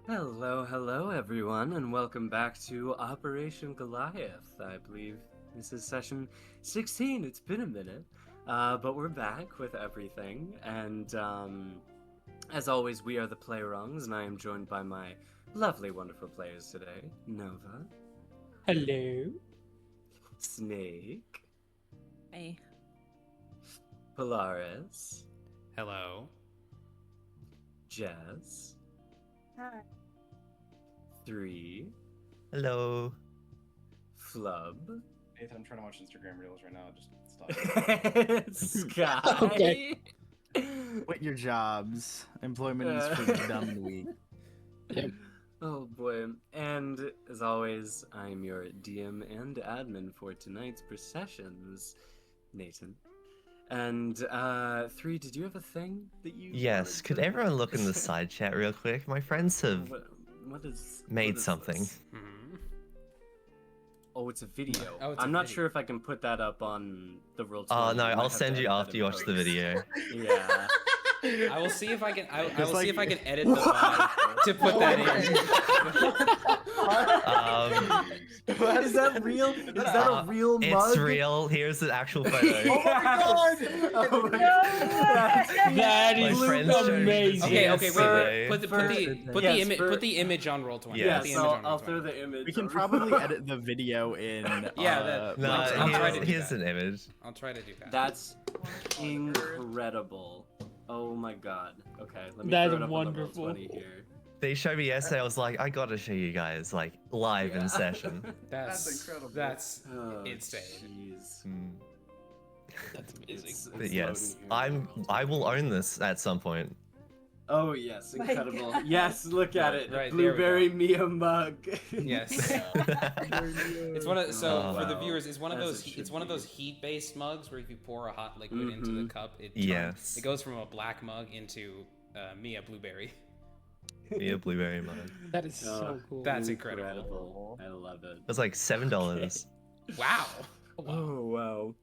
Hello everyone, and welcome back to Operation Goliath. I believe this is session 16. It's been a minute, but we're back with everything. And as always, we are the Playrungs, and I am joined by my lovely, wonderful players today: Nova, Hello. Snake, Hey. Polaris, Hello. Jess, Hi. 3, Hello. Flub, Nathan, I'm trying to watch Instagram Reels right now. Just stop. Sky. Okay. Quit your jobs. Employment is for the dumb and weak. Yep. Oh boy. And as always, I'm your DM and admin for tonight's processions, Natan. And 3, did you have a thing that you Yes, wanted could to- everyone look in the side chat real quick? My friends have what is made what is something. this? Mhm. Oh, it's a video. Oh, it's a I'm not video. sure if I can put that up on the World Oh Tour. no, We might I'll have to send you edit that after you in watch the post. video. Yeah. I will see if I can. I will It's like- see if I can edit the vibe to put that in. Is that real? Is that a real mug? It's real. Here's the actual photo. Oh my god! Oh my god! That My is friends showed me amazing. this Okay, yesterday. wait. Put the image on roll 20. Yes. Put the Yes, image on roll I'll 20. throw the image. We can on- probably edit the video in. Yeah, that- No, I'll try to do here's that. an image. I'll try to do that. That's incredible. Oh my god. Okay, let me That's throw it up wonderful. on the Roll20 here. They showed me yesterday. I was like, I gotta show you guys, like live Yeah. in session. That's incredible. That's Oh, insane. jeez. Hmm. That's amazing. It's But yes, loading here. I will own this at some point. Oh yes, My incredible. God. Yes, look at it. Right, there we Blueberry Mia mug. Yes. It's one of so Oh, for the wow. viewers, it's one of As those it should it's one of be. those heat-based mugs where if you pour a hot liquid into the cup, it Yes. it goes from a black mug into Mia blueberry. Be a blueberry mug. That is Oh, so cool. That's incredible. I love it. It was like $7. Wow. Oh wow.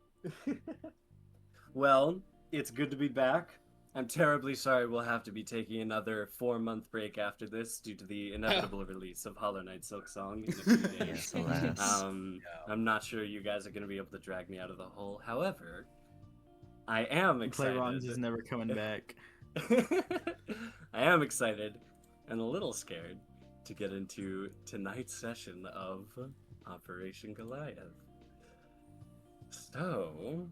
Well, it's good to be back. I'm terribly sorry we'll have to be taking another 4-month break after this due to the inevitable release of Hollow Knight Silk Song in a few days. Yes, alas. I'm not sure you guys are going to be able to drag me out of the hole. However, I am excited. Playruns is never coming back. I am excited and a little scared to get into tonight's session of Operation Goliath. So,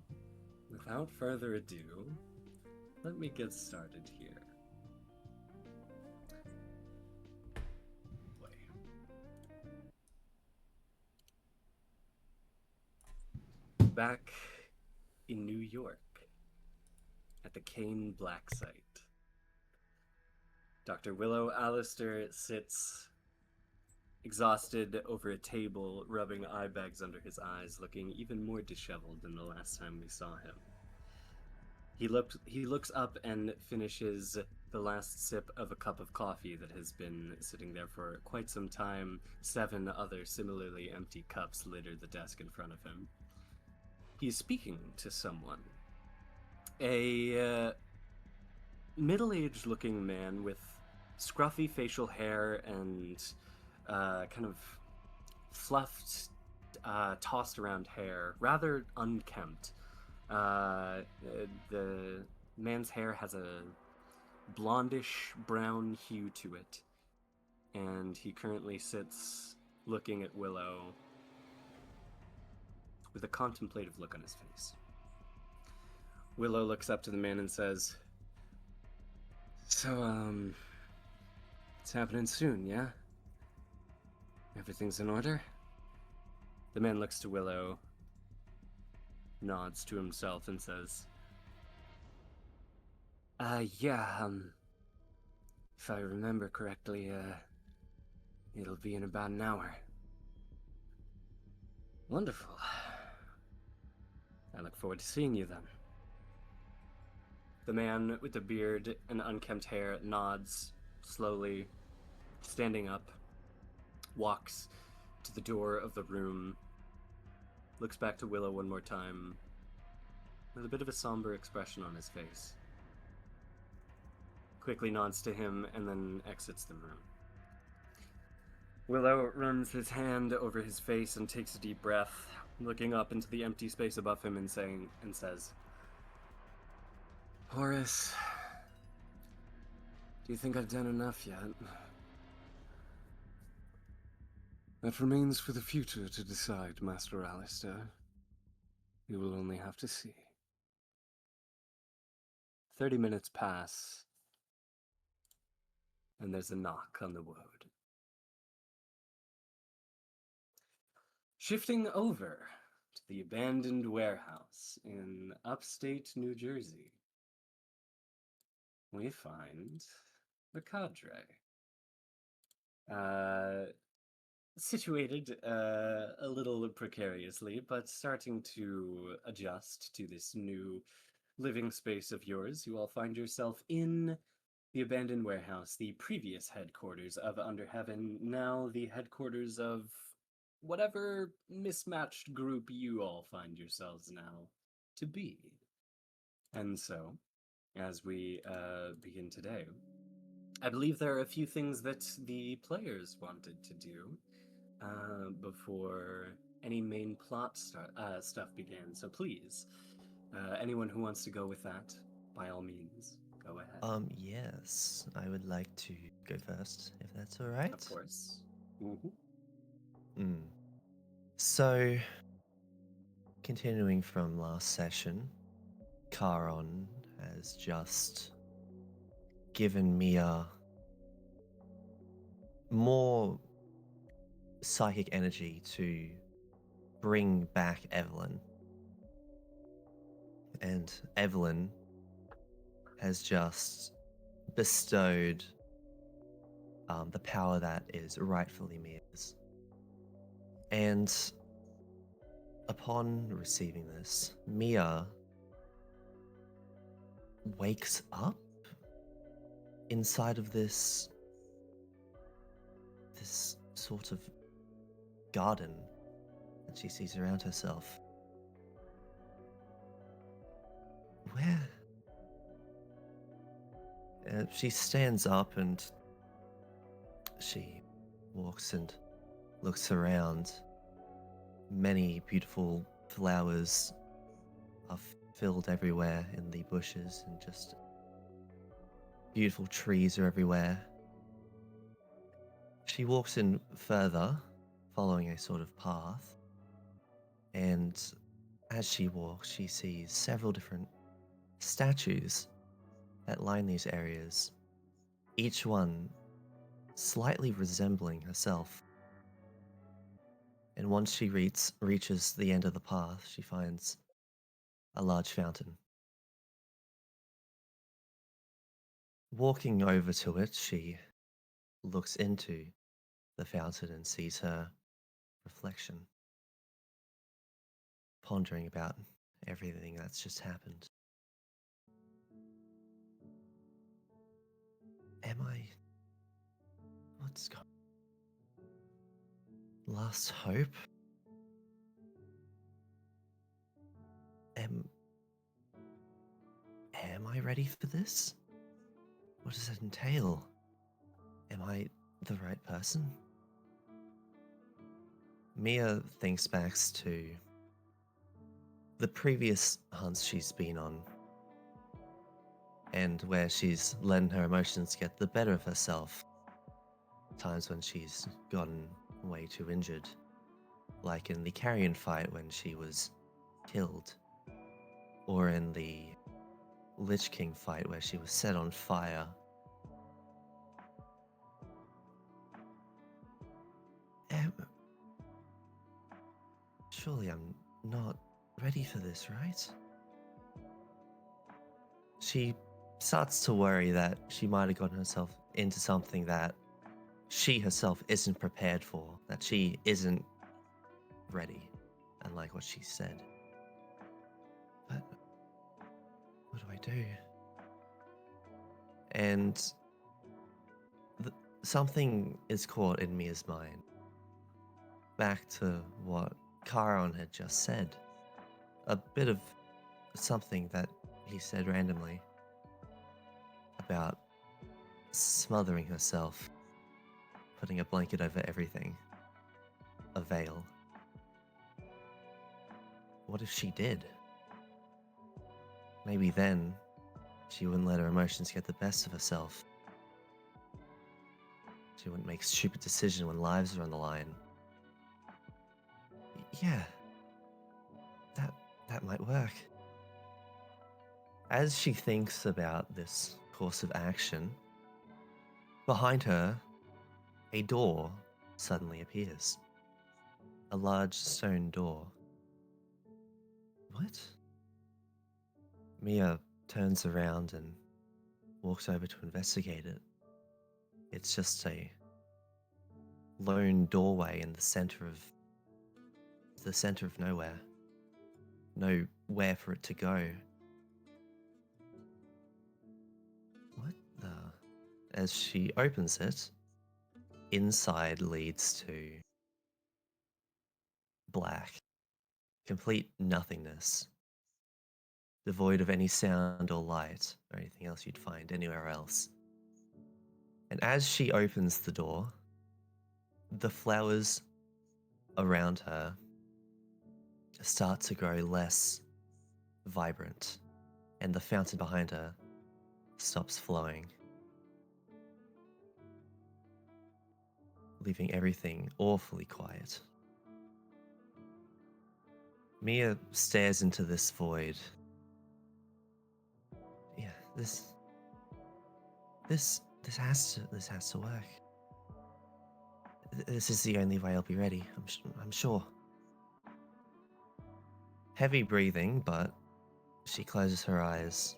without further ado, let me get started here. Boy. Back in New York, at the CAIN Black Site, Dr. Willow Allister sits exhausted over a table, rubbing eye bags under his eyes, looking even more disheveled than the last time we saw him. He looks up and finishes the last sip of a cup of coffee that has been sitting there for quite some time. 7 other similarly empty cups litter the desk in front of him. He's speaking to someone. A middle-aged looking man with scruffy facial hair and kind of fluffed, tossed around hair, rather unkempt. The man's hair has a blondish brown hue to it, and he currently sits looking at Willow with a contemplative look on his face. Willow looks up to the man and says, "So, it's happening soon, yeah? Everything's in order?" The man looks to Willow, nods to himself, and says, yeah, if I remember correctly, it'll be in about an hour." "Wonderful. I look forward to seeing you then." The man with the beard and unkempt hair nods slowly, standing up, walks to the door of the room, looks back to Willow one more time, with a bit of a somber expression on his face, quickly nods to him, and then exits the room. Willow runs his hand over his face and takes a deep breath, looking up into the empty space above him and says, Horace, do you think I've done enough yet? That remains for the future to decide, Master Alistair. You will only have to see. 30 minutes pass, and there's a knock on the road. Shifting over to the abandoned warehouse in upstate New Jersey, we find the cadre. Situated a little precariously, but starting to adjust to this new living space of yours. You all find yourself in the abandoned warehouse, the previous headquarters of Under Heaven, now the headquarters of whatever mismatched group you all find yourselves now to be. And so, as we begin today, I believe there are a few things that the players wanted to do before any main plot stuff began. So please, anyone who wants to go with that, by all means, go ahead. Yes, I would like to go first, if that's all right. Of course. Mm-hmm. So, continuing from last session, Charon has just given Mia more psychic energy to bring back Evelyn. And Evelyn has just bestowed the power that is rightfully Mia's. And upon receiving this, Mia wakes up inside of this sort of garden that she sees around herself. Where? She stands up and she walks and looks around. Many beautiful flowers are filled everywhere in the bushes, and just beautiful trees are everywhere. She walks in further, following a sort of path, and as she walks, she sees several different statues that line these areas, each one slightly resembling herself. And once she reaches the end of the path, she finds a large fountain. Walking over to it, she looks into the fountain and sees her reflection, pondering about everything that's just happened. What's going on? Last hope? Am I ready for this? What does it entail? Am I the right person? Mia thinks back to the previous hunts she's been on, and where she's letting her emotions get the better of herself. Times when she's gotten way too injured, like in the Carrion fight when she was killed, or in the Lich King fight where she was set on fire. Surely I'm not ready for this, right? She starts to worry that she might have gotten herself into something that she herself isn't prepared for, that she isn't ready, unlike what she said. But what do I do? And something is caught in Mia's mind. Back to what Charon had just said. A bit of something that he said randomly about smothering herself, putting a blanket over everything. A veil. What if she did? Maybe then she wouldn't let her emotions get the best of herself. She wouldn't make stupid decisions when lives are on the line. Yeah, that might work. As she thinks about this course of action, behind her, a door suddenly appears. A large stone door. What? Mia turns around and walks over to investigate it. It's just a lone doorway in the center of nowhere. Nowhere for it to go. What the? As she opens it, inside leads to black. Complete nothingness. Devoid of any sound or light or anything else you'd find anywhere else. And as she opens the door, the flowers around her start to grow less vibrant, and the fountain behind her stops flowing, leaving everything awfully quiet. Mia stares into this void. Yeah, this has to work. This is the only way I'll be ready. I'm sure. Heavy breathing, but she closes her eyes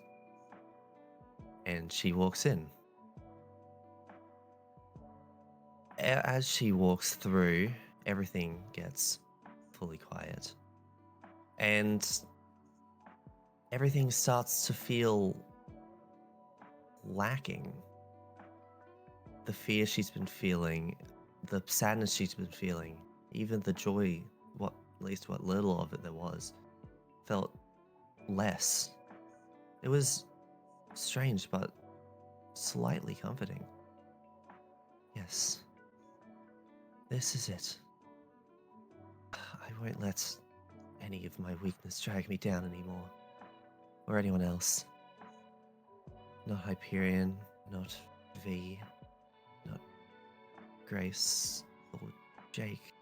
and she walks in. As she walks through, everything gets fully quiet. And everything starts to feel lacking. The fear she's been feeling, the sadness she's been feeling, even the joy, at least what little of it there was, felt less. It was strange, but slightly comforting. Yes. This is it. I won't let any of my weakness drag me down anymore. Or anyone else. Not Hyperion, not V, not Grace, or Jake.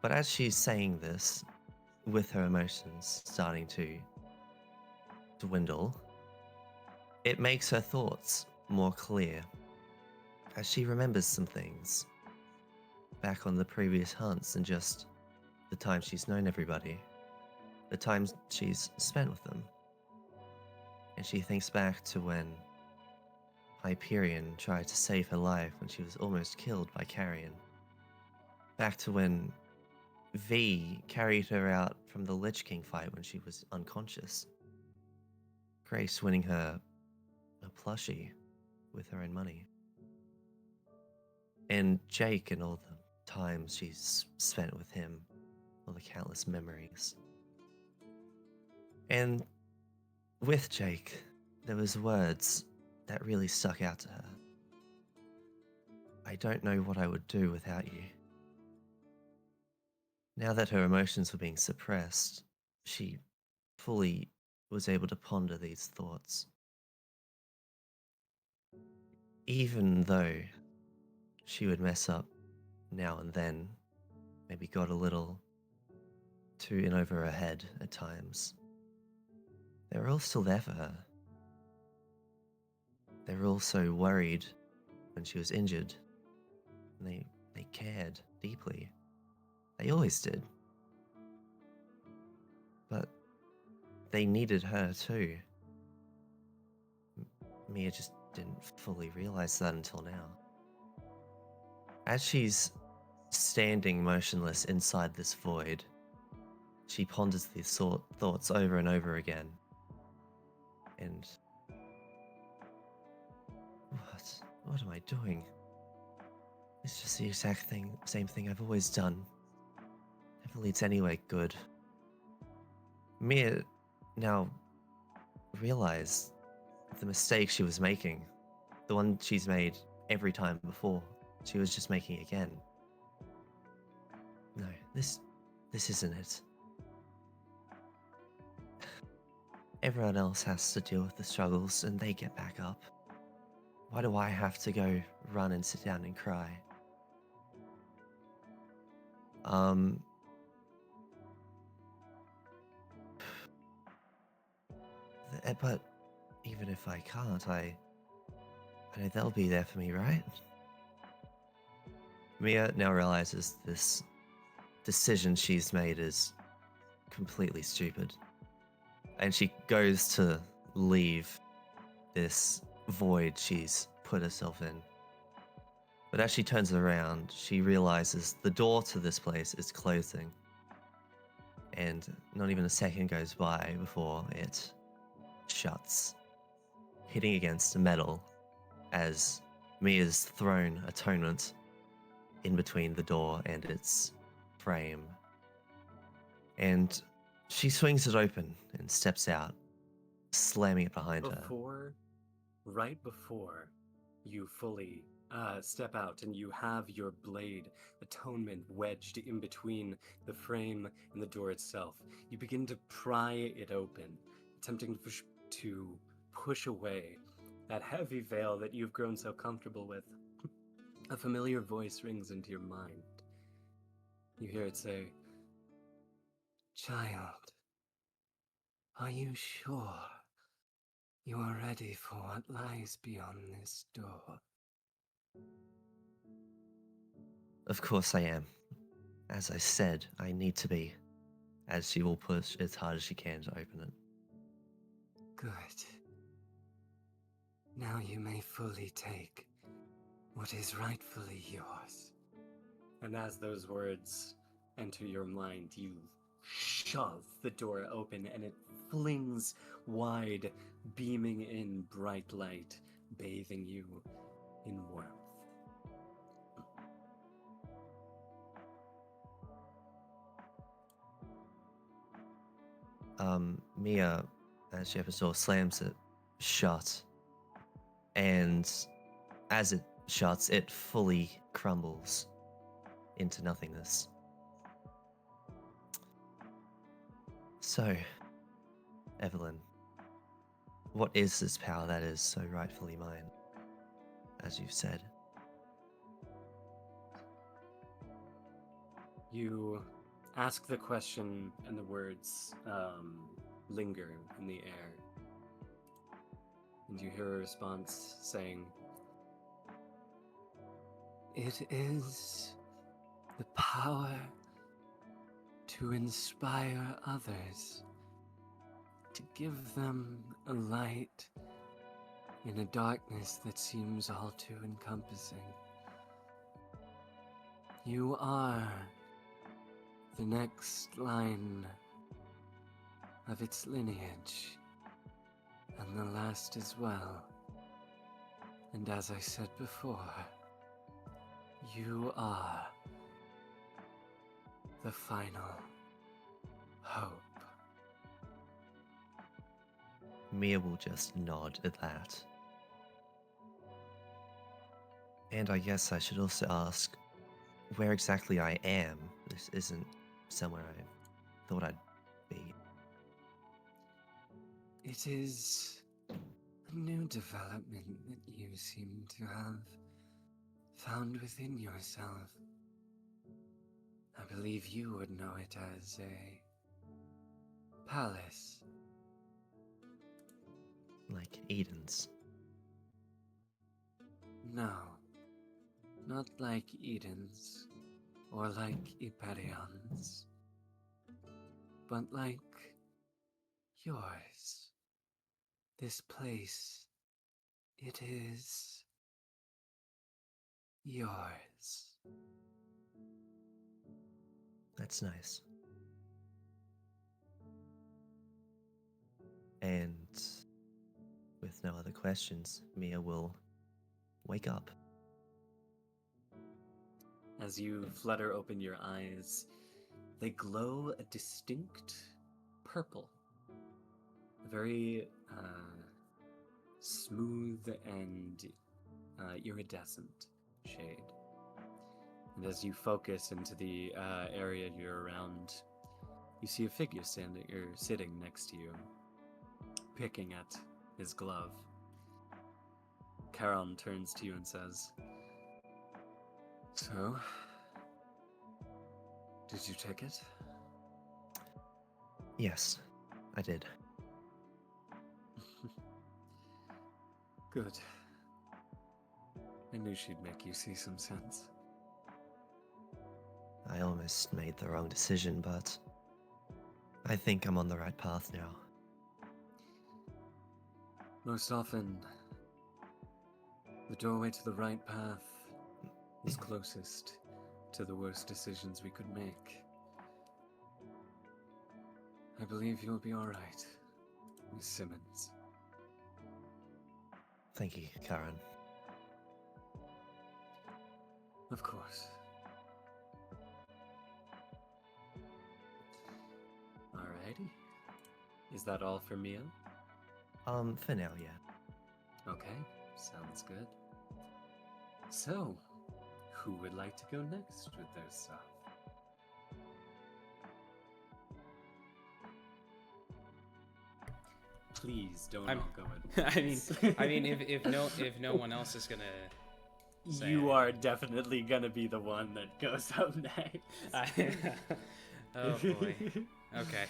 But as she's saying this, with her emotions starting to dwindle, it makes her thoughts more clear. As she remembers some things back on the previous hunts and just the time she's known everybody, the times she's spent with them. And she thinks back to when Hyperion tried to save her life when she was almost killed by Carrion. Back to when V carried her out from the Lich King fight when she was unconscious. Grace winning her a plushie with her own money. And Jake and all the times she's spent with him, all the countless memories. And with Jake, there was words that really stuck out to her. I don't know what I would do without you. Now that her emotions were being suppressed, she fully was able to ponder these thoughts. Even though she would mess up now and then, maybe got a little too in over her head at times, they were all still there for her. They were also worried when she was injured, and they cared deeply. They always did. But they needed her too. Mia just didn't fully realize that until now. As she's standing motionless inside this void, she ponders these thoughts over and over again. And what am I doing? It's just the exact same thing I've always done. Never leads anywhere good. Mia now realized the mistake she was making, the one she's made every time before, She was just making again. No, this isn't it. Everyone else has to deal with the struggles and they get back up. Why do I have to go run and sit down and cry? But even if I can't, I know they'll be there for me, right? Mia now realizes this decision she's made is completely stupid. And she goes to leave this void she's put herself in. But as she turns around, she realizes the door to this place is closing. And not even a second goes by before it shuts, hitting against the metal as Mia's thrown atonement in between the door and its frame. And she swings it open and steps out, slamming it behind her. Right before you fully step out and you have your blade atonement wedged in between the frame and the door itself, you begin to pry it open, attempting to push away that heavy veil that you've grown so comfortable with. A familiar voice rings into your mind. You hear it say, "Child, are you sure you are ready for what lies beyond this door?" Of course I am. As I said, I need to be, as she will push as hard as she can to open it. Good. Now you may fully take what is rightfully yours. And as those words enter your mind, you shove the door open and it flings wide, beaming in bright light, bathing you in warmth. Mia, as she opens the door, slams it shut. And as it shuts, it fully crumbles into nothingness. So, Evelyn, what is this power that is so rightfully mine, as you've said? You ask the question and the words linger in the air. And you hear a response saying, "It is the power to inspire others, to give them a light in a darkness that seems all too encompassing. You are the next line of its lineage, and the last as well. And as I said before, you are the final hope." Mia will just nod at that. And I guess I should also ask where exactly I am. This isn't somewhere I thought I'd be. It is a new development that you seem to have found within yourself. I believe you would know it as a palace. Like Eden's. No, not like Eden's or like Hyperion's, but like yours. This place, it is yours. That's nice. And with no other questions, Mia will wake up. As you flutter open your eyes, they glow a distinct purple. A very smooth and iridescent shade. And as you focus into the area you're around, you see a figure sitting next to you, picking at his glove. Charon turns to you and says, "So, did you take it?" Yes, I did. Good. I knew she'd make you see some sense. I almost made the wrong decision, but I think I'm on the right path now. Most often, the doorway to the right path is closest to the worst decisions we could make. I believe you'll be alright, Miss Simmons. Thank you, Karen. Of course. Alrighty. Is that all for Mia? For now, yeah. Okay, sounds good. So, who would like to go next with their stuff? Please don't all go at once. I mean, if no one else is gonna, say You it. are definitely gonna be the one that goes up next. Oh boy. Okay.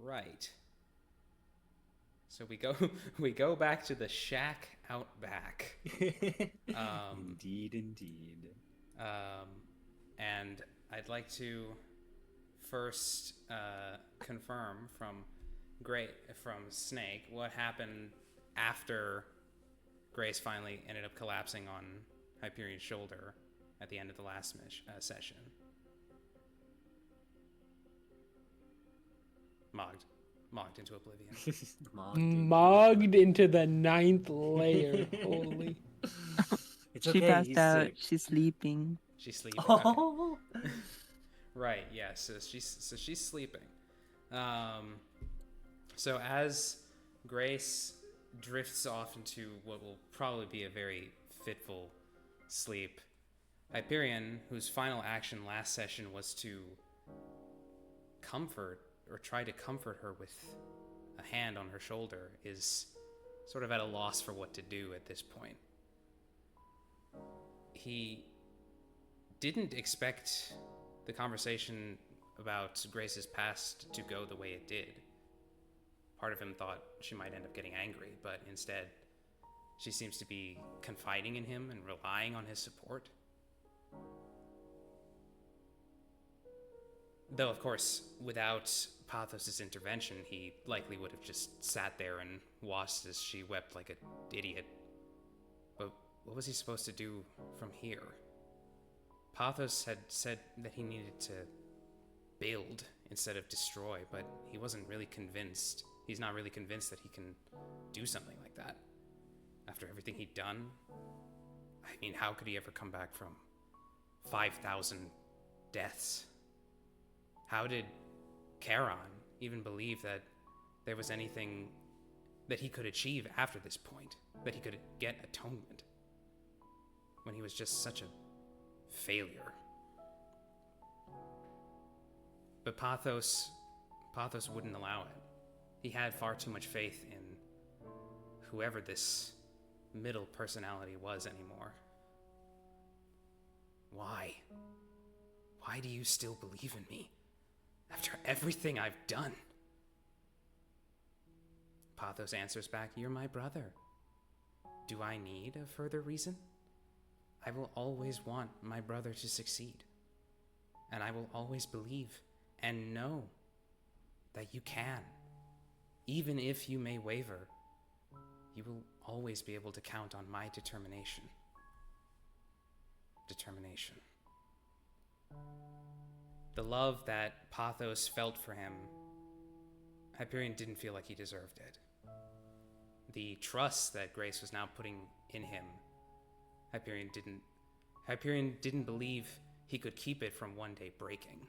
Right. So we go back to the shack out back. Indeed. And I'd like to first confirm from Snake what happened after Grace finally ended up collapsing on Hyperion's shoulder at the end of the last session. Mogged into oblivion. Mogged into the 9th layer. Holy. It's She okay, passed he's out. sick. She's sleeping. She's sleeping. Oh. Right, yeah, so she's sleeping. So as Grace drifts off into what will probably be a very fitful sleep, Hyperion, whose final action last session was to try to comfort her with a hand on her shoulder, is sort of at a loss for what to do at this point. He didn't expect the conversation about Grace's past to go the way it did. Part of him thought she might end up getting angry, but instead, she seems to be confiding in him and relying on his support. Though, of course, without Pathos' intervention, he likely would have just sat there and watched as she wept like an idiot. But what was he supposed to do from here? Pathos had said that he needed to build instead of destroy, but he wasn't really convinced. He's not really convinced that he can do something like that. After everything he'd done, I mean, how could he ever come back from 5,000 deaths? How did Charon even believe that there was anything that he could achieve after this point? That he could get atonement? When he was just such a failure. But Pathos wouldn't allow it. He had far too much faith in whoever this middle personality was anymore. Why? Why do you still believe in me? After everything I've done? Pathos answers back, "You're my brother. Do I need a further reason? I will always want my brother to succeed. And I will always believe and know that you can. Even if you may waver, you will always be able to count on my determination." Determination. The love that Pathos felt for him, Hyperion didn't feel like he deserved it. The trust that Grace was now putting in him, Hyperion didn't believe he could keep it from one day breaking.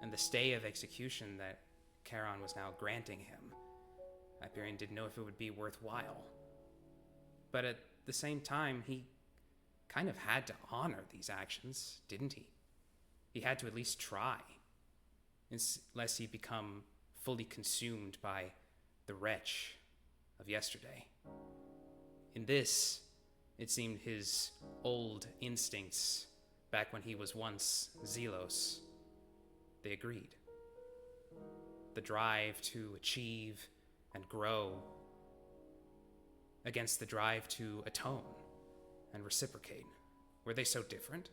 And the stay of execution that Charon was now granting him, Hyperion didn't know if it would be worthwhile. But at the same time, he kind of had to honor these actions, didn't he? He had to at least try, unless he become fully consumed by the wretch of yesterday. In this, it seemed his old instincts, back when he was once Zelos, they agreed. The drive to achieve and grow against the drive to atone and reciprocate. Were they so different?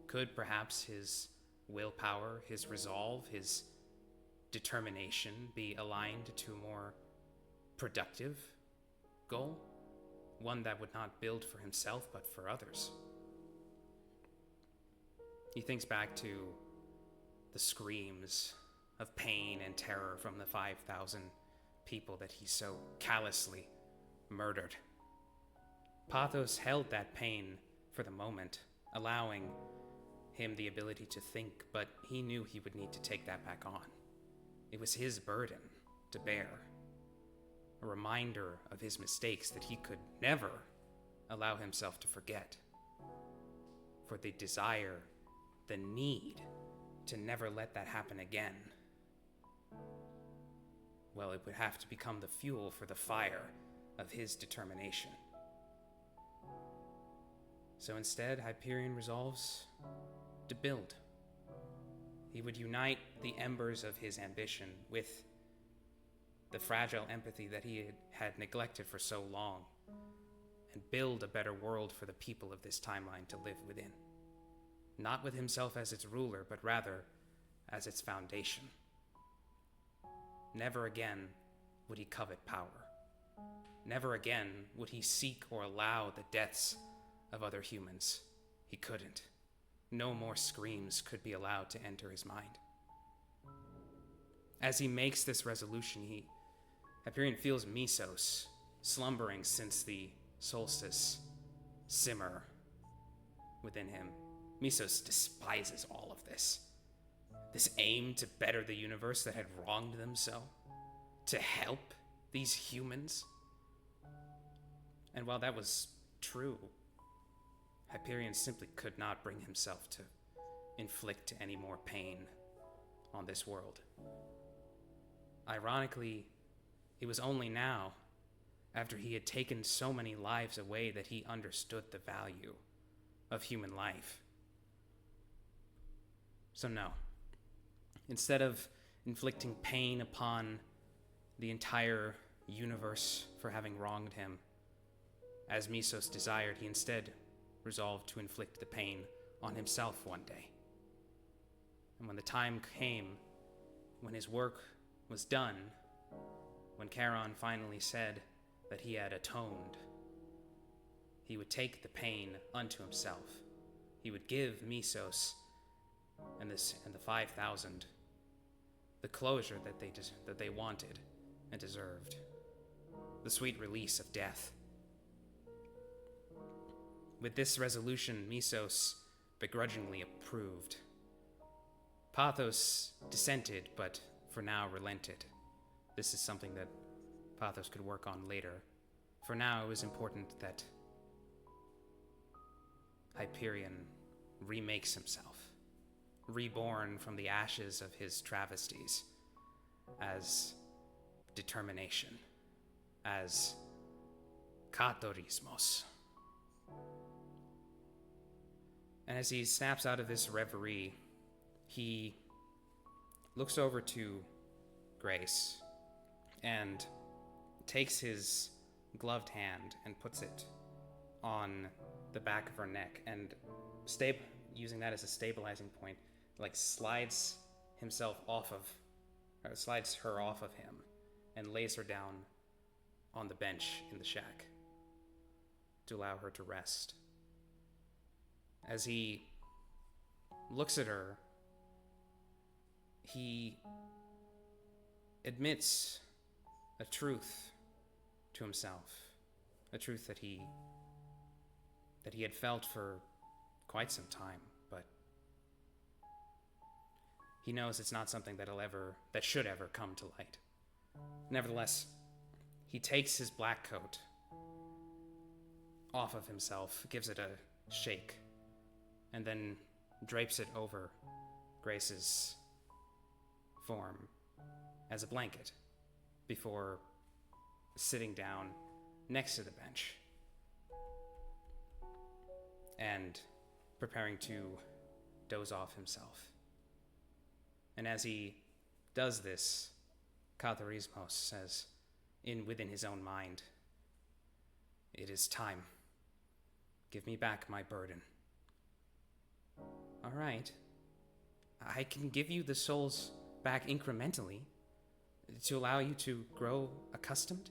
Could perhaps his willpower, his resolve, his determination be aligned to a more productive goal? One that would not build for himself, but for others. He thinks back to the screams of pain and terror from the 5,000 people that he so callously murdered. Pathos held that pain for the moment, allowing him the ability to think, but he knew he would need to take that back on. It was his burden to bear, a reminder of his mistakes that he could never allow himself to forget. For the desire, the need to never let that happen again, well, it would have to become the fuel for the fire of his determination. So instead, Hyperion resolves to build. He would unite the embers of his ambition with the fragile empathy that he had neglected for so long, and build a better world for the people of this timeline to live within. Not with himself as its ruler, but rather as its foundation. Never again would he covet power. Never again would he seek or allow the deaths of other humans. He couldn't. No more screams could be allowed to enter his mind. As he makes this resolution, Hyperion feels Mesos slumbering since the solstice simmer within him. Mesos despises all of this. This aim to better the universe that had wronged them so. To help these humans. And while that was true, Hyperion simply could not bring himself to inflict any more pain on this world. Ironically, it was only now, after he had taken so many lives away, that he understood the value of human life. So no. Instead of inflicting pain upon the entire universe for having wronged him, as Mesos desired, he instead resolved to inflict the pain on himself one day. And when the time came, when his work was done, when Charon finally said that he had atoned, he would take the pain unto himself. He would give Mesos and the 5,000 the closure that they wanted and deserved, the sweet release of death. With this resolution, Mesos begrudgingly approved. Pathos dissented, but for now relented. This is something that Pathos could work on later. For now, it was important that Hyperion remakes himself, reborn from the ashes of his travesties, as determination, as katorismos. And as he snaps out of this reverie, he looks over to Grace and takes his gloved hand and puts it on the back of her neck, and using that as a stabilizing point, slides her off of him and lays her down on the bench in the shack to allow her to rest. As he looks at her, he admits a truth to himself, a truth that he had felt for quite some time, but he knows it's not something that should ever come to light. Nevertheless, he takes his black coat off of himself, gives it a shake, and then drapes it over Grace's form as a blanket before sitting down next to the bench and preparing to doze off himself. And as he does this, Katharismos says, within his own mind, "It is time. Give me back my burden." All right. I can give you the souls back incrementally to allow you to grow accustomed.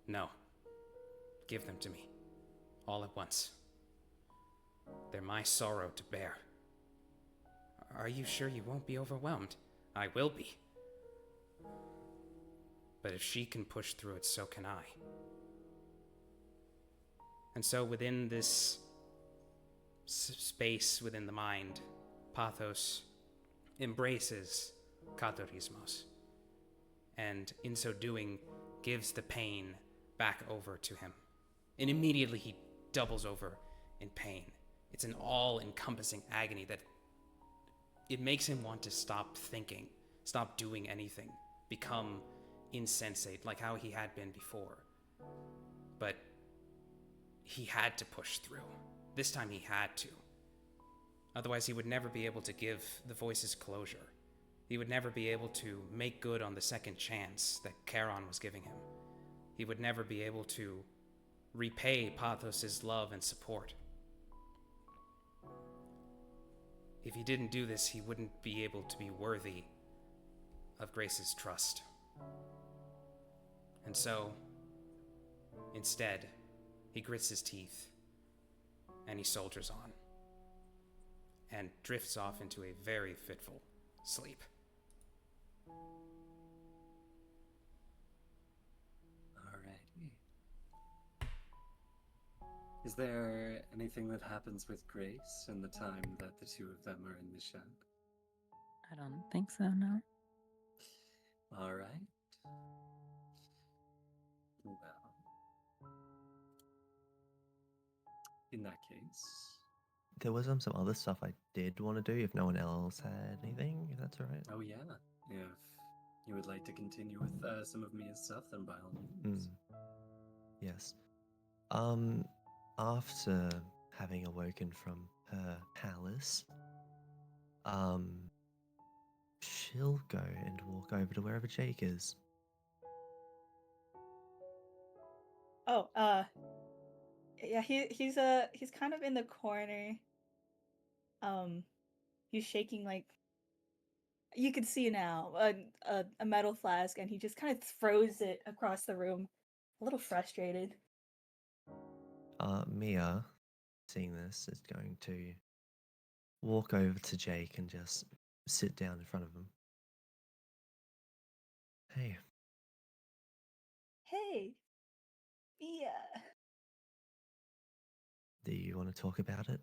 No. Give them to me. All at once. They're my sorrow to bear. Are you sure you won't be overwhelmed? I will be. But if she can push through it, so can I. And so within this space within the mind, Pathos embraces Katharismos, and in so doing gives the pain back over to him. And immediately he doubles over in pain. It's an all-encompassing agony that it makes him want to stop thinking, stop doing anything, become insensate like how he had been before. But he had to push through. This time he had to. Otherwise he would never be able to give the voices closure. He would never be able to make good on the second chance that Charon was giving him. He would never be able to repay Pathos' love and support. If he didn't do this, he wouldn't be able to be worthy of Grace's trust. And so, instead, he grits his teeth and he soldiers on and drifts off into a very fitful sleep. Alrighty. Is there anything that happens with Grace in the time that the two of them are in the shed? I don't think so, no. Alright. Well, in that case, There was some other stuff I did want to do if no one else had anything, if that's all right. oh yeah, if you would like to continue with some of Mia's stuff, then by all means. Yes. After having awoken from her palace, she'll go and walk over to wherever Jake is. Oh, yeah, he's kind of in the corner. He's shaking like you can see now a metal flask, and he just kind of throws it across the room, a little frustrated. Mia, seeing this, is going to walk over to Jake and just sit down in front of him. Hey, Hey, Mia. do you want to talk about it?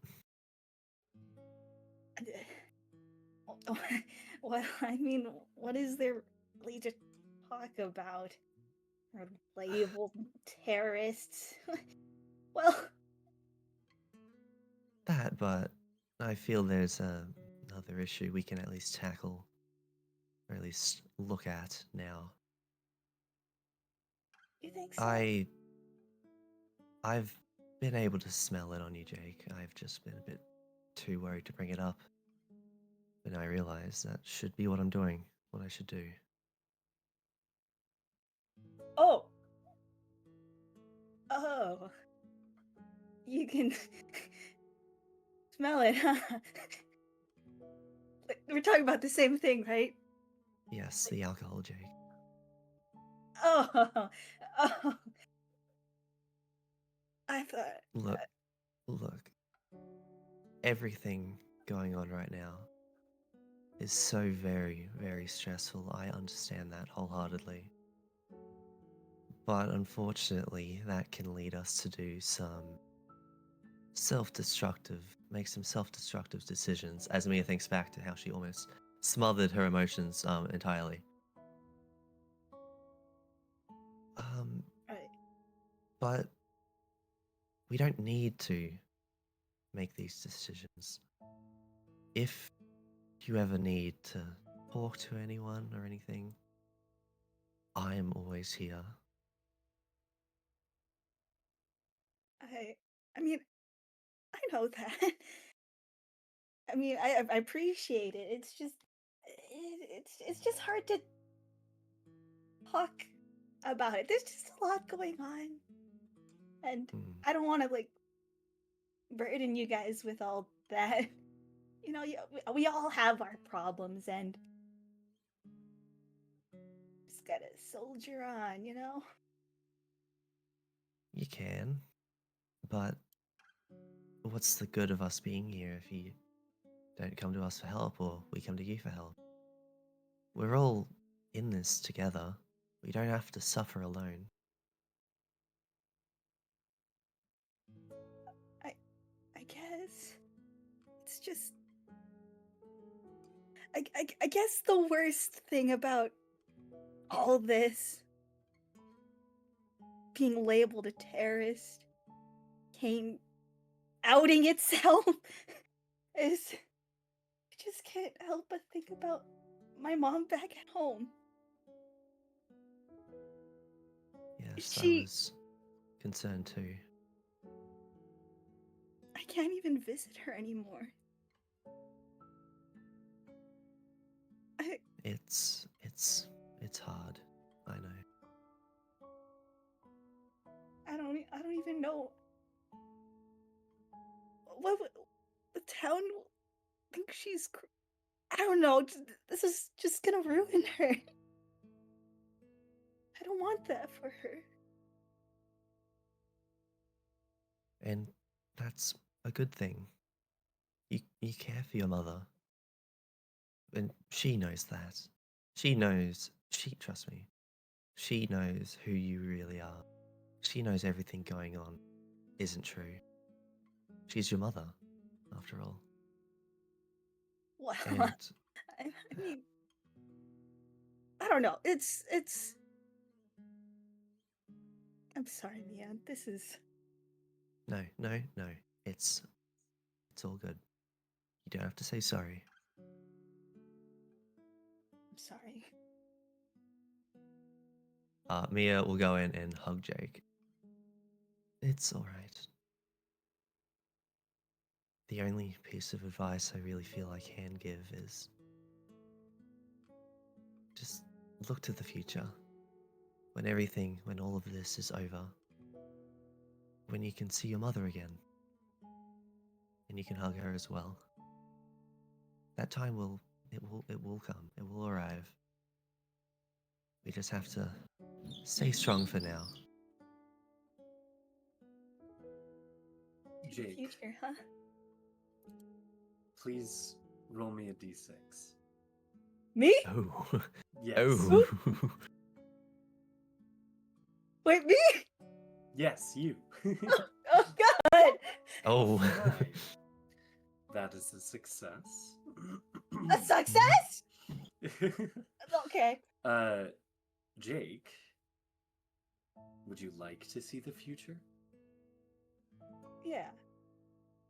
What I mean, what is there really to talk about? Are labeled terrorists? Well, That, but I feel there's another issue we can at least tackle, or at least look at now. you think so? I've been able to smell it on you, Jake. I've just been a bit too worried to bring it up. But now I realize that should be what I'm doing, what I should do. Oh. Oh. You can smell it, huh? We're talking about the same thing, right? Yes, the alcohol, Jake. Oh. Oh. I thought. Look. Everything going on right now is so very, very stressful. I understand that wholeheartedly. But unfortunately, that can lead us to do some make some self-destructive decisions, as Mia thinks back to how she almost smothered her emotions entirely. Right. But we don't need to make these decisions. If you ever need to talk to anyone or anything, I am always here. I mean, I know that. I mean, I appreciate it. It's just, it's just hard to talk about it. There's just a lot going on, and Hmm. I don't want to like burden you guys with all that. You know, we all have our problems, and just gotta soldier on. You know. You can, but what's the good of us being here if you don't come to us for help or we come to you for help? We're all in this together. We don't have to suffer alone. I guess it's just. I guess the worst thing about all this being labeled a terrorist, CAIN outing itself, is I just can't help but think about my mom back at home. Yes, I She, was concerned too. I can't even visit her anymore. It's hard. I know. I don't even know what the town will think she's. I don't know. This is just gonna ruin her. I don't want that for her. And that's a good thing. You care for your mother. And she knows that. Trust me. She knows who you really are. She knows everything going on isn't true. She's your mother, after all. Well, And I mean, I don't know. It's. I'm sorry, Mia. This is. no. It's all good. You don't have to say sorry. I'm sorry. Mia will go in and hug Jake. It's alright. The only piece of advice I really feel I can give is just look to the future. When all of this is over, when you can see your mother again, and you can hug her as well. That time will come. It will arrive. We just have to stay strong for now. To the Jake, future, huh? please roll me a d6. Me? Oh. Yes. Oh. Wait, me? Yes, you. Oh God! Oh. Alright. That is a success. A success? Okay. Jake, would you like to see the future? Yeah,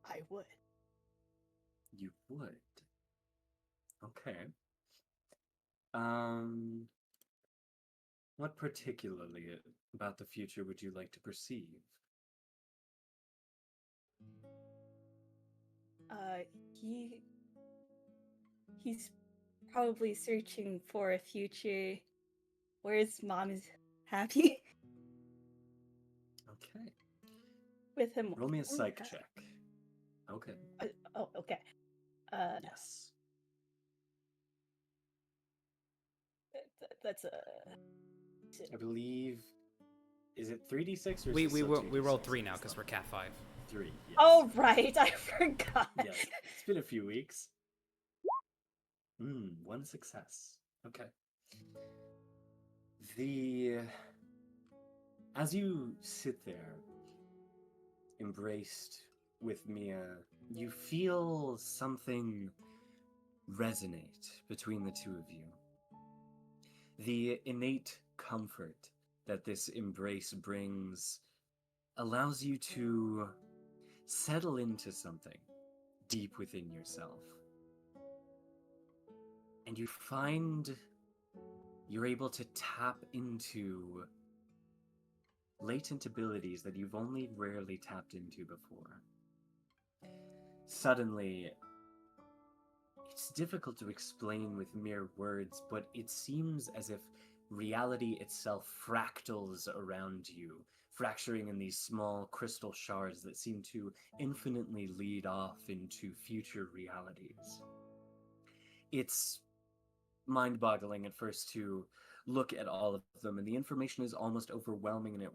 I would. You would. Okay. What particularly about the future would you like to perceive? He's probably searching for a future where his mom is happy Okay. with him. Roll me a psych Okay. check. Okay. Oh, okay. Yes. That's a. I believe. Is it 3d6 or is We it still rolled 2d6? 3 now because we're Cat 5. 3. Yes. Oh right, I forgot. Yes. It's been a few weeks. One success. Okay. As you sit there, embraced with Mia, you feel something resonate between the two of you. The innate comfort that this embrace brings allows you to settle into something deep within yourself. And you find you're able to tap into latent abilities that you've only rarely tapped into before. Suddenly, it's difficult to explain with mere words, but it seems as if reality itself fractals around you, fracturing in these small crystal shards that seem to infinitely lead off into future realities. It's mind-boggling at first to look at all of them, and the information is almost overwhelming, and it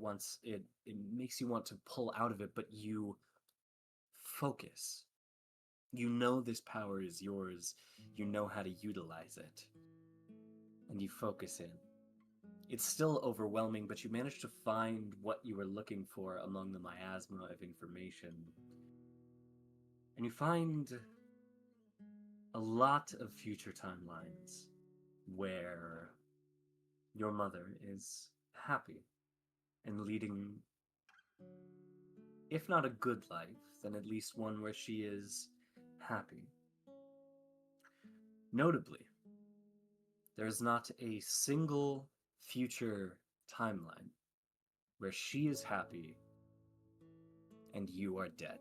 makes you want to pull out of it, but you focus. You know this power is yours, you know how to utilize it, and you focus in. It's still overwhelming, but you manage to find what you were looking for among the miasma of information. And you find a lot of future timelines where your mother is happy and leading, if not a good life, then at least one where she is happy. Notably, there is not a single future timeline where she is happy and you are dead.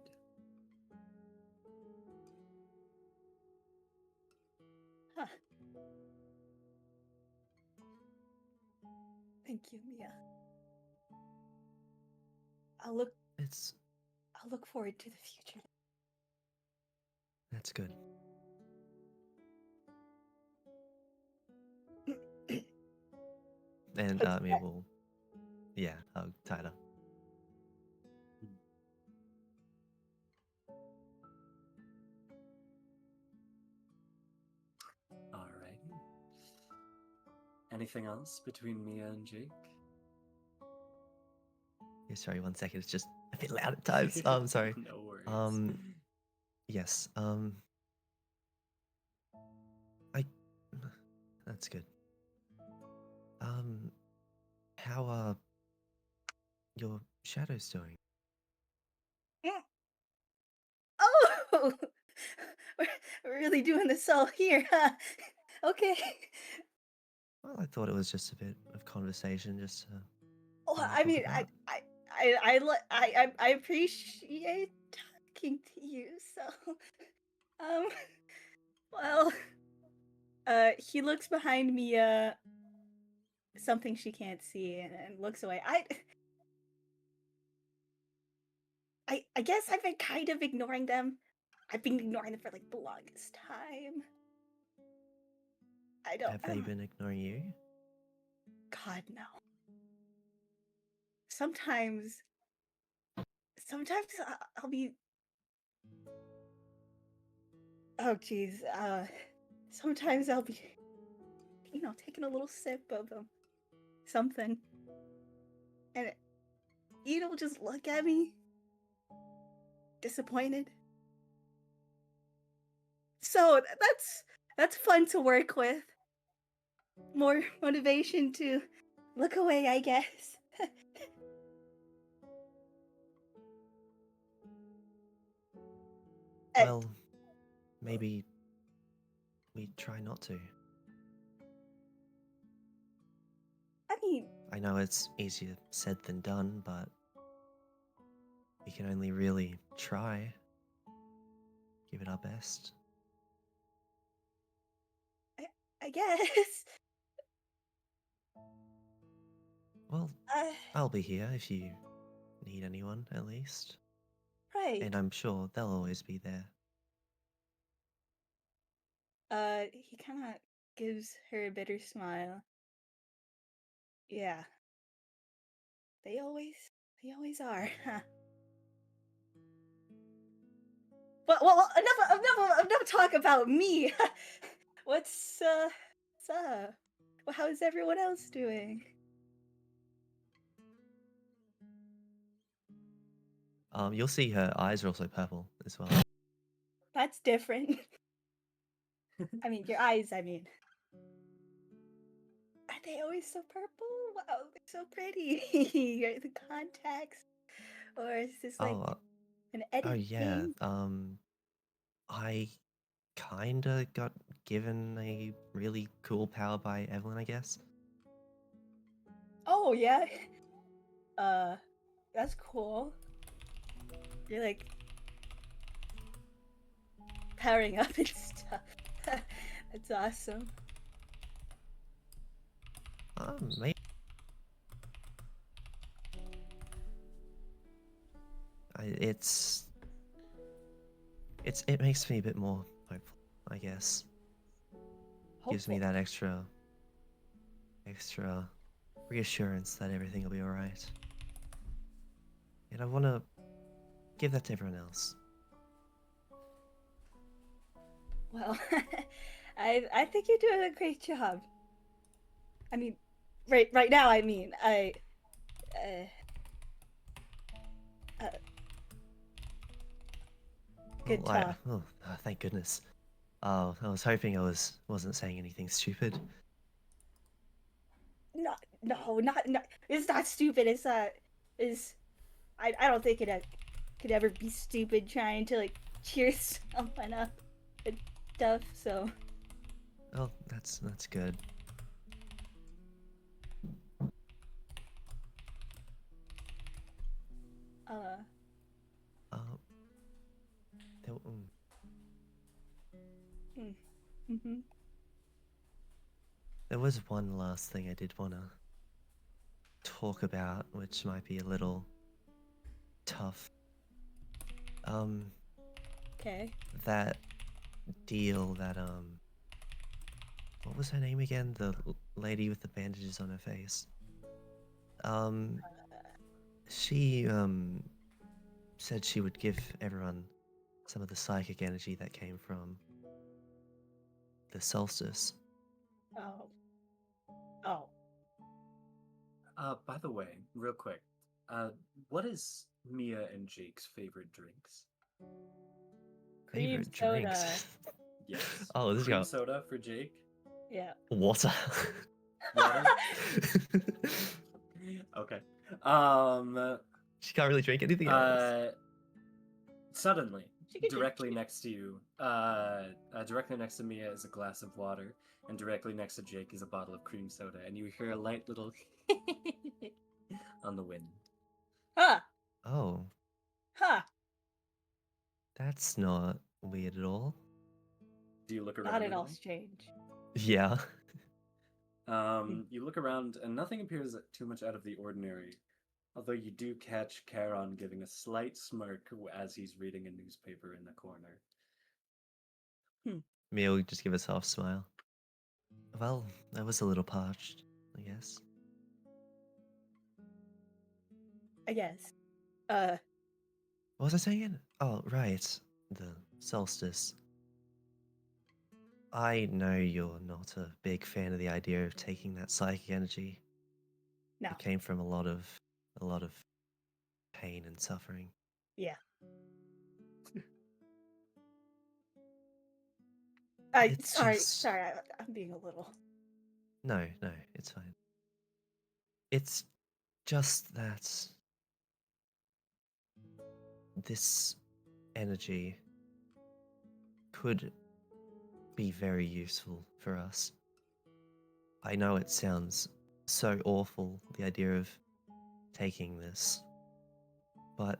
Huh. Thank you, Mia. I'll look forward to the future. That's good. And Mia will, hug tighter. Alrighty. Anything else between Mia and Jake? Yeah, sorry, 1 second. It's just a bit loud at times. Sorry. No worries. Yes. That's good. How are your shadows doing? Oh, we're really doing this all here, huh? Okay. Well, I thought it was just a bit of conversation, just to Well, talk I mean, about. I appreciate talking to you. So, well, he looks behind me, something she can't see, and looks away. I guess I've been kind of ignoring them. I've been ignoring them for like the longest time. I don't. Have they been ignoring you? God, no. Sometimes I'll be. Oh, geez. Sometimes I'll be, taking a little sip of something, and will just look at me, disappointed. So that's fun to work with. More motivation to look away, I guess. Well, maybe we try not to. I mean, I know it's easier said than done, but we can only really try. Give it our best. I guess. Well, I'll be here if you need anyone, at least. Right. And I'm sure they'll always be there. He kind of gives her a bitter smile. Yeah. They always are, huh? Well, enough talk about me. What's up? Well, how's everyone else doing? You'll see her eyes are also purple as well. That's different. I mean, your eyes, I mean. Are they always so purple? Wow, they're so pretty. The contacts. Or is this like... An edit Oh yeah, thing? I kinda got given a really cool power by Evelyn, I guess. Oh yeah. Uh, that's cool. You're like powering up and stuff. That's awesome. Maybe it makes me a bit more hopeful, I guess. Gives me Hopeful. that extra reassurance that everything will be alright. And I want to give that to everyone else. Well, I think you're doing a great job. I mean, right now. I mean, uh, uh good talk. Thank goodness. Oh, I was hoping wasn't saying anything stupid. No, not. It's not stupid. Is I don't think it could ever be stupid trying to like cheer someone up and stuff. So Oh, that's good. uh Uh, there, mm-hmm. there was one last thing I did want to talk about, which might be a little tough. Okay. That deal that what was her name again? The lady with the bandages on her face. She said she would give everyone some of the psychic energy that came from the solstice. Oh. Oh. By the way, real quick, what is Mia and Jake's favorite drinks? Cream Favorite soda. drinks? Yes. Oh, this Cream got soda for Jake. Yeah. water. Water. Okay. She can't really drink anything else. Suddenly, She could drink directly juice. next to you, directly next to Mia is a glass of water, and directly next to Jake is a bottle of cream soda, and you hear a light little on the wind. Huh. Oh, Huh. that's not weird at all. Do you look around Not at at all all? strange. Yeah. You look around, and nothing appears too much out of the ordinary. Although you do catch Charon giving a slight smirk as he's reading a newspaper in the corner. Mia will just give a soft smile. Well, I was a little parched, I guess. I guess. What was I saying again? Oh, right. The solstice. I know you're not a big fan of the idea of taking that psychic energy. No. It came from a lot of pain and suffering. Yeah. It's Sorry. just... Sorry. I'm being a little. No, it's fine. It's just that this energy could be very useful for us. I know it sounds so awful, the idea of taking this, but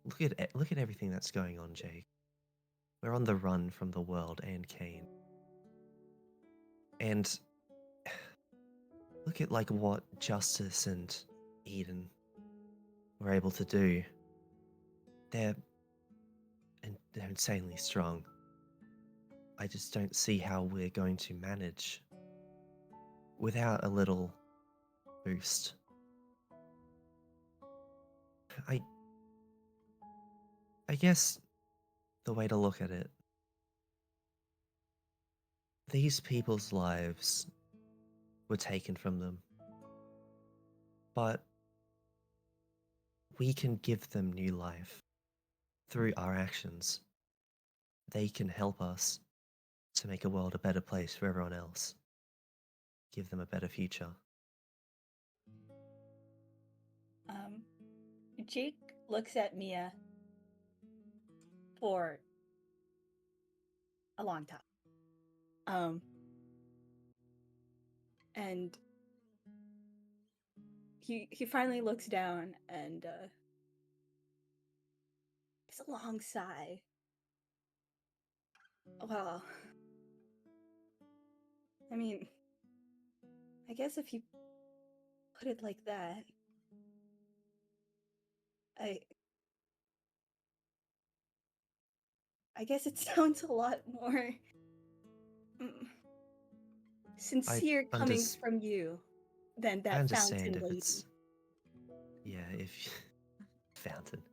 look at everything that's going on, Jake. We're on the run from the world and CAIN. And look at like what Justice and Eden were able to do. They're insanely strong. I just don't see how we're going to manage without a little boost. I guess the way to look at it, these people's lives were taken from them, but we can give them new life through our actions. They can help us to make a world a better place for everyone else, give them a better future. Jake looks at Mia for a long time. And he finally looks down and it's a long sigh. Well, I mean, I guess if you put it like that, I guess it sounds a lot more mm, sincere coming unders- from you than I that understand fountain if lady. it's. Yeah, if. Fountain.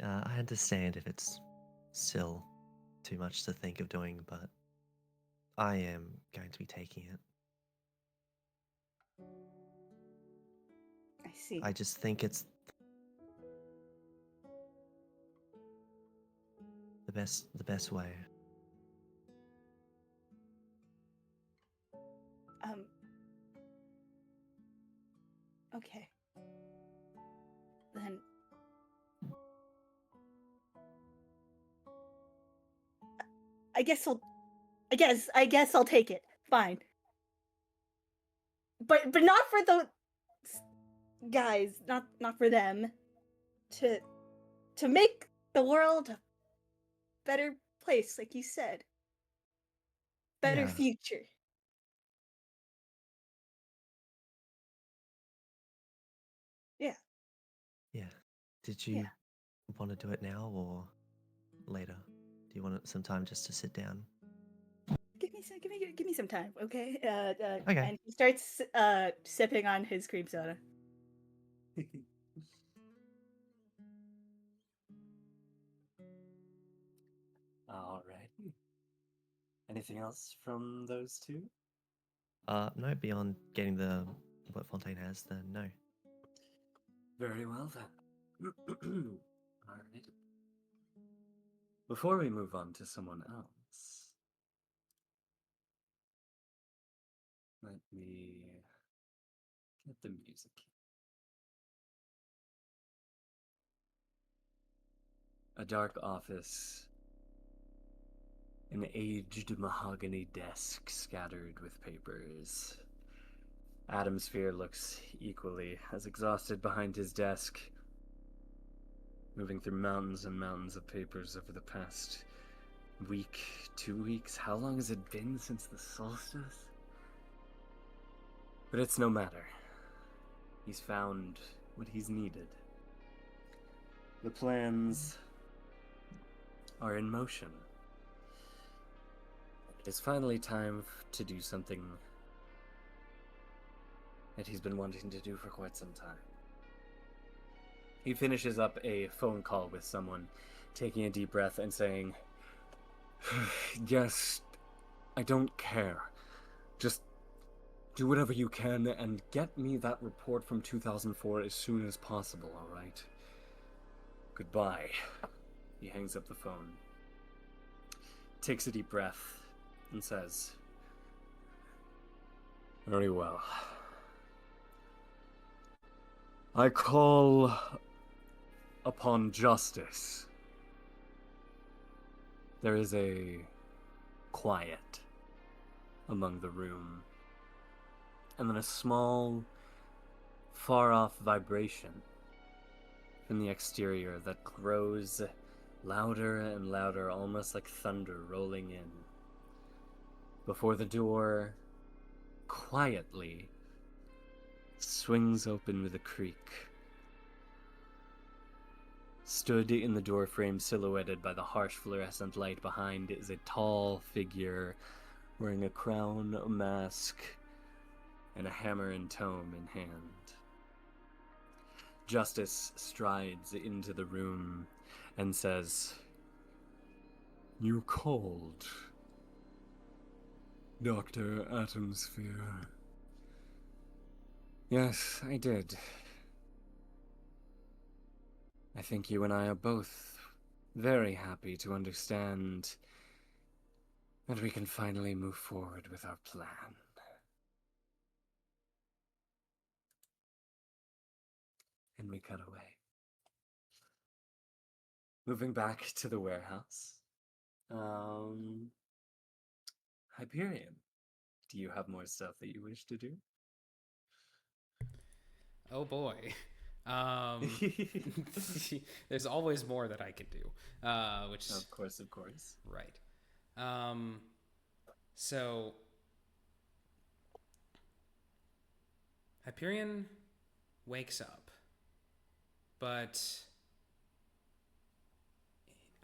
I understand if it's still too much to think of doing, but I am going to be taking it. I see. I just think it's the best way. Okay. Then I guess I'll take it. Fine. But not for the guys, not for them. To make the world a better place, like you said. Better Yeah. future. Yeah. Yeah. Did Yeah. you want to do it now or later? Do you want some time just to sit down? Give me some time, okay? Okay. And he starts sipping on his cream soda. All right. Anything else from those two? No, beyond getting the what Fontaine has, then no. Very well then. All right. Before we move on to someone else, let me get the music. A dark office, an aged mahogany desk scattered with papers. Sphere looks equally as exhausted behind his desk, moving through mountains and mountains of papers over the past week, 2 weeks. How long has it been since the solstice? But it's no matter. He's found what he's needed. The plans are in motion. It's finally time to do something that he's been wanting to do for quite some time. He finishes up a phone call with someone, taking a deep breath and saying, "Yes, I don't care. Just do whatever you can and get me that report from 2004 as soon as possible, all right? Goodbye." He hangs up the phone, takes a deep breath, and says, "Very well. I call upon justice." There is a quiet among the room, and then a small, far-off vibration from the exterior that grows louder and louder, almost like thunder rolling in, before the door quietly swings open with a creak. Stood in the doorframe, silhouetted by the harsh fluorescent light behind, is a tall figure wearing a crown, a mask, and a hammer and tome in hand. Justice strides into the room and says, "You called, Dr. Atomsphere." "Yes, I did. I think you and I are both very happy to understand that we can finally move forward with our plan." And we cut away. Moving back to the warehouse. Hyperion, do you have more stuff that you wish to do? Oh boy. Um, there's always more that I could do, which is Of course, of course. right. So Hyperion wakes up, but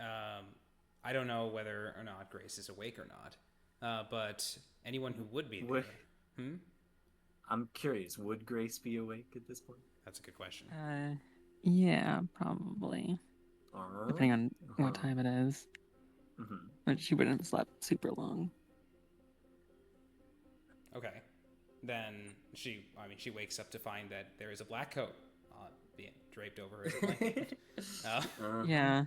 I don't know whether or not Grace is awake or not. But anyone who would be there, I'm curious, would Grace be awake at this point? That's a good question. Yeah, probably. Depending on what time it is. Mm-hmm. But she wouldn't have slept super long. Okay. Then she wakes up to find that there is a black coat being draped over her as a blanket. Yeah.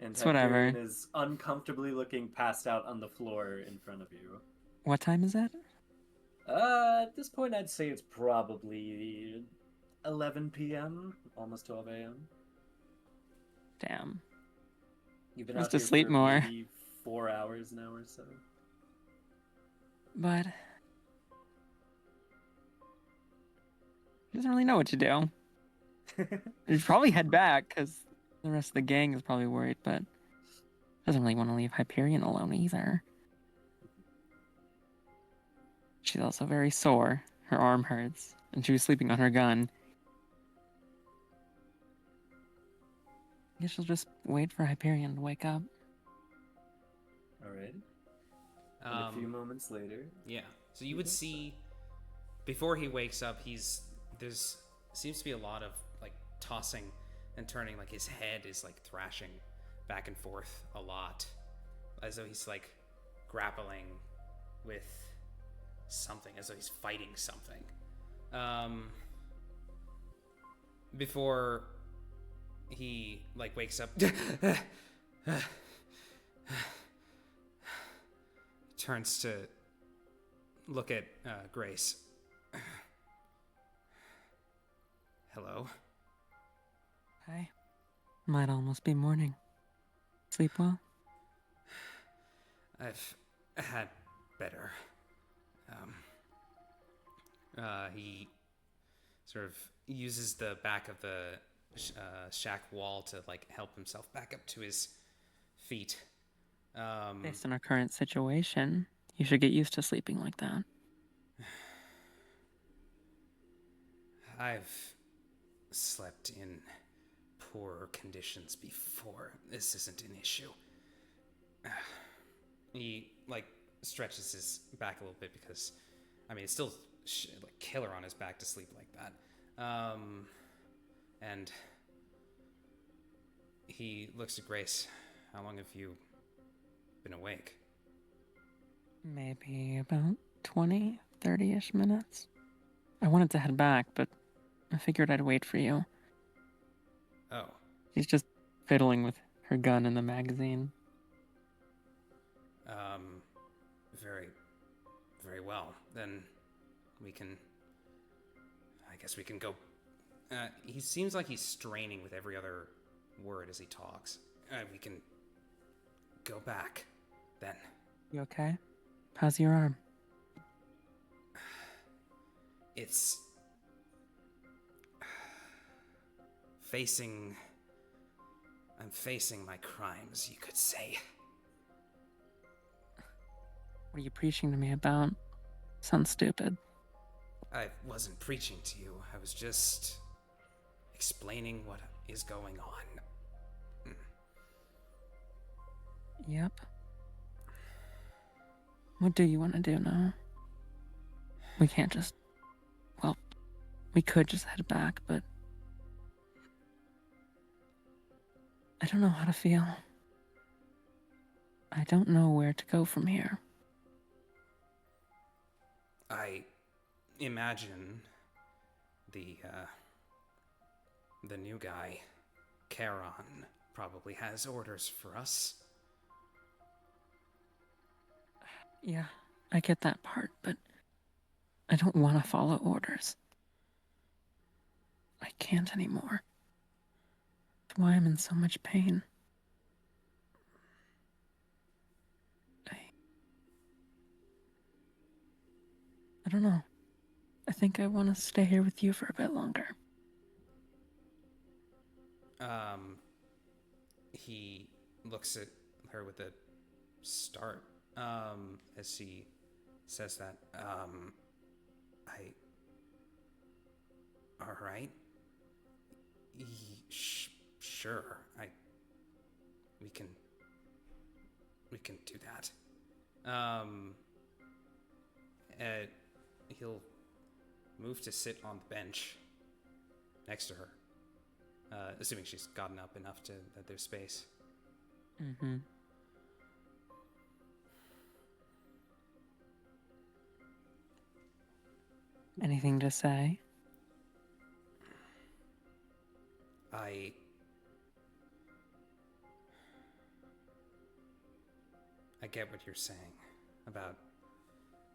And It's whatever. Hyperion is uncomfortably looking passed out on the floor in front of you. What time is it? At this point, I'd say it's probably 11 p.m., almost 12 a.m. Damn. You've been Supposed out to here sleep for more. maybe 4 hours now or so. But she doesn't really know what to do. She'd probably head back because the rest of the gang is probably worried, but doesn't really want to leave Hyperion alone either. She's also very sore. Her arm hurts, and she was sleeping on her gun. I guess she'll just wait for Hyperion to wake up. Alright. And a few moments later. Yeah. So you would see before he wakes up, there's seems to be a lot of like tossing and turning, like his head is like thrashing back and forth a lot. As though he's like grappling with something, as though he's fighting something. Before he like wakes up turns to look at Grace. Hello. Hi. Might almost be morning. Sleep well? I've had better. He sort of uses the back of the shack wall to like help himself back up to his feet. Based on our current situation, you should get used to sleeping like that. I've slept in poorer conditions before. This isn't an issue. He like stretches his back a little bit because, I mean, it's still like killer on his back to sleep like that. And he looks at Grace. How long have you been awake? Maybe about 20, 30-ish minutes. I wanted to head back, but I figured I'd wait for you. Oh. She's just fiddling with her gun in the magazine. Very, very well. Then I guess we can go. He seems like he's straining with every other word as he talks. We can go back, then. You okay? How's your arm? It's I'm facing my crimes, you could say. What are you preaching to me about? Sounds stupid. I wasn't preaching to you. I was just explaining what is going on. Yep. What do you want to do now? We can't just... Well, we could just head back, but... I don't know how to feel. I don't know where to go from here. I imagine the new guy, Charon, probably has orders for us. Yeah, I get that part, but I don't want to follow orders. I can't anymore. That's why I'm in so much pain. don't know. I think I want to stay here with you for a bit longer. He looks at her with a start, as she says that. All right. Sure. We can do that. He'll move to sit on the bench next to her, assuming she's gotten up enough that there's space. Mm-hmm. Anything to say? I get what you're saying about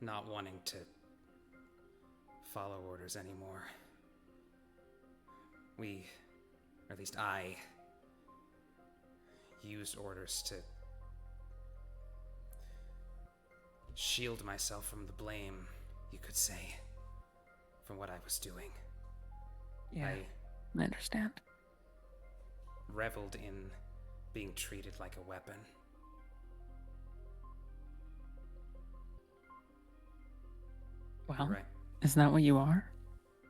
not wanting to follow orders anymore. Or at least I, used orders to shield myself from the blame, you could say, from what I was doing. Yeah, I understand. Reveled in being treated like a weapon. Well, Right. Is that what you are?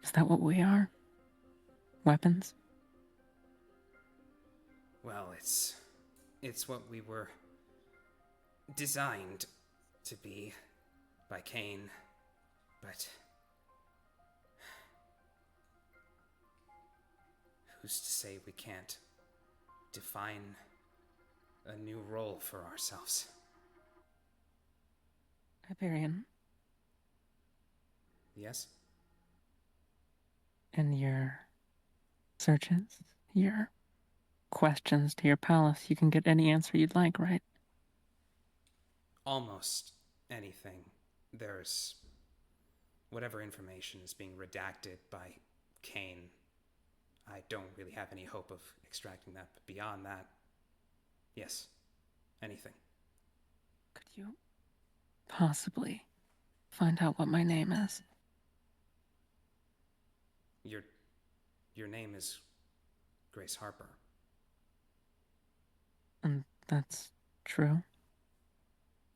Is that what we are? Weapons? Well, it's what we were designed to be by CAIN, but who's to say we can't define a new role for ourselves? Hyperion, Yes? in your searches, your questions to your palace, you can get any answer you'd like, right? Almost anything. There's whatever information is being redacted by CAIN. I don't really have any hope of extracting that, but beyond that, yes, anything. Could you possibly find out what my name is? Your name is Grace Harper. And that's true?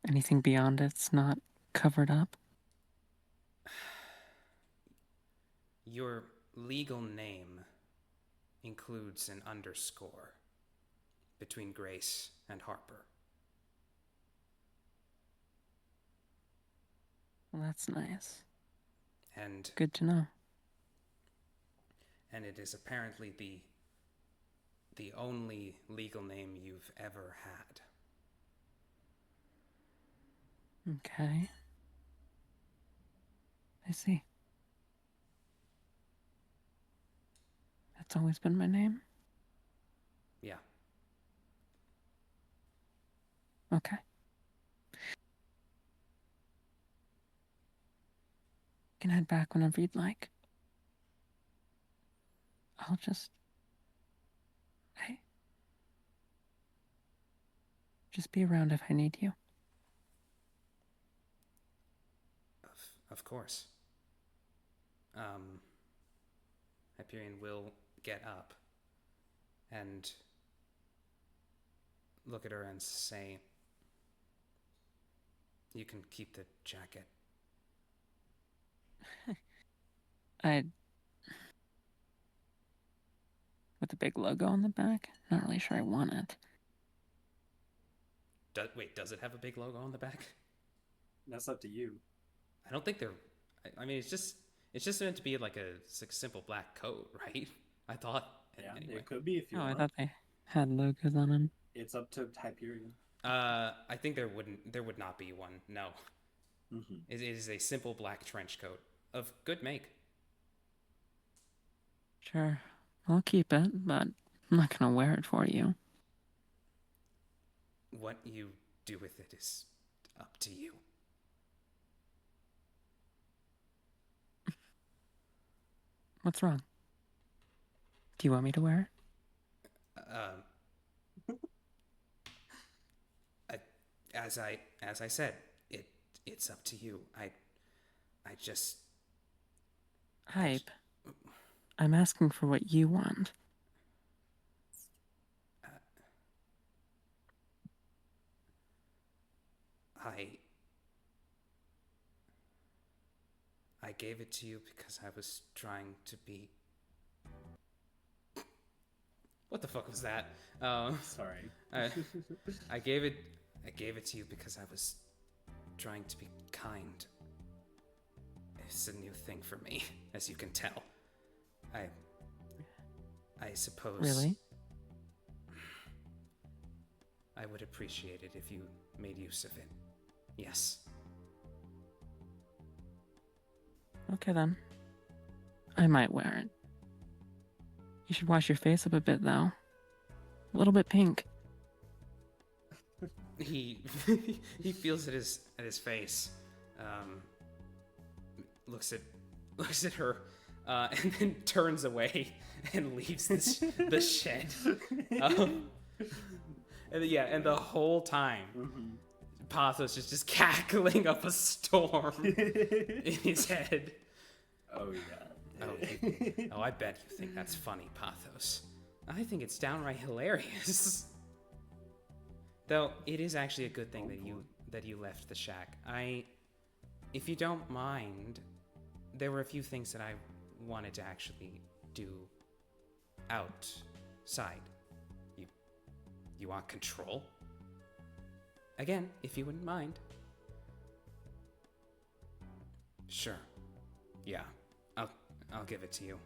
Anything beyond it's not covered up? Your legal name includes an underscore between Grace and Harper. Well, that's nice. And Good to know. and it is apparently the only legal name you've ever had. Okay. I see. That's always been my name? Yeah. Okay. You can head back whenever you'd like. I'll just... Hey. Just be around if I need you. Of course. Hyperion will get up and look at her and say, "You can keep the jacket." With the big logo on the back? Not really sure I want it. Wait, does it have a big logo on the back? That's up to you. I don't think they're... I mean, it's just meant to be like a simple black coat, right? I thought. Yeah, Anyway. it could be if you Oh, I want. thought they had logos on them. It's up to Hyperion. I think there would not be one. No. Mm-hmm. It is a simple black trench coat of good make. Sure, I'll keep it, but I'm not gonna wear it for you. What you do with it is up to you. What's wrong? Do you want me to wear it? As I said, it's up to you. I just... Hype. I'm asking for what you want. I gave it to you because I was trying to be... What the fuck was that? Sorry. I gave it to you because I was trying to be kind. It's a new thing for me, as you can tell. I suppose... Really? I would appreciate it if you made use of it. Yes. Okay then. I might wear it. You should wash your face up a bit though. A little bit pink. He he feels at his face, looks at her, and then turns away and leaves the shed. And the whole time, Pathos is just cackling up a storm in his head. Oh yeah. Oh, I bet you think that's funny, Pathos. I think it's downright hilarious. Though it is actually a good thing that you left the shack. If you don't mind, there were a few things that I wanted to actually do outside. You want control? Again, if you wouldn't mind. Sure. Yeah. I'll give it to you.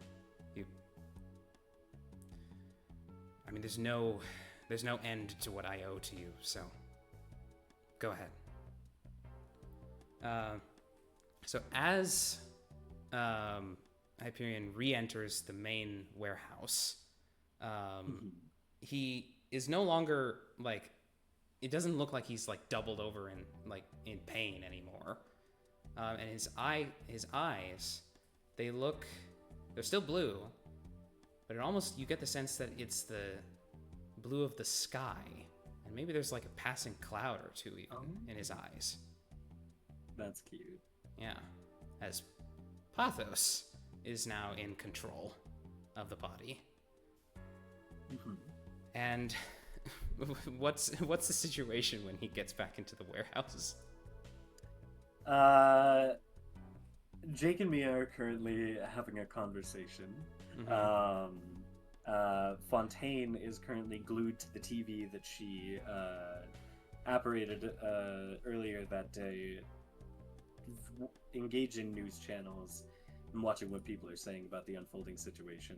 I mean, there's no end to what I owe to you, so go ahead. So as Hyperion re-enters the main warehouse, he is no longer like, it doesn't look like he's like doubled over in pain anymore. And his eyes, they're still blue, but you get the sense that it's the blue of the sky, and maybe there's like a passing cloud or two even in his eyes. That's cute. Yeah, as Pathos is now in control of the body. And what's the situation when he gets back into the warehouse? Jake and Mia are currently having a conversation. Fontaine is currently glued to the TV that she apparated earlier that day, engaging news channels and watching what people are saying about the unfolding situation.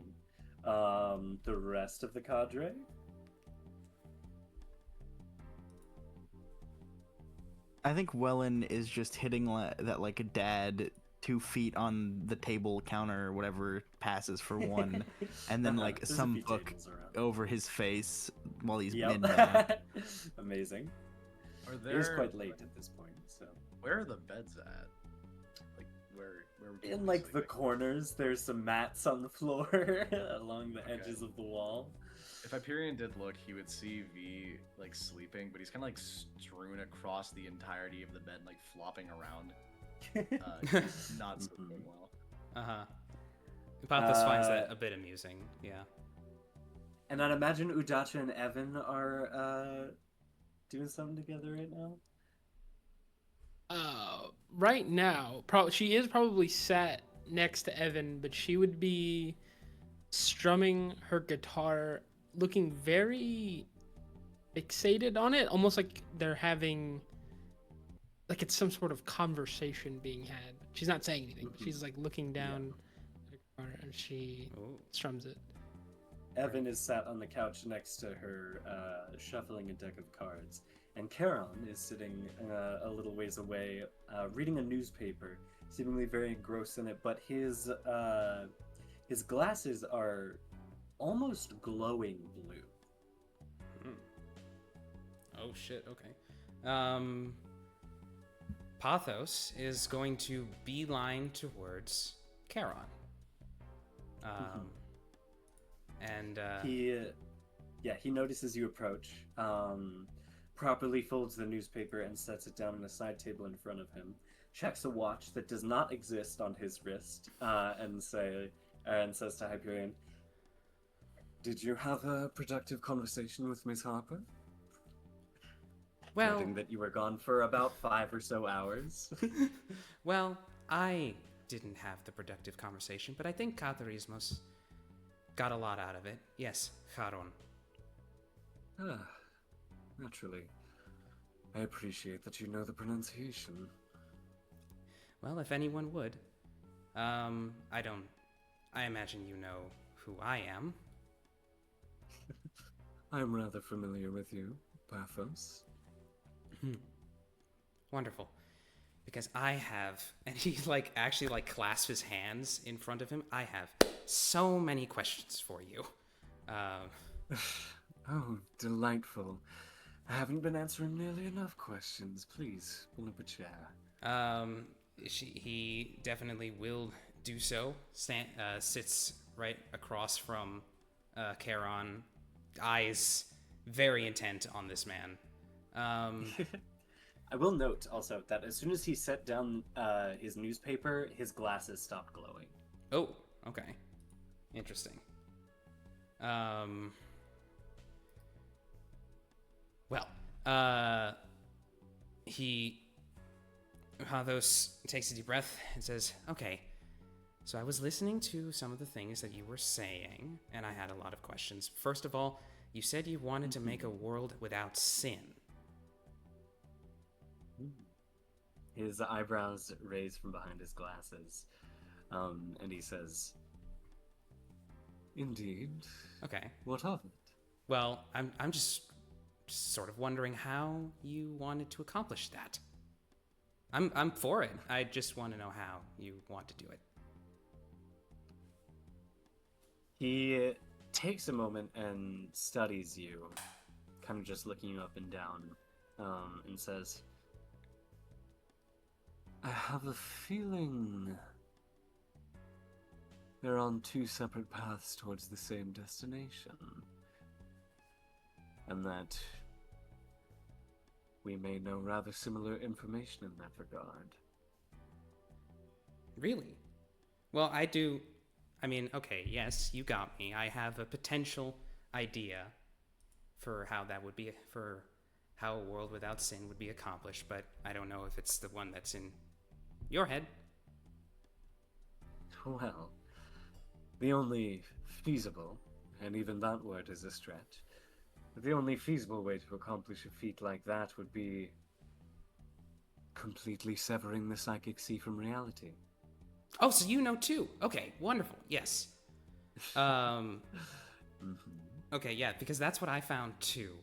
The rest of the cadre? I think Welan is just hitting that like a dad 2 feet on the table counter or whatever passes for one, and then like There's a some few book tables around. over his face while he's Yep. in down. Amazing. Are It is there quite late at this point, so. Where are the beds at? Where would people In be like the sleeping? corners, there's some mats on the floor along the edges of the wall. If Hyperion did look, he would see V like sleeping, but he's kind of like strewn across the entirety of the bed, like flopping around. He's not sleeping well. Pathos finds that a bit amusing. Yeah. And I'd imagine Udacha and Evan are doing something together right now. Right now, she is probably sat next to Evan, but she would be strumming her guitar, looking very fixated on it, almost like they're having, like it's some sort of conversation being had. She's not saying anything, but she's like looking down at her guitar and she strums it. Evan is sat on the couch next to her, shuffling a deck of cards. And Charon is sitting a little ways away, reading a newspaper, seemingly very engrossed in it, but his glasses are almost glowing blue. Oh shit, okay. Pathos is going to beeline towards Charon. And he notices you approach, properly folds the newspaper and sets it down on a side table in front of him. checks a watch that does not exist on his wrist, and says to Hyperion, "Did you have a productive conversation with Miss Harper?" Well, Noting that you were gone for about 5 or so hours. well, I didn't have the productive conversation, but I think Katharismos got a lot out of it. Yes, Charon. Naturally. I appreciate that you know the pronunciation. Well, if anyone would. I imagine you know who I am. I'm rather familiar with you, Paphos. Wonderful. Because I have, and he actually clasps his hands in front of him. I have so many questions for you. Oh, delightful. I haven't been answering nearly enough questions. Please, pull up a chair. He definitely will do so. Sits right across from Charon, eyes very intent on this man. I will note also that as soon as he set down his newspaper, his glasses stopped glowing. Oh, okay. Interesting. Pathos takes a deep breath and says, "Okay, so I was listening to some of the things that you were saying, and I had a lot of questions. First of all, you said you wanted to make a world without sin." His eyebrows raise from behind his glasses, and he says, "Indeed. Okay. What of it?" Well, I'm just sort of wondering how you wanted to accomplish that. I'm for it. I just want to know how you want to do it. He takes a moment and studies you, kind of just looking you up and down, and says, "I have a feeling they're on two separate paths towards the same destination, and that we may know rather similar information in that regard." Really? Well, okay, yes, you got me. I have a potential idea for how that would be, for how a world without sin would be accomplished, but I don't know if it's the one that's in your head. Well, the only feasible, and even that word is a stretch, but the only feasible way to accomplish a feat like that would be completely severing the psychic sea from reality. Oh, so you know too. Okay, wonderful. Yes. Okay, yeah, because that's what I found too.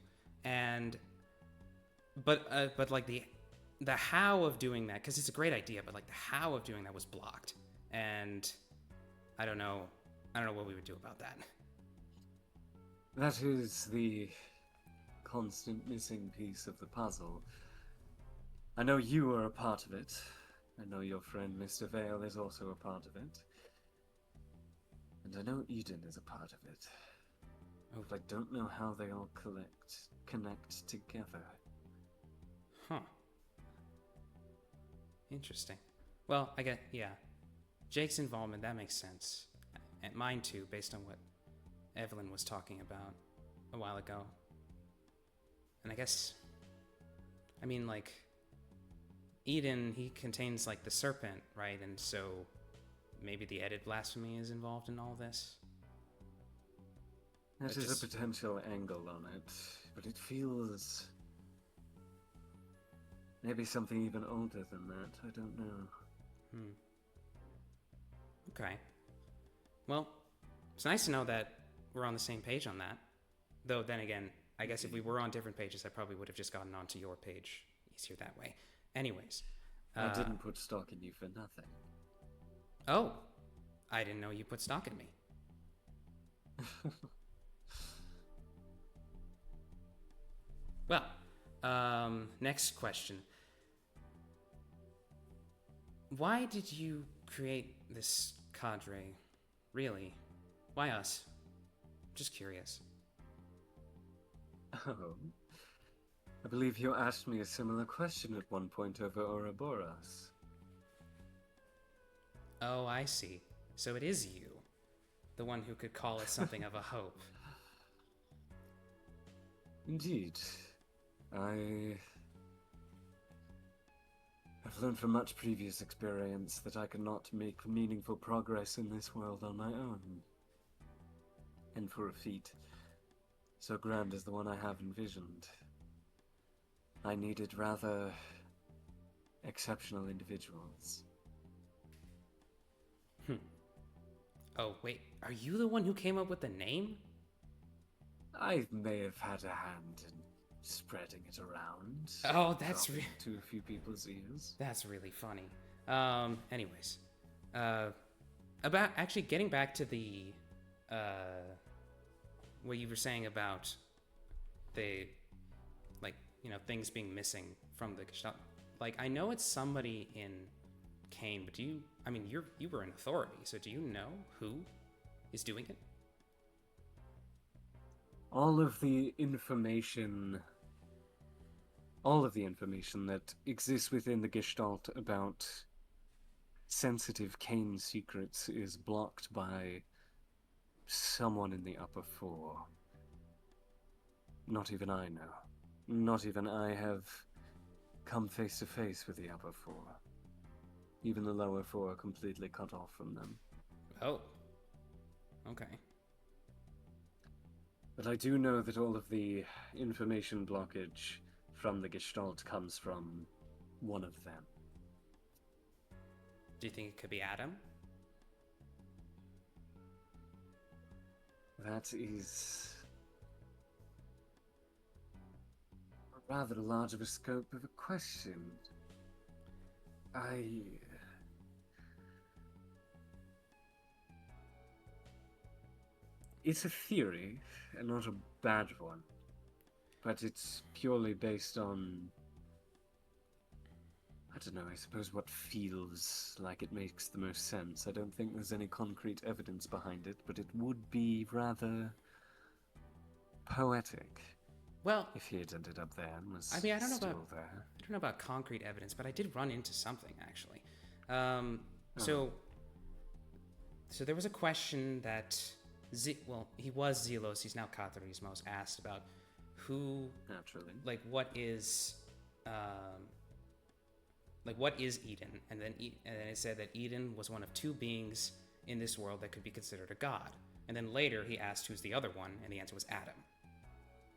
And but like the how of doing that, because it's a great idea, but like the how of doing that was blocked. And I don't know what we would do about that. That is the constant missing piece of the puzzle. I know you are a part of it. I know your friend Mr. Vale is also a part of it. And I know Eden is a part of it. Oh. But I don't know how they all connect together. Huh. Interesting. Well, I get, yeah. Jake's involvement, that makes sense. And mine too, based on what Evelyn was talking about a while ago. And I guess, Eden, he contains, the serpent, right? And so maybe the edit blasphemy is involved in all this? That is a potential angle on it, but it feels maybe something even older than that. I don't know. Okay. Well, it's nice to know that we're on the same page on that. Though, then again, I guess if we were on different pages, I probably would have just gotten onto your page easier that way. Anyways. I didn't put stock in you for nothing. Oh. I didn't know you put stock in me. Well, next question. Why did you create this cadre? Really? Why us? Just curious. Oh. I believe you asked me a similar question at one point over Ouroboros. Oh, I see. So it is you, the one who could call it something of a hope. Indeed. I have learned from much previous experience that I cannot make meaningful progress in this world on my own. And for a feat so grand as the one I have envisioned, I needed rather exceptional individuals. Oh, wait, are you the one who came up with the name? I may have had a hand in spreading it around. Oh, that's dropping it to a few people's ears. That's really funny. Anyways, about actually getting back to the, what you were saying about the, like, you know, things being missing from the Gestalt. Like, I know it's somebody in CAIN, but you were an authority, so do you know who is doing it? All of the information that exists within the Gestalt about sensitive CAIN secrets is blocked by someone in the upper four. Not even I know. Not even I have come face to face with the upper four. Even the lower four are completely cut off from them. Oh. Okay. But I do know that all of the information blockage from the Gestalt comes from one of them. Do you think it could be Adam? That is rather large of a scope of a question. It's a theory, and not a bad one. But it's purely based on, I don't know, I suppose what feels like it makes the most sense. I don't think there's any concrete evidence behind it, but it would be rather poetic. Well, if he had ended up there and was I mean, I don't still there. know about concrete evidence, but I did run into something actually. So there was a question that he was Zelos, he's now Katarismos, asked about who, naturally, what is Eden, and then it said that Eden was one of two beings in this world that could be considered a god. And then later he asked who's the other one, and the answer was Adam.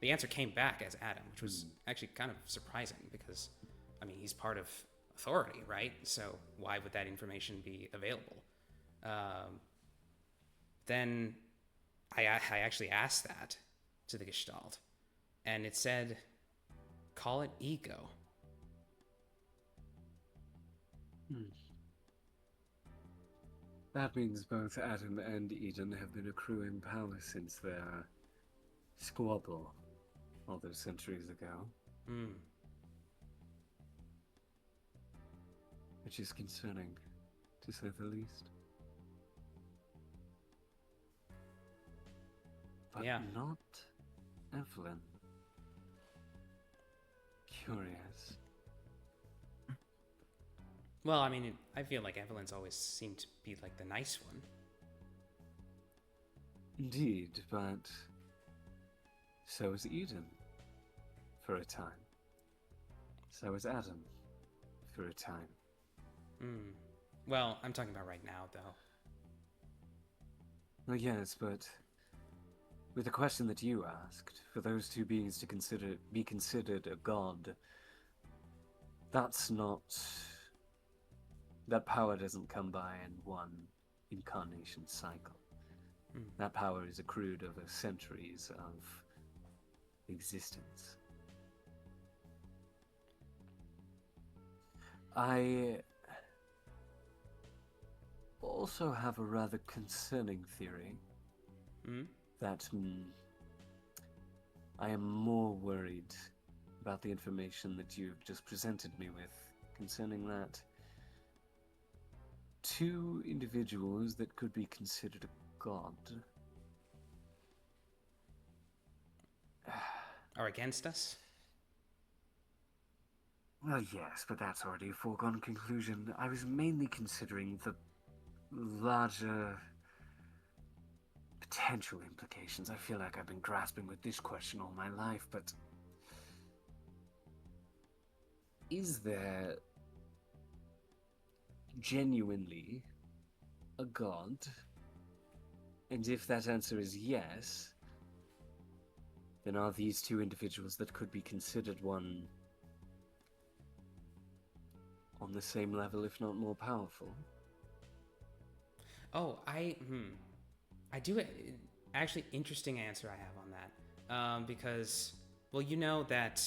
The answer came back as Adam, which was actually kind of surprising because, I mean, he's part of authority, right? So why would that information be available? Then I actually asked that to the Gestalt, and it said, call it ego. That means both Adam and Eden have been accruing power since their squabble all those centuries ago. Which is concerning, to say the least. But yeah. Not Evelyn. Curious. Well, I mean, I feel like Evelyn's always seemed to be like the nice one. Indeed, but so is Eden, for a time. So is Adam, for a time. Well, I'm talking about right now, though. Well, yes, but with the question that you asked, for those two beings to be considered a god, that's not... That power doesn't come by in one incarnation cycle. That power is accrued over centuries of existence. I also have a rather concerning theory that I am more worried about the information that you've just presented me with concerning that two individuals that could be considered a god Are against us? Well, yes, but that's already a foregone conclusion. I was mainly considering the larger potential implications. I feel like I've been grasping with this question all my life, but is there genuinely a god? And if that answer is yes, then are these two individuals that could be considered one on the same level, if not more powerful? Oh, I do actually interesting answer I have on that. Because, well, you know that,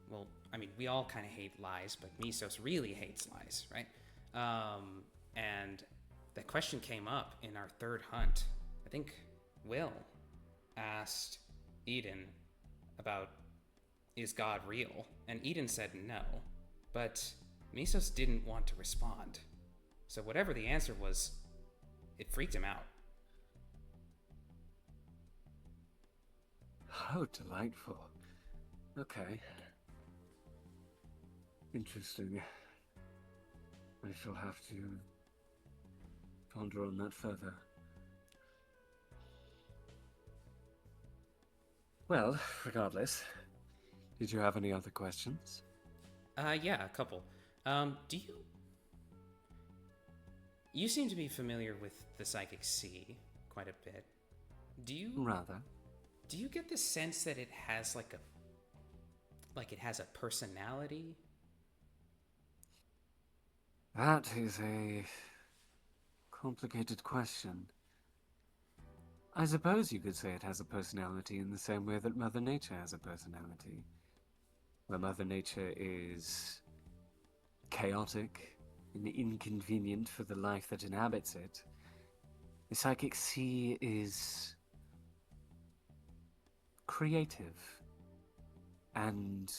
well, I mean, we all kind of hate lies, but Misos really hates lies, right? And that question came up in our third hunt. I think Will asked Eden about, is God real? And Eden said no, but Misos didn't want to respond. So whatever the answer was, it freaked him out. How delightful. Okay. Interesting. I shall have to ponder on that further. Well, regardless, did you have any other questions? Yeah, a couple. Do you... You seem to be familiar with the Psychic Sea quite a bit. Do you... Rather. Do you get the sense that it has like it has a personality? That is a complicated question. I suppose you could say it has a personality in the same way that Mother Nature has a personality. Where Mother Nature is chaotic and inconvenient for the life that inhabits it, the Psychic Sea is creative and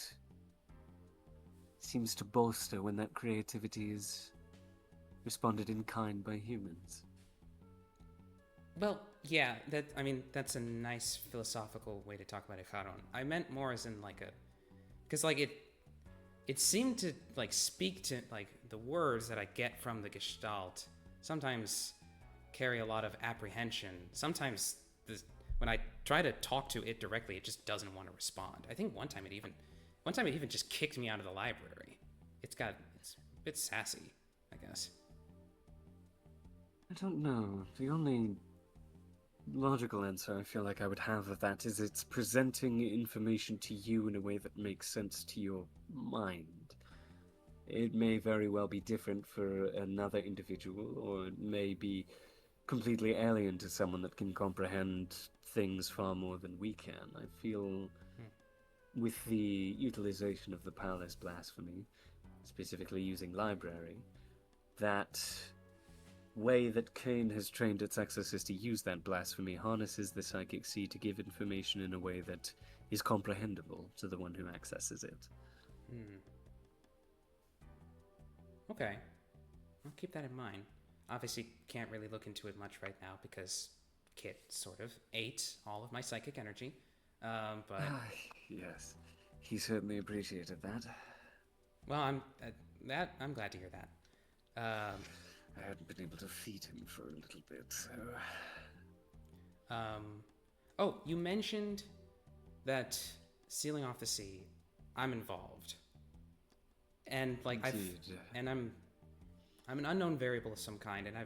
seems to bolster when that creativity is responded in kind by humans. Well, yeah, that's a nice philosophical way to talk about Hyperion. I meant more as in like a... Because like it seemed to like speak to like the words that I get from the Gestalt sometimes carry a lot of apprehension. Sometimes when I try to talk to it directly, it just doesn't want to respond. I think one time it even just kicked me out of the library. It's a bit sassy, I guess. I don't know. The only logical answer I feel like I would have of that is it's presenting information to you in a way that makes sense to your mind. It may very well be different for another individual, or it may be completely alien to someone that can comprehend things far more than we can. I feel with the utilization of the Palace blasphemy, specifically using library, that way that CAIN has trained its accessors to use that blasphemy harnesses the Psychic Sea to give information in a way that is comprehensible to the one who accesses it. Okay. I'll keep that in mind. Obviously can't really look into it much right now because Kit sort of ate all of my psychic energy. But yes, he certainly appreciated that. well, I'm glad to hear that. I hadn't been able to feed him for a little bit, so... Oh, you mentioned that sealing off the sea, I'm involved. And like Indeed. I'm an unknown variable of some kind, and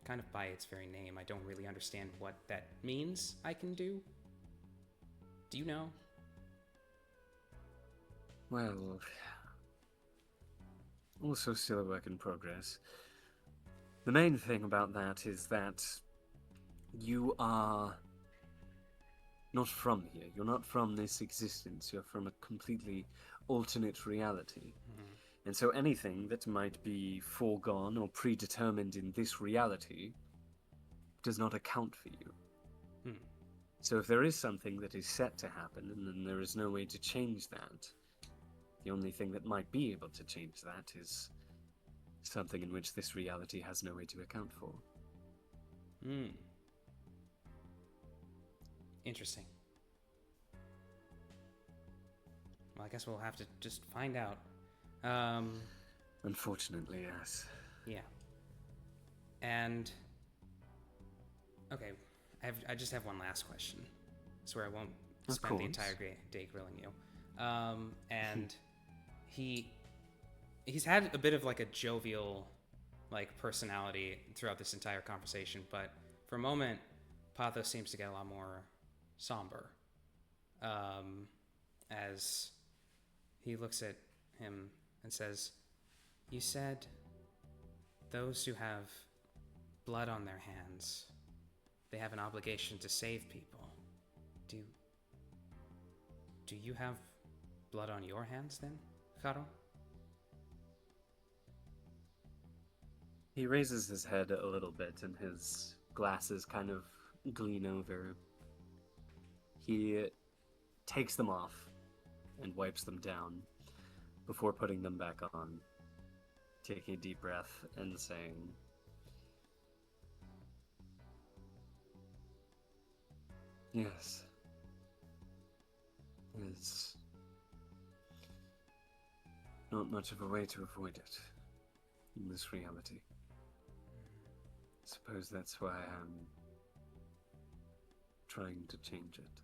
kind of by its very name, I don't really understand what that means I can do. Do you know? Well, also still a work in progress. The main thing about that is that you are not from here. You're not from this existence. You're from a completely alternate reality. And so anything that might be foregone or predetermined in this reality does not account for you. So if there is something that is set to happen, and then there is no way to change that, the only thing that might be able to change that is something in which this reality has no way to account for. Interesting. Well, I guess we'll have to just find out. Unfortunately, yes. Yeah. And okay, I just have one last question. I swear I won't Of spend the course. entire day grilling you. And he's had a bit of like a jovial like personality throughout this entire conversation, but for a moment, Pathos seems to get a lot more somber. As he looks at him and says, "You said those who have blood on their hands, they have an obligation to save people. Do you have blood on your hands then, Karo?" He raises his head a little bit and his glasses kind of gleam over. He takes them off and wipes them down before putting them back on, taking a deep breath and saying, "Yes. It's not much of a way to avoid it in this reality. Suppose that's why I'm trying to change it."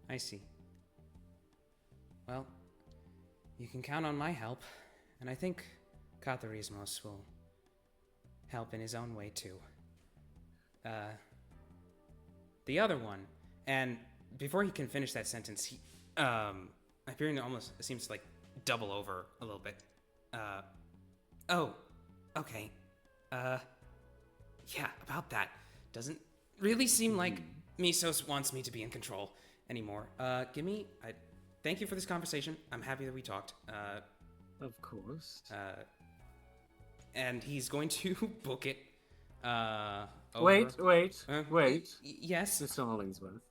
I see. Well, you can count on my help, and I think Katharismos will help in his own way too. The other one, and before he can finish that sentence, Hyperion almost seems to like double over a little bit. Oh, okay. Yeah, about that. Doesn't really seem like Misos wants me to be in control anymore. Thank you for this conversation. I'm happy that we talked. Of course. And he's going to book it. Over. Wait. Yes. Mr. Hollingsworth.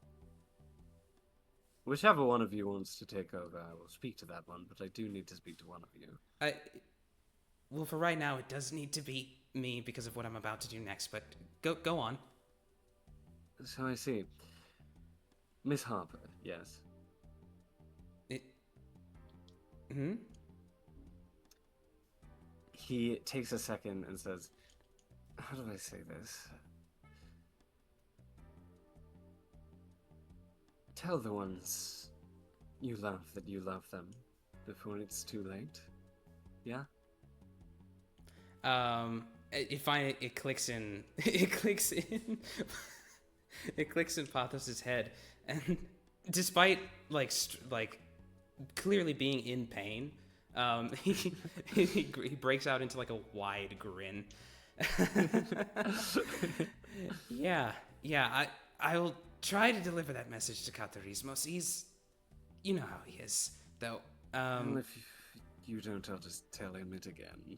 Whichever one of you wants to take over, I will speak to that one, but I do need to speak to one of you. Well, for right now, it does need to be me because of what I'm about to do next, but go on. So I see. Miss Harper, yes. He takes a second and says, how do I say this? Tell the ones you love that you love them before it's too late. Yeah? It clicks in. It clicks in. It clicks in Pathos's head, and despite like clearly being in pain, he breaks out into like a wide grin. Yeah. I will try to deliver that message to Katharismos. You know how he is, though. Well, if you don't, I'll just tell him it again.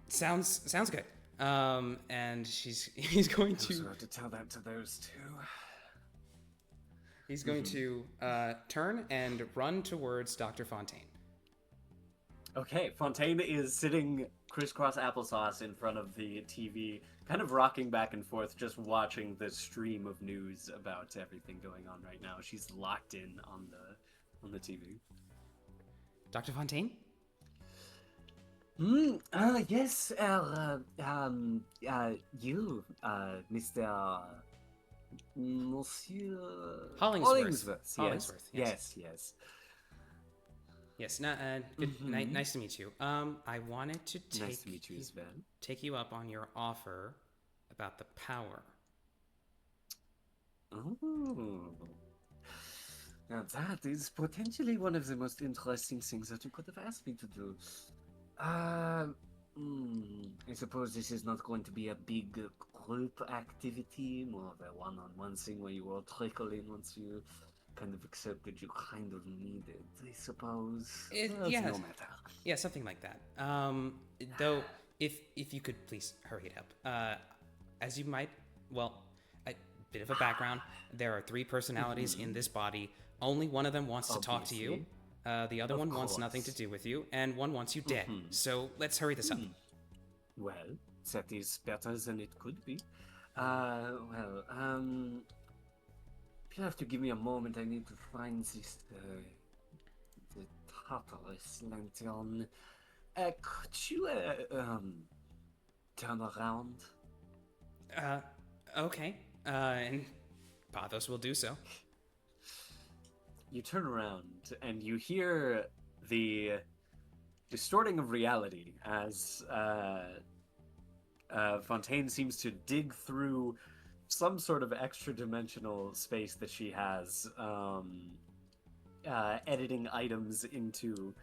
Sounds good. And he's going to. I also have to tell that to those two. He's going to turn and run towards Dr. Fontaine. Okay, Fontaine is sitting crisscross applesauce in front of the TV, kind of rocking back and forth, just watching the stream of news about everything going on right now. She's locked in on the TV. Dr. Fontaine? Yes, you, Mr. Monsieur Hollingsworth. Hollingsworth, Yes. Yes. Yes. Nice to meet you. I wanted to Nice to meet you as well. take you up on your offer about the power. Oh. Now that is potentially one of the most interesting things that you could have asked me to do. I suppose this is not going to be a big group activity, more of a one-on-one thing where you all trickle in once you kind of accept that you kind of need it, I suppose. No matter. Yeah, something like that. Though, if you could please hurry it up. As you might, a bit of a background. There are 3 personalities in this body. Only one of them wants to talk to you. The other one wants nothing to do with you, and one wants you dead. So let's hurry this up. Well, that is better than it could be. You'll have to give me a moment. I need to find this, the Polaris lantern. Could you turn around? Okay. And Pathos will do so. You turn around and you hear the distorting of reality as Fontaine seems to dig through some sort of extra-dimensional space that she has, editing items into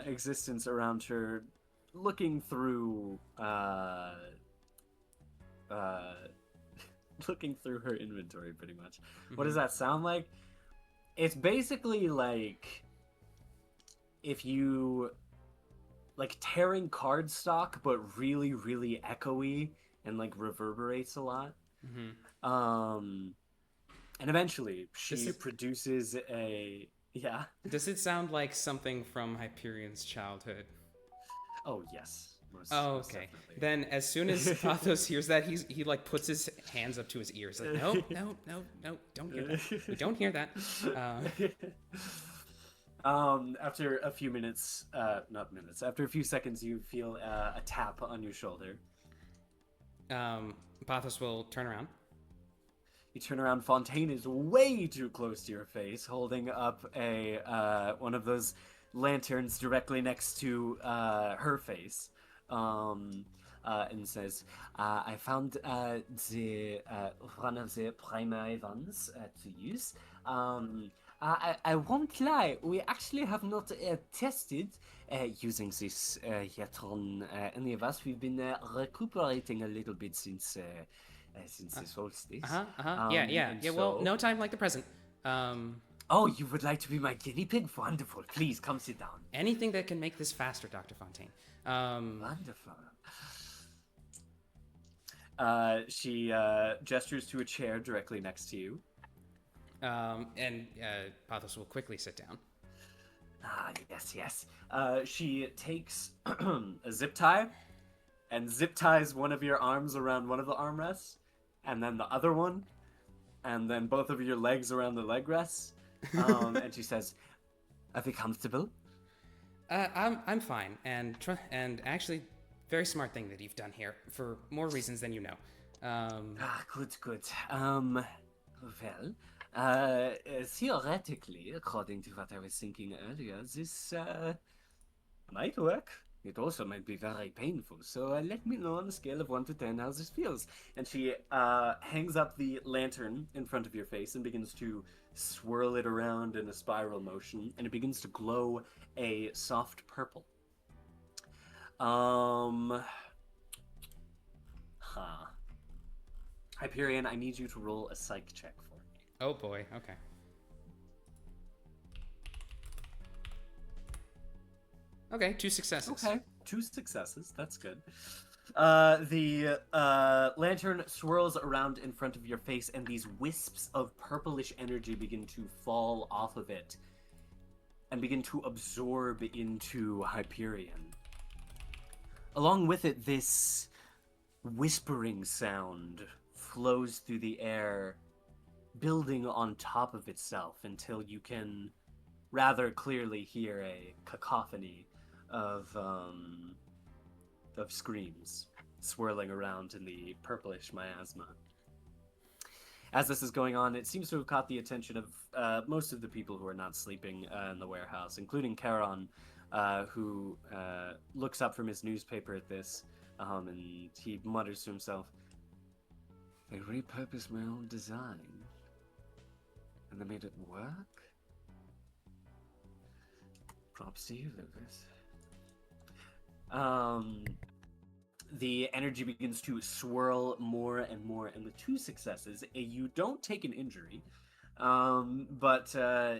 existence around her, looking through looking through her inventory, pretty much. Mm-hmm. What does that sound like? It's basically like if you like tearing cardstock, but really, really echoey and like reverberates a lot. Mm-hmm. And eventually she This is- produces a yeah. Does it sound like something from Hyperion's childhood? Oh yes. Most Okay. definitely. Then, as soon as Pathos hears that, he like puts his hands up to his ears, like, no, don't hear that. We don't hear that. After a few minutes, not minutes, after a few seconds, you feel a tap on your shoulder. Pathos will turn around. You turn around. Fontaine is way too close to your face, holding up a one of those lanterns directly next to her face. And says, I found the one of the primary ones to use. I won't lie, we actually have not tested using this yet on any of us. We've been recuperating a little bit since the solstice. Yeah. Well, no time like the present. Oh, you would like to be my guinea pig? Wonderful. Please come sit down. Anything that can make this faster, Dr. Fontaine. Wonderful. She gestures to a chair directly next to you. And Pathos will quickly sit down. Yes. She takes a zip tie and zip ties one of your arms around one of the armrests, and then the other one, and then both of your legs around the leg rests. And she says, "Are they comfortable?" I'm fine, and actually, very smart thing that you've done here for more reasons than you know. Good. Well, theoretically, according to what I was thinking earlier, this might work. It also might be very painful. So let me know on a scale of 1 to 10 how this feels. And she hangs up the lantern in front of your face and begins to swirl it around in a spiral motion, and it begins to glow a soft purple. Hyperion, I need you to roll a psych check for me. Oh boy, okay. Okay, 2 successes. Okay, 2 successes. That's good. The lantern swirls around in front of your face, and these wisps of purplish energy begin to fall off of it and begin to absorb into Hyperion. Along with it, this whispering sound flows through the air, building on top of itself until you can rather clearly hear a cacophony of screams swirling around in the purplish miasma. As this is going on, it seems to have caught the attention of most of the people who are not sleeping in the warehouse, including Charon, who looks up from his newspaper at this, and he mutters to himself, "They repurposed my own design, and they made it work? Props to you, Lucas." The energy begins to swirl more and more, and with 2 successes, you don't take an injury, but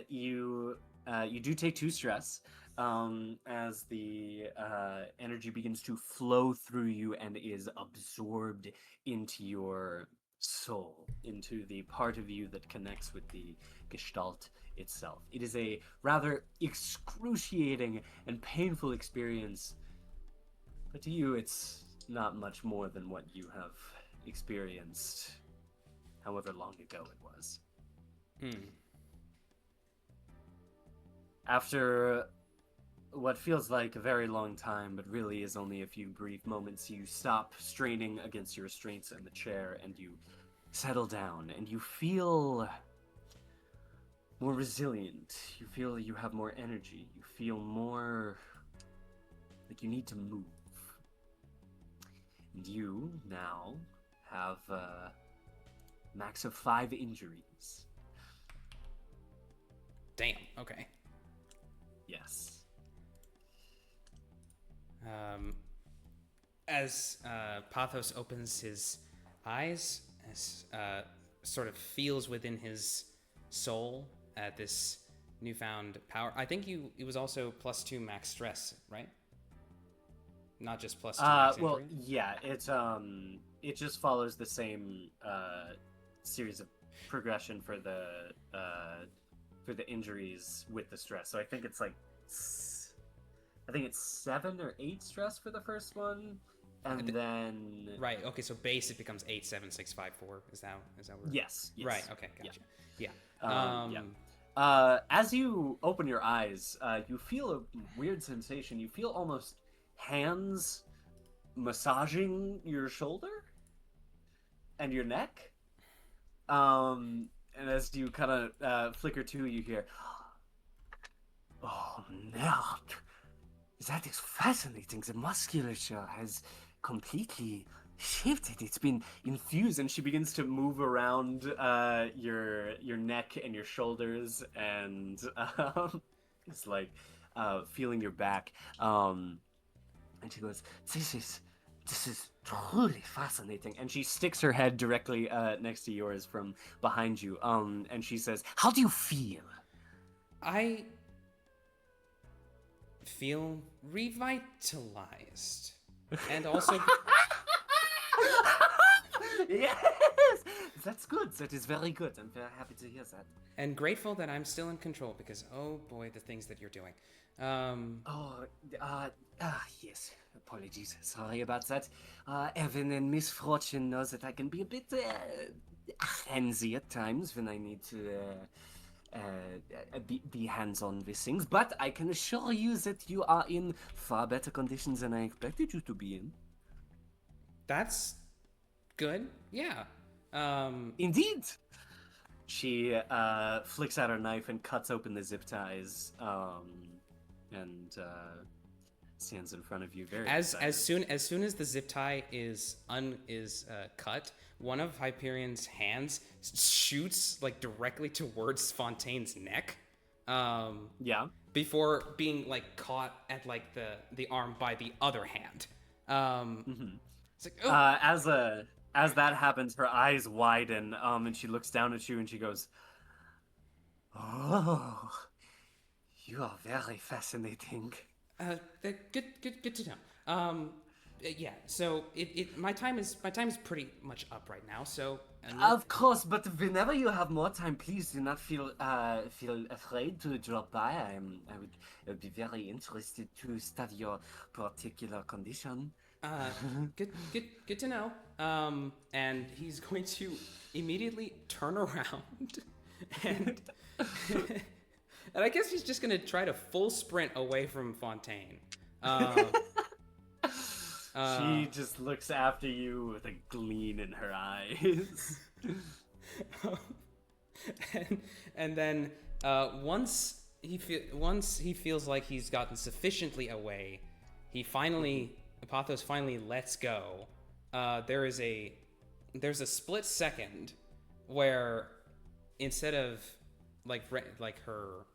you do take 2 stress as the energy begins to flow through you and is absorbed into your soul, into the part of you that connects with the gestalt itself. It is a rather excruciating and painful experience, but to you it's not much more than what you have experienced, however long ago it was. After what feels like a very long time, but really is only a few brief moments, you stop straining against your restraints in the chair and you settle down and you feel more resilient. You feel you have more energy. You feel more like you need to move. And you now have a max of 5 injuries. Damn. Okay. Yes. As Pathos opens his eyes, as sort of feels within his soul at this newfound power. I think it was also +2 max stress, right? Not just +2 max Well, injury? yeah, it just follows the same series of progression for the injuries with the stress. So I think it's like I think it's 7 or 8 stress for the first one, and then Right. Okay. So base it becomes 8, 7, 6, 5, 4. Is that where? yes. Right. Okay. Gotcha. Yeah. As you open your eyes, you feel a weird sensation. You feel almost hands massaging your shoulder and your neck. And as you kind of flicker to, you hear, "Oh, Nerd, that is fascinating. The musculature has completely shifted. It's been infused." And she begins to move around your neck and your shoulders, and it's like feeling your back. And she goes, "This is truly fascinating." And she sticks her head directly next to yours from behind you. And she says, "How do you feel?" I feel revitalized, and also Yes, that's good. That is very good. I'm very happy to hear that. and grateful that I'm still in control because oh boy, the things that you're doing. Yes. Apologies. Sorry about that. Evan and Miss Fortune knows that I can be a bit handsy at times when I need to be hands-on with things. But I can assure you that you are in far better conditions than I expected you to be in. That's good. Yeah. Indeed. She flicks out her knife and cuts open the zip ties, and stands in front of you very As excited. soon as the zip tie is cut, one of Hyperion's hands shoots like directly towards Fontaine's neck. Yeah. Before being like caught at like the arm by the other hand. It's like, oh. As that happens, her eyes widen, and she looks down at you and she goes, "Oh, you are very fascinating." Good to know. Yeah. So my time is pretty much up right now. So Of course, but whenever you have more time, please do not feel afraid to drop by. I would be very interested to study your particular condition. good to know. And he's going to immediately turn around and and I guess he's just gonna try to full sprint away from Fontaine. She just looks after you with a gleam in her eyes. and then once he feels like he's gotten sufficiently away, Pathos finally lets go. There's a split second where instead of her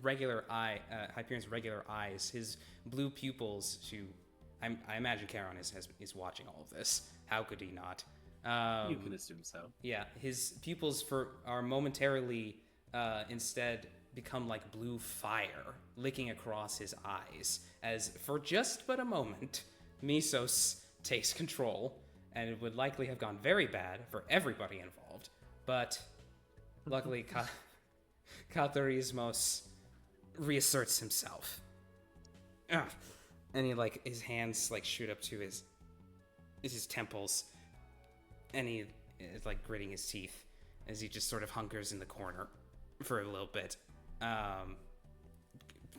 regular eye, Hyperion's regular eyes, his blue pupils. I imagine Charon is watching all of this. How could he not? You can assume so. Yeah, his pupils are momentarily instead become like blue fire, licking across his eyes, as for just but a moment, Misos takes control, and it would likely have gone very bad for everybody involved. But luckily, Katharismos reasserts himself. And he his hands shoot up to his temples, and he is gritting his teeth as he just sort of hunkers in the corner for a little bit,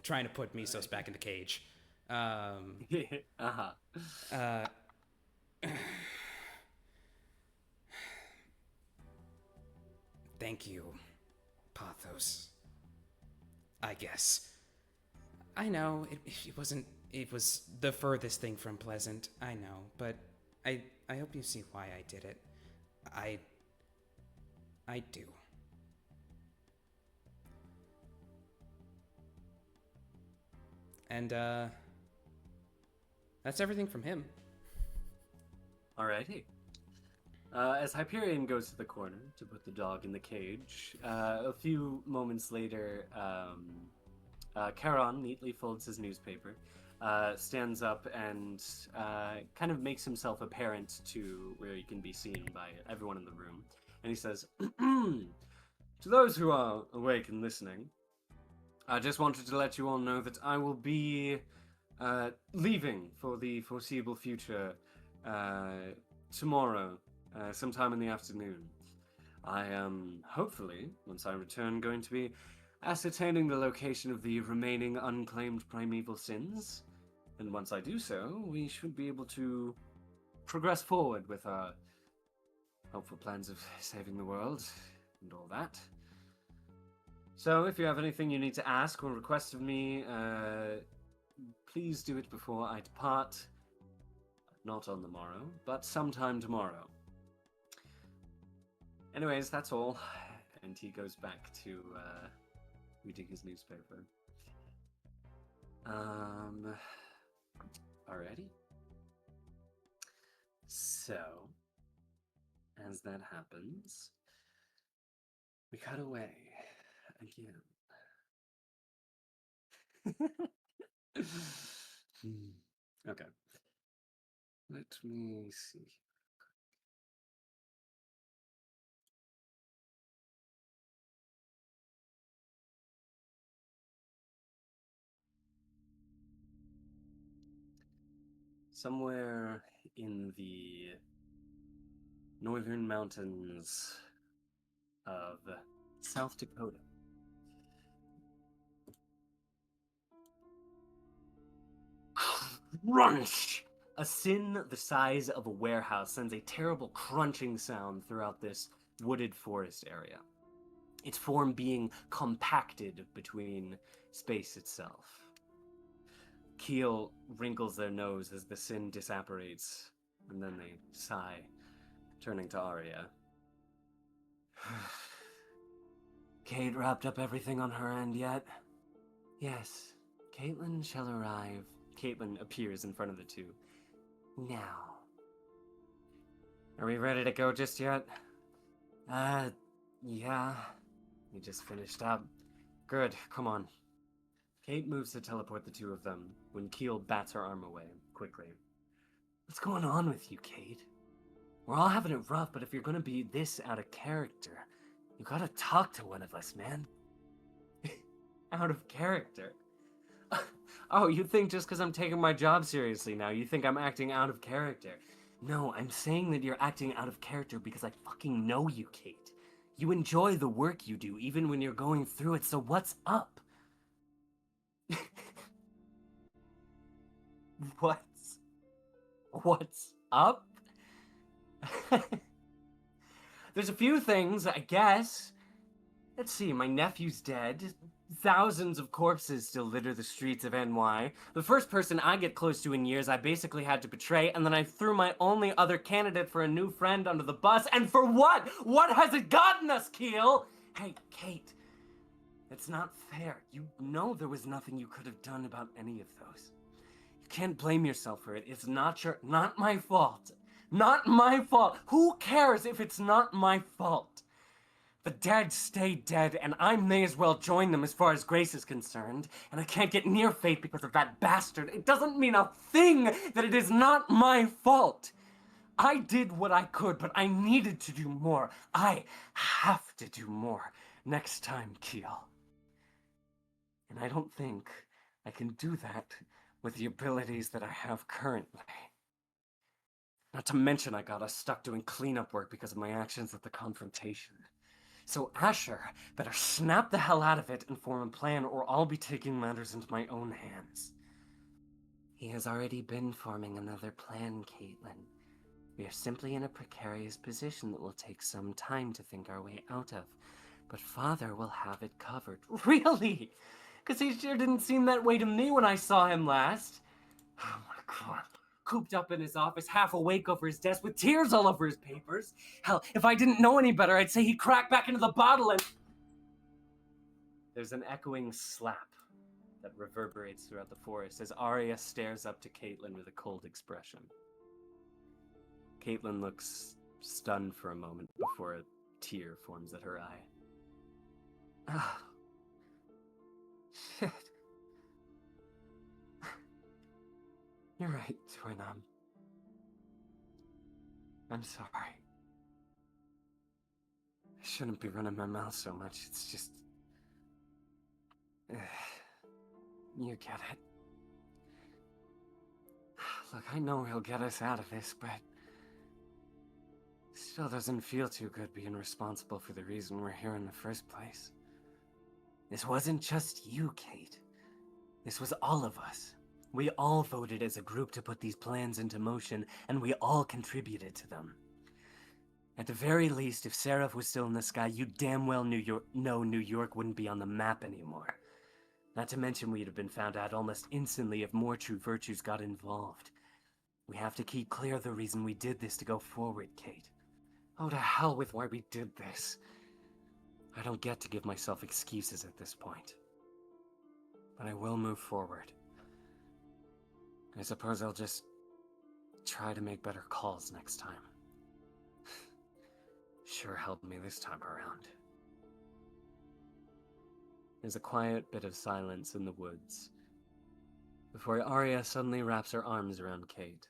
trying to put Misos back in the cage. Uh-huh. Thank you, Pathos. I guess. I know it wasn't. It was the furthest thing from pleasant. I know, but I hope you see why I did it. I do. And that's everything from him. Alrighty. As Hyperion goes to the corner to put the dog in the cage, a few moments later, Charon neatly folds his newspaper, stands up, and kind of makes himself apparent to where he can be seen by everyone in the room. And he says, to those who are awake and listening, I just wanted to let you all know that I will be leaving for the foreseeable future tomorrow, sometime in the afternoon. I am, hopefully, once I return, going to be ascertaining the location of the remaining unclaimed primeval sins. And once I do so, we should be able to progress forward with our hopeful plans of saving the world and all that. So if you have anything you need to ask or request of me, please do it before I depart. Not on the morrow, but sometime tomorrow. Anyways, that's all. And he goes back to reading his newspaper. Alrighty. So, as that happens, we cut away again. Okay. Let me see. Somewhere in the northern mountains of South Dakota. Crunch! A sin the size of a warehouse sends a terrible crunching sound throughout this wooded forest area, its form being compacted between space itself. Keel wrinkles their nose as the sin disapparates, and then they sigh, turning to Arya. Kate wrapped up everything on her end yet? Yes, Caitlin shall arrive. Caitlin appears in front of the two. Now. Are we ready to go just yet? Yeah. We just finished up. Good, come on. Kate moves to teleport the two of them, when Keel bats her arm away, quickly. What's going on with you, Kate? We're all having it rough, but if you're gonna be this out of character, you gotta talk to one of us, man. Out of character? Oh, you think just because I'm taking my job seriously now, you think I'm acting out of character? No, I'm saying that you're acting out of character because I fucking know you, Kate. You enjoy the work you do, even when you're going through it, so what's up? What's up? There's a few things, I guess. Let's see, my nephew's dead. Thousands of corpses still litter the streets of NY. The first person I get close to in years I basically had to betray, and then I threw my only other candidate for a new friend under the bus, and for what? What has it gotten us, Keel? Hey, Kate, it's not fair. You know there was nothing you could have done about any of those. You can't blame yourself for it. It's not my fault. Not my fault. Who cares if it's not my fault? The dead stay dead, and I may as well join them as far as Grace is concerned, and I can't get near fate because of that bastard. It doesn't mean a thing that it is not my fault. I did what I could, but I needed to do more. I have to do more next time, Keel. And I don't think I can do that with the abilities that I have currently. Not to mention I got us stuck doing cleanup work because of my actions at the confrontation. So Asher better snap the hell out of it and form a plan, or I'll be taking matters into my own hands. He has already been forming another plan, Caitlin. We are simply in a precarious position that will take some time to think our way out of. But Father will have it covered. Really? Because he sure didn't seem that way to me when I saw him last. Oh my god. Cooped up in his office, half awake over his desk with tears all over his papers. Hell, if I didn't know any better, I'd say he'd crack back into the bottle and... There's an echoing slap that reverberates throughout the forest as Arya stares up to Caitlin with a cold expression. Caitlin looks stunned for a moment before a tear forms at her eye. Ah. Shit. You're right, Twinum. I'm sorry. I shouldn't be running my mouth so much. It's just... You get it. Look, I know he'll get us out of this, but... Still doesn't feel too good being responsible for the reason we're here in the first place. This wasn't just you, Kate. This was all of us. We all voted as a group to put these plans into motion, and we all contributed to them. At the very least, if Seraph was still in the sky, you damn well know New York wouldn't be on the map anymore. Not to mention we'd have been found out almost instantly if more true virtues got involved. We have to keep clear of the reason we did this to go forward, Kate. Oh, to hell with why we did this. I don't get to give myself excuses at this point. But I will move forward. I suppose I'll just try to make better calls next time. Sure helped me this time around. There's a quiet bit of silence in the woods before Arya suddenly wraps her arms around Kate.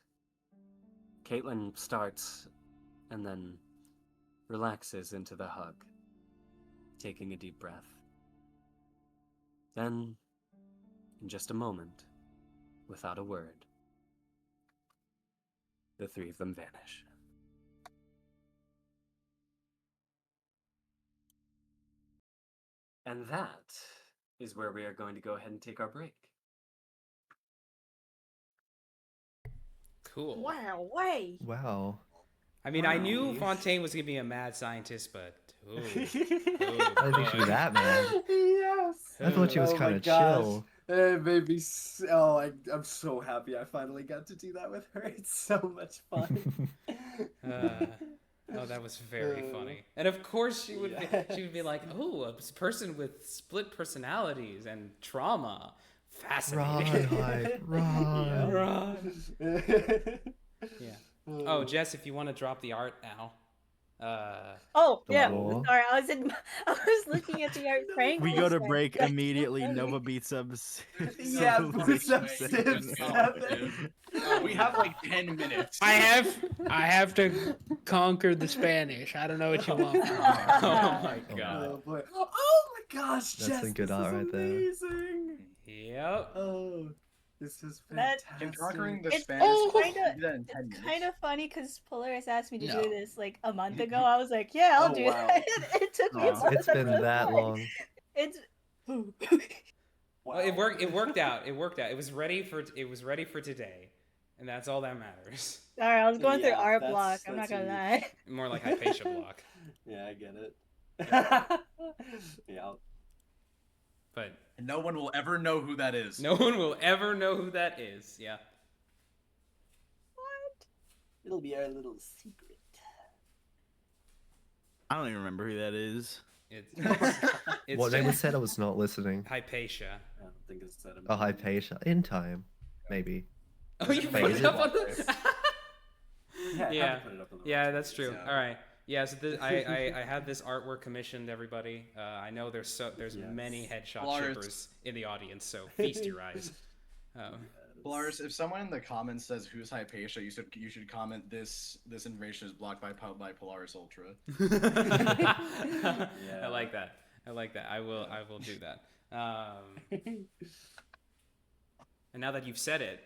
Caitlin starts and then relaxes into the hug, taking a deep breath. Then, in just a moment, without a word, the three of them vanish. And that is where we are going to go ahead and take our break. Cool. Wow, way. Wow. I mean, I knew Wow. Fontaine was gonna be a mad scientist, but I didn't think she was that mad. Yes. I thought she was Oh my kind of gosh. chill. It made me I'm so happy I finally got to do that with her. It's so much fun. Oh, that was very funny. And of course, she would be like, "Oh, a person with split personalities and trauma, fascinating." Run. Yeah. Oh, Jess, if you want to drop the art now. Oh, yeah. Aw. Sorry, I was looking at the art praying. We for go a to second. break That's so immediately. funny. Nova beats up. Yeah, Civilization beats up seven. Civ Oh, dude. We have like 10 minutes. I have to conquer the Spanish. I don't know what you want. From me. Oh my Oh, god. Oh boy. Oh my gosh, That's Jess, some good this art is right there. amazing. Yep. Oh, this is That- fantastic. In conquering the It's Spanish, kinda- do that in 10 It's minutes. kind of funny because Polaris asked me to No. do this like a month ago. I was like, yeah, I'll Oh, do wow. that. It took me a Aw. month. It's been That's so that fun. long. It's. Well, it worked. It worked out. It worked out. It was ready for today, and that's all that matters. Sorry, I was going through Yeah, art that's- block. I'm not that's gonna huge. lie. More like Hypatia block. Yeah, I get it. Yeah. But And no one will ever know who that is. no one will ever know who that is. Yeah. It'll be our little secret. I don't even remember who that is. It's What they just said, I was not listening. Hypatia. I don't think it's that Oh, important. Hypatia. In time. Maybe. Oh, you Wait, put is it it? up on the. Yeah, I have Yeah. to put it up on the Yeah, website, that's true. so- All right. Yeah, so I had this artwork commissioned, everybody. I know there's Yes. many headshot Lars. shippers in the audience, so feast your eyes. Polaris, if someone in the comments says who's Hypatia, you should comment this information is blocked by Polaris Ultra. I like that. I like that. I will do that. And now that you've said it,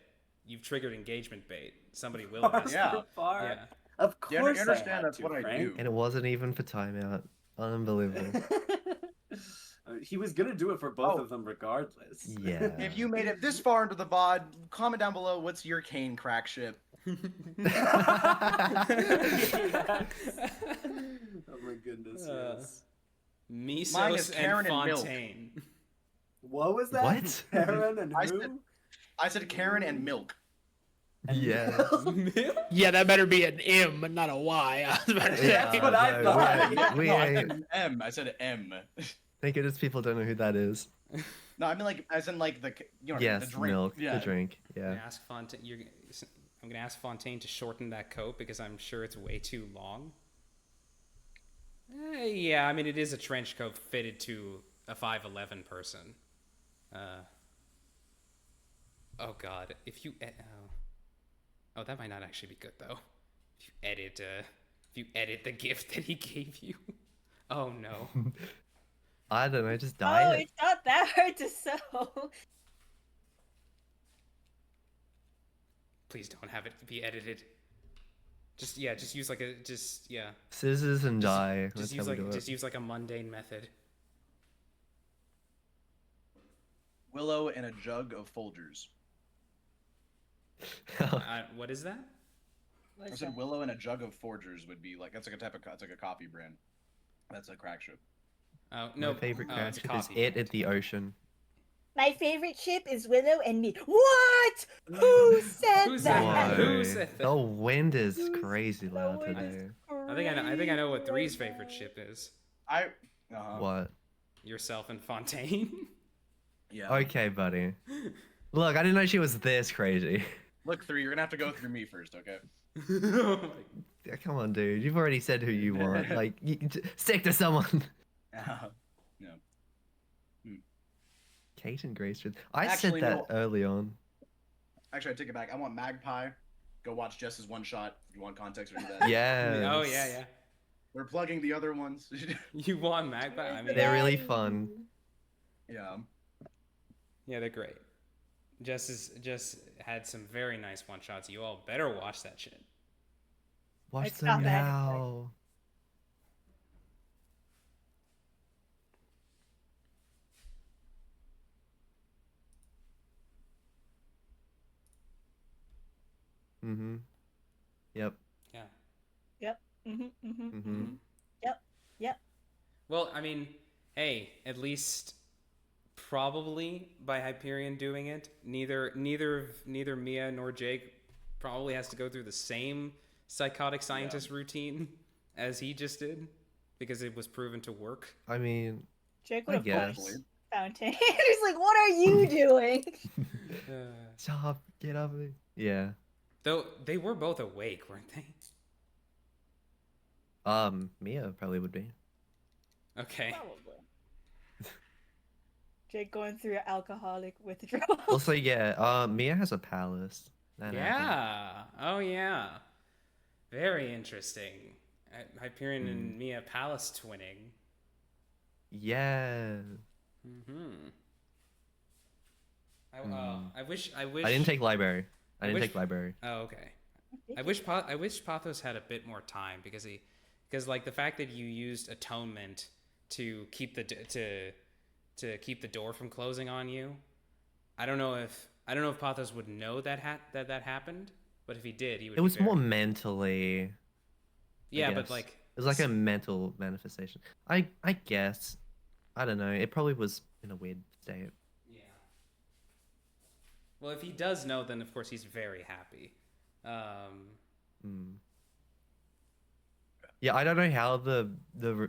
you've triggered engagement bait. Somebody will ask. Yeah. Yeah. Of You course. understand I had that's to, what I Frank. do. And it wasn't even for timeout. Unbelievable. He was gonna do it for both of them regardless. Yeah. If you made it this far into the VOD, comment down below what's your CAIN crack ship. Oh my goodness, yes. Mine is Misos Karen and and Milk. Fontaine. What was that? What? Karen and I who? I said Karen and Milk. Yeah. Yeah, that better be an M, but not a Y. I was about to say. That's what I no, thought. we No, I ain't. said M. I said M. Thank goodness people don't know who that is. No, I mean like as in like the you know Yes, the drink. milk, Yeah. the drink. I'm Yeah. gonna ask Fontaine. I'm gonna ask Fontaine to shorten that coat because I'm sure it's way too long. Yeah, I mean it is a trench coat fitted to a 5'11" person. Oh God, if you oh, that might not actually be good though. If you edit the gift that he gave you. Oh no. I don't know, just dye Oh, it. it's not that hard to sew. Please don't have it be edited. Just use like a Scissors and dye. Just That's how we do it. use like a mundane method. Willow and a jug of Folgers. What is that? I said Willow and a jug of Forgers would be like that's like a type of it's like a coffee brand. That's a crack ship. Oh no! My favorite oh, crack it's a ship is coffee it brand. at the ocean. My favorite ship is Willow and me. What? Who said Who said that? that? Who said that? The wind is Who's- crazy the loud wind today. I think I know what Three's favorite ship is. What? Yourself and Fontaine. Yeah. Okay, buddy. Look, I didn't know she was this crazy. Look, 3, you're gonna have to go through me first, okay? Yeah, come on, dude. You've already said who you want. Like, stick to someone. No. Kate and Grace. I Actually, said that no. early on. Actually, I take it back. I want Magpie. Go watch Jess's one shot. If you want context or any of that. Yeah. Oh yeah. We're plugging the other ones. You want Magpie? I mean, They're really fun. Yeah. yeah, they're great. Jess had some very nice one shots. You all better watch that shit. Watch It's them not bad. now. Mm-hmm. Yep. Yeah. Yep. Mm-hmm. Mm-hmm. Mm-hmm. Yep. Well, I mean, hey, at least probably by Hyperion doing it, neither Mia nor Jake probably has to go through the same psychotic scientist routine as he just did because it was proven to work. I mean, Jake I would have guess. Fountain. He's like, what are you doing? Stop. Get up. Yeah. Though they were both awake, weren't they? Mia probably would be. Okay. Probably. Jake going through alcoholic withdrawal. Also, yeah. Mia has a palace. That happened. Yeah. Oh yeah. Very interesting. Hyperion and Mia Palace twinning. Yeah. Mm-hmm. I wish. I didn't take library. I didn't wish- take library. Oh, okay. I wish Pathos had a bit more time because like the fact that you used atonement to keep to keep the door from closing on you. I don't know if Pathos would know that happened, but if he did, he would. It be was more very- mentally. Yeah, I but guess. like It was like a mental manifestation. I guess. I don't know. It probably was in a weird state. Yeah. Well, if he does know, then of course he's very happy. Yeah, I don't know how the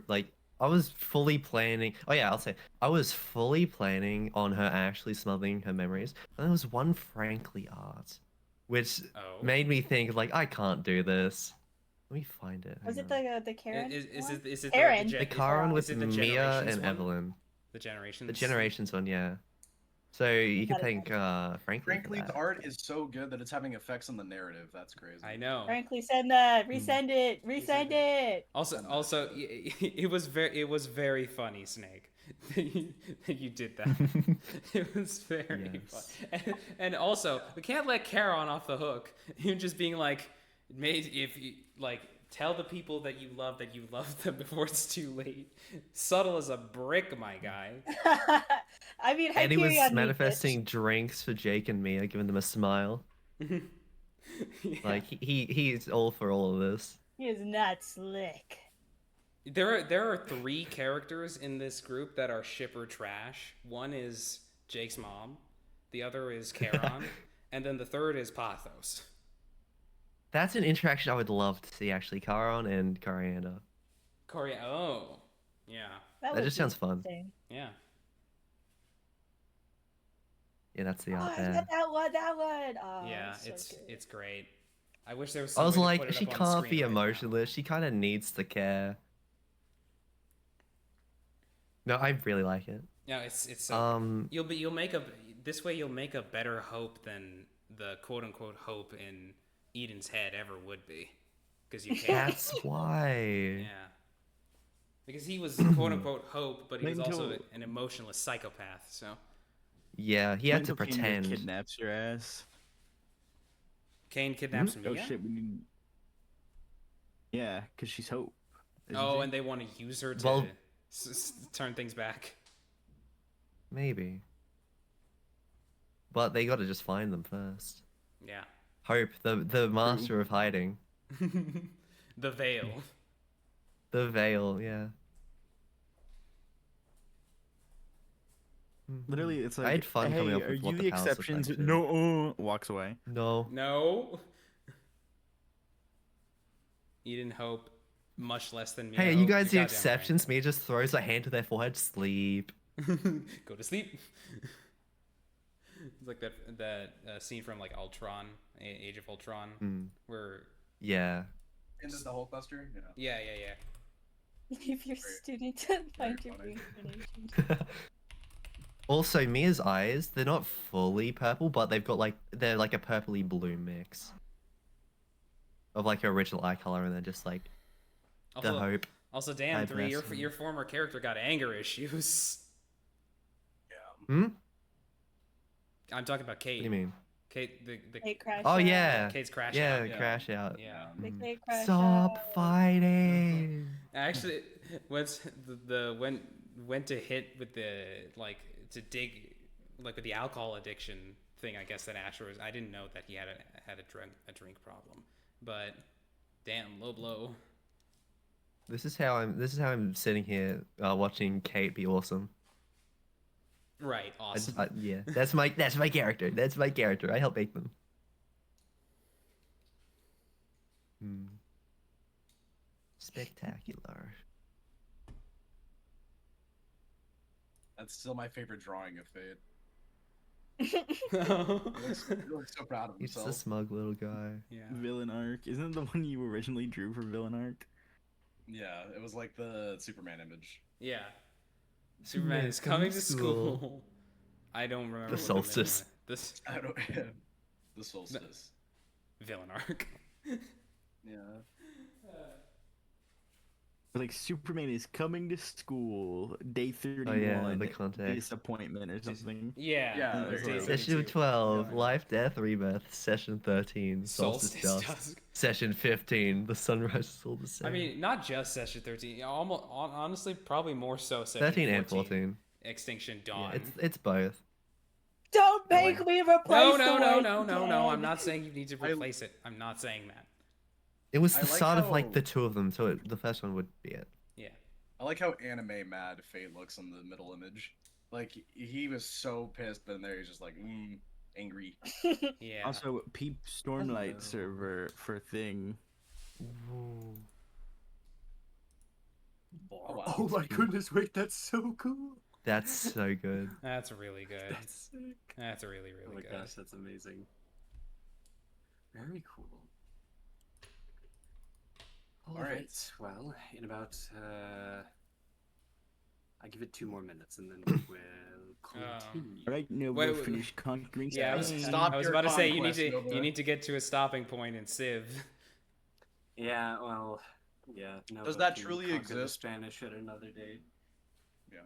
like I was fully planning. Oh yeah, I'll say I was fully planning on her actually smothering her memories. And there was one frankly art, which Oh. made me think like I can't do this. Let me find it. Was hang it on. the Karen? Is one? it Aaron. The Charon with is it the Mia Generations and one? Evelyn? The Generations. The Generations one, yeah. So you could Got it. thank Frankly. for Frankly, the that. art is so good that it's having effects on the narrative. That's crazy. I know. Frankly, send that. Resend it. Resend it. Also, it was very funny, Snake, that you did that. It was very Yes. fun. And also, we can't let Charon off the hook. Him just being like, if you like Tell the people that you love them before it's too late. Subtle as a brick, my guy. I mean, And he was Hyperion needs manifesting drinks for Jake and Mia, giving them a smile. Yeah. Like he's all for all of this. He is not slick. There are 3 characters in this group that are shipper trash. One is Jake's mom, the other is Charon, and then the third is Pathos. That's an interaction I would love to see, actually. Charon and Coriander. Oh, yeah, That would just be sounds fun. interesting. yeah. Yeah, that's the Oh, art I there. got that one. That one. Oh, Yeah, so good. it's great. I wish there was. I Some was way to like, put it she up on can't screen be right now. emotionless. She kind of needs to care. No, I really like it. No, it's so good. You'll make a this way you'll make a better Hope than the quote unquote Hope in Eden's head ever would be, because you can't. That's why. Yeah. Because he was quote unquote Hope, but he was also Until- an emotionless psychopath. So Yeah, he had to Until Kinder pretend. kidnaps your ass. Cain kidnaps Oh Mia. shit, we need. Yeah, because she's Hope. isn't Oh, she? and they want to use her to Well- turn things back. Maybe. But they got to just find them first. Yeah. Hope, the master of hiding. The veil. The veil, yeah. Literally, it's like, I had fun hey, coming up are with what you the the powers look like, exceptions? too. No, walks away. No. No. Eden Hope, much less than Mia. Hey, are you Hope. guys You're the goddamn exceptions? Mia just throws her hand to their forehead, sleep. right. Go to sleep. It's like that scene from like Ultron, Age of Ultron, Mm. where Yeah. Into the Hulkbuster? Yeah. yeah. Leave your student to find your funny. reincarnation. Also, Mia's eyes, they're not fully purple, but they're like a purpley blue mix. Of like her original eye color, and then just like the Also, hope. also, damn, 3, Eyebrows. your former character got anger issues. Hmm? I'm talking about Kate. What do you mean? Kate, the They crash Oh out. yeah. Kate's crash Yeah, out. Yeah. crash out. Yeah. They Mm. can't crash Stop out. fighting. Actually, once the went to hit with the like to dig like with the alcohol addiction thing, I guess that Asher was. I didn't know that he had a drink problem, but damn, low blow. This is how I'm sitting here watching Kate be awesome. Right, awesome. Yeah, that's my character. That's my character. I help make them. Hmm. Spectacular. That's still my favorite drawing of Fate. yeah. He looks so proud of He's just a himself. smug little guy. Villain arc. Isn't it the one you originally drew for villain arc? Yeah, it was like the Superman image. Yeah. Superman is coming to school. I don't remember The what solstice. This I don't. The solstice. villain arc. Yeah. But like Superman is coming to school, day 31. Oh yeah, the context. Disappointment or something. Yeah. Yeah, it was there you day go. Session 32. 12, Yeah. Life, Death, Rebirth. Session 13, Solstice, Dusk. Dusk. Session 15, The Sunrise is all the same. I mean, not just session 13. Almost, honestly, probably more so session 13 and 14. Extinction Yeah, Dawn. it's both. Don't make me replace No, the Walking no. I'm Dead. not saying you need to replace it. I'm not saying that. It was I the like start of like how- the two of them, so the first one would be it. Yeah. I like how anime mad Fate looks in the middle image. Like he was so pissed, but there he's just like, angry. Yeah. Also, peep Stormlight server for thing. Oh, wow. Oh my goodness, wait, that's so cool. That's so good. That's really good. That's sick. That's really, Oh really my good. gosh, that's amazing. Very cool. All Alright. right. Well, in about I give it 2 more minutes and then we will continue. Alright, no, Wait, we'll wait, finish conquering Yeah, I was, Spain. Stop I was your about to say you conquest, Nova. need to get to a stopping point in Civ. Yeah, well, yeah. No, Does but that can truly conquer the exist? Spanish at another date. Yeah.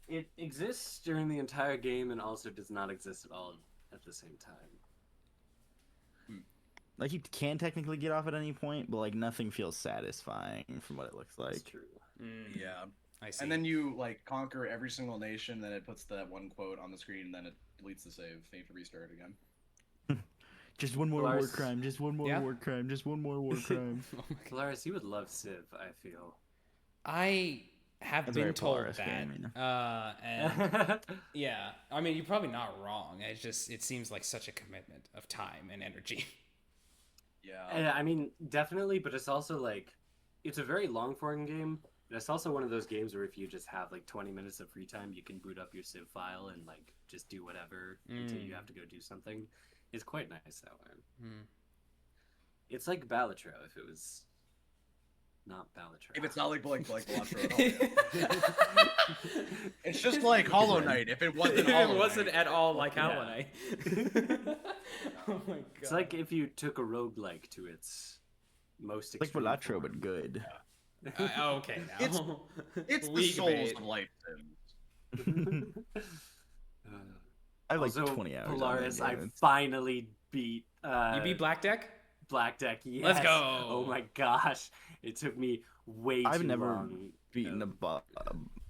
It exists during the entire game and also does not exist at all at the same time. Like you can technically get off at any point, but like nothing feels satisfying from what it looks That's like. true. Yeah. I see. And then you like conquer every single nation, then it puts that one quote on the screen, and then it deletes the save. Then you have to restart again. Just one more war Polaris. crime. Just one more Yeah? war crime. Just one more war crime. Oh my God. Polaris, you would love Civ, I feel. I have It's a been very told Polaris that. game, And yeah, I mean, you're probably not wrong. It seems like such a commitment of time and energy. Yeah. I mean, definitely, but it's also like, it's a very long form game. And it's also one of those games where if you just have like 20 minutes of free time, you can boot up your Civ file and like just do whatever until you have to go do something. It's quite nice that way. It's like Balatro if it was not Balatro. If it's not like Balatro at all. It's just like Hollow Knight. If it wasn't Hollow It wasn't Knight. at all like Yeah. Hollow Knight. Oh my God. It's like if you took a roguelike to its most Like extreme Velatro, form. but good. Okay, now. It's the Weak souls bait. of life sims. I have like Also, 20 hours. on that Polaris, I game. It's- finally beat. You beat Black Deck? Black Deck. Yes. Let's go. Oh my gosh, it took me way I've too never long. beaten a of-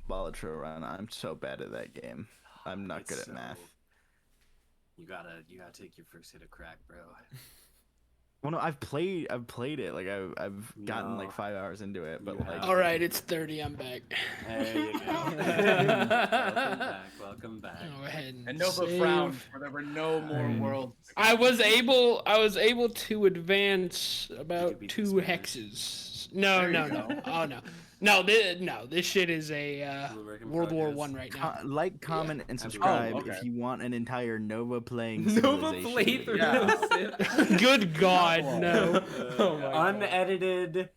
Balatro run. I'm so bad at that game. I'm not It's good at so- math. You gotta take your first hit of crack, bro. Well, no, I've played it. Like I've gotten No. like 5 hours into it, but You like have. All right, it's 30. I'm back. There you go. Welcome back. Welcome back. Go ahead and And Nova save. frowned, for there were no more worlds. to I was conquer. able to advance about beat 2 the Spanish. hexes. No, There no, you no. go. Oh no. This shit is a Work in World War progress. One right now. like, comment, and Yeah. subscribe Oh, okay. if you want an entire Nova playing Nova Civilization playthrough. video. Good God, no. Oh my God. Unedited.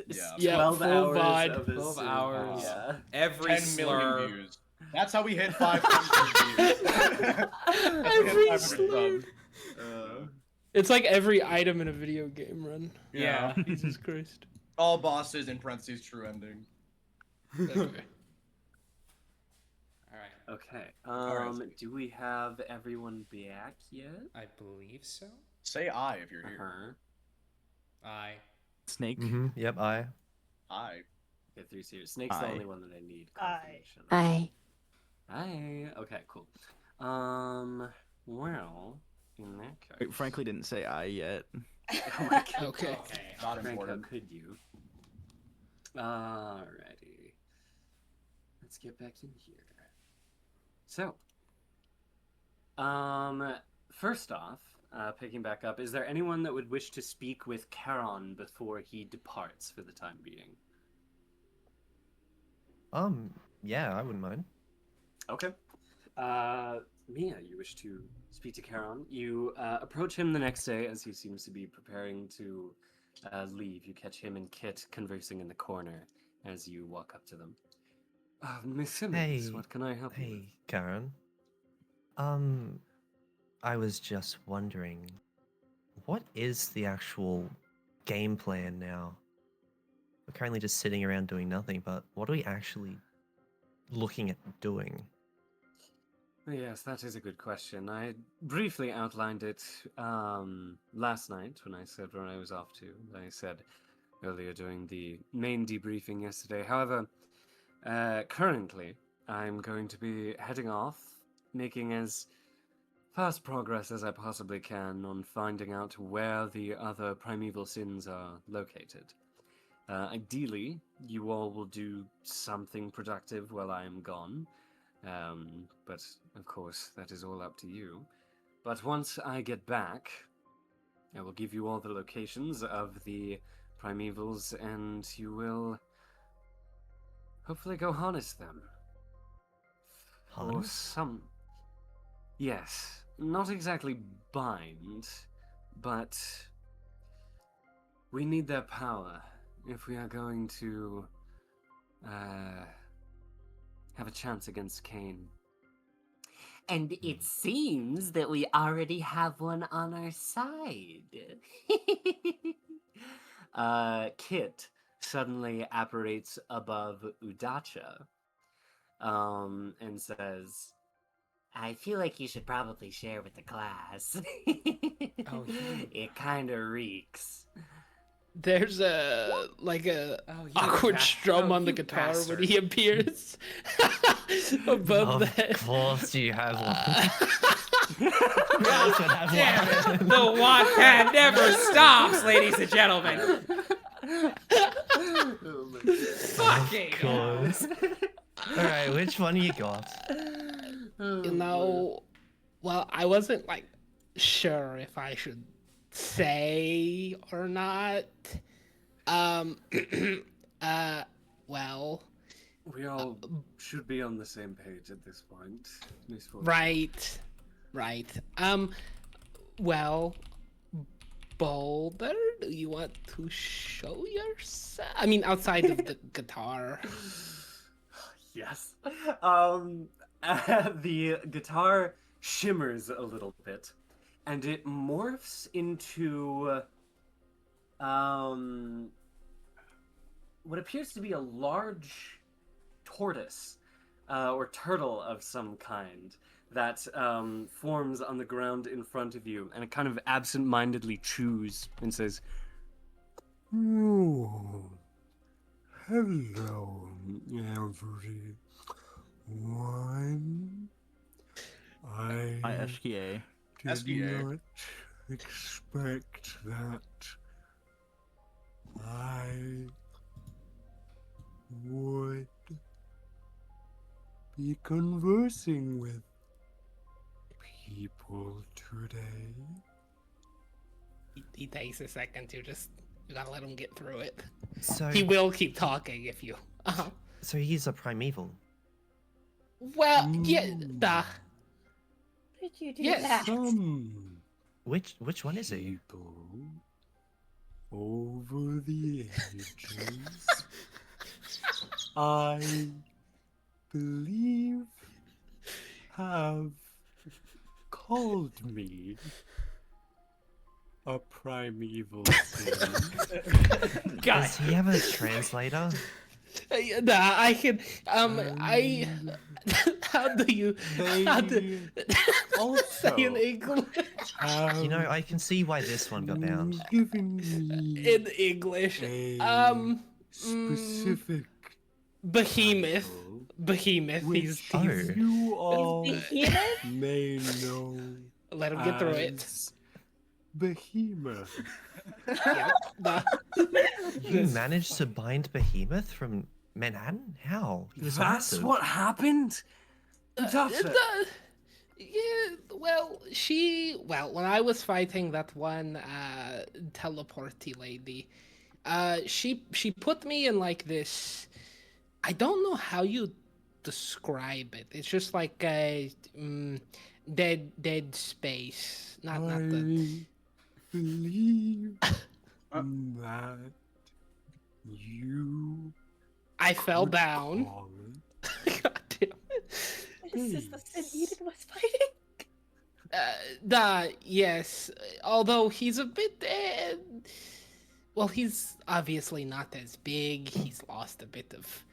Yeah. Yeah, 12 full hours. VOD. Of a 12 Civ. hours. Yeah. Every 10 slur. million views. That's how we hit 500 views. Every 500 slur. subs. It's like every item in a video game run. Yeah. Jesus Christ. All bosses in parentheses true ending. Okay. All right. Okay. Alright. Do we have everyone back yet? I believe so. Say I if you're here. Uh-huh. Snake. Yep, I. I. Okay, 3 series. Snake's the Aye. only one that I need Aye. confirmation. of. Bye. Aye. Okay, cool. Well, in that case. Wait, frankly, didn't say I yet. Oh my god. Okay. Not Frank, how important. could you? Alrighty. Let's get back in here. So, first off, picking back up, is there anyone that would wish to speak with Charon before he departs for the time being? Yeah, I wouldn't mind. Okay. Mia, you wish to speak to Charon. You approach him the next day as he seems to be preparing to leave. You catch him and Kit conversing in the corner as you walk up to them. Miss Simmons, Hey, what can I help you with? Hey, Karen. I was just wondering, what is the actual game plan now? We're currently just sitting around doing nothing, but what are we actually looking at doing? Yes, that is a good question. I briefly outlined it last night when I said where I was off to. I said earlier during the main debriefing yesterday. However, currently I'm going to be heading off, making as fast progress as I possibly can on finding out where the other primeval sins are located. Ideally, you all will do something productive while I am gone. But of course, that is all up to you. But once I get back, I will give you all the locations of the primevals, and you will hopefully go harness them. Or Harness? some. Yes, not exactly bind, but we need their power if we are going to have a chance against CAIN. And it seems that we already have one on our side. Kit suddenly apparates above Udacha and says, I feel like you should probably share with the class. Oh, yeah. It kind of reeks. There's a you awkward bas- strum oh, on the you guitar when bastard. he appears above Of that. course you have one. Who else would have Damn one? it! The Wattpad never stops, ladies and gentlemen. Fucking Of course. Alright, which one you got? Well, I wasn't like sure if I should say or not. Well, We all should be on the same page at this point. Miss Fortune. right. Well, Boulder, do you want to show yourself? I mean, outside of the guitar. Yes. The guitar shimmers a little bit, and it morphs into what appears to be a large tortoise or turtle of some kind that forms on the ground in front of you, and it kind of absent-mindedly chews and says, "Oh, hello, everyone. I SKA. did SKA. not expect that I would be conversing with people today." He takes a second to just. You gotta let him get through it. So, He will keep talking if you. so he's a primeval. Well, yeah. How did you do Yes. that? Some Which one is he? people over the ages, I believe, have called me a primeval thing. Does he have a translator? Nah, I can. I. How do you? How do, also say in English? You know, I can see why this one got bound. Giving me In English. a specific Behemoth. title, Behemoth. which Oh. you all Behemoth? may know Let him get through it. as Behemoth. Yep. Nah. Mm. You managed to bind Behemoth from Manhattan? How? He was That's massive. what happened? Udacha. Yeah, well, when I was fighting that one teleporty lady, she put me in like this. I don't know how you describe it. It's just like a dead space. Not the. I believe that you I fell would down. call it God damn it. This is the Sid Eden was fighting. Yes. Although he's a bit. Well, he's obviously not as big. He's lost a bit of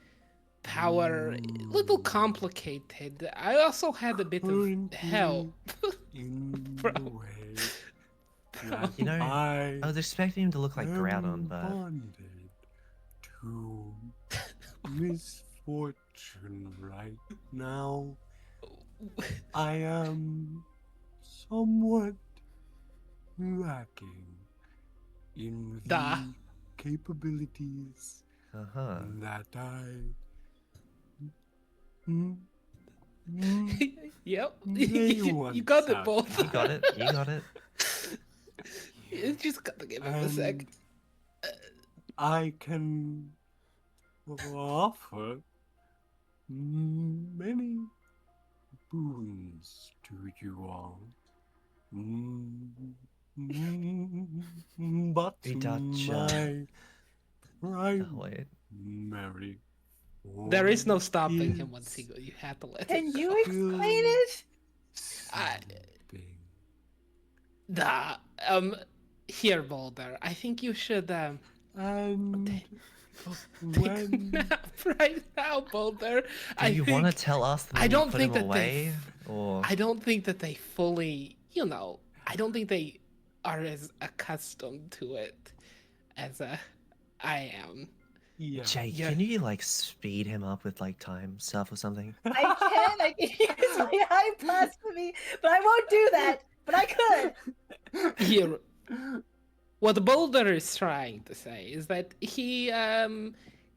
power. A little complicated. I also had a bit of currently help. in Bro. the way that You know, I I was expecting him to look like am Groudon, but bonded to misfortune right now. I am somewhat lacking in the Da. capabilities uh-huh. that I Yep. They You got it, once both. You got it. You got it. You just gotta give him a sec. and I can offer many boons to you all. But Udacha. my Oh, wait. primary There is no form stopping him is once he go. You have to let Can him you go. explain it? sleeping. Here, Boulder. I think you should And take a when nap right now, Boulder. Do you want to tell us that I we don't put think him that away? Or I don't think that they fully, I don't think they are as accustomed to it as I am. Jay, Yeah. can you like speed him up with like time stuff or something? I can use my high blasphemy, but I won't do that. But I could. Here, what Boulder is trying to say is that he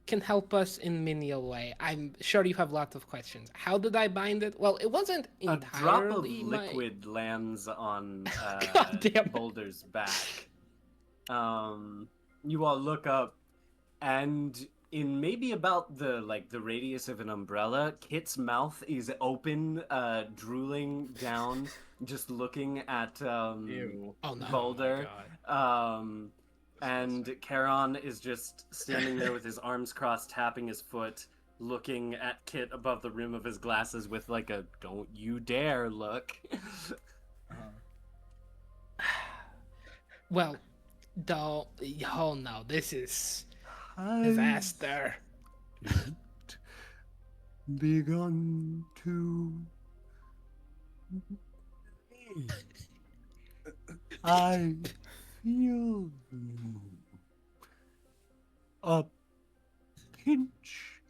can help us in menial way. I'm sure you have lots of questions. How did I bind it? Well, it wasn't A drop of entirely liquid lands on God damn it. Boulder's back. You all look up, and in maybe about the radius of an umbrella, Kit's mouth is open, drooling down, just looking at Ew. Oh no. Boulder. Oh my God. And Charon is just standing there with his arms crossed, tapping his foot, looking at Kit above the rim of his glasses with like a "don't you dare" look. Well, oh no, this is disaster. Begun to. I feel a pinch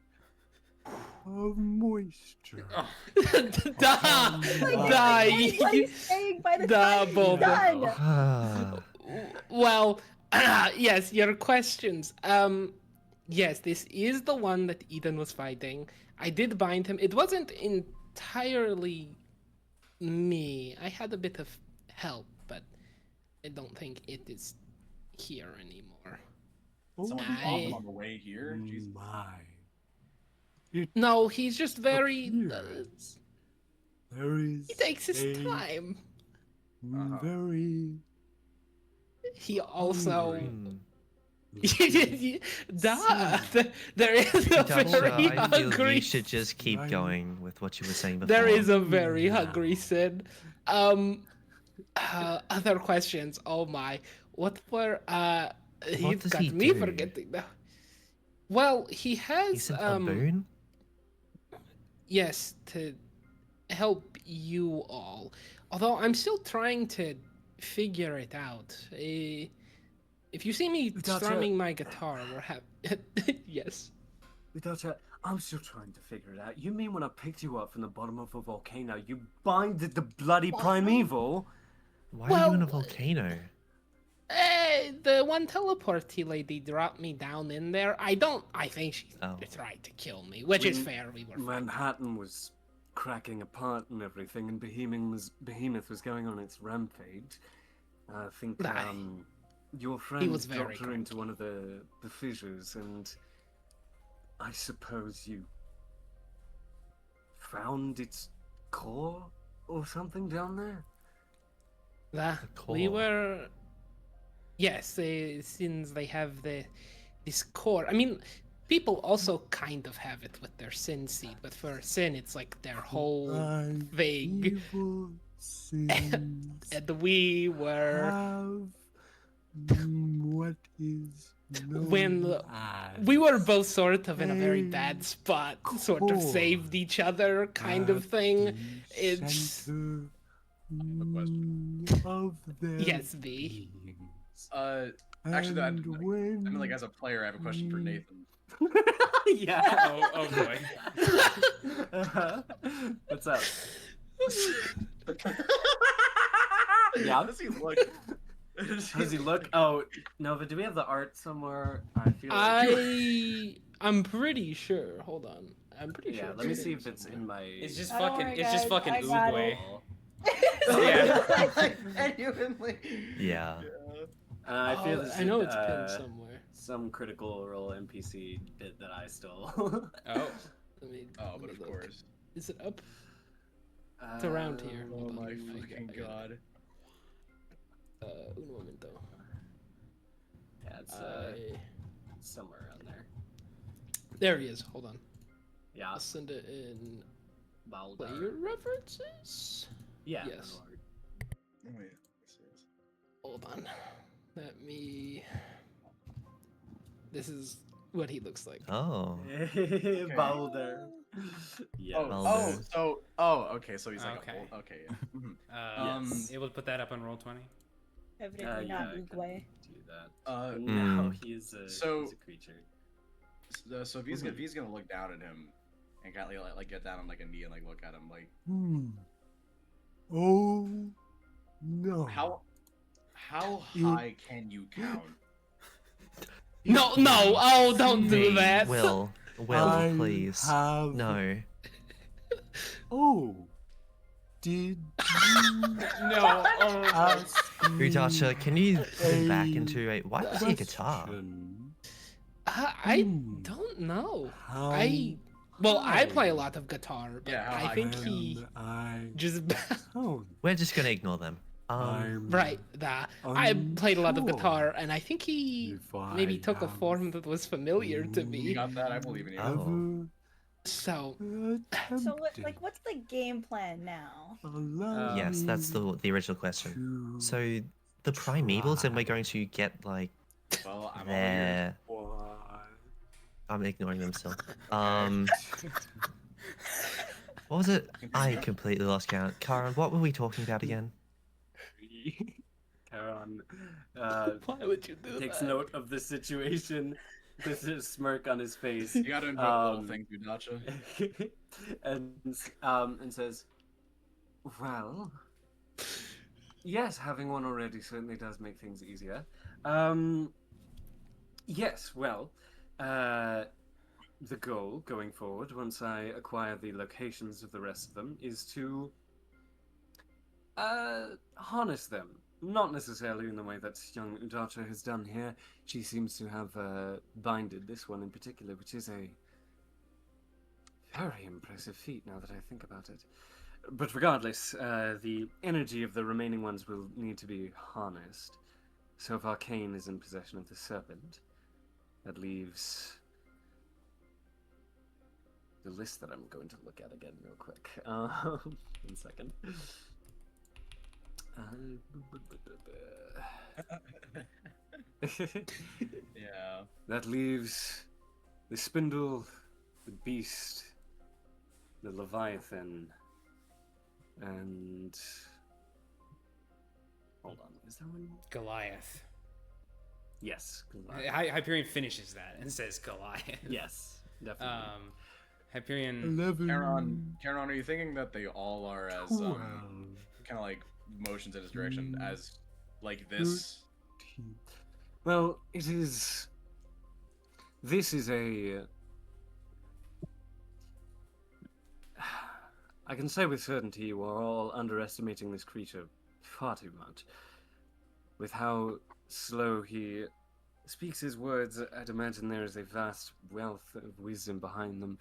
of moisture. Da, What are you saying by the time he's Boulder. done? Well, yes, your questions. Yes, this is the one that Eden was fighting. I did bind him. It wasn't entirely me. I had a bit of help, but I don't think it is here anymore. Someone I- caught him on the way here. Jesus. My. No, he's just very. Appearance. There is He takes his a time. very He also. Hmm. Duh, there is a Udacha, very I feel hungry. you should just keep going with what you were saying before. There is a very hungry Sid. Other questions. Oh my. What were he's does got he me do? forgetting now. Well, he has He's a boon? yes, to help you all. Although I'm still trying to figure it out. If you see me Udacha- strumming my guitar, we're yes. Udacha, I'm still trying to figure it out. You mean when I picked you up from the bottom of a volcano, you binded the bloody primeval? Why are you in a Well, volcano? The one teleporty lady dropped me down in there. I think she Oh. tried to kill me, which is When fair. We were fine. Manhattan was cracking apart and everything, and Behemoth was going on its rampage. I think Aye. your friend was very dropped her into cranky. one of the fissures, and I suppose you found its core or something down there? We core. were. Yes, since they have this core. I mean, people also kind of have it with their sin seed, but for sin, it's like their whole thing. And we were. What is When we were both sort of in a very bad spot, sort of saved each other kind of thing. It's yes, B. Actually, I mean, like as a player, I have a question for Nathan. Yeah. Oh boy. What's up? Yeah. How does he look? How does he look? Oh, Nova, do we have the art somewhere? I feel like I'm pretty sure. Hold on. I'm pretty sure. yeah. Let me it's see in if it's somewhere. in my. It's just Don't fucking. worry, It's just guys, fucking I got Oogway. Yeah. Genuinely. Yeah. I feel Oh, this I know is, it's pinned somewhere. some Critical Role NPC bit that I stole. Oh. Let me, Oh, let but me of look. course. Is it up? It's around here. Oh Hold on, my I got- fucking I got it. god. Un momento. Yeah, it's somewhere around there. There he is. Hold on. Yeah. I'll send it in Baldur. player references. Yeah. Yes. Oh, yeah. Hold on. Let me. This is what he looks like. Oh. Boulder. Yeah. Okay, so he's like Okay. a bull. Okay, yeah. Yes. Able to put that up on roll 20? Evidently yeah, not I can Uguay. do that. Uh, No, he's a creature. so if he's gonna look down at him and kind of like get down on like a knee and like look at him like, Oh no. how high can you count? No, oh, don't do that. Will, I please. have- No. Oh. Did No. Oh. ask Udacha, can you put him back a into a... Why was he a guitar? question? I don't know. I play a lot of guitar, but Yeah, how I high think can he I just count? We're just gonna ignore them. I'm right. I played a lot of unsure guitar, and I think he if I maybe took a have form that was familiar to You me. got that? I believe in you. Oh. So So what's the game plan now? Yes, that's the original question. So, the primevals, and we're going to get, like, Well, I'm all ears. their... I'm ignoring them still. What was it? I completely lost count. Karan, what were we talking about again? Karan why would you do takes that? note of the situation. There's a smirk on his face. You gotta enjoy the little things, Udacha. and says, "Well, yes, having one already certainly does make things easier. Yes, well, the goal going forward, once I acquire the locations of the rest of them, is to harness them. Not necessarily in the way that young Udacha has done here. She seems to have binded this one in particular, which is a very impressive feat now that I think about it. But regardless, the energy of the remaining ones will need to be harnessed. So if CAIN is in possession of the serpent, that leaves the list that I'm going to look at again real quick. 1 second. Yeah. That leaves the spindle, the beast, the leviathan, and hold on, is there one? Goliath. Yes, Goliath. Hyperion finishes that and says Goliath. Yes, definitely. Hyperion. 11. Karan, are you thinking that they all are as kind of like motions in his direction as like this? Well, it is. This is a. I can say with certainty you are all underestimating this creature far too much. With how slow he speaks his words, I'd imagine there is a vast wealth of wisdom behind them.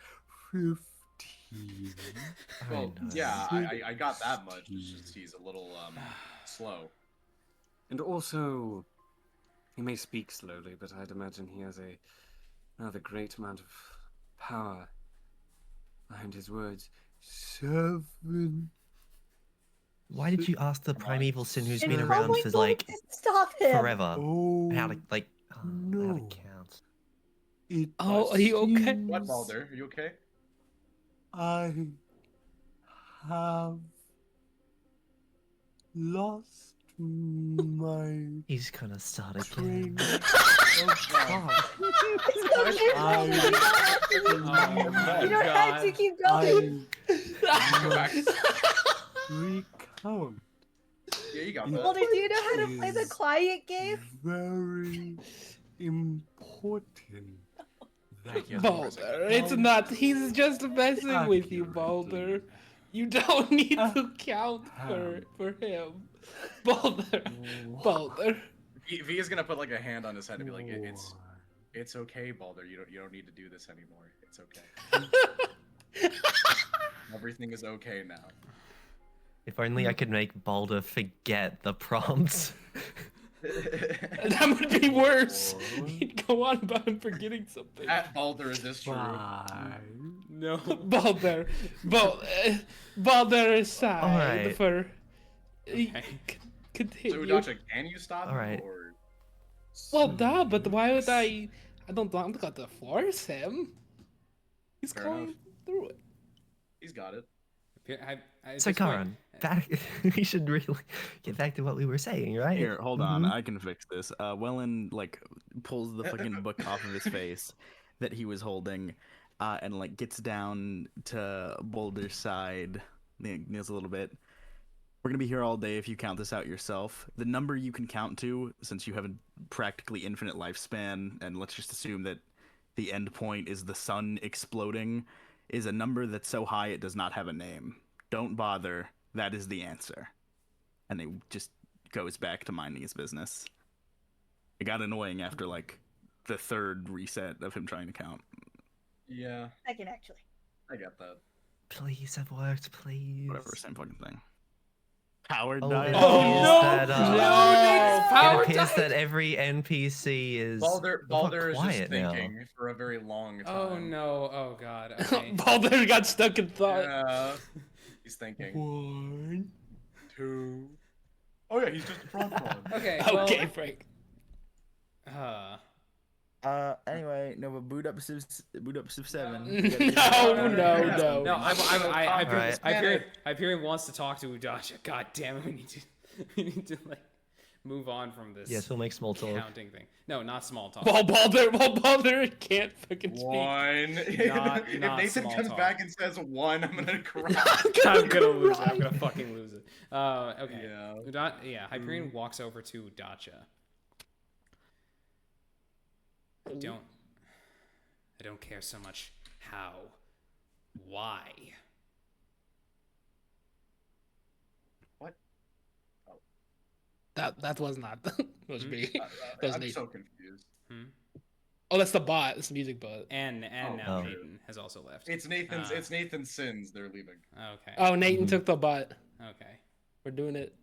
15. Well, yeah, I got that much. It's just he's a little slow. And also, he may speak slowly, but I'd imagine he has another great amount of power behind his words. 7. Why did you ask the primeval sin who's been And around how am I for, going like, to stop him? forever? Oh, How to, like, how no. to count? It Oh, are you okay? What, seems Balder? Are you okay? I have lost my He's gonna start train again. of thought. You don't have to keep going. Go back. Recount Yeah, you got that. Walter, do you know how to play the is quiet game? very important. Thank you. Balder, it's not. He's just messing with you, Accurately. Balder. You don't need to count for him. Balder. V is gonna put like a hand on his head and be like, it's okay, Balder. You don't need to do this anymore. It's okay. Everything is okay now. If only I could make Balder forget the prompts. That would be worse. He'd go on about him forgetting something. At Balder, is this true? 5. No, Balder aside Alright. for. Okay. So Continue. Udacha, can you stop him? Alright. Or... Well, duh, but why would I? I don't got to force him. He's Fair going enough. through it. He's got it. At So this point- Karan, back. We should really get back to what we were saying, right? Here, hold on. Mhm. I can fix this. Welan like pulls the fucking book off of his face that he was holding, and like gets down to Boulder's side, kneels a little bit. We're gonna be here all day if you count this out yourself. The number you can count to, since you have a practically infinite lifespan, and let's just assume that the end point is the sun exploding, is a number that's so high it does not have a name. Don't bother. That is the answer. And he just goes back to minding his business. It got annoying after like the third reset of him trying to count. Yeah, I can actually. I get that. Please have worked, please. Whatever, same fucking thing. Power Oh, died. it Oh, appears no! that, No, power it appears died. that every NPC is Balder is just quiet now. thinking for a very long time. Oh no! Oh god. Okay. Baldur got stuck in thought. Yeah. He's thinking. 1. 2. Oh yeah, he's just a frog one. Okay. Well, Okay, Frank. Anyway, no, but boot up Civ 7. No. No, Alright. Hyperion wants to talk to Udacha. God damn it, we need to like move on from this Yes, we'll make small talk. counting thing. No, not small talk. While Baldur can't fucking speak. 1. Not if Nathan small comes talk. back and says 1, I'm gonna cry. I'm gonna lose it. I'm gonna fucking lose it. Okay. Yeah. Hyperion walks over to Udacha. I don't care so much how. Why? What? That was not. That was me. That was I'm Nathan. so confused. Oh, that's the bot. It's the music bot. And Oh. now Oh. Nathan has also left. It's Nathan's. Ah. It's Nathan's sins. They're leaving. Okay. Oh, Nathan took the bot. Okay. We're doing it.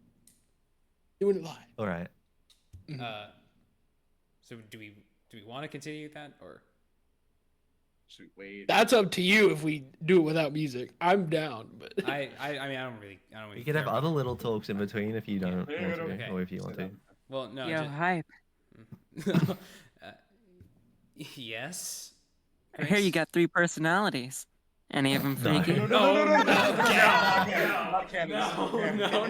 Doing it live. All right. So do we want to continue that or? Should we wait? That's up to you if we do it without music. I'm down, but I mean I don't really You can have care. other little talks in between if you don't Yeah, want to, okay. or if you want to. Well, no. Yo, ju- hype. Yes. I hear you got 3 personalities. Any of them No. freaky? No. Not canon. No.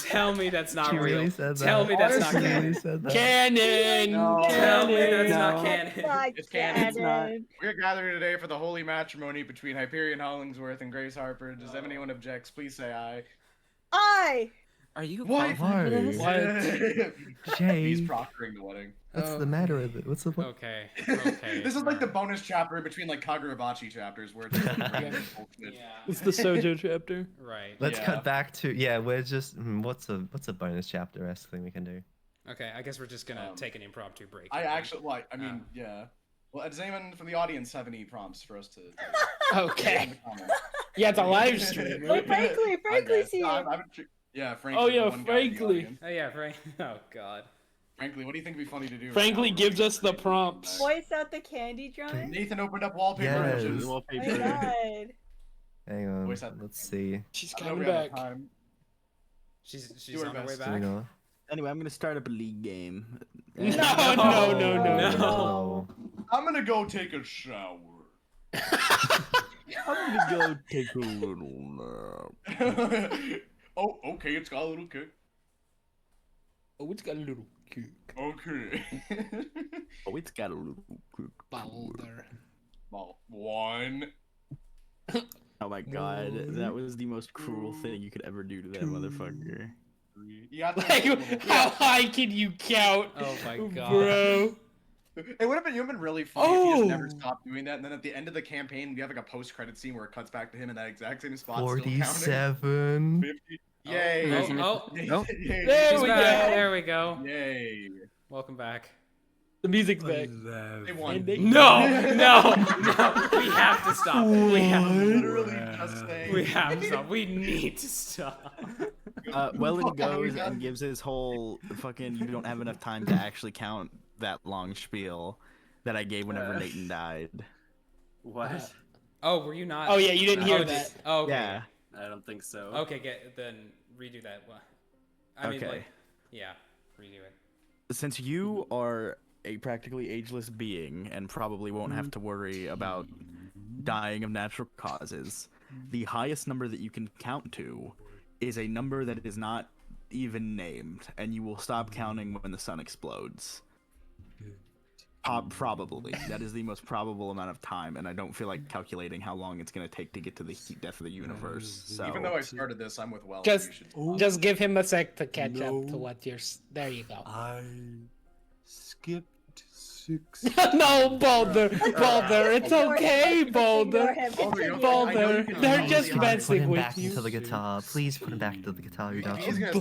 Tell me that's not She real. really said that. Tell me that's not She canon. really said that. Canon. No. Tell me Canon. that's not No. canon. Fuck It's canon. It's not. canon. We're gathering today for the holy matrimony between Hyperion Hollingsworth and Grace Harper. Does anyone object? Please say aye. I. Are you What? qualified for this? What? Jay, He's proctoring the wedding. what's the matter with it? What's the point? Okay. Okay. This is like the bonus chapter in between like Kagurabachi chapters where it's just random bullshit. Yeah. It's the Sojo chapter. Right. Let's Yeah. cut back to we're just what's a bonus chapter esque thing we can do? Okay. I guess we're just gonna Um, take an impromptu break. I here then. actually like. I mean, yeah. Well, does anyone from the audience have any prompts for us to? Okay. In the comments? Yeah, it's a live stream. Wait, Frankly, I Frankly's guess. here. Yeah, Frankly. Oh, the yeah, one guy in the Frankly. audience. Oh yeah, Frank. Oh god. Frankly, what do you think would be funny to do? right Frankly now? gives us the prompts. Voice out the candy drawing. Nathan opened up wallpaper. Yes. images. Oh my god. Hang on, Voice out. let's see. She's I don't know coming we have back. time. She's her on her way best. Do we back. know? Anyway, I'm gonna start up a league game. No. No. I'm gonna go take a shower. I'm gonna go take a little nap. Oh, okay, it's got a little kick. Oh, it's got a little kick. Okay. Oh, it's got a little quick. Baldur. Well, 1. Oh my god, that was the most cruel thing you could ever do to that motherfucker. 3. You got Like, how high can you count, Oh my god. bro? It would have been really funny if he just never Oh. stopped doing that, and then at the end of the campaign, we have like a post-credit scene where it cuts back to him in that exact same spot, still counting. 47. 50. Yay! Oh, Nope. Yay! There She's we back. go. There we go. Yay! Welcome back. The music's back. They won. Ending. No, no. We have to stop. Literally just saying. We have to stop. We need to stop. Welan goes and gives his whole fucking you don't have enough time to actually count that long spiel that I gave whenever Natan died. What? Oh, were you not? Oh, yeah, you didn't hear Oh, that. Oh, okay. Yeah. I don't think so. Okay, then redo that one. I mean, Okay. like, yeah, redo it. Since you are a practically ageless being and probably won't have to worry about dying of natural causes, the highest number that you can count to is a number that is not even named, and you will stop counting when the sun explodes. Probably. That is the most probable amount of time, and I don't feel like calculating how long it's going to take to get to the heat death of the universe. So Even though I started this, I'm with Welan. Just- You should Oh, Just give him a sec to catch up to No. what you're. There you go. I skipped 6. No, Boulder, Boulder, it's Ignore him. okay, Just Boulder. ignore him. Boulder, you Continue. don't- I know Boulder, you can they're really just hard. Put messing him with back you. into the guitar. Please put him back into the guitar, He's Udacha. gonna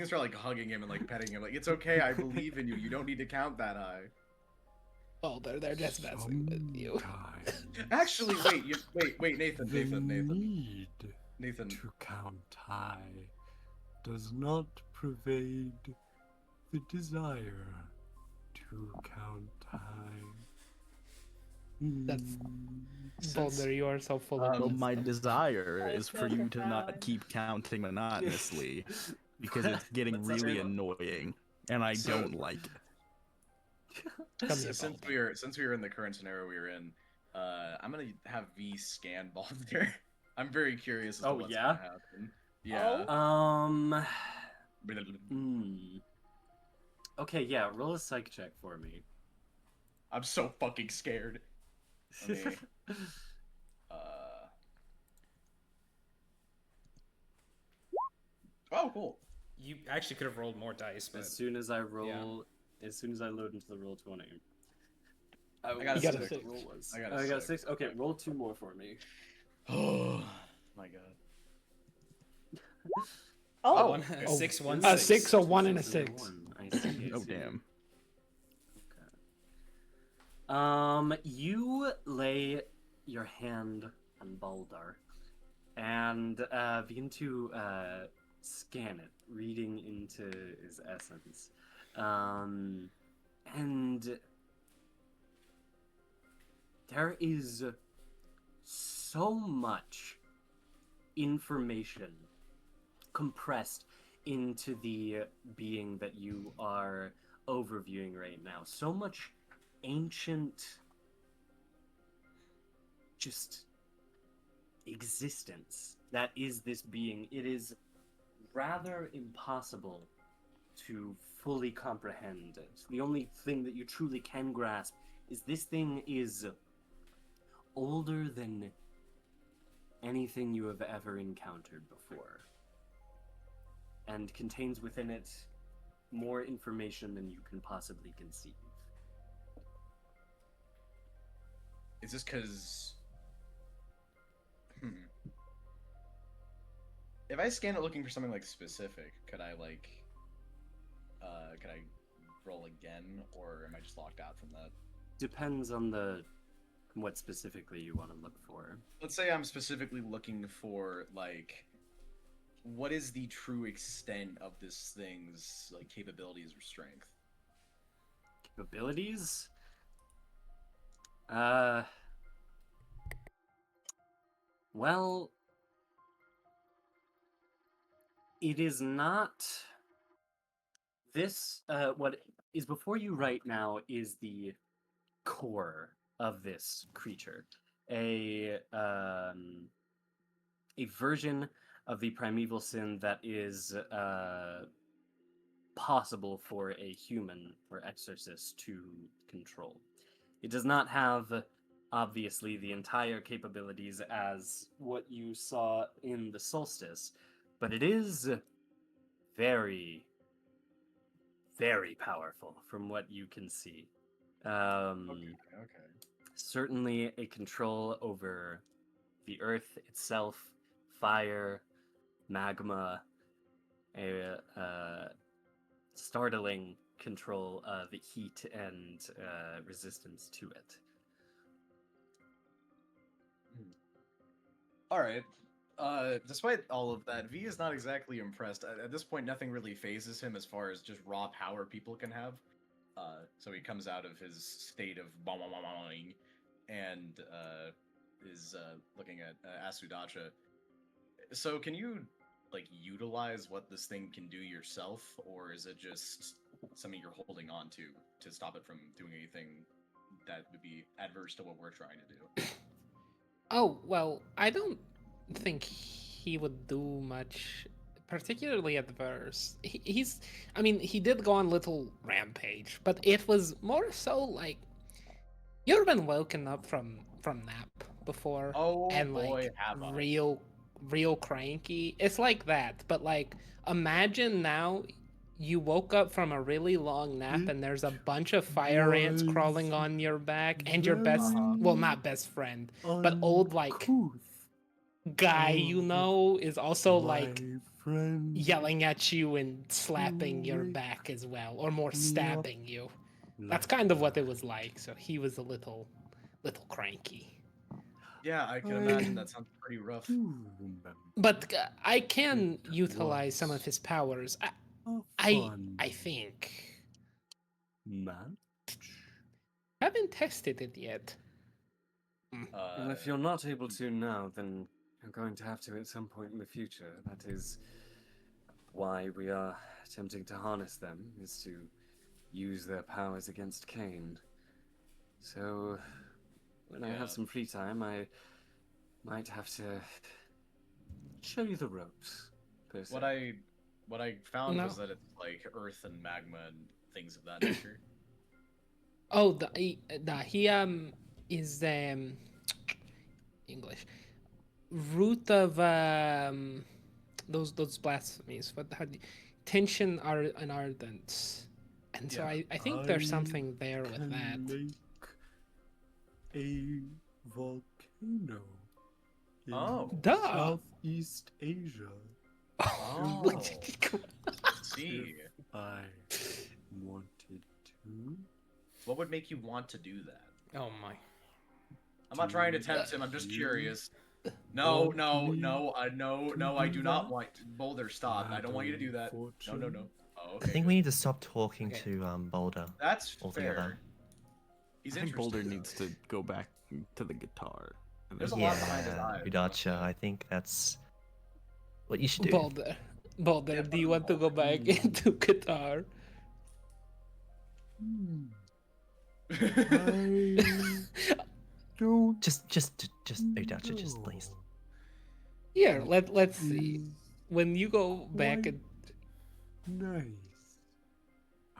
start like hugging him and like petting him. Like, it's okay. I believe in you. You don't need to count that high. Boulder, they're just messing with you. Actually, wait, Nathan. Need Nathan. to count high does not pervade the desire to count high. That's- Mm. Boulder, you are so full of well, wisdom. my desire I is for feel you to not proud. keep counting monotonously, because it's getting What's really up? annoying, and I So- don't like it. Come here, Since Boulder. we were in the current scenario we were in, I'm gonna have V scan Balder. I'm very curious as to Oh, what's yeah? gonna happen. Yeah. Okay, yeah, roll a psych check for me. I'm so fucking scared. Let me- Oh, cool. You actually could have rolled more dice, but As soon as I load into the roll 20. I got a You got a six. six. Roll was. I got Oh, a I got a six. 6. Okay, roll 2 more for me. Oh my god. Oh, one, a Oh. 6, 1, A 6. 6, a 1, and a 6 6. 1. I see. Oh damn. You lay your hand on Baldur and begin to scan it, reading into his essence. And there is so much information compressed into the being that you are overviewing right now. So much ancient just existence that is this being. It is rather impossible to fully comprehend it. The only thing that you truly can grasp is this thing is older than anything you have ever encountered before, and contains within it more information than you can possibly conceive. Is this because... If I scan it looking for something like specific, could I roll again, or am I just locked out from that? Depends on what specifically you want to look for. Let's say I'm specifically looking for, like, what is the true extent of this thing's, like, capabilities or strength? Capabilities? Well, it is not this. What is before you right now is the core of this creature, a version of the primeval sin that is possible for a human or exorcist to control. It does not have, obviously, the entire capabilities as what you saw in the solstice, but it is very, very powerful from what you can see. Okay. Certainly a control over the earth itself, fire, magma, a startling control of heat and resistance to it. Alright. Despite all of that, V is not exactly impressed. At this point, nothing really phases him as far as just raw power people can have. So he comes out of his state of boing and is looking at Udacha. So can you, like, utilize what this thing can do yourself, or is it just something you're holding on to stop it from doing anything that would be adverse to what we're trying to do. Oh, well, I don't think he would do much, particularly at first. I mean, he did go on little rampage, but it was more so like, you ever been woken up from nap before? Oh and boy, like have I. real cranky? It's like that, but like, imagine now you woke up from a really long nap and there's a bunch of fire ants crawling on your back and your best, well, not best friend, but old like guy you know is also like yelling at you and slapping your back as well, or more stabbing you. That's kind of what it was like. So he was a little cranky. Yeah, I can imagine that sounds pretty rough. But I can utilize some of his powers. I think. Man? Haven't tested it yet. Well, if you're not able to now, then you're going to have to at some point in the future. That is why we are attempting to harness them, is to use their powers against CAIN. So, when I have some free time, I might have to show you the ropes. Per se. What I found No. was that it's like earth and magma and things of that nature. Oh, he is English root of those blasphemies. What tension and ardence, and so I think there's something there with that. Make a volcano in Duh. Southeast Asia. Oh, see. If I wanted to. What would make you want to do that? Oh my. I'm not trying to tempt him. I'm just curious. No, I do not want Boulder. Stop! I don't want you to do that. No. Oh, okay. I think we need to stop talking to Boulder. That's altogether. fair. He's I think interested. Boulder needs to go back to the guitar. There's a lot behind his Yeah, eyes. Udacha, I think that's what you should do. Boulder, do you want to go back into guitar? I don't. Just Udacha, just please. Here, let's see. When you go back Quite and nice.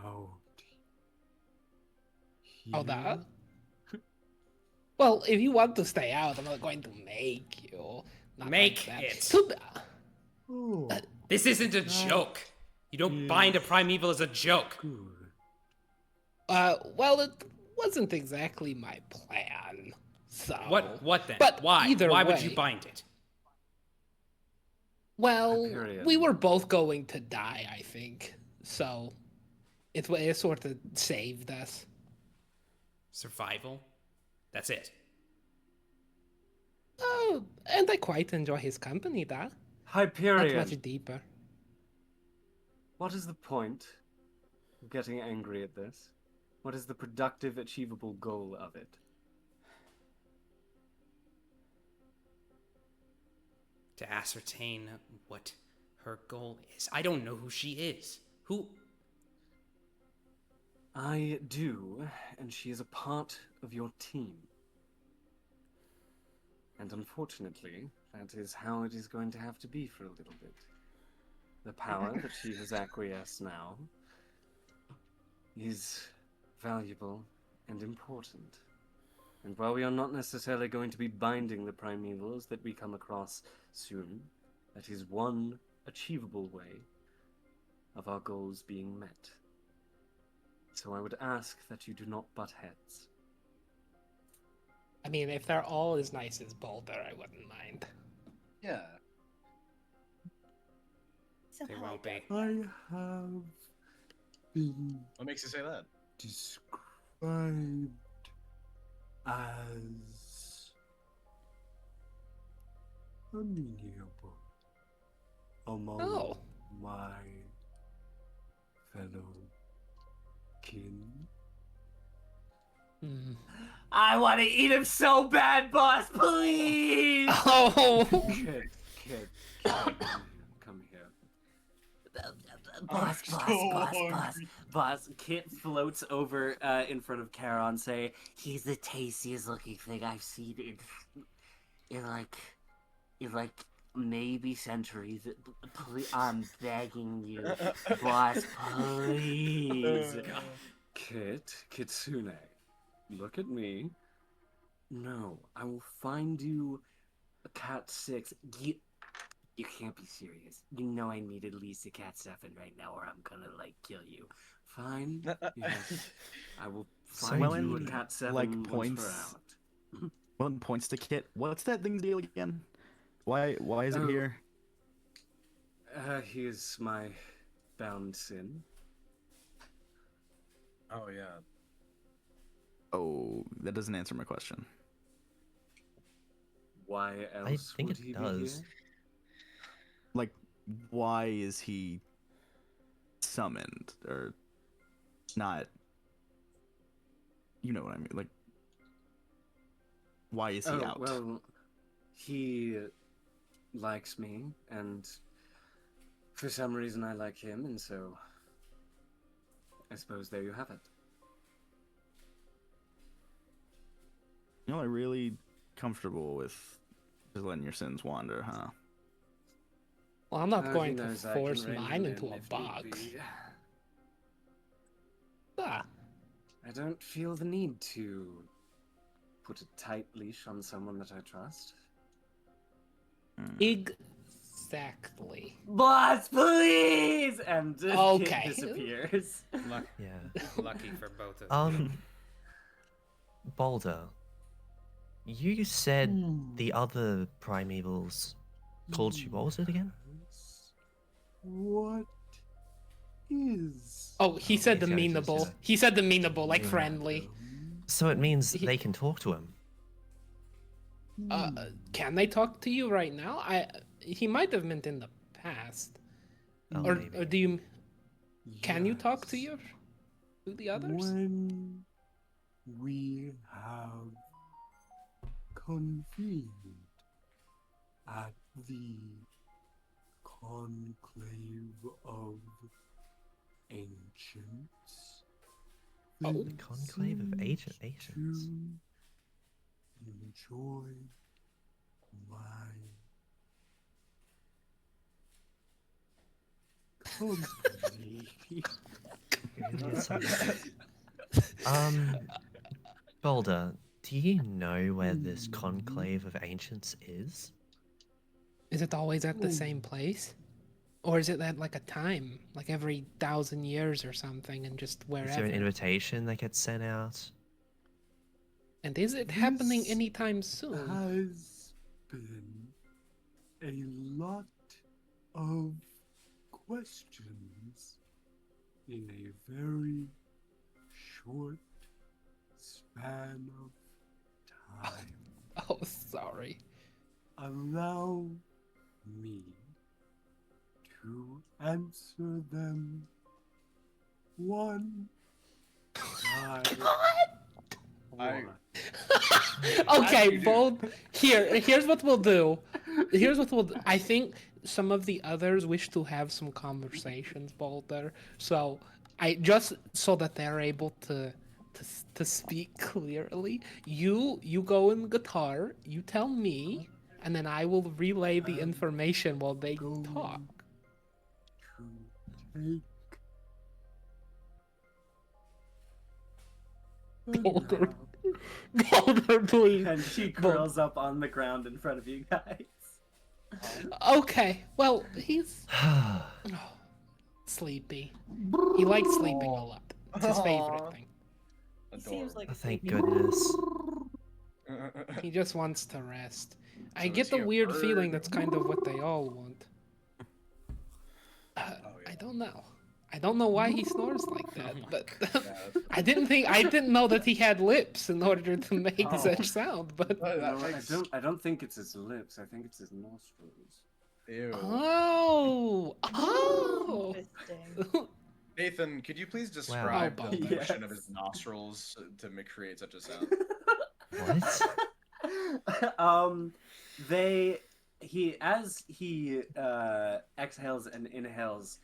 Out. oh, that. Here? Well, if you want to stay out, I'm not going to make you. Not Make like that. it. So, Oh, This isn't a joke. You don't bind a primeval as a joke. good. well, it wasn't exactly my plan. So What then? But Why? either Why would you way- bind it? Well, Hyperion. we were both going to die, I think. So it sort of saved us. Survival? That's it. Oh, and I quite enjoy his company, that. Not Hyperion! much deeper. What is the point of getting angry at this? What is the productive, achievable goal of it? To ascertain what her goal is. I don't know who she is. Who? I do, and she is a part of your team. And unfortunately, that is how it is going to have to be for a little bit. The power that she has acquiesced now is valuable and important. And while we are not necessarily going to be binding the primevals that we come across soon, that is one achievable way of our goals being met. So I would ask that you do not butt heads. I mean, if they're all as nice as Boulder, I wouldn't mind. Yeah. So They how won't I be. I have been What makes you say that? described as amiable among Oh. my fellow kin. Hmm. I want to eat him so bad, boss, please! Oh. Kid, come here. Boss, so boss. hungry. Boss, Kit floats over in front of Charon, say, He's the tastiest looking thing I've seen in like maybe centuries. Please, I'm begging you, boss, please. Kit, Kitsune, look at me. No, I will find you a cat 6. You can't be serious. You know I need at least a cat 7 right now, or I'm gonna, like, kill you. Fine? Yes. I will So find you a Welan, cat 7 like, once points- we're out. Welan points to Kit. What's that thing's deal again? Why is it Oh. here? He is my bound sin. Oh yeah. Oh, that doesn't answer my question. Why else think would it he does. be here? Like, why is he summoned or not? You know what I mean? Like, why is he out? Well, he likes me, and for some reason I like him, and so I suppose there you have it. You're not really comfortable with just letting your sins wander, huh? Well, I'm not Who going to knows, I can force rein mine him into in a if need box. be. Ah, I don't feel the need to put a tight leash on someone that I trust. exactly. Boss, please! And Okay. Kit disappears. Yeah. Lucky for both of you. Boulder, you said the other primevals called you. What was it again? Yes. What is? Oh, he said the Okay, I just- meanable. He said the meanable, like Yeah. friendly. So it means they can talk to him. Can they talk to you right now? He might have meant in the past. Oh, Or maybe. do you? Can you talk to Yes. the others? When we have convened at the conclave of ancients. Oh. they The conclave of seemed ancients. to enjoy my company. Boulder, do you know where this conclave of ancients is? Is it always at the same place? Or is it at like a time, like every 1,000 years or something, and just Is there wherever? an invitation that gets sent out? And is it happening This anytime soon? has been a lot of questions in a very short span of time. Oh, sorry. Allow me to answer them one by one. Okay, bold. Here's what we'll do. I think some of the others wish to have some conversations, Boulder. So I just so that they're able to speak clearly. You go in guitar. You tell me, and then I will relay the information while they talk. To take Boulder, Boulder, please. And she curls up on the ground in front of you guys. Okay, well, he's sleepy. He likes sleeping a lot. It's his favorite thing. He seems like Oh, a thank sleepy goodness. He just wants to rest. I So get is he the a weird bird? feeling that's kind of what they all want. yeah. I don't know. I don't know why he snores like that, but Yeah. I didn't know that he had lips in order to make such sound. But That No, makes- I don't think it's his lips. I think it's his nostrils. Ew. oh, interesting. Nathan, could you please describe Oh, the Bob. motion of Yes. his nostrils to create such a sound? What? As he exhales and inhales,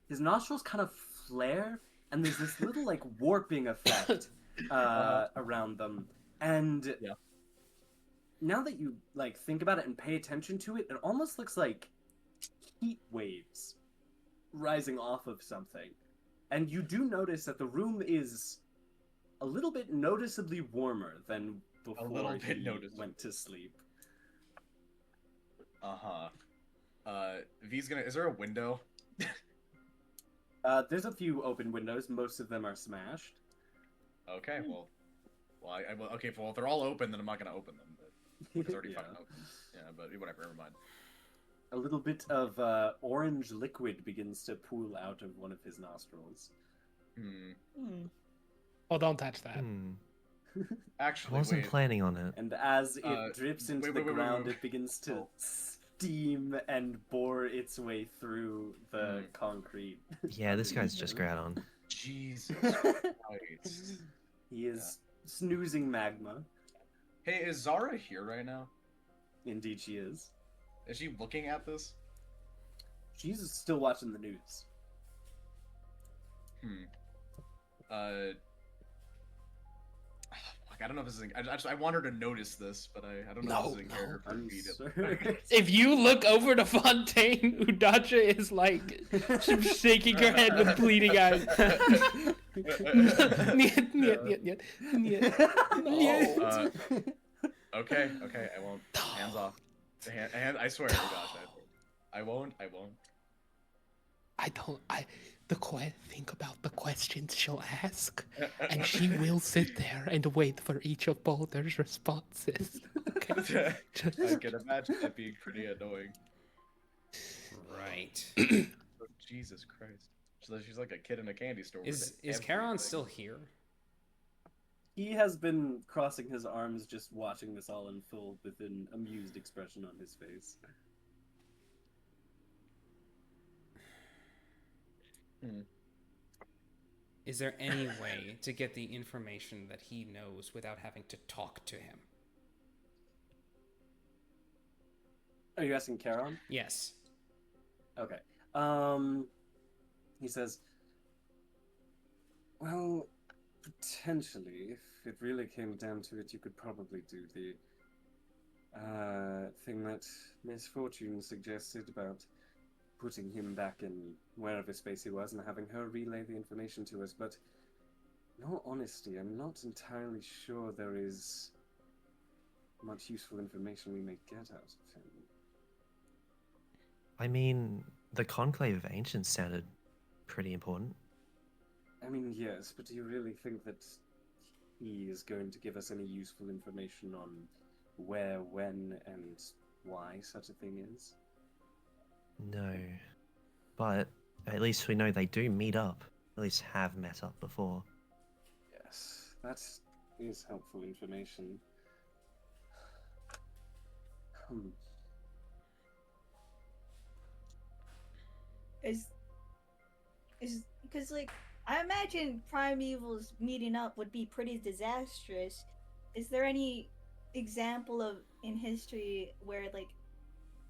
his nostrils kind of flare, and there's this little like warping effect around them. And Yeah. now that you like think about it and pay attention to it, it almost looks like heat waves rising off of something. And you do notice that the room is a little bit noticeably warmer than before little bit he noticeable. went to sleep. V's gonna. Is there a window? There's a few open windows. Most of them are smashed. Okay, well, okay, well, if they're all open, then I'm not gonna open them. But it's already Yeah. fucking open. Yeah, but whatever, never mind. A little bit of orange liquid begins to pool out of one of his nostrils. Oh, don't touch that. I Actually, wasn't wait. planning on it. And as it drips into the wait, ground, wait. it begins to Oh. steam and bore its way through the concrete. Yeah, this guy's just growled on. Jesus Christ. He is snoozing magma. Hey, is Zara here right now? Indeed, she is. Is she looking at this? She's still watching the news. Fuck, I don't know if this is. I want her to notice this, but I don't know if this is in character for I'm me to- sorry. If you look over the fontaine, Udacha is like shaking her head with bleeding eyes. Niet, niet, niet, niet, niet, niet. Okay, I won't. Hands off. I swear, oh gosh, I won't. Think about the questions she'll ask, and she will sit there and wait for each of Boulder's responses. Okay. I can imagine that being pretty annoying. Right. Oh, Jesus Christ. She's like a kid in a candy store. Is with Charon everything. still here? He has been crossing his arms, just watching this all unfold with an amused expression on his face. Is there any way to get the information that he knows without having to talk to him? Are you asking Charon? Yes. Okay. He says, well, potentially, if it really came down to it, you could probably do the thing that Miss Fortune suggested about putting him back in wherever space he was and having her relay the information to us. But in all honesty, I'm not entirely sure there is much useful information we may get out of him. I mean, the Conclave of Ancients sounded pretty important. I mean, yes, but do you really think that he is going to give us any useful information on where, when, and why such a thing is? No. But at least we know they do meet up. At least have met up before. Yes, that is helpful information. Is because like I imagine Primevals meeting up would be pretty disastrous. Is there any example of in history where like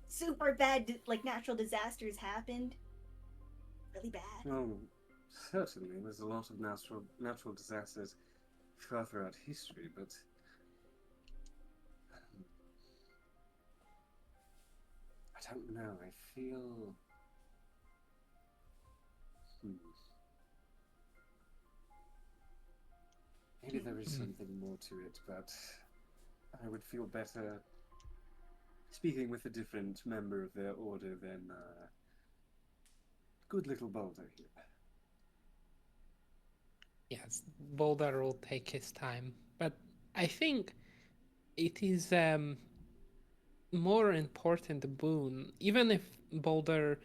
super bad like natural disasters happened? Really bad. Well, certainly, there's a lot of natural disasters far throughout history, but I don't know. I feel. Maybe there is something more to it, but I would feel better speaking with a different member of their order than good little Boulder here. Yes, Boulder will take his time, but I think it is more important boon. Even if Boulder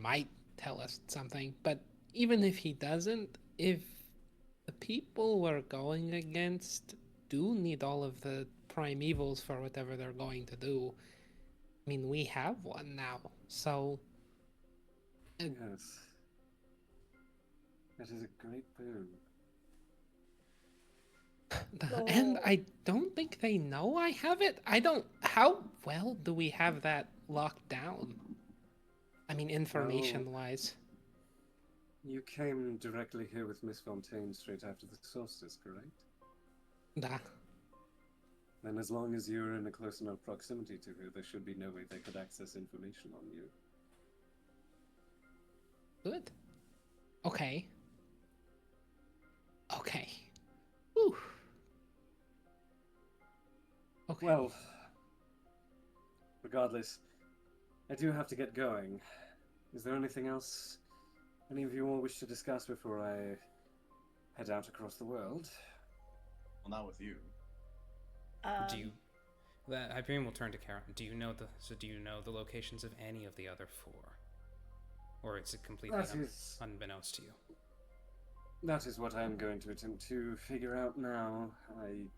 might tell us something, but even if he doesn't, if the people we're going against do need all of the primevals for whatever they're going to do, I mean, we have one now, so. Yes. That is a great boon. And I don't think they know I have it. How well do we have that locked down? I mean, information-wise. You came directly here with Miss Fontaine straight after the solstice, correct? Nah. Then as long as you're in a close enough proximity to her, there should be no way they could access information on you. Good. Okay. Okay. Whew. Okay. Well, regardless, I do have to get going. Is there anything else any of you all wish to discuss before I head out across the world? Well, not with you. Do you? That Hyperion will turn to Karen. Do you know the locations of any of the other 4, or is it completely unbeknownst to you? That is what I am going to attempt to figure out now. I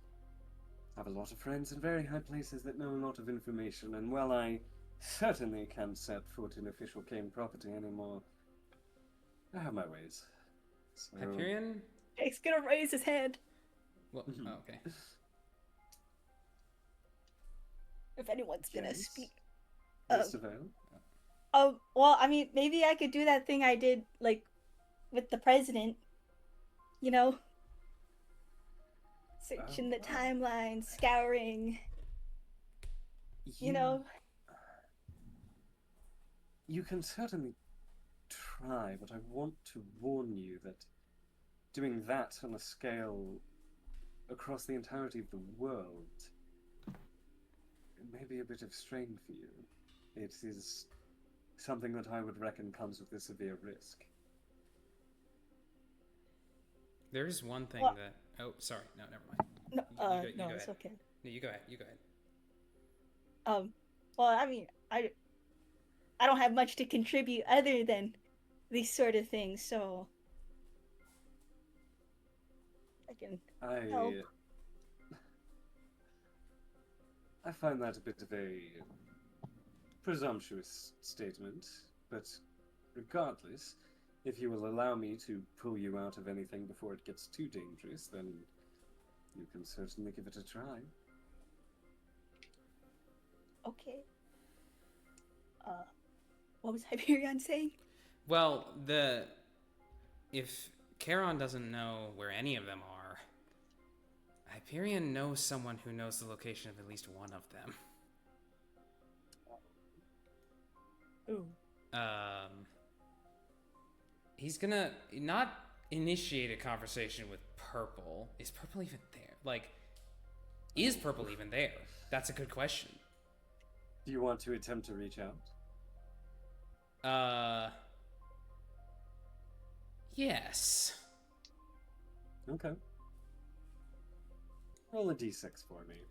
have a lot of friends in very high places that know a lot of information, and while I certainly can't set foot in official CAIN property anymore, I have my ways. So... Hyperion? Jake's gonna raise his hand. Well, oh, okay. If anyone's gonna Jess? speak. Mr. Vale? Well, I mean, maybe I could do that thing I did, like, with the president. You know? Searching the timeline, scouring. You know? You can certainly try, but I want to warn you that doing that on a scale across the entirety of the world, it may be a bit of strain for you. It is something that I would reckon comes with a severe risk. There's one thing that. Oh, sorry. No, never mind. No, it's okay. No, you go ahead. You go ahead. Well, I mean, I don't have much to contribute other than these sort of things, so I can help. I find that a bit of a presumptuous statement, but regardless, if you will allow me to pull you out of anything before it gets too dangerous, then you can certainly give it a try. Okay. What was Hyperion saying? Well, if Charon doesn't know where any of them are, Hyperion knows someone who knows the location of at least one of them. Ooh. He's gonna not initiate a conversation with Purple. Is Purple even there? Like, is Purple even there? That's a good question. Do you want to attempt to reach out? Yes. Okay. Roll a d6 for me.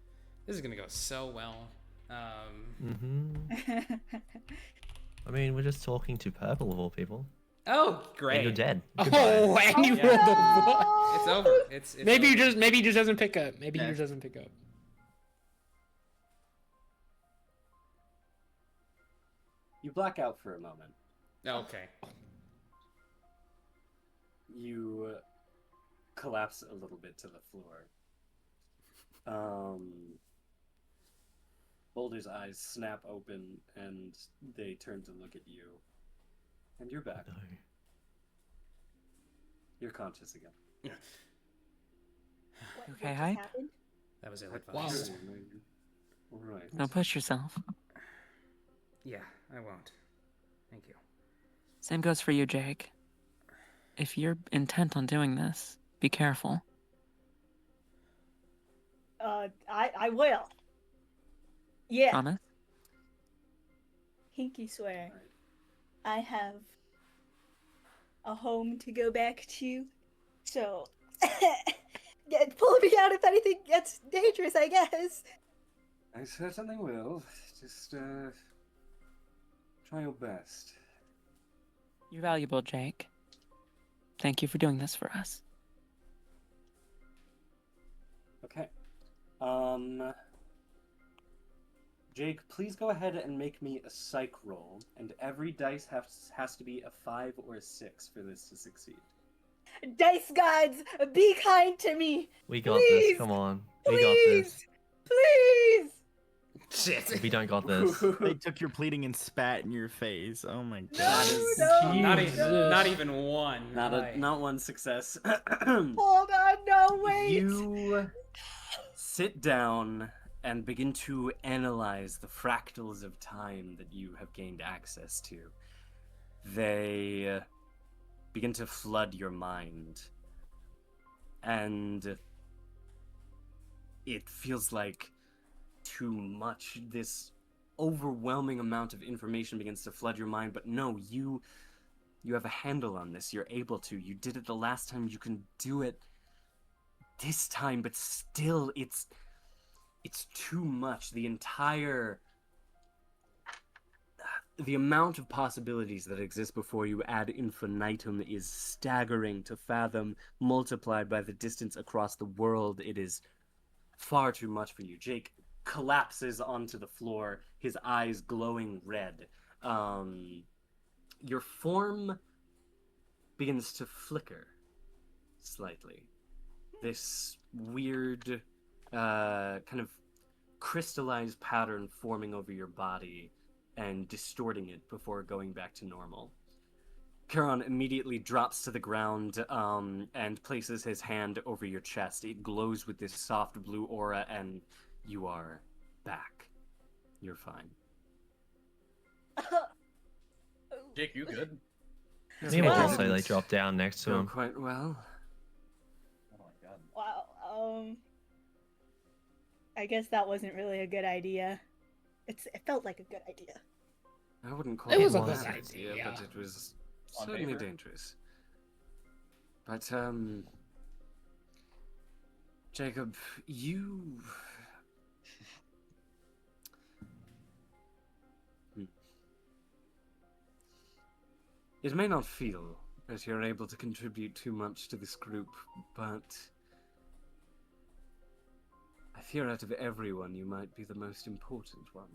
This is gonna go so well. I mean, we're just talking to Purple of all people. Oh, great. And you're dead. Oh, and you rolled a It's over. It's maybe over. he just doesn't pick up. Maybe he just doesn't pick up. You black out for a moment. Okay. You collapse a little bit to the floor. Boulder's eyes snap open and they turn to look at you. And you're back. No. You're conscious again. Okay, Hype? That was Wow. ill-advised. Alright. Don't push yourself. Yeah, I won't. Thank you. Same goes for you, Jake. If you're intent on doing this, be careful. I will. Yeah. Promise? Hinky swear. I have a home to go back to, so pull me out if anything gets dangerous, I guess. I certainly will. Just, try your best. You're valuable, Jake. Thank you for doing this for us. Okay. Jake, please go ahead and make me a psych roll, and every dice has to be a 5 or a 6 for this to succeed. Dice gods, be kind to me. We got Please, this. Come on. We got Please, this. please. Shit. If you don't got this, They took your pleading and spat in your face. Oh my god. Not even one. Not one success. Hold on, no, wait. You sit down and begin to analyze the fractals of time that you have gained access to. They begin to flood your mind. And it feels like too much. This overwhelming amount of information begins to flood your mind, but no, you have a handle on this. You're able to. You did it the last time. You can do it this time, but still, it's too much. The amount of possibilities that exist before you ad infinitum is staggering to fathom, multiplied by the distance across the world. It is far too much for you. Jake collapses onto the floor, his eyes glowing red. Your form begins to flicker slightly. This weird kind of crystallized pattern forming over your body and distorting it before going back to normal. Charon immediately drops to the ground and places his hand over your chest. It glows with this soft blue aura, and you are back. You're fine. Jake, you good? me will Wow. also like drop down next to Go him. quite well. Oh my god. Wow. I guess that wasn't really a good idea. It felt like a good idea. I wouldn't call It was a a bad good idea, idea. but it was On certainly paper. dangerous. But, Jacob, you... It may not feel that you're able to contribute too much to this group, but I fear out of everyone you might be the most important one.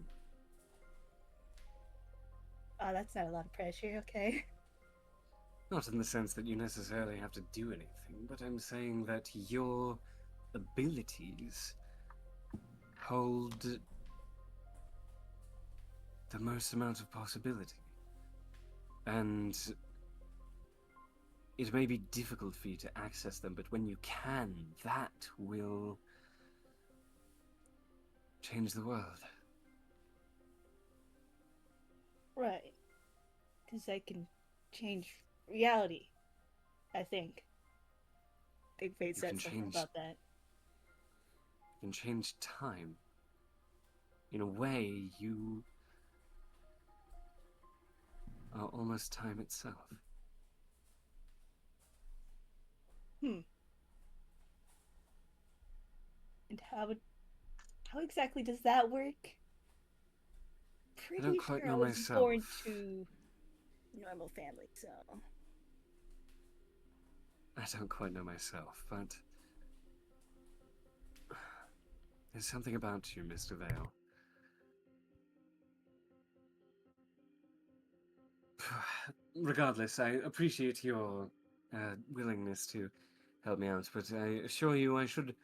Oh, that's not a lot of pressure, okay. Not in the sense that you necessarily have to do anything, but I'm saying that your abilities hold the most amount of possibility. And it may be difficult for you to access them, but when you can, that will change the world. Right. Because I can change reality, I think. Big Fate You said can something change- about that. You can change time. In a way, you are almost time itself. And how exactly does that work? Pretty don't quite sure know I was born myself. to normal family, so I don't quite know myself, but there's something about you, Mr. Vale. Regardless, I appreciate your willingness to help me out, but I assure you I should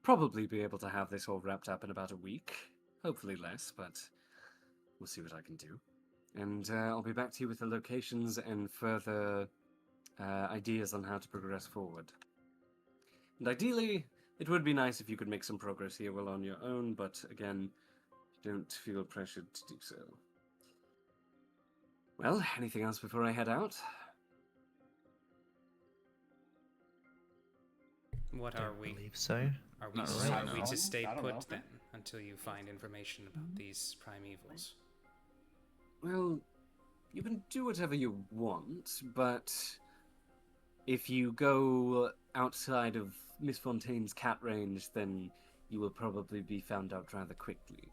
probably be able to have this all wrapped up in about a week. Hopefully less, but we'll see what I can do. And I'll be back to you with the locations and further ideas on how to progress forward. And ideally, it would be nice if you could make some progress here well on your own, but again, don't feel pressured to do so. Well, anything else before I head out? What are Don't we? believe so. Are we, Not are right we now. to stay I don't put know. then until you find information about these primevals? Well, you can do whatever you want, but if you go outside of Miss Fontaine's cat range, then you will probably be found out rather quickly.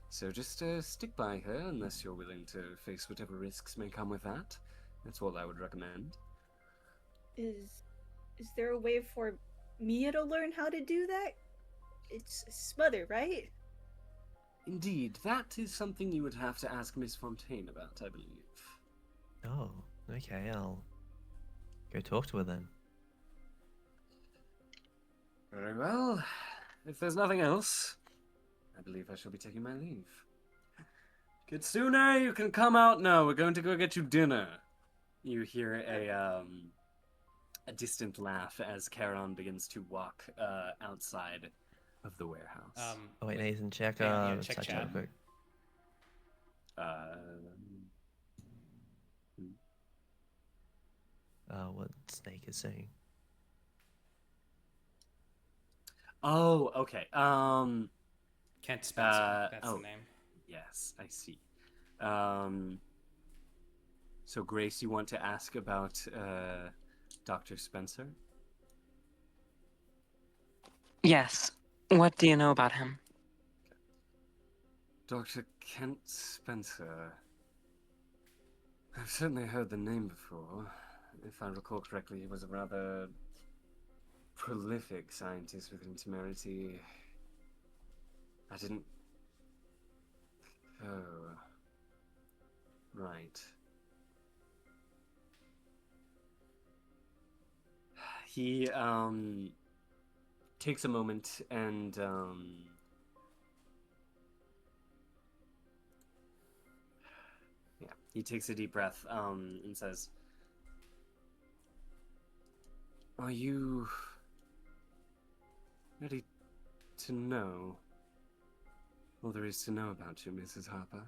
So just stick by her unless you're willing to face whatever risks may come with that. That's all I would recommend. is there a way for Mia to learn how to do that? It's smother, right? Indeed, that is something you would have to ask Miss Fontaine about, I believe. Oh, okay. I'll go talk to her then. Very well. If there's nothing else, I believe I shall be taking my leave. Kitsune, you can come out now. We're going to go get you dinner. You hear a distant laugh as Charon begins to walk outside of the warehouse. Oh wait, Nathan, check check chat chat. real quick. What Snake is saying. Oh, okay. Kent Spencer. That's oh. the name. Yes, I see. So Grace, you want to ask about Dr. Spencer? Yes. What do you know about him? Dr. Kent Spencer. I've certainly heard the name before. If I recall correctly, he was a rather prolific scientist within temerity. I didn't... Oh. Right. He, takes a moment and, yeah, he takes a deep breath, and says, "Are you ready to know all there is to know about you, Mrs. Harper?"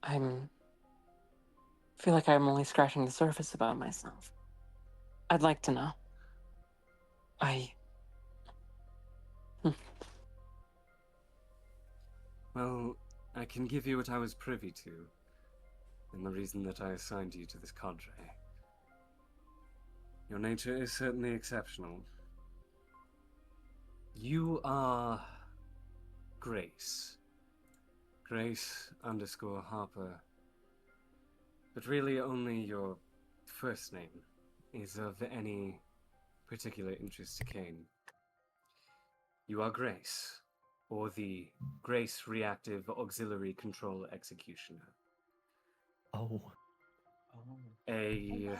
I'm feel like I'm only scratching the surface about myself. I'd like to know. Well, I can give you what I was privy to, and the reason that I assigned you to this cadre. Your nature is certainly exceptional. You are Grace. Grace _ Harper. But really only your first name is of any particular interest to CAIN. You are Grace, or the Grace Reactive Auxiliary Control Executioner. Oh. A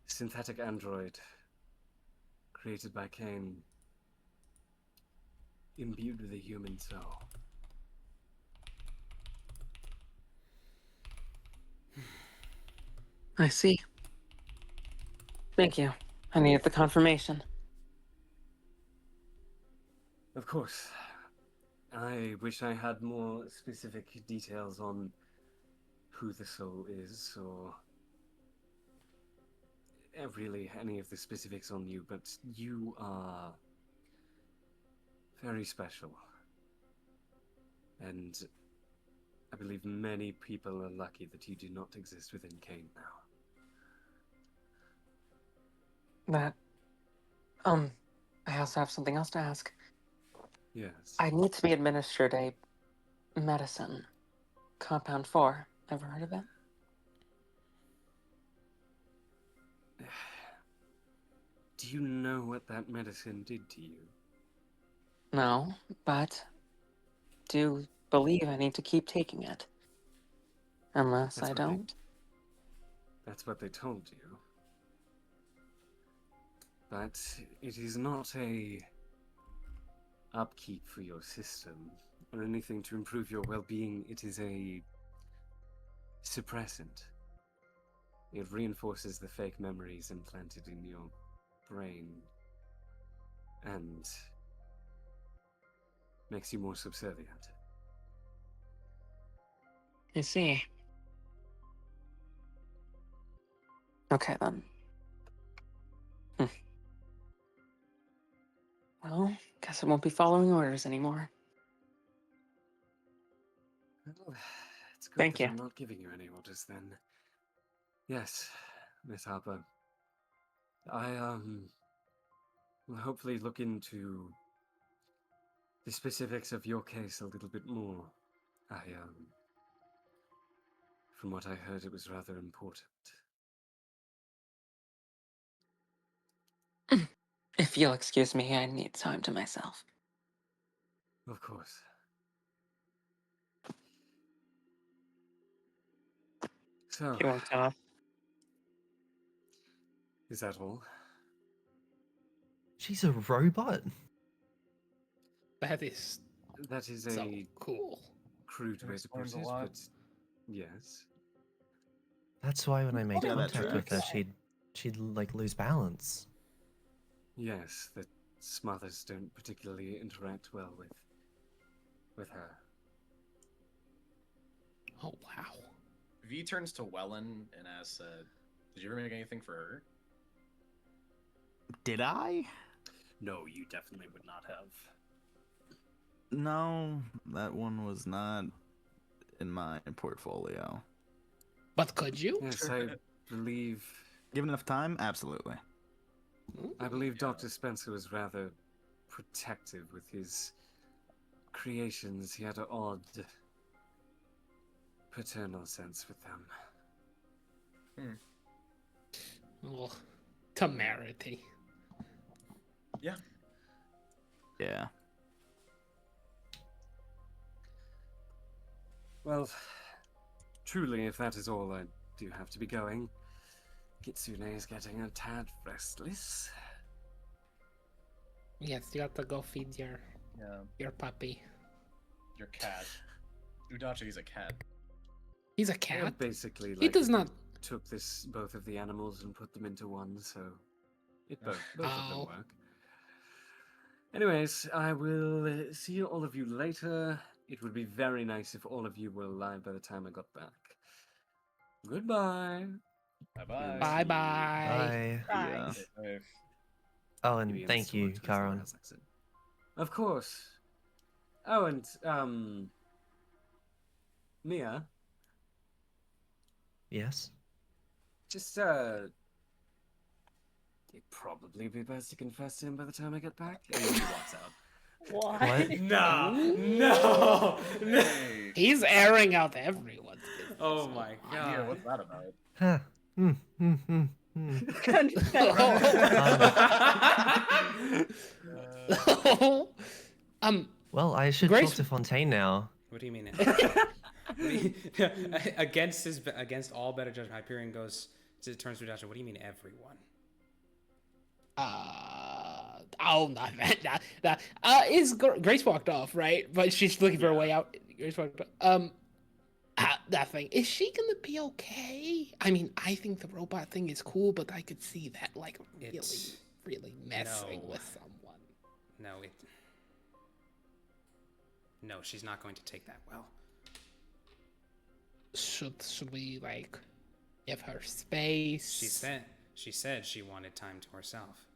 synthetic android created by CAIN, imbued with a human soul. I see. Thank you. I needed the confirmation. Of course. I wish I had more specific details on who the soul is, or really any of the specifics on you, but you are very special. And I believe many people are lucky that you do not exist within CAIN now. I also have something else to ask. Yes. I need to be administered a medicine. Compound 4. Ever heard of it? Do you know what that medicine did to you? No, but do believe I need to keep taking it. Unless I don't. That's what they told you. But it is not a upkeep for your system or anything to improve your well-being. It is a suppressant. It reinforces the fake memories implanted in your brain and makes you more subservient. I see. Okay, then. Well, guess I won't be following orders anymore. Well, it's good Thank that you. I'm not giving you any orders then. Yes, Miss Harper. I will hopefully look into the specifics of your case a little bit more. From what I heard, it was rather important. If you'll excuse me, I need time to myself. Of course. So, You want to? Is that all? She's a robot? That is That is so a cool. crude That way to put explains it, a lot. but yes. That's why when I made Yeah, that contact with her, tracks. she'd like lose balance. Yes, that Smothers don't particularly interact well with her. Oh wow. V turns to Welan and asks, "Did you ever make anything for her?" Did I? No, you definitely would not have. No, that one was not in my portfolio. But could you? Yes, I believe Given enough time, absolutely. Dr. Spencer was rather protective with his creations. He had an odd paternal sense with them. Oh, temerity. Yeah. Yeah. Well, truly, if that is all, I do have to be going. Kitsune is getting a tad restless. Yes, you have to go feed Yeah. your puppy. Your cat. Udacha is a cat. He's a Well, cat. basically, He does if we not. took both of the animals and put them into one, so both of them Oh. work. Anyways, I will see all of you later. It would be very nice if all of you were alive by the time I got back. Goodbye. Bye-bye. Bye bye. Bye. Yeah. Oh, Maybe and in thank you, sword to his Karon. Polaris accent. Of course. Oh, and Mia, Yes? just it'd probably be best to confess to him by the time I get back. And then he walks out. What? What? No. Hey. He's airing out everyone's business. Oh my Yeah, god. what's that about? Huh. Well, I should Grace- talk to Fontaine now. What do you mean? Against all better judgment, Hyperion turns to Udacha. What do you mean, everyone? Grace walked off, right? But she's looking for a way out. Grace walked off. That thing. Is she gonna be okay? I mean, I think the robot thing is cool, but I could see that It's- really messing No. with someone. No, she's not going to take that well. Should we give her space? She said she wanted time to herself.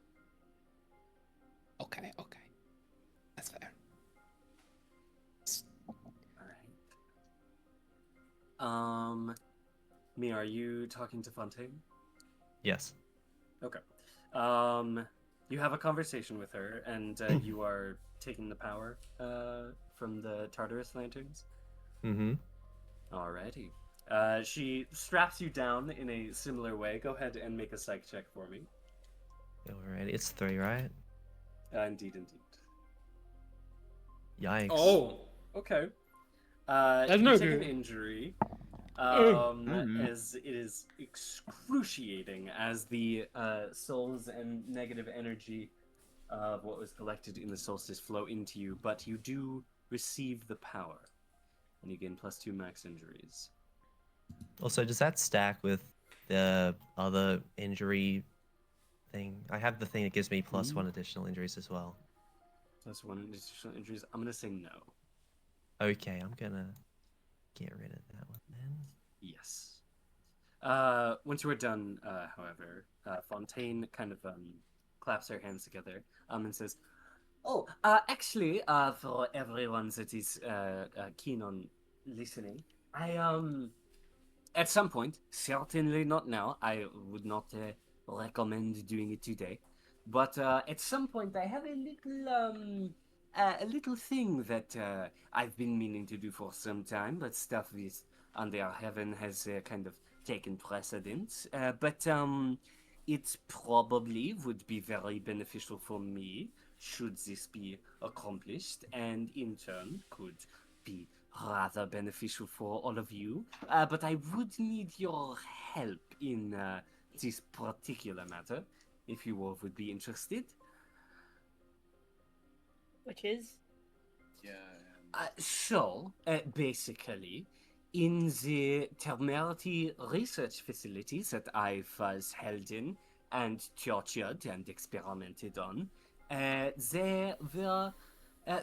Okay. That's fair. Alright. Mia, are you talking to Fontaine? Yes. Okay. You have a conversation with her, and you are taking the power from the Tartarus lanterns. Mm-hmm. Alrighty. She straps you down in a similar way. Go ahead and make a psych check for me. Alright, it's 3, right? Indeed. Yikes. Oh! Okay. That's You no take an good. injury. Mm. As it is excruciating as the souls and negative energy of what was collected in the solstice flow into you, but you do receive the power, and you gain +2 max injuries. Also, does that stack with the other injury thing? I have the thing that gives me +1 additional injuries as well. +1 additional injuries. I'm gonna say no. Okay, I'm gonna get rid of that one then. Yes. Once you are done, however, Fontaine kind of claps her hands together and says, "Oh, actually, for everyone that is keen on listening, I at some point, certainly not now. I would not recommend doing it today, but at some point, I have a little thing that I've been meaning to do for some time, but stuff with under heaven has kind of taken precedence. But it probably would be very beneficial for me should this be accomplished, and in turn could be rather beneficial for all of you. But I would need your help in this particular matter, if you all would be interested. Which is Yeah. Basically, in the temerity research facilities that I was held in and tortured and experimented on, they were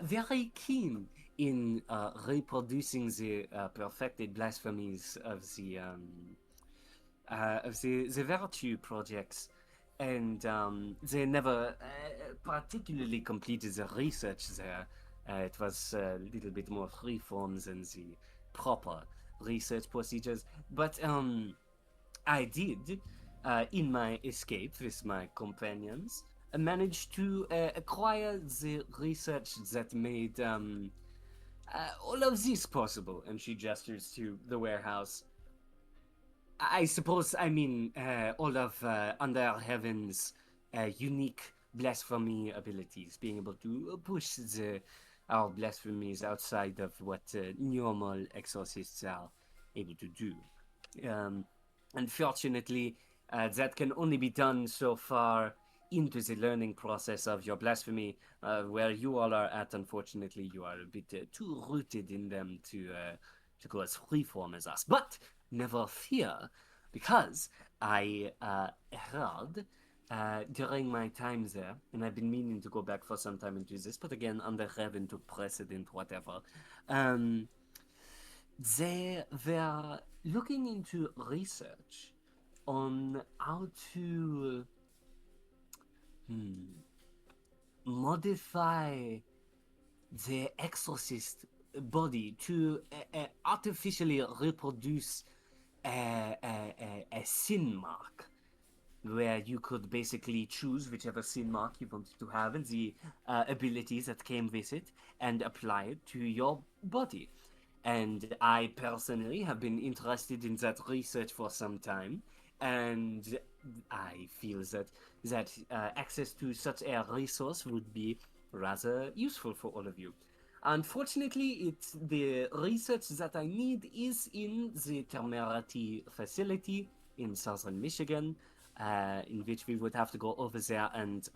very keen in reproducing the perfected blasphemies of the virtue projects, and they never particularly completed the research there. It was a little bit more freeform than the proper research procedures, but I did, in my escape with my companions, manage to acquire the research that made all of this possible. And she gestures to the warehouse. I suppose I mean all of Under Heaven's unique blasphemy abilities, being able to push our blasphemies outside of what normal exorcists are able to do. Unfortunately, that can only be done so far into the learning process of your blasphemy. Where you all are at, unfortunately, you are a bit too rooted in them to go as freeform as us. But never fear, because I heard during my time there, and I've been meaning to go back for some time and do this, but again, Under Heaven took precedent, whatever. They were looking into research on how to modify the exorcist body to artificially reproduce a sin mark, where you could basically choose whichever sin mark you wanted to have and the abilities that came with it and apply it to your body. And I personally have been interested in that research for some time, and I feel that access to such a resource would be rather useful for all of you. Unfortunately, the research that I need is in the Temerity facility in southern Michigan, in which we would have to go over there and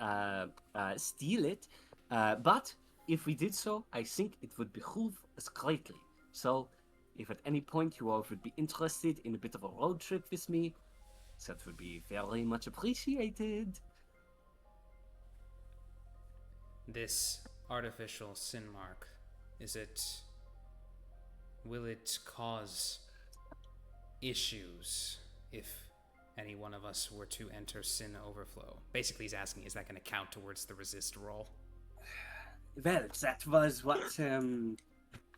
steal it. But if we did so, I think it would behoove us greatly. So, if at any point you all would be interested in a bit of a road trip with me, that would be very much appreciated. This artificial sin mark, will it cause issues if any one of us were to enter sin overflow? Basically, he's asking, is that going to count towards the resist roll? Well, that was what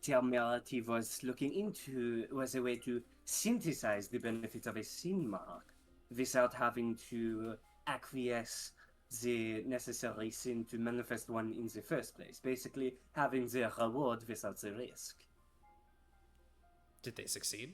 Temerity was looking into, was a way to synthesize the benefits of a sin mark without having to acquiesce the necessary sin to manifest one in the first place. Basically, having the reward without the risk. Did they succeed?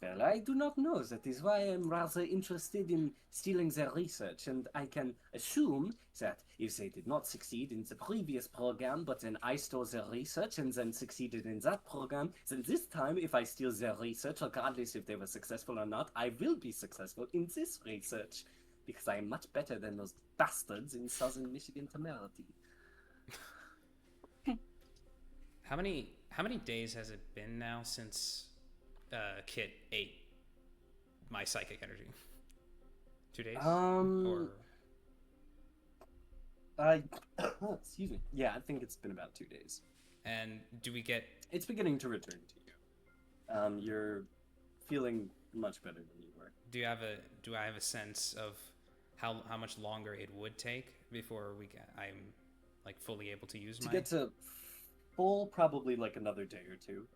Well, I do not know. That is why I'm rather interested in stealing their research, and I can assume that if they did not succeed in the previous program, but then I stole their research and then succeeded in that program, then this time, if I steal their research, regardless if they were successful or not, I will be successful in this research, because I am much better than those bastards in southern Michigan Temerity. How many days has it been now since Kit ate my psychic energy? 2 days? Or... excuse me. Yeah, I think it's been about 2 days. And do we get... It's beginning to return to you. You're feeling much better than you were. Do I have a sense of how much longer it would take before I'm like fully able to use to get to full? Probably like another day or two.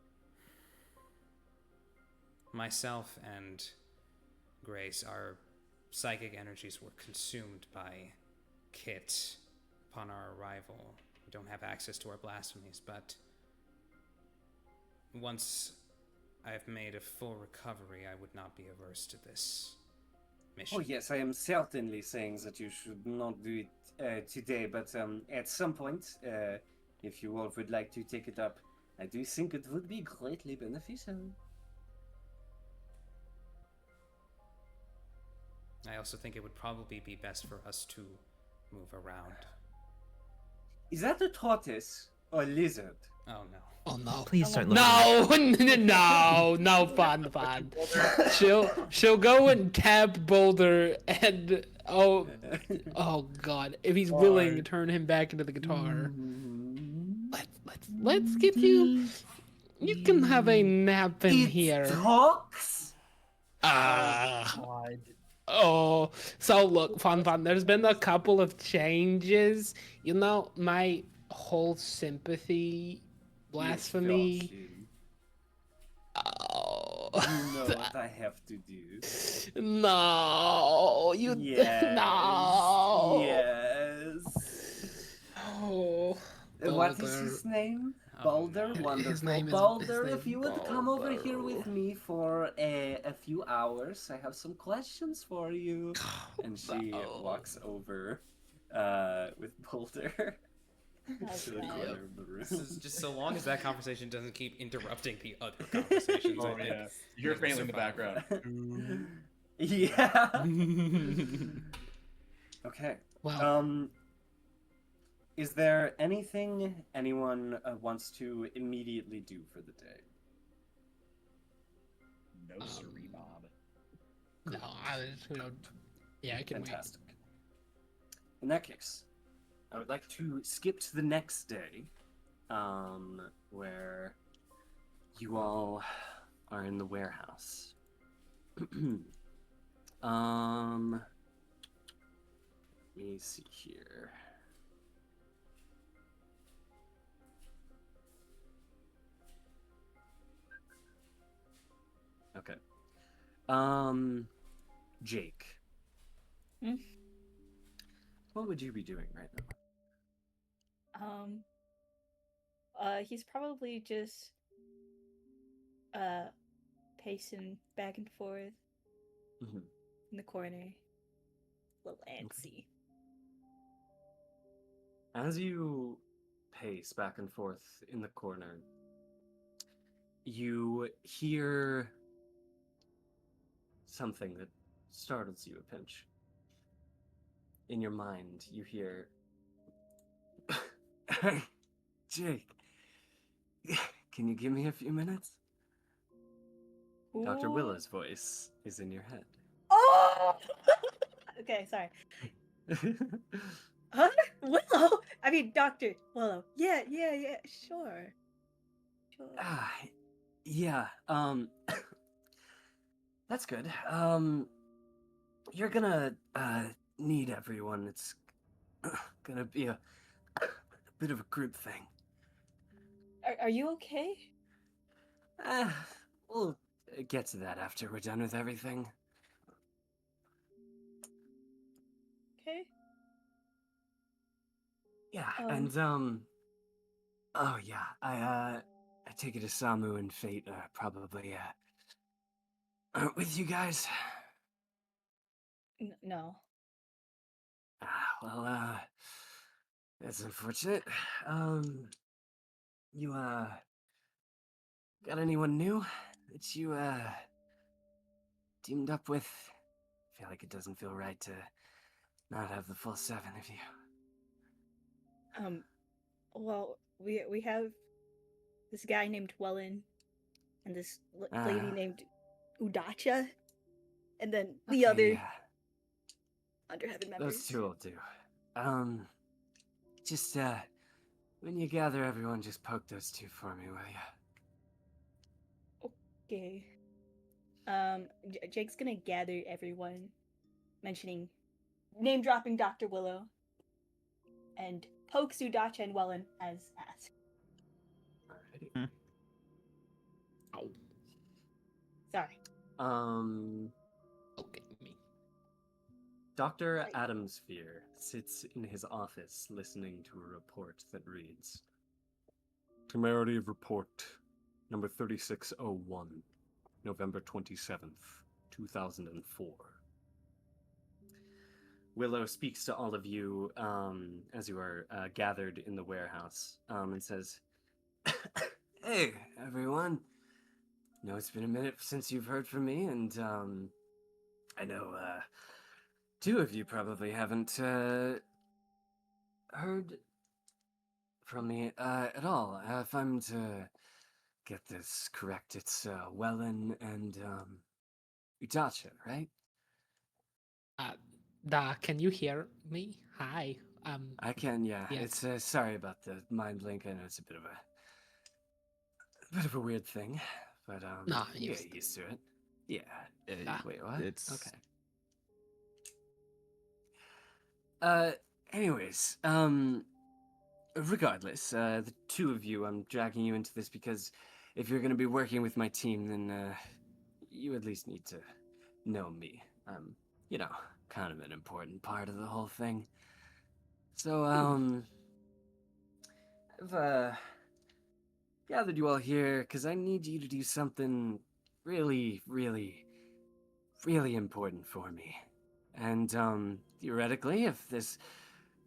Myself and Grace, our psychic energies were consumed by Kit upon our arrival. We don't have access to our blasphemies, but once I've made a full recovery, I would not be averse to this mission. Oh yes, I am certainly saying that you should not do it today, but at some point, if you all would like to take it up, I do think it would be greatly beneficial. I also think it would probably be best for us to move around. Is that a tortoise or a lizard? Oh no. Oh no. Please don't look. No, no, fun. She'll go and tap Boulder and oh god, if he's willing to turn him back into the guitar. Let's get you. You can have a nap in here. Talks? Oh, so look, fun. There's been a couple of changes. You know, my whole sympathy blasphemy. Oh, You know what I have to do. No, you Yes. no. Yes. Oh, What is Boulder. his name? Oh, Boulder, no. wonderful. His name is- Boulder, his if you name would come over here Boulder. with me for a few hours, I have some questions for you. And she No. walks over with Boulder to the corner of the This room. is just so long as that conversation doesn't keep interrupting the other conversations. Oh I think. yeah, you hear faintly in the background. Yeah. Okay. Wow. Is there anything anyone wants to immediately do for the day? No siree, Bob. No, yeah, I can Fantastic. In that case, I would like to skip to the next day, where you all are in the warehouse. Let me see here. Okay. Jake. Hmm? What would you be doing right now? He's probably just pacing back and forth Mhm. in the corner. A little antsy. As you pace back and forth in the corner, you hear something that startles you a pinch. In your mind, you hear, "Hey, Jake, can you give me a few minutes?" Dr. Ooh. Willow's voice is in your head. Oh! Okay, sorry. Huh? Willow? I mean, Dr. Willow. Yeah, sure. Yeah, that's good. You're gonna, need everyone. It's gonna be a bit of a group thing. Are you okay? We'll get to that after we're done with everything. Okay. Yeah, and, oh yeah, I take it Isamu and Fate are probably, aren't with you guys? No. Well, that's unfortunate. You, got anyone new that you, teamed up with? I feel like it doesn't feel right to not have the full 7 of you. Well, we have this guy named Welan and this lady named Udacha, and then the other Yeah, Under Heaven members. those two will do. Just, when you gather everyone, just poke those two for me, will ya? Okay. Jake's gonna gather everyone, name dropping Dr. Willow, and poke Udacha and Welan as asked. Alrighty. Oh, Sorry. okay, me. Dr. Right. Adamsphere sits in his office listening to a report that reads, Temerity of Report, number 3601, November 27th, 2004. Willow speaks to all of you as you are gathered in the warehouse and says, Hey, everyone. Know it's been a minute since you've heard from me, and I know two of you probably haven't heard from me at all. If I'm to get this correct, it's Welan and Udacha, right? Can you hear me? Hi. I can, yeah. Yeah. It's sorry about the mind blink. I know it's a bit of a weird thing, but Nah, you used get used to it. Yeah. Ah. Wait, what? It's Okay. Anyways, regardless, the two of you, I'm dragging you into this because if you're gonna be working with my team, then you at least need to know me. I'm, kind of an important part of the whole thing. So, I've gathered you all here because I need you to do something really, really, really important for me. And, theoretically, if this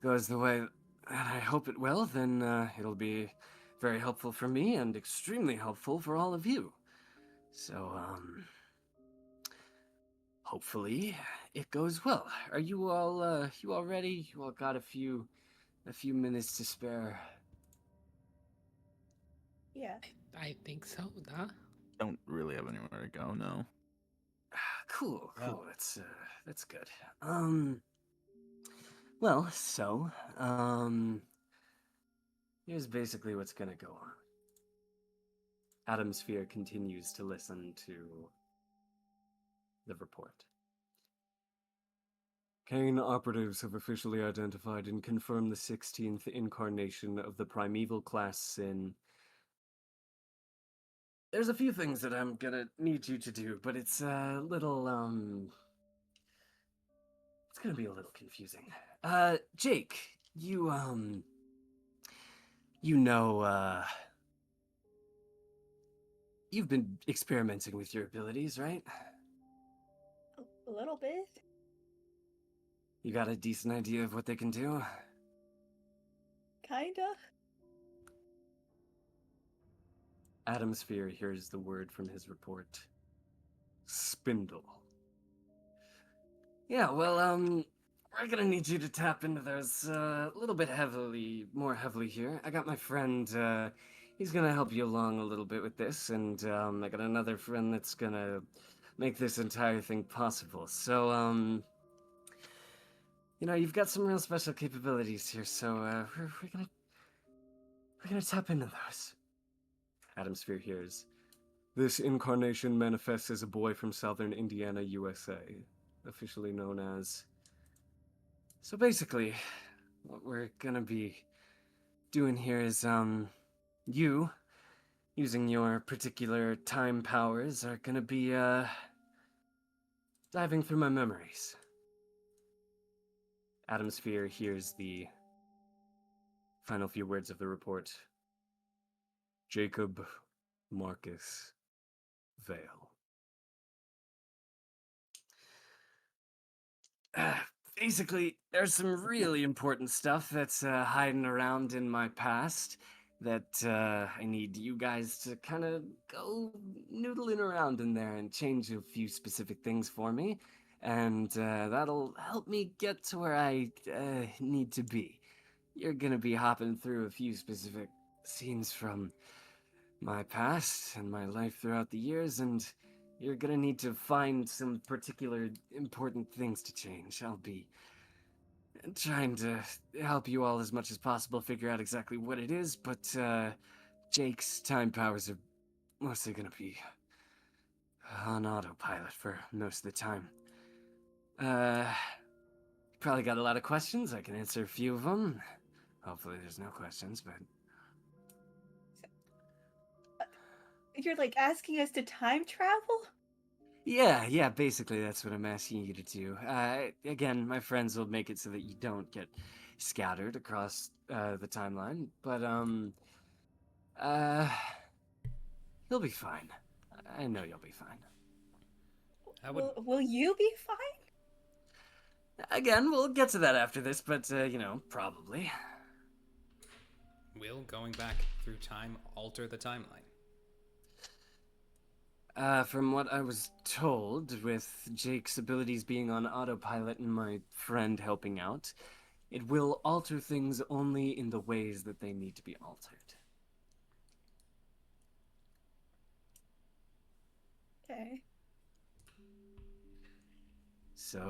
goes the way that I hope it will, then it'll be very helpful for me and extremely helpful for all of you. So, hopefully it goes well. Are you all ready? You all got a few minutes to spare? Yeah. I think so, nah. don't really have anywhere to go. No. Cool. Wow. That's good. Well, so, here's basically what's gonna go on. Adam Sphere continues to listen to the report. CAIN operatives have officially identified and confirmed the 16th incarnation of the primeval class sin. There's a few things that I'm gonna need you to do, but it's a little, it's gonna be a little confusing. Jake, you you've been experimenting with your abilities, right? A little bit. You got a decent idea of what they can do? Kinda. Adam Sphere hears the word from his report. Spindle. Yeah, well, we're gonna need you to tap into those a little bit more heavily here. I got my friend, he's gonna help you along a little bit with this, and I got another friend that's gonna make this entire thing possible. So, you've got some real special capabilities here, so we're gonna tap into those. Adam Sphere hears, this incarnation manifests as a boy from southern Indiana, USA, officially known as... So basically, what we're gonna be doing here is, you, using your particular time powers, are gonna be, diving through my memories. Adam Sphere hears the final few words of the report. Jacob Marcus Vale. Basically, there's some really important stuff that's hiding around in my past that I need you guys to kind of go noodling around in there and change a few specific things for me, and that'll help me get to where I need to be. You're gonna be hopping through a few specific scenes from my past and my life throughout the years, and you're gonna need to find some particular important things to change. I'll be trying to help you all as much as possible figure out exactly what it is, but Jake's time powers are mostly gonna be on autopilot for most of the time. Probably got a lot of questions. I can answer a few of them. Hopefully there's no questions, but... You're like asking us to time travel? Yeah, basically that's what I'm asking you to do. Again, my friends will make it so that you don't get scattered across the timeline, but you'll be fine. I know you'll be fine. Will you be fine? Again, we'll get to that after this, but probably. Will going back through time alter the timeline? From what I was told, with Jake's abilities being on autopilot and my friend helping out, it will alter things only in the ways that they need to be altered. Okay. So,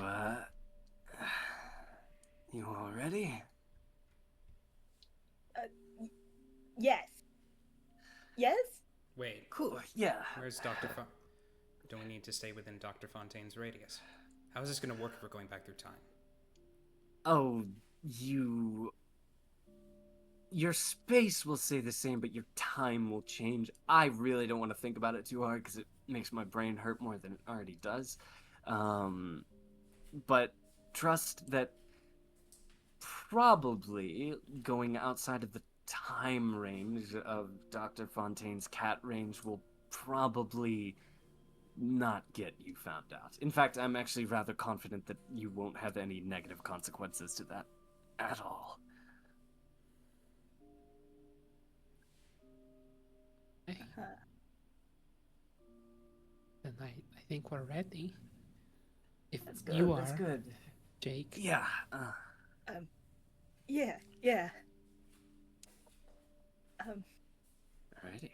you all ready? Yes. Yes? Wait, Cool, yeah. where's Dr. Don't we need to stay within Dr. Fontaine's radius? How is this going to work if we're going back through time? Oh, your space will stay the same, but your time will change. I really don't want to think about it too hard because it makes my brain hurt more than it already does. But trust that probably going outside of the time range of Dr. Fontaine's cat range will probably not get you found out. In fact, I'm actually rather confident that you won't have any negative consequences to that at all. Hey, then I think we're ready. If That's good. you are, That's good. Jake. Yeah. Yeah. Alrighty.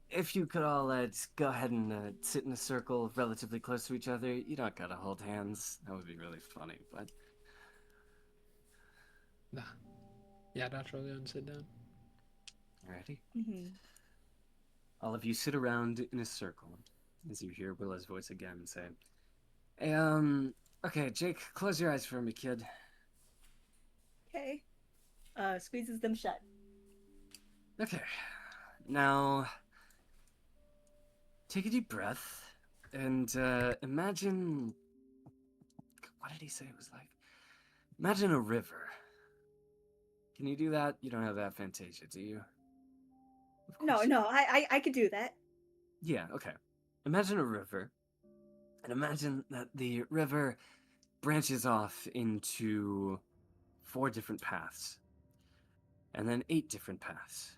If you could all just go ahead and sit in a circle relatively close to each other. You don't gotta hold hands. That would be really funny, but... Nah. Yeah, that's really on sit down. Alrighty. Mm-hmm. All of you sit around in a circle as you hear Willow's voice again say, hey, okay, Jake, close your eyes for me, kid. Okay. Squeezes them shut. Okay. Now, take a deep breath and imagine... What did he say it was like? Imagine a river. Can you do that? You don't have that Fantasia, do you? No, I could do that. Yeah, okay. Imagine a river, and imagine that the river branches off into 4 different paths, and then 8 different paths,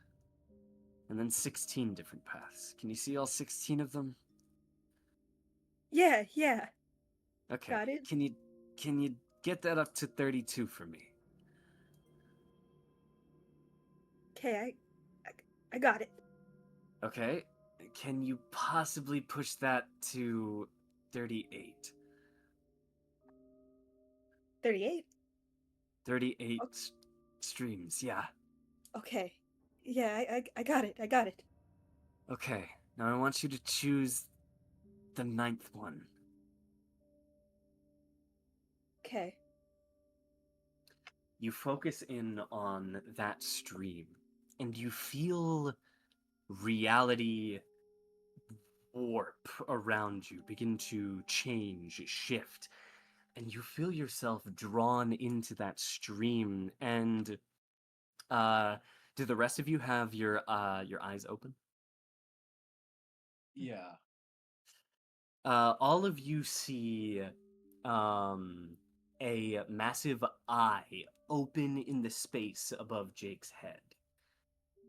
and then 16 different paths. Can you see all 16 of them? Yeah. Okay. Got it. Can you get that up to 32 for me? Okay, I got it. Okay. Can you possibly push that to 38? 38? 38 Okay. streams, yeah. Okay. Yeah, I got it. I got it. Okay. Now I want you to choose the 9th one. Okay. You focus in on that stream, and you feel reality warp around you, begin to change, shift, and you feel yourself drawn into that stream. And do the rest of you have your eyes open? Yeah. All of you see a massive eye open in the space above Jake's head.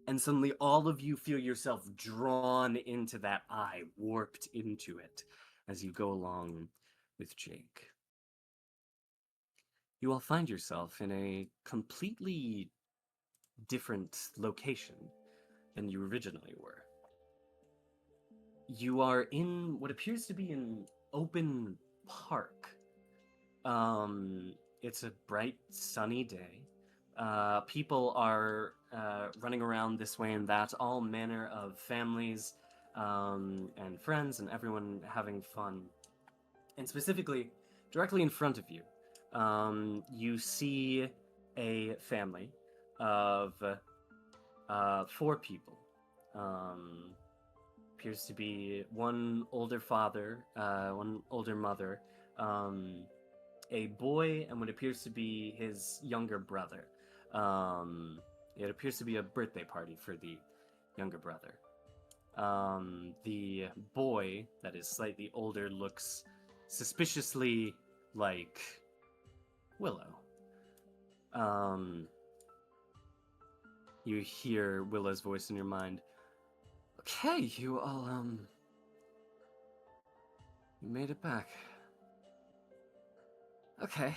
And suddenly all of you feel yourself drawn into that eye, warped into it, as you go along with Jake. You all find yourself in a completely different location than you originally were. You are in what appears to be an open park. It's a bright, sunny day. People are running around this way and that, all manner of families and friends and everyone having fun. And specifically, directly in front of you, you see a family of 4 people. Appears to be one older father, one older mother, a boy, and what appears to be his younger brother. It appears to be a birthday party for the younger brother. The boy, that is slightly older, looks suspiciously like Willow. You hear Willow's voice in your mind. Okay, you all, You made it back. Okay.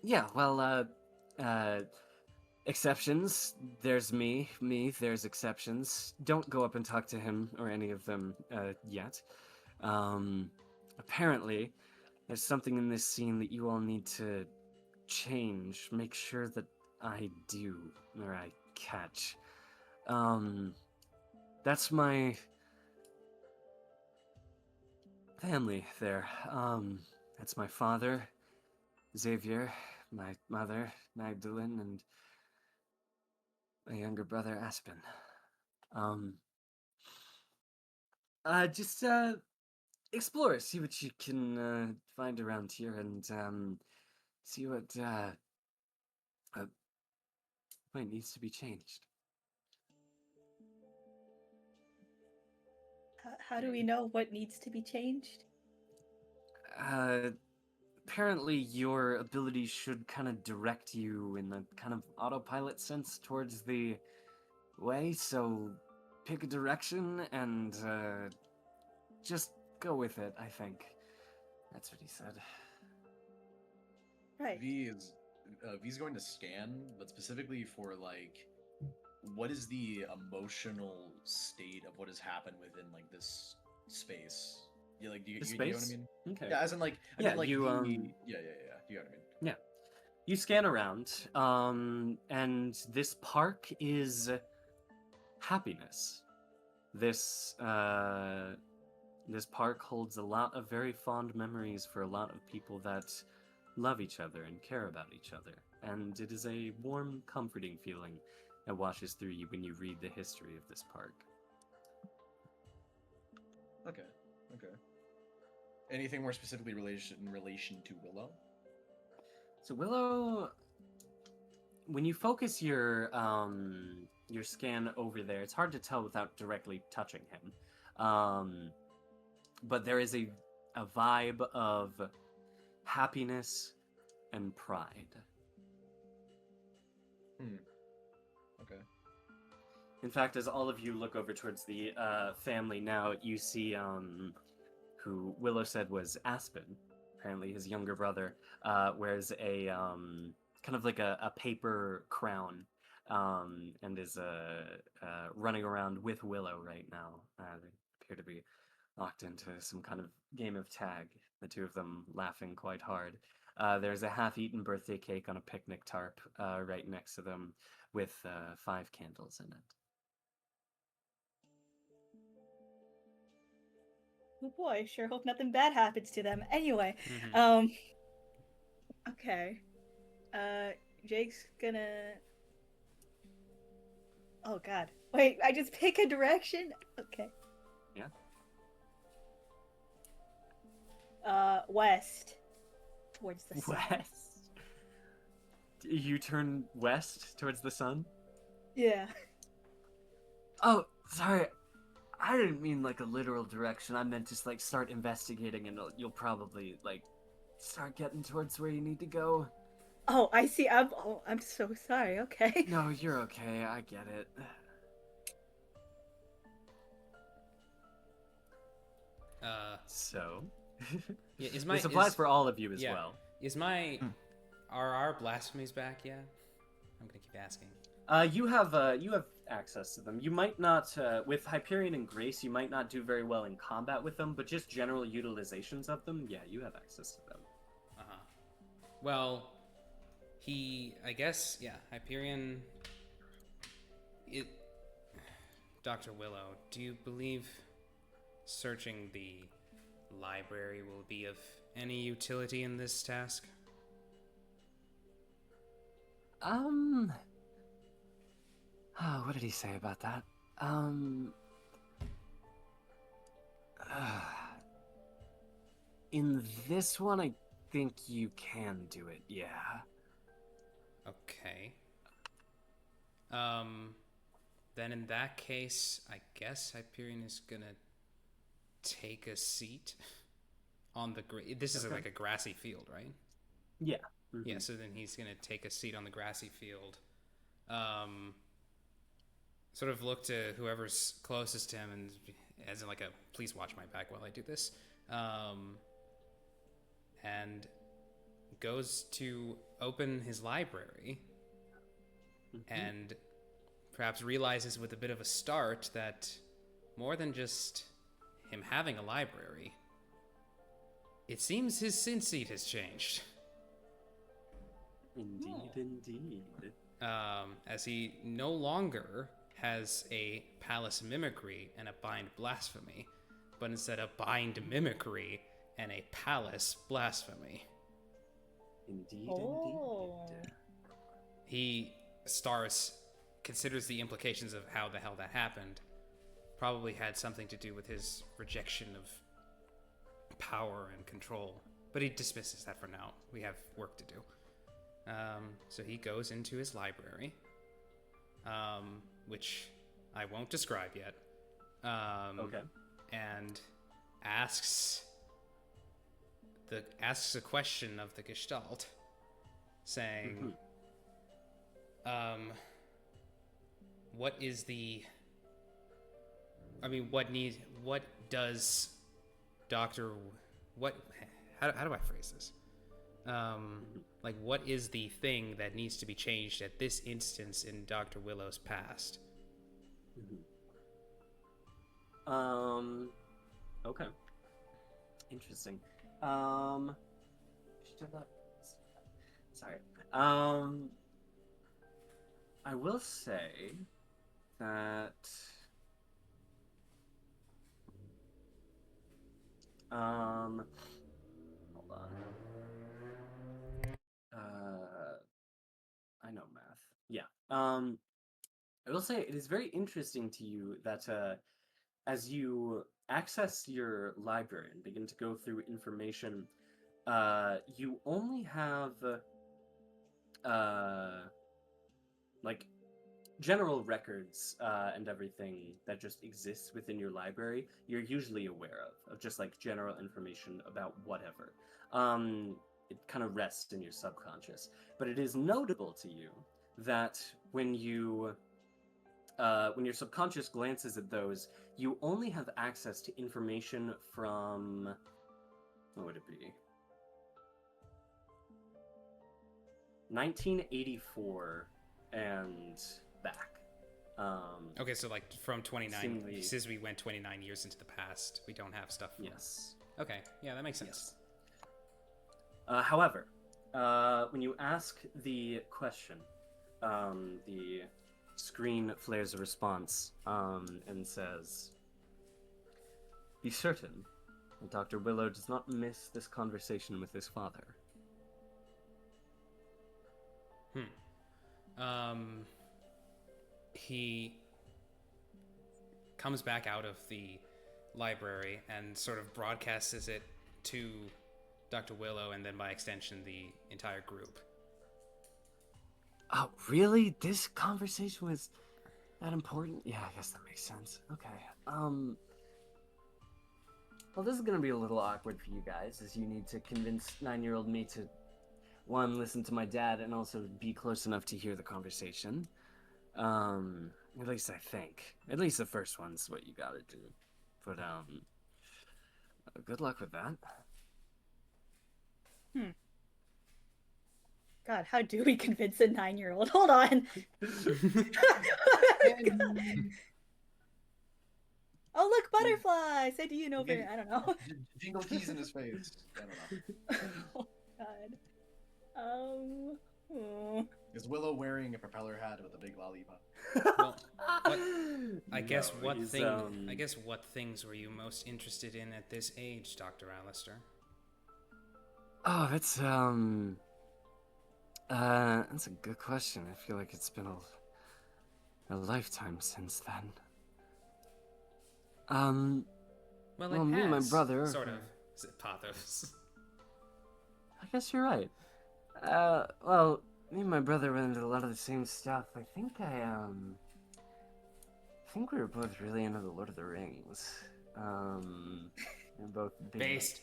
Yeah, well, exceptions. There's me. There's exceptions. Don't go up and talk to him or any of them, yet. Apparently, there's something in this scene that you all need to change. Make sure that I do, or I catch. That's my family there. That's my father, Xavier, my mother, Magdalene, and my younger brother, Aspen. Just, explore, see what you can, find around here, and, see what needs to be changed. How do we know what needs to be changed? Apparently your abilities should kind of direct you in a kind of autopilot sense towards the way, so pick a direction and just go with it, I think. That's what he said. Right. V's going to scan, but specifically for like what is the emotional state of what has happened within like this space? Yeah, like do you know what I mean? Okay. Yeah, as in like I Yeah, mean like you, yeah. You know what I mean? Yeah. You scan around, and this park is happiness. This park holds a lot of very fond memories for a lot of people that love each other and care about each other. And it is a warm, comforting feeling that washes through you when you read the history of this park. Okay. Anything more specifically in relation to Willow? So Willow, when you focus your scan over there, it's hard to tell without directly touching him. But there is a vibe of happiness and pride. Okay. In fact, as all of you look over towards the family now, you see who Willow said was Aspen, apparently his younger brother, wears a kind of like a paper crown, and is running around with Willow right now. They appear to be locked into some kind of game of tag, the two of them laughing quite hard. There's a half-eaten birthday cake on a picnic tarp right next to them with 5 candles in it. Oh boy, sure hope nothing bad happens to them. Anyway, okay. Jake's gonna... Oh god. Wait, I just pick a direction? Okay. Yeah. West. Towards the sun. West? You turn west towards the sun? Yeah. Oh, sorry. I didn't mean like a literal direction. I meant just like start investigating and you'll probably like start getting towards where you need to go. Oh, I see. I'm so sorry. Okay. No, you're okay. I get it. So, Yeah, this applies for all of you as well. Are our blasphemies back yet? I'm gonna keep asking. You have access to them. You might not with Hyperion and Grace. You might not do very well in combat with them, but just general utilizations of them. Yeah, you have access to them. Well, I guess, Hyperion. Dr. Willow, do you believe searching the library will be of any utility in this task? Oh, what did he say about that? In this one, I think you can do it, yeah. Okay. Then in that case, I guess Hyperion is gonna take a seat on the this is like a grassy field, right? Yeah. Mm-hmm. Yeah, so then he's gonna take a seat on the grassy field. Sort of look to whoever's closest to him, and as in like a please watch my back while I do this. and goes to open his library and perhaps realizes with a bit of a start that more than just him having a library, it seems his sin seed has changed. Indeed, indeed. As he no longer has a palace mimicry and a bind blasphemy, but instead a bind mimicry and a palace blasphemy. Indeed, Oh. indeed. He considers the implications of how the hell that happened. Probably had something to do with his rejection of power and control. But he dismisses that for now. We have work to do. So he goes into his library, which I won't describe yet. Okay. And asks a question of the Gestalt, saying, what does Doctor, how do I phrase this? Like, what is the thing that needs to be changed at this instance in Dr. Willow's past? Okay. Interesting. Sorry. I will say that hold on. I know math. Yeah. I will say it is very interesting to you that as you access your library and begin to go through information, you only have like general records and everything that just exists within your library. You're usually aware of just like general information about whatever. It kind of rests in your subconscious, but it is notable to you that when your subconscious glances at those, you only have access to information from, what would it be? 1984 and back. Okay, so like from 29, seemingly- since we went 29 years into the past, we don't have stuff. Yes. Okay, yeah, that makes sense. Yes. However, when you ask the question, the screen flares a response and says, "Be certain that Dr. Willow does not miss this conversation with his father." He comes back out of the library and sort of broadcasts it to Dr. Willow and then by extension the entire group. Oh, really? This conversation was that important? Yeah, I guess that makes sense. Okay. Well, this is gonna be a little awkward for you guys, as you need to convince 9-year-old me to, one, listen to my dad, and also be close enough to hear the conversation. At least I think. At least the first one's what you gotta do. But, good luck with that. God, how do we convince a 9-year-old? Hold on. Oh, look, butterfly! Say do you know Okay. very, I don't know. Jingle keys in his face. I don't know. Oh, God. Is Willow wearing a propeller hat with a big lollipop? Well, I guess No, he's, what things were you most interested in at this age, Dr. Alistair? Oh, that's a good question. I feel like it's been a lifetime since then. Well, well, me and my brother... Sort of. Is it pathos? I guess you're right. Well, me and my brother went into a lot of the same stuff. I think we were both really into the Lord of the Rings. We're both big Based.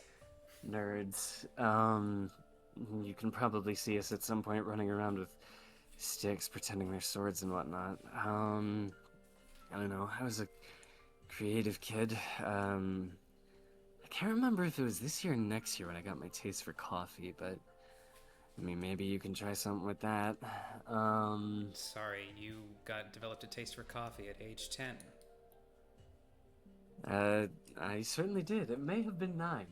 nerds. You can probably see us at some point running around with sticks, pretending they're swords and whatnot. I don't know. I was a creative kid. I can't remember if it was this year or next year when I got my taste for coffee, but I mean, maybe you can try something with that. Sorry, you developed a taste for coffee at age 10. I certainly did. It may have been 9.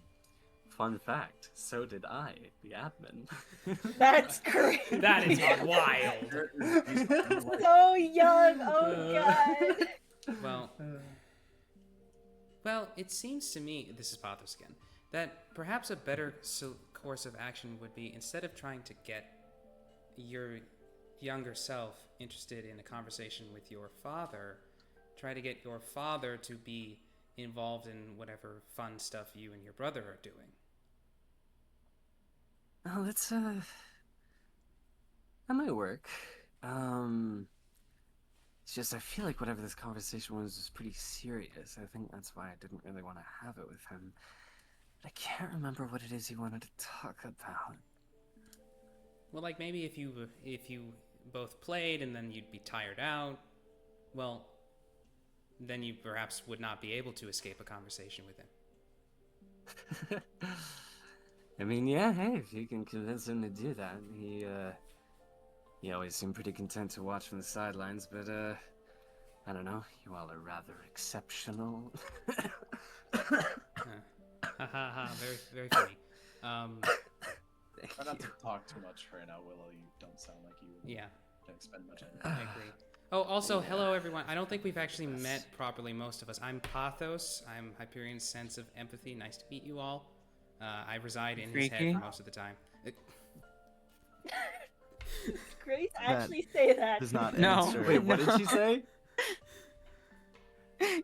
Fun fact, so did I, the admin. That's great. That is wild. So young. Oh god. Well, it seems to me, this is Pathos again, that perhaps a better course of action would be, instead of trying to get your younger self interested in a conversation with your father, try to get your father to be involved in whatever fun stuff you and your brother are doing. Oh, that's, that might work. It's just I feel like whatever this conversation was pretty serious. I think that's why I didn't really want to have it with him. But I can't remember what it is he wanted to talk about. Well, like maybe if you both played and then you'd be tired out, well, then you perhaps would not be able to escape a conversation with him. I mean, yeah, hey, if you can convince him to do that. He always seemed pretty content to watch from the sidelines, but, I don't know, you all are rather exceptional. Very, very funny. Try not to talk too much right now, Willow. You don't sound like you can expend much energy. I agree. Oh, also, hello everyone. I don't think we've actually met properly, most of us. I'm Pathos. I'm Hyperion's sense of empathy. Nice to meet you all. I reside in his head for most of the time. Grace actually say that. Does not No. answer. Wait, what did she say?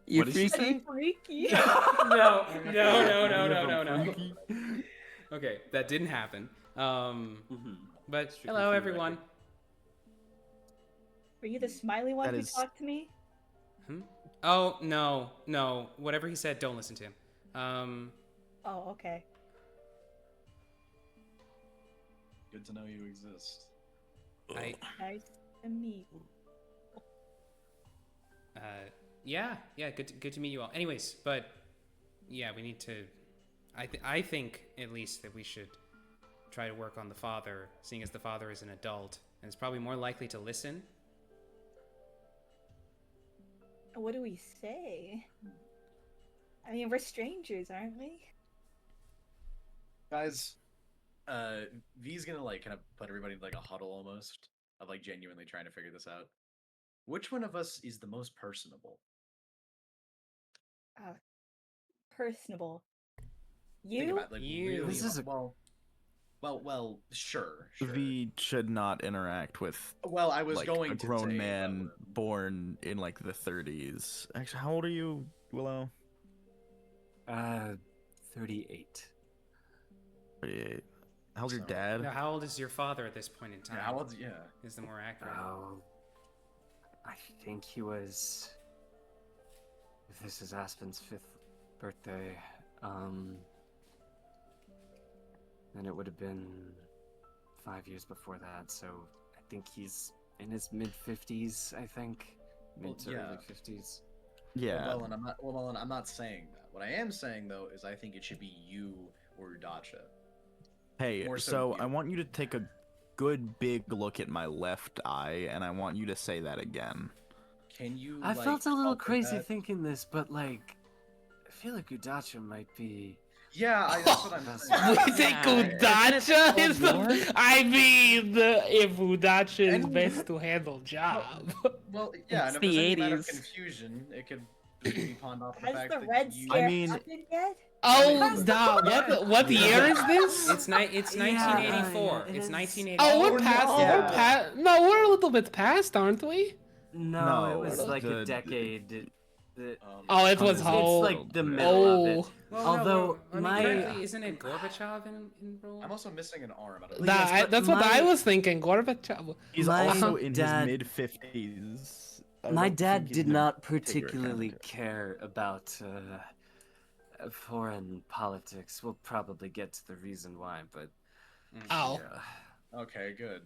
You What did she freaky? say? Freaky. No. Okay, that didn't happen. But hello everyone. Were you the smiley one That who is- talked to me? Oh no. Whatever he said, don't listen to him. Oh, okay. Good to know you exist. Nice to meet. Yeah, good to meet you all. Anyways, but yeah, we need to. I think at least that we should try to work on the father, seeing as the father is an adult and is probably more likely to listen. What do we say? I mean, we're strangers, aren't we? Guys, V's gonna like kind of put everybody in like a huddle almost of like genuinely trying to figure this out. Which one of us is the most personable? Personable. Think You? about it, like You. really This is a- well, sure. V should not interact with Well, I was like going a to grown say, man born in like the 30s. Actually, how old are you, Willow? 38. 38. How's your So- dad? Now, how old is your father at this point in time? Yeah, how old? Yeah. Is the more accurate? Oh, I think he was. If this is Aspen's 5th birthday, then it would have been 5 years before that. So I think he's in his mid-50s. I think mid to early 50s. Yeah. Well, and I'm not saying that. What I am saying though is I think it should be you or Udacha. Hey, More so so you. I want you to take a good big look at my left eye, and I want you to say that again. Can you? I like, felt a little help with crazy that? thinking this, but like, I feel like Udacha might be. Yeah, that's what I'm saying. We think Udacha is the. I mean, if Udacha is And- best to handle job. Well, yeah, It's and if there's the any matter of 80s. confusion, it could be pawned off the Has fact the that red you. scare I mean- happened yet? Oh, what year is this? It's 1984. it It's is. 1984. Oh, we're past. no. We're past. No, we're a little bit past, aren't we? No, it No, was like a the- decade. Oh, it was It's how. like the middle of it. Oh, Well, Although I mean, my- currently, isn't it Gorbachev in role? I'm also missing an arm. Out of Well, yes, but that's what I my- was thinking. Gorbachev. He's My also in dad- his mid-50s. I My don't dad think he's did gonna not take your particularly account. care about foreign politics. We'll probably get to the reason why, but Oh, yeah. Okay, good.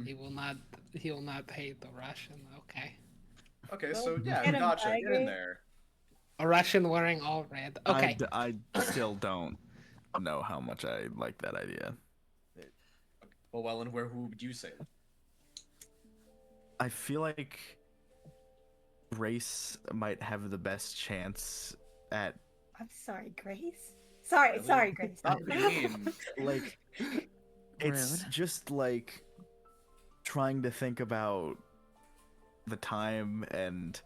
he will not. He will not hate the Russian. Okay. Okay, Well, so yeah, get him, Udacha, get in Tiger. there. A Russian wearing all red. Okay. I still don't know how much I like that idea. Well, Welan, who would you say? I feel like Grace might have the best chance at I'm sorry, Grace. Sorry, Really? sorry, Grace. Not mean. like it's Rude. just like trying to think about the time and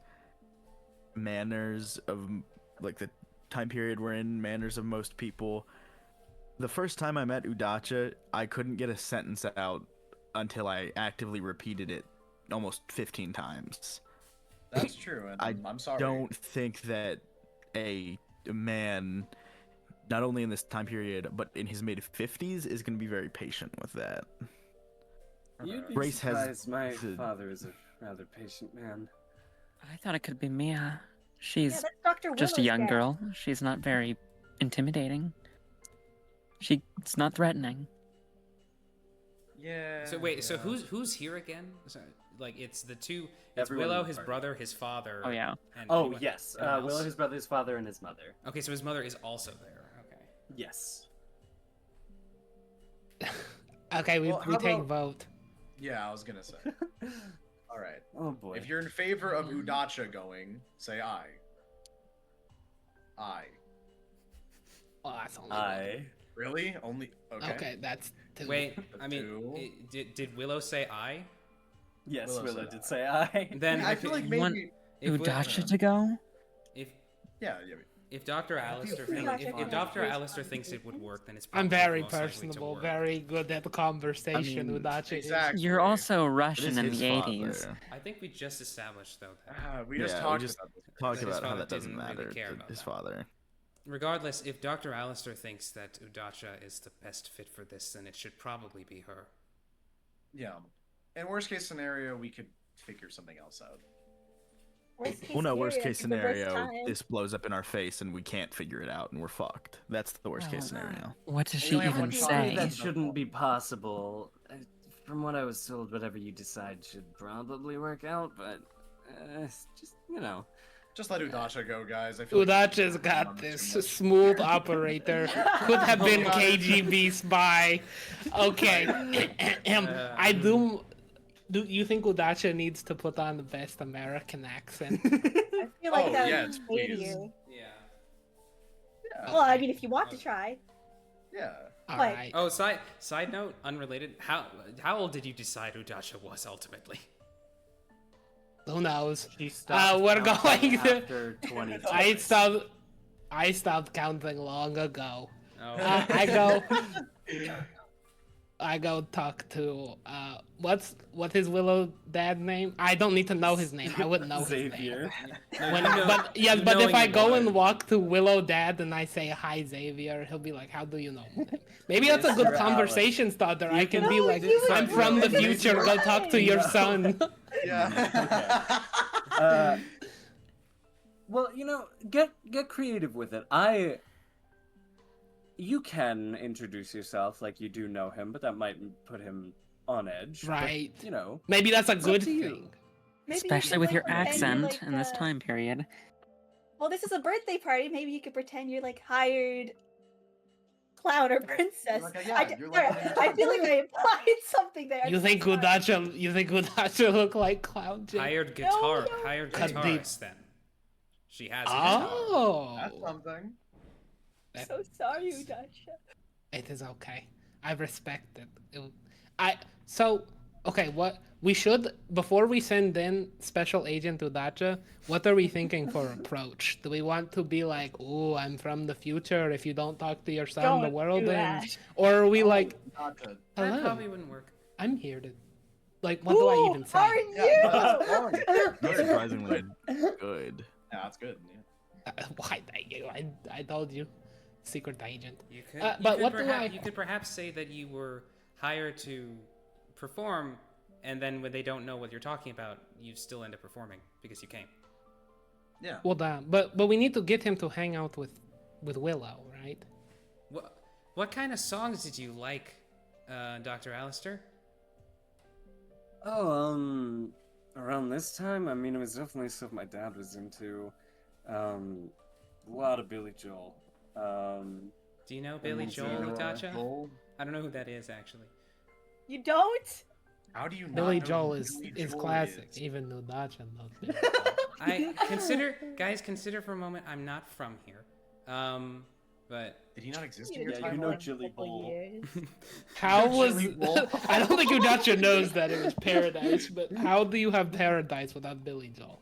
manners of like the time period we're in, manners of most people. The first time I met Udacha, I couldn't get a sentence out until I actively repeated it almost 15 times. That's true, and I'm sorry. Don't think that a man, not only in this time period, but in his mid 50s, is going to be very patient with that. You'd be Grace has surprised. My the- father is a rather patient man. I thought it could be Mia. Yeah, She's that's Dr. just a Willow's young dad. girl. She's not very intimidating. She's not threatening. Yeah. So wait, so yeah. who's here again? So, like it's the two. It's Everyone in Willow, the his party. brother, his father. Oh yeah. And Oh anyone- yes, anyone else? Willow, his brother, his father, and his mother. Okay, so his mother is also there. Okay. Yes. Okay, we Well, how take about- vote. Yeah, I was gonna say. All right. Oh boy. If you're in favor of Udacha going, say aye. Aye. Oh, that's only one. I. Really? Only okay. Okay, that's two. Wait, I mean, Two. did Willow say I? Yes, Willow Willow said did aye. say I. Then I if feel it- like You maybe. want if Wi- Udacha to go? if Yeah. if Dr. Alistair pretty much if fine. Dr. Alistair thinks it would work, then it's probably I'm very most likely to personable, work. very good at the conversation I mean, with Udacha. Exactly. You're also It Russian is in his the father. 80s. I think we just established though that We just Yeah, we talked just about this. Talked His about how father that doesn't didn't really matter care to about his that. father. regardless, if Dr. Alistair thinks that Udacha is the best fit for this, then it should probably be her. Yeah. In worst case scenario, we could figure something else out. Well, no, worst case it's the first scenario, time. this blows up in our face and we can't figure it out and we're fucked. That's the worst case scenario. What does she Anyway, even what do you Sorry, say? that shouldn't be possible. From what I was told, whatever you decide should probably work out, but just Just let Udacha go, guys. I feel like Udacha's got on this too much. smooth operator. Could have been KGB spy. Okay. I do. Do you think Udacha needs to put on the best American accent? I feel like Oh, that yes, would be please. you. Yeah. Yeah. Well, I mean, if you want to try. Yeah. All Like- right. Oh, side note, unrelated. How old did you decide Udacha was ultimately? Who knows? She stopped We're counting going to- after 20. I stopped counting long ago. Oh, I go talk to what's his Willow dad name? I don't need to know his name. I wouldn't know his name. Xavier. But if knowing I it go would. and walk to Willow dad and I say hi Xavier, he'll be like, "How do you know?" his name?" Maybe that's a good Mr. conversation starter. I can be No, like, you "I'm would from the do it. future. Go talk to your son." Yeah. Well, get creative with it. You can introduce yourself like you do know him, but that might put him on edge. but, Right. It's Maybe that's a up good to you. thing. Maybe you Especially could, with like, your pretend you're, accent like, in this time period. Well, this is a birthday party. Maybe you could pretend you're like hired clown or princess. Like a- yeah, I, d- you're like sorry, a- I feel like I implied something there. You I'm think so sorry. Udacha look like Clown Jake? hired no. Cut deep. guitarist then. She has a guitar. Oh, That's something. I'm so sorry, Udacha. it is okay. I respect it. Okay. What we should before we send in Special Agent Udacha, what are we thinking for approach? Do we want to be like, "Oh, I'm from the future. If you don't talk to your son, the Don't world do ends," that. or are we like, Udacha. That "Hello, probably wouldn't work. I'm here to," like, what do I Who even say? are you? That's surprisingly good. Yeah, that's good. Yeah. Why? I told you, secret agent. You could, But what do you could perhaps say that you were hired to perform, and then when they don't know what you're talking about, you still end up performing because you came. Yeah. Well, but we need to get him to hang out with Willow, right? What kind of songs did you like, Dr. Alistair? Oh, around this time, I mean, it was definitely stuff my dad was into. lot of Billy Joel. Do you know Billy And, Joel, Udacha? Joel? I don't know who that is actually. You don't? How do you not Billy know Joel who is Billy Joel classic. is? Even Udacha knows Billy Joel. Consider for a moment. I'm not from here. But Did he not exist You in your Yeah, you time know like Jilly couple Bowl. years. How was? Jilly Bowl. I don't think Udacha knows that it was Paradise, but how do you have Paradise without Billy Joel?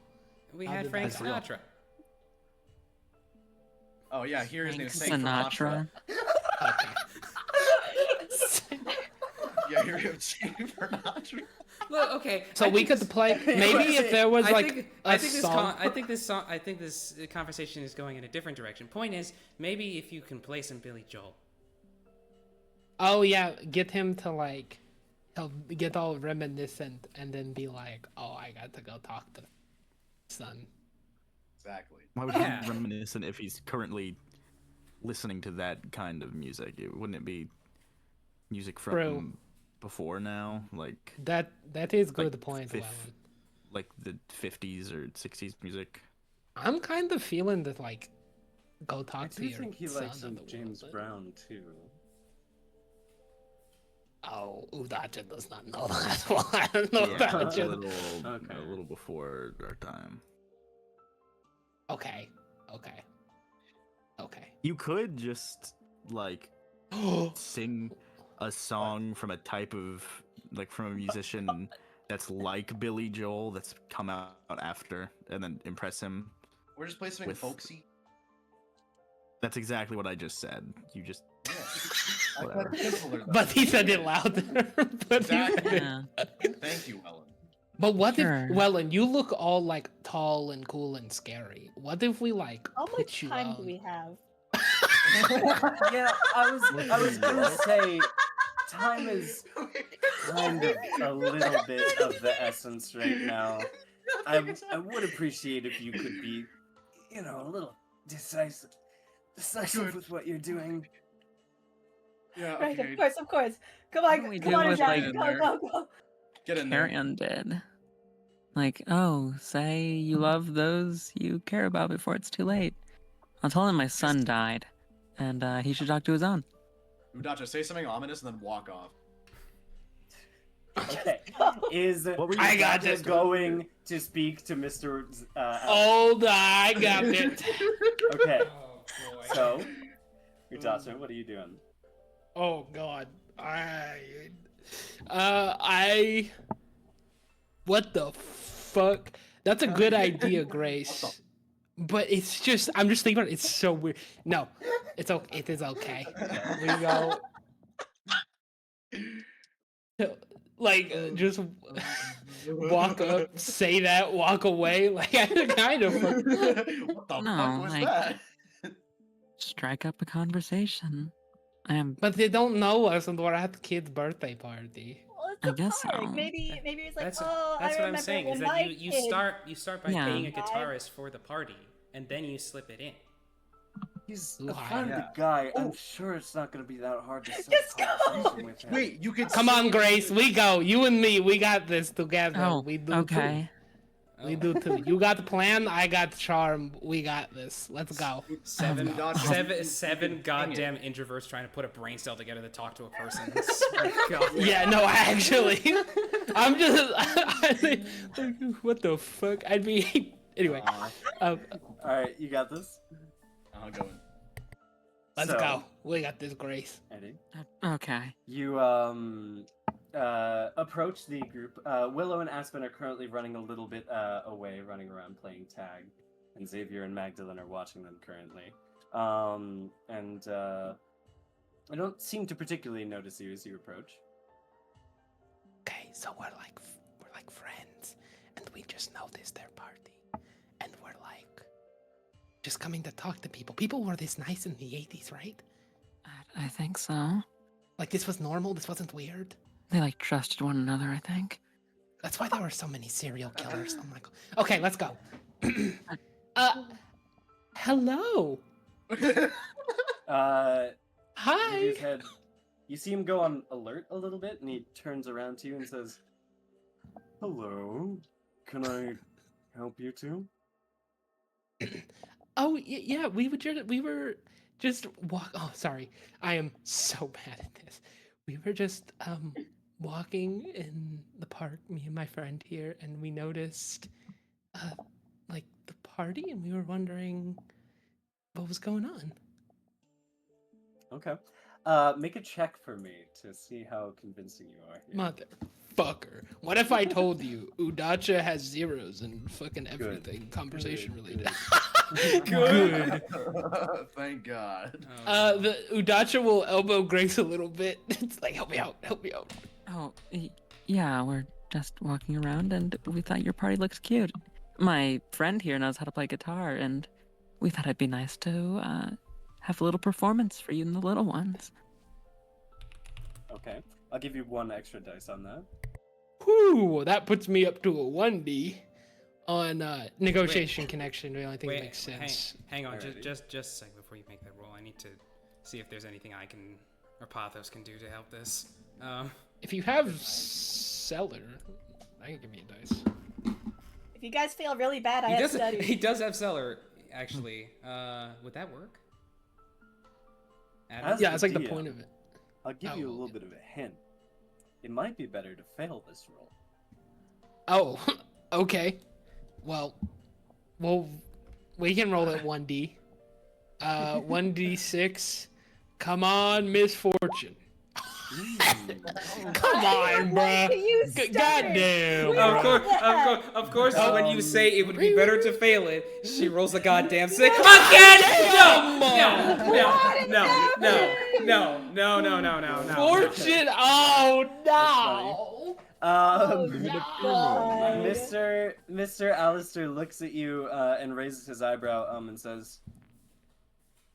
we How had did Frank that happen? Sinatra. Oh yeah, here his name is Frank Sinatra. Yeah, here we have Frank Sinatra. Look, okay. So I we think could this- play. Maybe if there was like a song. I think this conversation is going in a different direction. Point is, maybe if you can play some Billy Joel. Oh yeah, get him to like, he'll get all reminiscent and then be like, "Oh, I got to go talk to son." Exactly. Why would Yeah. he be reminiscent if he's currently listening to that kind of music? Wouldn't it be music from True. before now, like That is good Like point, fifth- Welan. like the 50s or 60s music? I'm kind of feeling that like, go I talk to do your think he son likes a some little James bit. Brown too. Oh, Udacha does not know that one. No, Yeah, that it's a one. Okay. little before our time. Okay. You could just like sing a song from a type of like from a musician that's like Billy Joel that's come out after and then impress him. We're just playing something With- folksy. That's exactly what I just said. You just Yeah. Whatever. I said simpler, though. But he said it louder. But, he said Exactly. it- Yeah. Thank you, Ellen. but what Sure. if, Welan, you look all like tall and cool and scary. What if we like How put much you time on? do we have? Yeah, I was gonna say, time is kind of a little bit of the essence right now. I would appreciate if you could be, a little decisive with what you're doing. Yeah, Right, okay. of course. Come What do on, we come do on, with, Jack. like- Go. Get in there. Hyperion did. Like, oh, say you love those you care about before it's too late. I'll tell him my son died, and he should talk to his own. Udacha, say something ominous and then walk off. Okay, is What were you I got Udacha this. going to speak to Mr. Hold on, I got it. Okay, Oh, boy. so Udacha, what are you doing? Oh God, what the fuck? That's a good idea, Grace. But it's just, I'm just thinking about it. It's so weird. No, it's okay. It is okay. We go. Just walk up, say that, walk away. Like, I kind of. What the No, fuck was like- that? Strike up a conversation. I am. But they don't know us, and we're at the kid's birthday party. Well, it's I a guess park. so. Maybe it's like, That's oh, that's I what remember I'm saying. when Is my that you kid... start by Yeah. paying a guitarist for the party, and then you slip it in. He's Ooh, a friend of yeah. the guy. I'm Oh. sure it's not gonna be that hard to start Just a go. conversation with him. Wait, you could Come on, sing- Grace. We go. You and me. We got this together. Oh, we do okay. We do too. You got the plan. I got the charm. We got this. Let's go. Seven Udacha, goddamn introverts trying to put a brain cell together to talk to a person. Oh, God. Yeah, no, actually, I'm just. What the fuck? I'd be. Anyway, All right, you got this. I'll go in. let's So, go. We got this, Grace. Eddie, Okay. you approach the group. Willow and Aspen are currently running a little bit away, running around playing tag, and Xavier and Magdalene are watching them currently. I don't seem to particularly notice you as you approach. Okay, so we're like friends, and we just noticed their party, and we're like just coming to talk to people. People were this nice in the 80s, right? I think so. Like this was normal. This wasn't weird. They like trusted one another, I think. That's why there were so many serial killers. Oh my god. Okay, let's go. Hello. Hi. Xavier's head. You see him go on alert a little bit, and he turns around to you and says, "Hello, can I help you too?" Oh yeah, we were just walk. Oh, sorry, I am so bad at this. We were just walking in the park, me and my friend here, and we noticed like the party, and we were wondering what was going on. Okay. Make a check for me to see how convincing you are here. Motherfucker. What if I told you Udacha has zeros and fucking everything conversation related? Good. Thank God. The Udacha will elbow Grace a little bit. It's like, help me out. Oh, yeah, we're just walking around and we thought your party looks cute. My friend here knows how to play guitar and we thought it'd be nice to have a little performance for you and the little ones. Okay. I'll give you 1 extra dice on that. Whew, that puts me up to a 1D on negotiation connection. I think it makes sense. Hang on, Alrighty. just a second before you make that roll. I need to see if there's anything I can or Pathos can do to help this. If you have Cellar, I can give you a dice. If you guys feel really bad, I he have does. study. He does have Cellar, actually. Would that work? As Yeah, the it's like the DM, point of it. I'll give you a little bit of a hint. It might be better to fail this roll. Oh, okay. Well, we can roll it 1D. 1D6. Come on, misfortune. Come on, bruh. You stuttered. Goddamn. We Of rolled course, that. of course. When you say it would be really? better to fail it, she rolls a goddamn 6 again. No. Fortune. Oh no. Oh, Mr. Alistair looks at you and raises his eyebrow and says,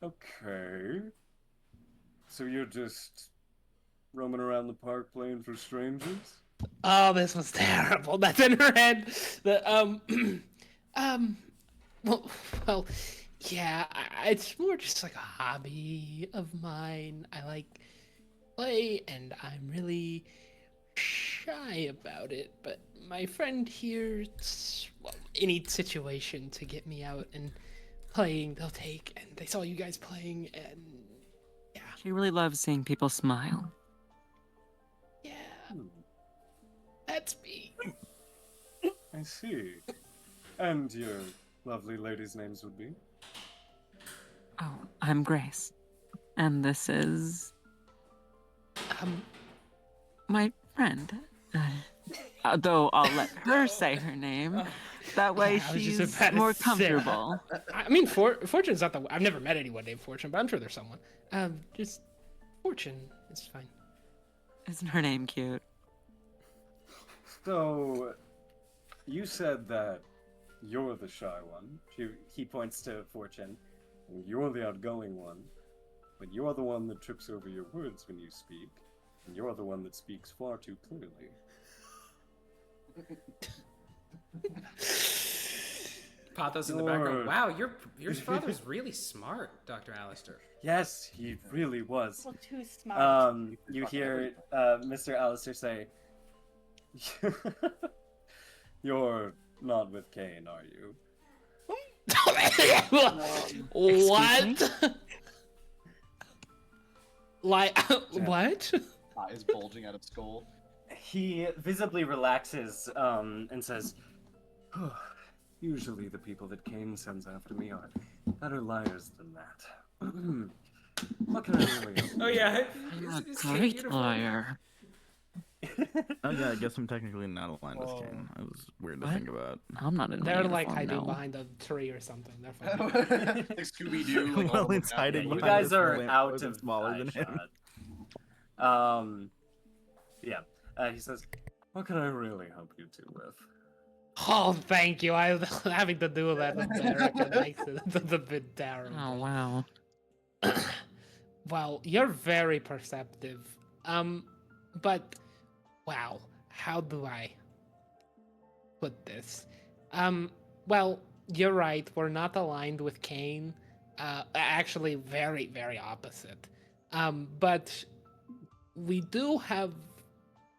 "Okay, so you're just roaming around the park playing for strangers?" Oh, this was terrible. That's in her head. The well, yeah. It's more just like a hobby of mine. I like play, and I'm really shy about it. But my friend here, any situation to get me out and playing, they'll take. And they saw you guys playing, and yeah, She really loves seeing people smile. yeah. That's me. I see. And your lovely lady's names would be? Oh, I'm Grace. And this is my friend. Though I'll let her say her name. That way Yeah, I was just she's about to more say. comfortable. I mean, Fortune's not the. I've never met anyone named Fortune, but I'm sure there's someone. Just Fortune is fine. Isn't her name cute? So, you said that you're the shy one. He points to Fortune. And you're the outgoing one. But you're the one that trips over your words when you speak. And you're the one that speaks far too clearly. Pathos in the background. Wow, your father's really smart, Dr. Alistair. Yes, he really was. Well, too smart. You hear Mr. Alistair say, "You're not with CAIN, are you?" What? Like what? Eyes bulging out of skull. He visibly relaxes and says, "Usually the people that CAIN sends after me are better liars than that. What can I really do?" Oh yeah, I'm a great liar. Oh yeah, I guess I'm technically not aligned with CAIN. That was weird to What? think about. I'm not in They're my like uniform, hiding no. behind a tree or something. They're fine. Like Scooby-Doo. Like, Well, all it's over hiding You behind guys this are lamp out post of smaller than him. eyeshot. Yeah. He says, "What can I really help you two with?" Oh, thank you. I having to do that with Erica makes it a bit terrible. Oh, wow. Well, you're very perceptive. But wow, how do I put this? Well, you're right. We're not aligned with CAIN. Actually, very, very opposite. But we do have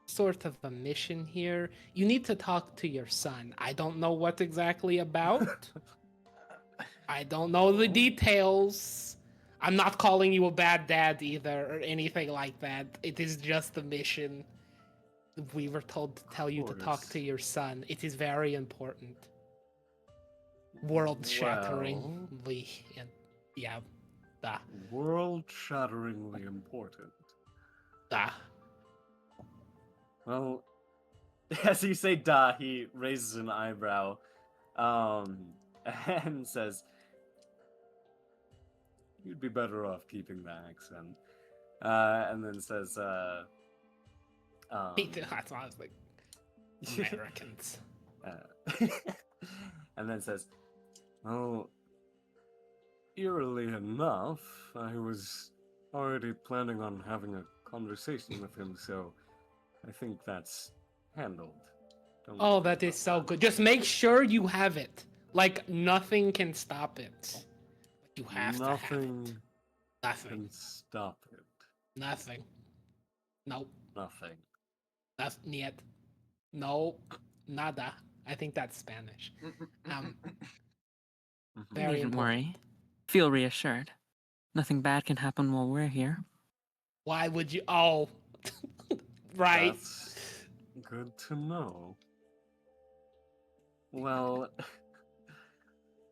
sort of a mission here. You need to talk to your son. I don't know what exactly about. I don't know the details. I'm not calling you a bad dad either or anything like that. It is just a mission. We were told to tell you to talk to your son. It is very important. World-shatteringly, and yeah, da. World-shatteringly important. Da. Well, as you say "da," he raises an eyebrow, and says, "You'd be better off keeping the accent." And then says, That's why I was like, Americans. and then says, "Well, eerily enough, I was already planning on having a conversation with him, so I think that's handled." Don't Oh, worry that is about so good. Just make sure you have it. Like, nothing can stop it. You have to have Nothing it. Nothing. can stop it. Nothing. Nope. Nothing. Nothing yet. No. Nada. I think that's Spanish. Very Needn't important. worry. Feel reassured. Nothing bad can happen while we're here. Why would you? Oh. Right. That's good to know. Well,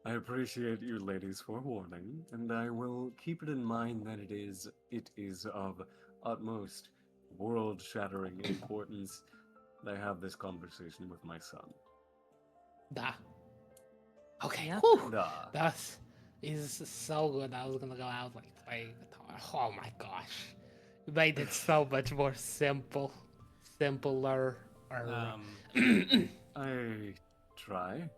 I appreciate you ladies for warning, and I will keep it in mind that it is of utmost world-shattering importance that I have this conversation with my son. Da. Okay. Yep. Whew. Da. That is so good. I was gonna go out like play guitar. Oh my gosh. You made it so much more simple. Simpler. I try.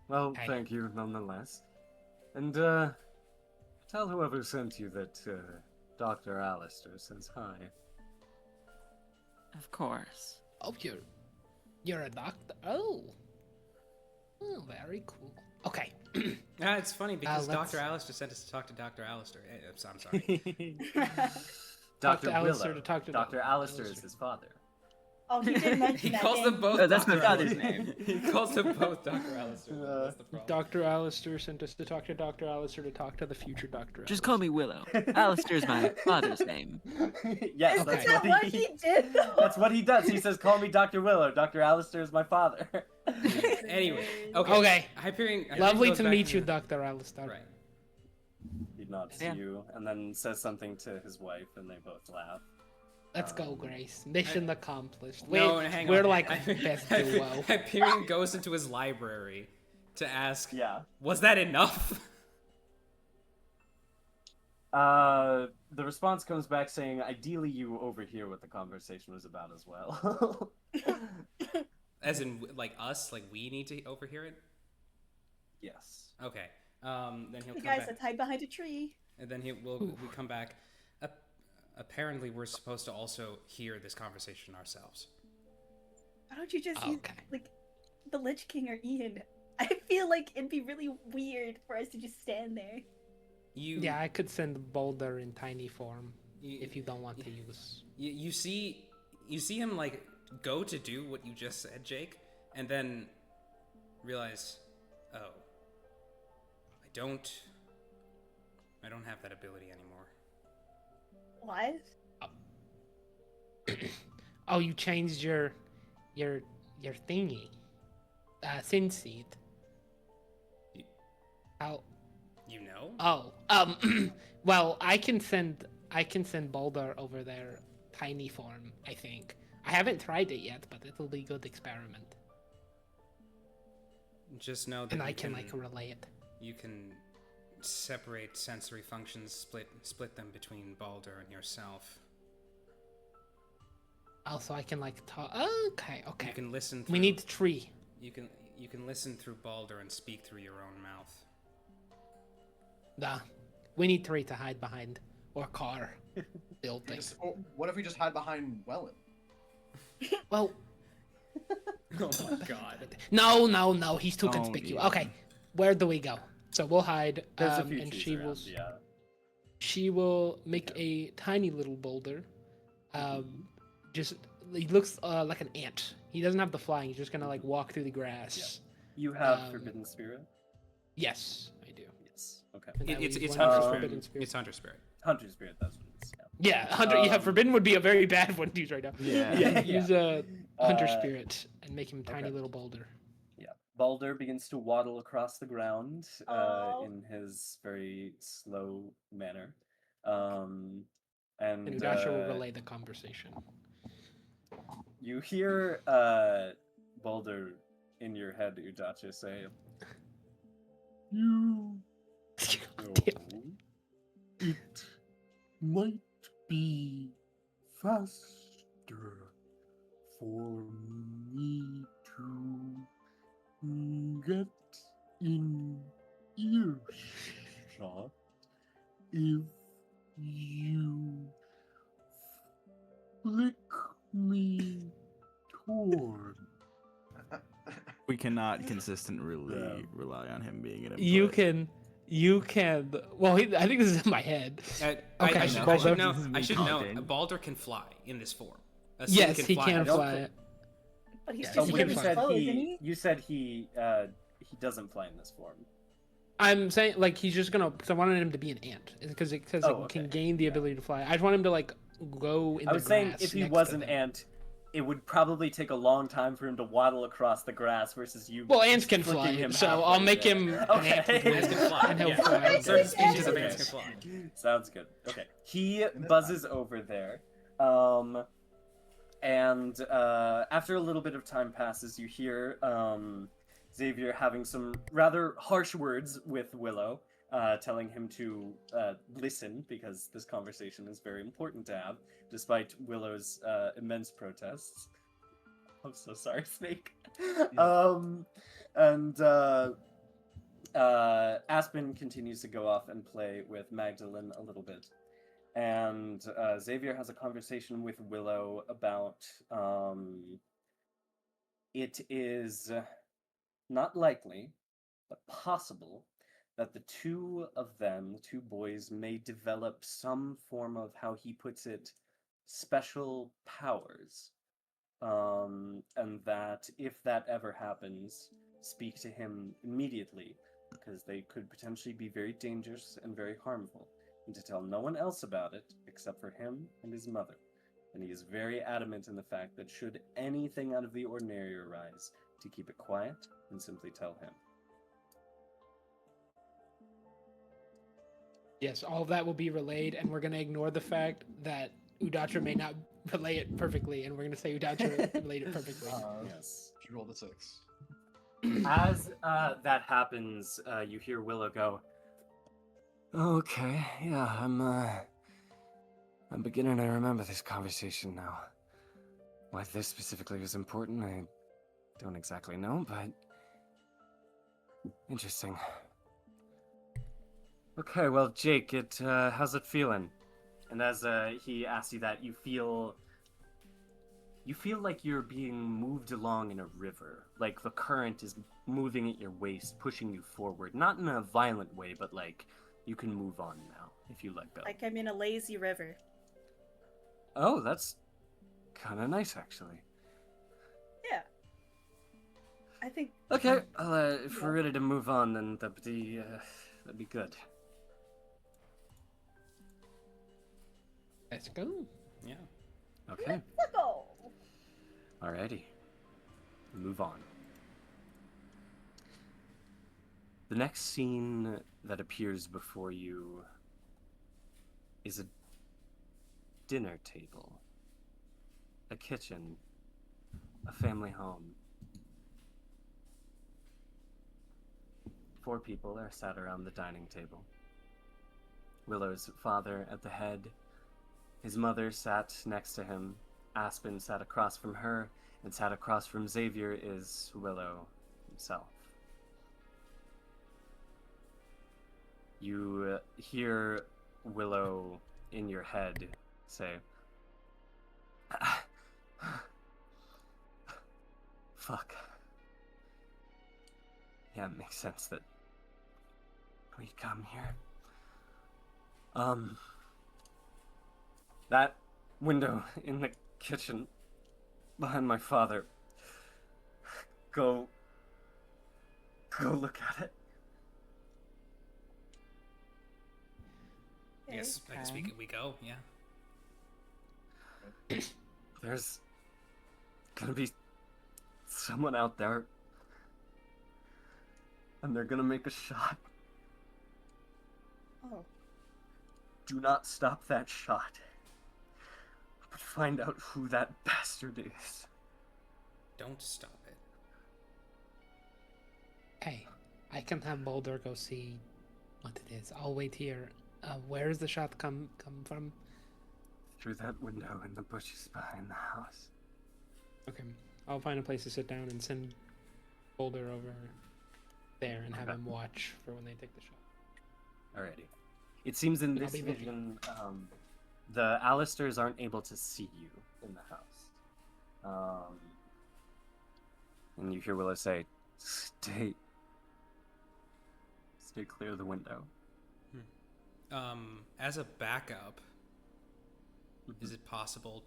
Well, Okay. thank you nonetheless. And tell whoever sent you that Dr. Alistair says hi. Of course. Oh, you're a doctor. Oh. Oh, very cool. Okay. It's funny because let's- Dr. Alistair sent us to talk to Dr. Alistair. I'm sorry. Dr. Alistair Willow. to talk to Dr. Alistair is Alistair. his father. Oh, he did mention He that. calls them didn't both. Oh, that's my Dr. father's Alistair. name. He calls them both Dr. Alistair. That's the problem. Dr. Alistair sent us to talk to Dr. Alistair to talk to the future Dr. Just call me Willow. Alistair's my father's name. Yes, Is that's that what what he, he did? though? that's what he does. He says, "Call me Dr. Willow. Dr. Alistair is my father." Anyway, okay. Okay. Hyperion Lovely goes to back meet you, the- Dr. Alistair. Right. He nods Yeah. to you and then says something to his wife, and they both laugh. Let's go, Grace. Mission accomplished. No, hang we're on. like best duo. Hyperion goes into his library to ask, Yeah. was that enough? The response comes back saying, "Ideally, you overhear what the conversation was about as well." As in, like us, like we need to overhear it? Yes. Okay. Then he'll The come guys back. that hide behind a tree. And then we come back. Apparently, we're supposed to also hear this conversation ourselves. Why don't you just use, Okay. like, the Lich King or Ian? I feel like it'd be really weird for us to just stand there. Yeah, I could send Boulder in tiny form You- if you don't want to use. You see him like go to do what you just said, Jake, and then realize, oh, I don't have that ability anymore. What? Oh, you changed your thingy. Sin seed. You- How? You know? Oh, well, I can send Boulder over there tiny form, I think. I haven't tried it yet, but it'll be a good experiment. Just know that And I you can like relay it. you can separate sensory functions, split them between Baldur and yourself. Also, I can like talk. Okay. You can listen. Through, We need tree. You can listen through Baldur and speak through your own mouth. We need tree to hide behind or car building. What if we just hide behind Welan? Well, Oh my god. no, he's too Oh, conspicuous. dear. Okay, where do we go? So we'll hide, There's a few and trees she around, will. yeah. She will make a tiny little boulder. Just he looks like an ant. He doesn't have the flying. He's just gonna like walk through the grass. You have Um, Forbidden Spirit? Yes, I do. Yes. Okay. And that It's leaves it's one Hunter for Spirit. Forbidden Spirit. It's Hunter Spirit. Hunter Spirit, that's what it is. Yeah, Hunter. Yeah, Um, Forbidden would be a very bad one to use right now. Yeah. Yeah, use a Hunter Uh, Spirit and make him tiny okay. little boulder. Yeah. Balder begins to waddle across the ground Oh. in his very slow manner. And And Udacha will relay the conversation. you hear Balder in your head, Udacha, say, "You know, it might be faster for me to get in earshot if you flick me toward." We cannot consistently rely on him being an input. You can. Well, I think this is in my head. I Okay, should Balder. know. This is I me should know. talking. Balder can fly in this form. A Sin Yes, he fly. can I don't fly think- it. But he's Yeah, too he But can you fly. said slow, isn't he? you said he doesn't fly in this form. I'm saying like he's just gonna. Cause I wanted him to be an ant because it says like Oh, can okay. gain the ability to fly. I just want him to like go in I the was saying grass if he next was to an them. ant, it would probably take a long time for him to waddle across the grass versus you. Well, ants can flicking fly, him so halfway I'll make there. him an Okay. ant with Ants can fly. and he'll Yeah. fly. Certain species of Okay. ants can fly. Sounds good. Okay, he buzzes over there, and after a little bit of time passes, you hear Xavier having some rather harsh words with Willow, telling him to listen because this conversation is very important to have, despite Willow's immense protests. I'm so sorry, Snake. And Aspen continues to go off and play with Magdalene a little bit. And Xavier has a conversation with Willow about it is not likely, but possible, that the two of them, the two boys, may develop some form of, how he puts it, special powers. And that if that ever happens, speak to him immediately, because they could potentially be very dangerous and very harmful, and to tell no one else about it except for him and his mother. And he is very adamant in the fact that should anything out of the ordinary arise, to keep it quiet and simply tell him. Yes, all of that will be relayed, and we're gonna ignore the fact that Udacha may not relay it perfectly, and we're gonna say Udacha relayed it perfectly. Yes. She rolled a 6. As that happens, you hear Willow go, "Okay, yeah, I'm beginning to remember this conversation now. Why this specifically was important, I don't exactly know, but interesting. Okay, well, Jake, how's it feeling?" And as he asks you that, you feel like you're being moved along in a river. Like the current is moving at your waist, pushing you forward. Not in a violent way, but like you can move on now if you let go. Like I'm in a lazy river. Oh, that's kind of nice, actually. Yeah. I think. Okay, well, if we're ready to move on, then that'd be good. Let's go. Yeah. Okay, Let's go. alrighty. Move on. The next scene that appears before you is a dinner table, a kitchen, a family home. 4 people are sat around the dining table. Willow's father at the head, his mother sat next to him, Aspen sat across from her, and sat across from Xavier is Willow himself. You hear Willow in your head say, "Fuck. Yeah, it makes sense that we come here. That window in the kitchen behind my father. Go go look at it. I guess we go. Yeah. There's gonna be someone out there, and they're gonna make a shot. Oh. Do not stop that shot. But find out who that bastard is. Don't stop it. Hey, I can have Boulder go see what it is. I'll wait here. Where is the shot come from? Through that window in the bushes behind the house. Okay, I'll find a place to sit down and send Boulder over there and have him watch for when they take the shot. Alrighty. It seems in I'll this be looking. vision, the Alistairs aren't able to see you in the house. And you hear Willow say, Stay clear of the window. As a backup, is it possible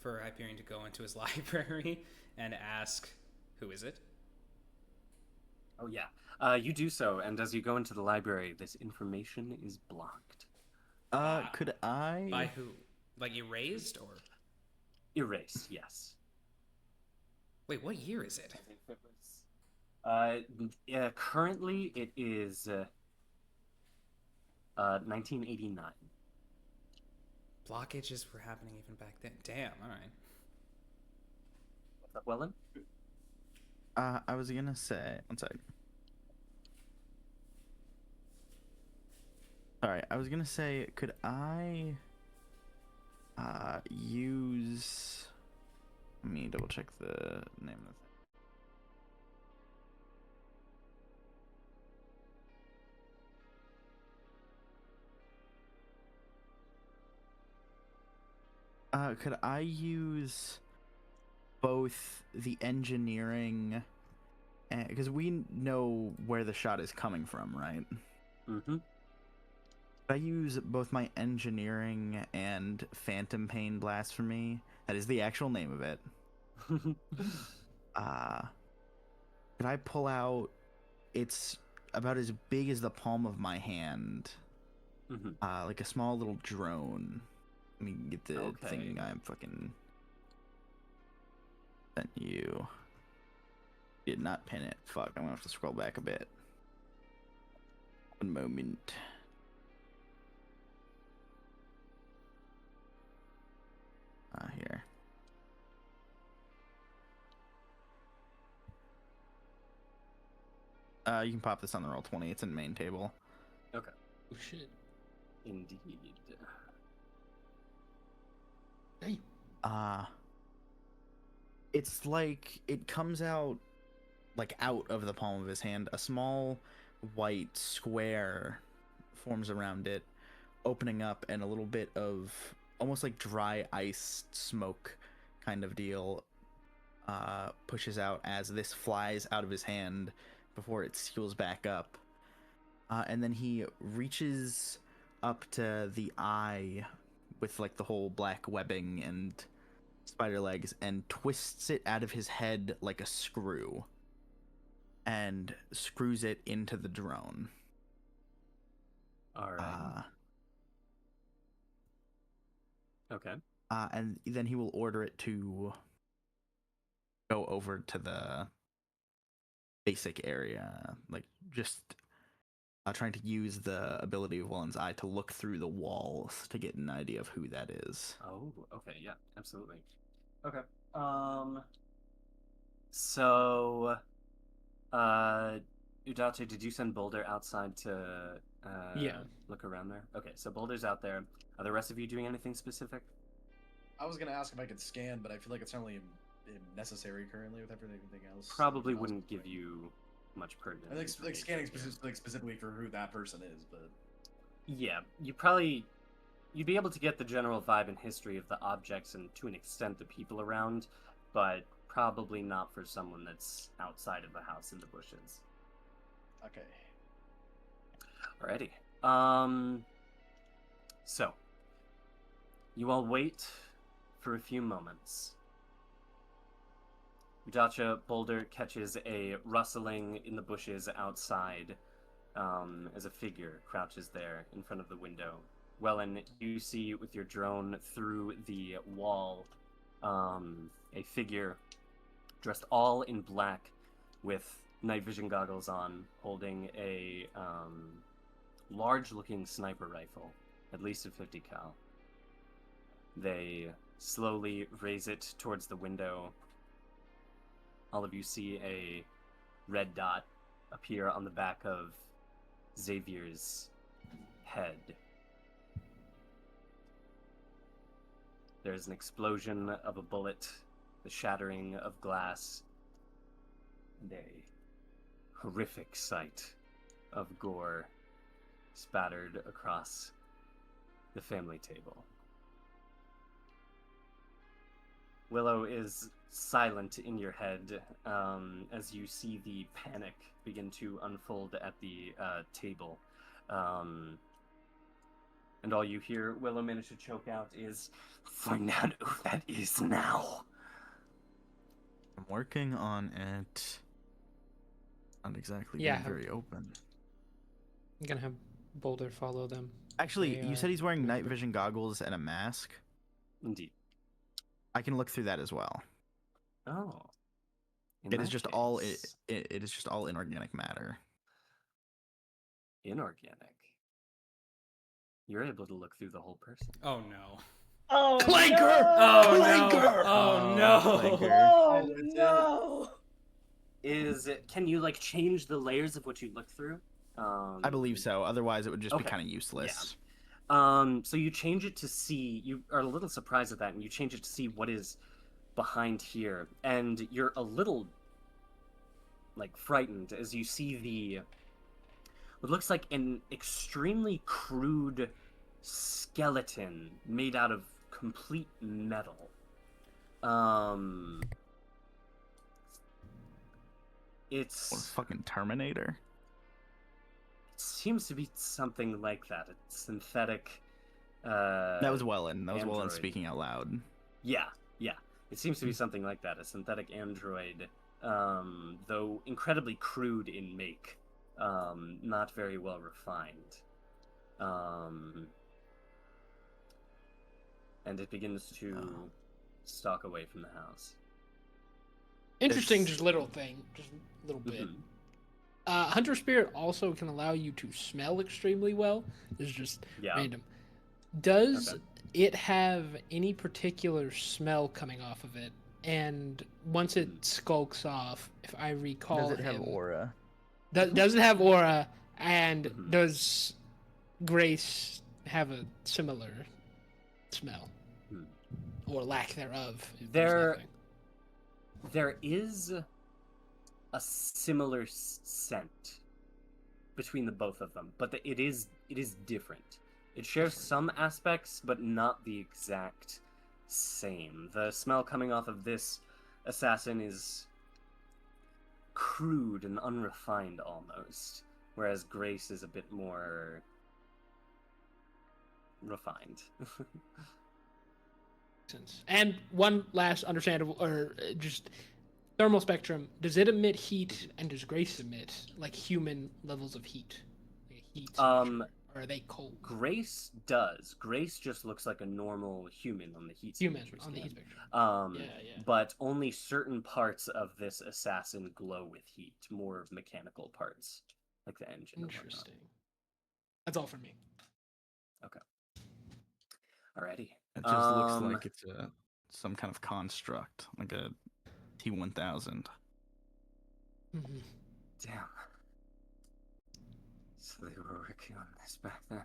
for Hyperion to go into his library and ask, who is it? Oh yeah. You do so, and as you go into the library, this information is blocked. Could I? By who? Like erased or? Erased, yes. Wait, what year is it? Currently it is 1989. Blockages were happening even back then. Damn, alright. What's up, Welan? I was gonna say, one sec. Alright, I was gonna say, could I use... Let me double check the name of the thing. Could I use both the engineering, because we know where the shot is coming from, right? Mm-hmm. Could I use both my engineering and phantom pain blasphemy? That is the actual name of it. Could I pull out? It's about as big as the palm of my hand, like a small little drone. Let me get the thing I'm fucking sent you. Did not pin it. Fuck, I'm gonna have to scroll back a bit. One moment. Here. You can pop this on the Roll20. It's in the main table. Okay. Oh shit. Indeed. Hey. It's like it comes out like out of the palm of his hand. A small white square forms around it, opening up, and a little bit of almost like dry ice smoke kind of deal pushes out as this flies out of his hand before it seals back up. And then he reaches up to the eye with like the whole black webbing and spider legs and twists it out of his head like a screw and screws it into the drone. All right. Okay. And then he will order it to go over to the basic area, like just trying to use the ability of Welan's eye to look through the walls to get an idea of who that is. Oh, okay, yeah, absolutely. Okay. So, Udacha, did you send Boulder outside to look around there? Okay, so Boulder's out there. Are the rest of you doing anything specific? I was gonna ask if I could scan, but I feel like it's not really necessary currently with everything else. Probably wouldn't give you much pertinent. I think like information, scanning specifically for who that person is, but yeah, you'd be able to get the general vibe and history of the objects and to an extent the people around, but probably not for someone that's outside of the house in the bushes. okay. Alrighty. So you all wait for a few moments. Udacha, Boulder catches a rustling in the bushes outside as a figure crouches there in front of the window. Welan, you see with your drone through the wall a figure dressed all in black with night vision goggles on, holding a large-looking sniper rifle, at least a 50 cal. They slowly raise it towards the window. All of you see a red dot appear on the back of Xavier's head. There's an explosion of a bullet, the shattering of glass, and a horrific sight of gore spattered across the family table. Willow is silent in your head as you see the panic begin to unfold at the table. And all you hear Willow manage to choke out is, "Find out who that is now." I'm working on it. Not exactly Yeah. being very open. I'm gonna have Boulder follow them. Actually, They you are said he's wearing night moving. vision goggles and a mask. Indeed. I can look through that as well. Oh. In It is that just all case, it is just all inorganic matter. inorganic. You're able to look through the whole person. Oh no. Oh Clanker! no! Oh Clanker! no! Oh no! Clanker. Oh And no! can you like change the layers of what you look through? I believe so. Otherwise, it would just be Okay. kind of useless. So you change it to see, you are a little surprised at that, and you change it to see what is behind here, and you're a little like frightened as you see what looks like an extremely crude skeleton made out of complete metal. It's Or fucking Terminator. It seems to be something like that. A synthetic. That was Welan. That was Welan android. speaking out loud. Yeah. It seems to be something like that. A synthetic android, though incredibly crude in make, not very well refined. And it begins to stalk away from the house. Interesting, It's- just little thing, just a little bit. Mhm. Hunter Spirit also can allow you to smell extremely well. This is just Yeah. random. Does Okay. it have any particular smell coming off of it? And once it skulks off, if I recall, Does it have him, aura? Does it have aura? And Mhm. does Grace have a similar smell, Hmm. or lack thereof? if there's There- nothing? There is a similar scent between the both of them, but it is different. It shares some aspects, but not the exact same. The smell coming off of this assassin is crude and unrefined almost, whereas Grace is a bit more refined. Sense. And one last understandable, or just thermal spectrum. Does it emit heat, and does Grace emit like human levels of heat? Like heat signature, or are they cold? Grace does. Grace just looks like a normal human on the heat Human signature on the scan. heat spectrum. Yeah. But only certain parts of this assassin glow with heat, more mechanical parts, like the engine. and whatnot. Interesting. That's all for me. Alrighty. It just looks like it's some kind of construct, like a T-1000. Mhm. Damn. So they were working on this back then.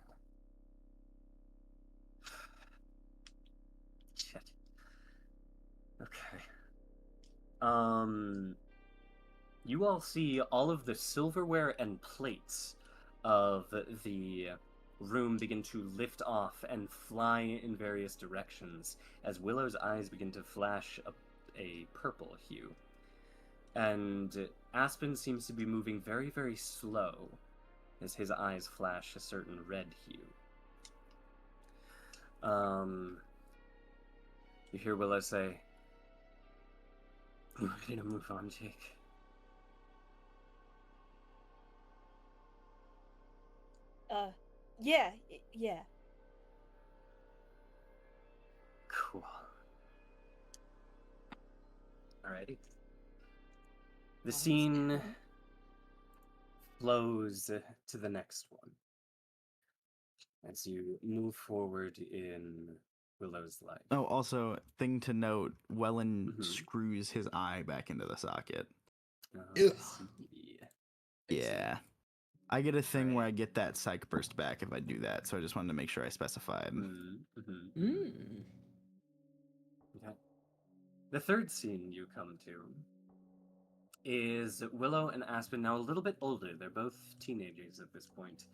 Shit. Okay. You all see all of the silverware and plates of the room begin to lift off and fly in various directions as Willow's eyes begin to flash a purple hue. And Aspen seems to be moving very, very slow as his eyes flash a certain red hue. You hear Willow say, Ready to move on, Jake? Yeah, yeah. Cool. Alrighty. The scene flows to the next one as you move forward in Willow's life. Oh, also, thing to note, Welan Mhm. screws his eye back into the socket. I Ugh. see. Yeah. I get a thing Right. where I get that psych burst back if I do that, so I just wanted to make sure I specified. Mm. Okay. The third scene you come to is Willow and Aspen, now a little bit older. They're both teenagers at this point.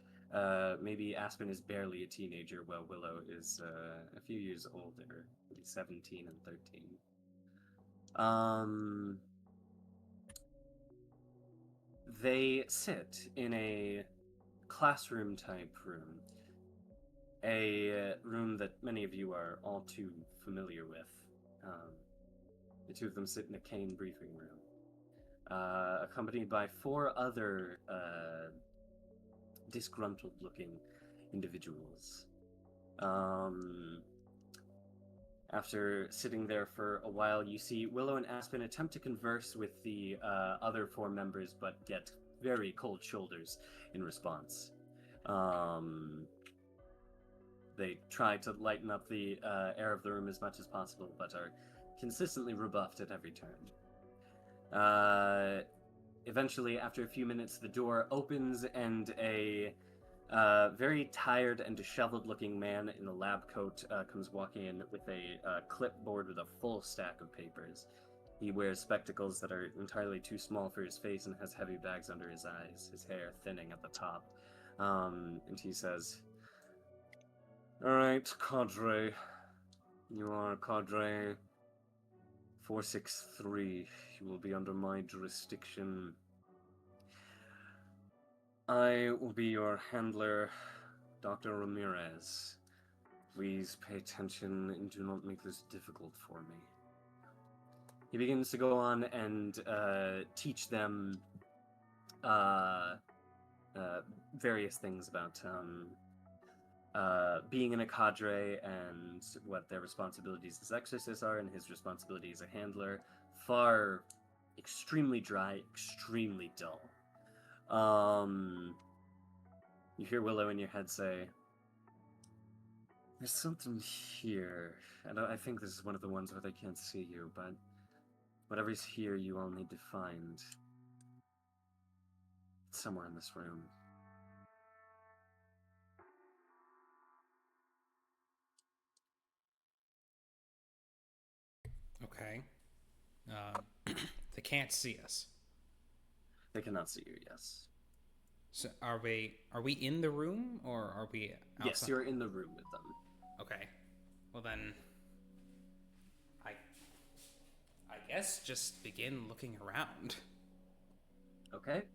Maybe Aspen is barely a teenager, while Willow is a few years older, maybe 17 and 13. They sit in a classroom type room, a room that many of you are all too familiar with. The two of them sit in a CAIN briefing room, accompanied by 4 other disgruntled-looking individuals. After sitting there for a while, you see Willow and Aspen attempt to converse with the other 4 members, but get very cold shoulders in response. They try to lighten up the air of the room as much as possible, but are consistently rebuffed at every turn. Eventually, after a few minutes, the door opens and a very tired and disheveled-looking man in a lab coat comes walking in with a clipboard with a full stack of papers. He wears spectacles that are entirely too small for his face and has heavy bags under his eyes, his hair thinning at the top. And he says, "All right, cadre. You are cadre 463. You will be under my jurisdiction. I will be your handler, Dr. Ramirez. Please pay attention and do not make this difficult for me." He begins to go on and teach them various things about being in a cadre and what their responsibilities as exorcists are and his responsibility as a handler. Extremely dry, extremely dull. You hear Willow in your head say, "There's something here. I think this is one of the ones where they can't see you, but whatever's here, you all need to find. It's somewhere in this room." Okay. They can't see us. They cannot see you, yes. So are we in the room or are we outside? Yes, you're in the room with them. Okay. Well then, I guess just begin looking around. Okay.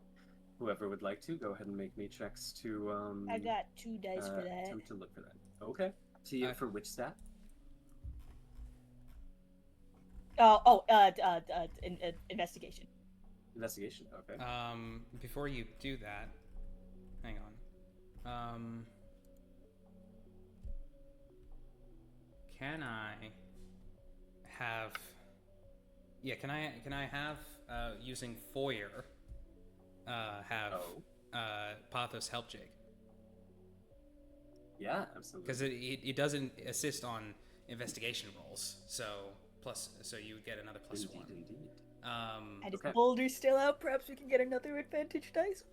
Whoever would like to, go ahead and make me checks to I got 2 dice for that. attempt to look for that. Okay. See for which stat? Investigation. Investigation, okay. Before you do that, hang on. Can I have? Yeah, can I have using Foyer? Pathos help Jake. Yeah, absolutely. Because it doesn't assist on investigation rolls, so you get another +1. Indeed. And if Boulder's still out, perhaps we can get another advantage dice.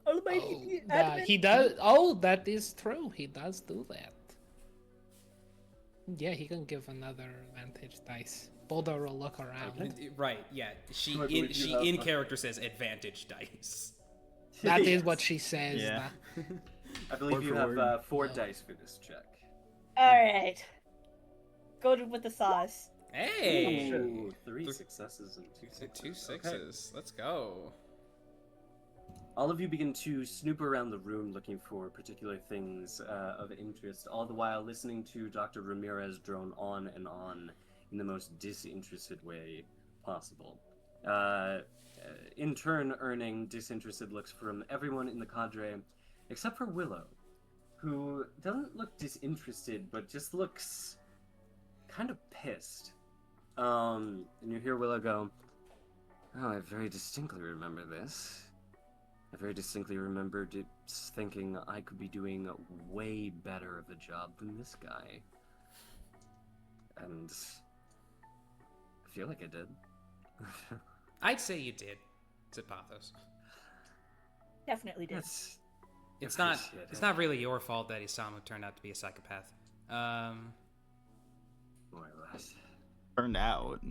Almighty admin. He does. Oh, that is true. He does do that. Yeah, he can give another advantage dice. Boulder will look around. Right? Yeah. She have in character says advantage dice. That is Yes. what she says. Yeah. I believe Word you for have word. 4 dice for this check. Alright. Go with the sauce. Hey. Ooh, 3 successes and 2 sixes. 2 sixes. Let's go. All of you begin to snoop around the room looking for particular things of interest, all the while listening to Dr. Ramirez drone on and on in the most disinterested way possible. In turn, earning disinterested looks from everyone in the cadre, except for Willow, who doesn't look disinterested, but just looks kind of pissed. And you hear Willow go, "Oh, I very distinctly remember this. I very distinctly remembered it thinking I could be doing way better of a job than this guy. And I feel like I did." I'd say you did, said Pathos. Definitely did. That's It's appreciated. not really your fault that Isamu turned out to be a psychopath. More or less. Turned out.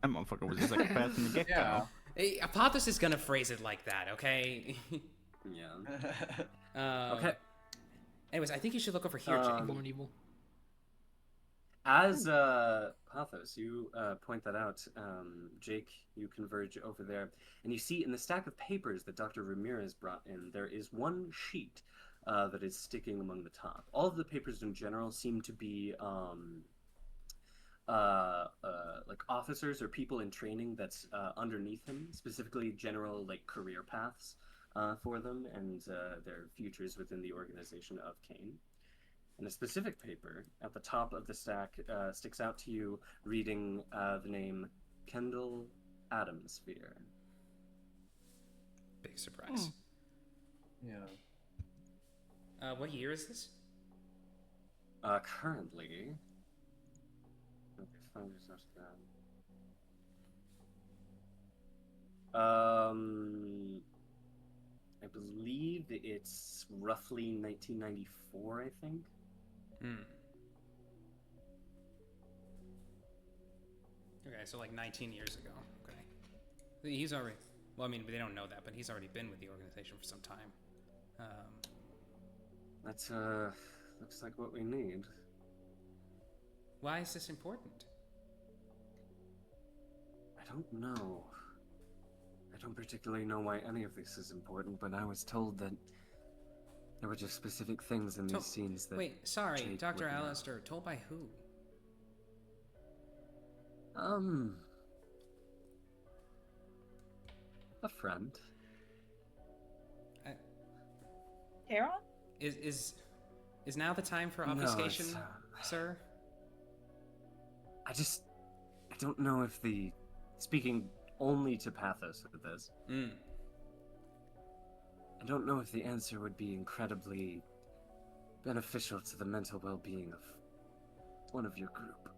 That motherfucker was just like a path from the get-go. Yeah. Hey, Pathos is gonna phrase it like that, okay? Yeah. Okay. Anyways, I think you should look over here, Jake. Born evil. As Pathos, you point that out, Jake, you converge over there, and you see in the stack of papers that Dr. Ramirez brought in, there is one sheet that is sticking among the top. All of the papers in general seem to be like officers or people in training that's underneath him, specifically general like career paths for them and their futures within the organization of CAIN. And a specific paper at the top of the stack sticks out to you, reading the name Kendall Atomsphere. Big surprise. Yeah. What year is this? Currently, okay, 5 years after that. I believe it's roughly 1994, I think. Okay, so like 19 years ago. Okay. He's already... Well, I mean, they don't know that, but he's already been with the organization for some time. That's, looks like what we need. Why is this important? I don't know. I don't particularly know why any of this is important, but I was told that there were just specific things in these scenes that... Wait, sorry, Jake Dr. would know. Alistair, told by who? A friend. Heron? Is now the time for No, obfuscation, it's, sir? I don't know if speaking only to Pathos with this, I don't know if the answer would be incredibly beneficial to the mental well-being of one of your group.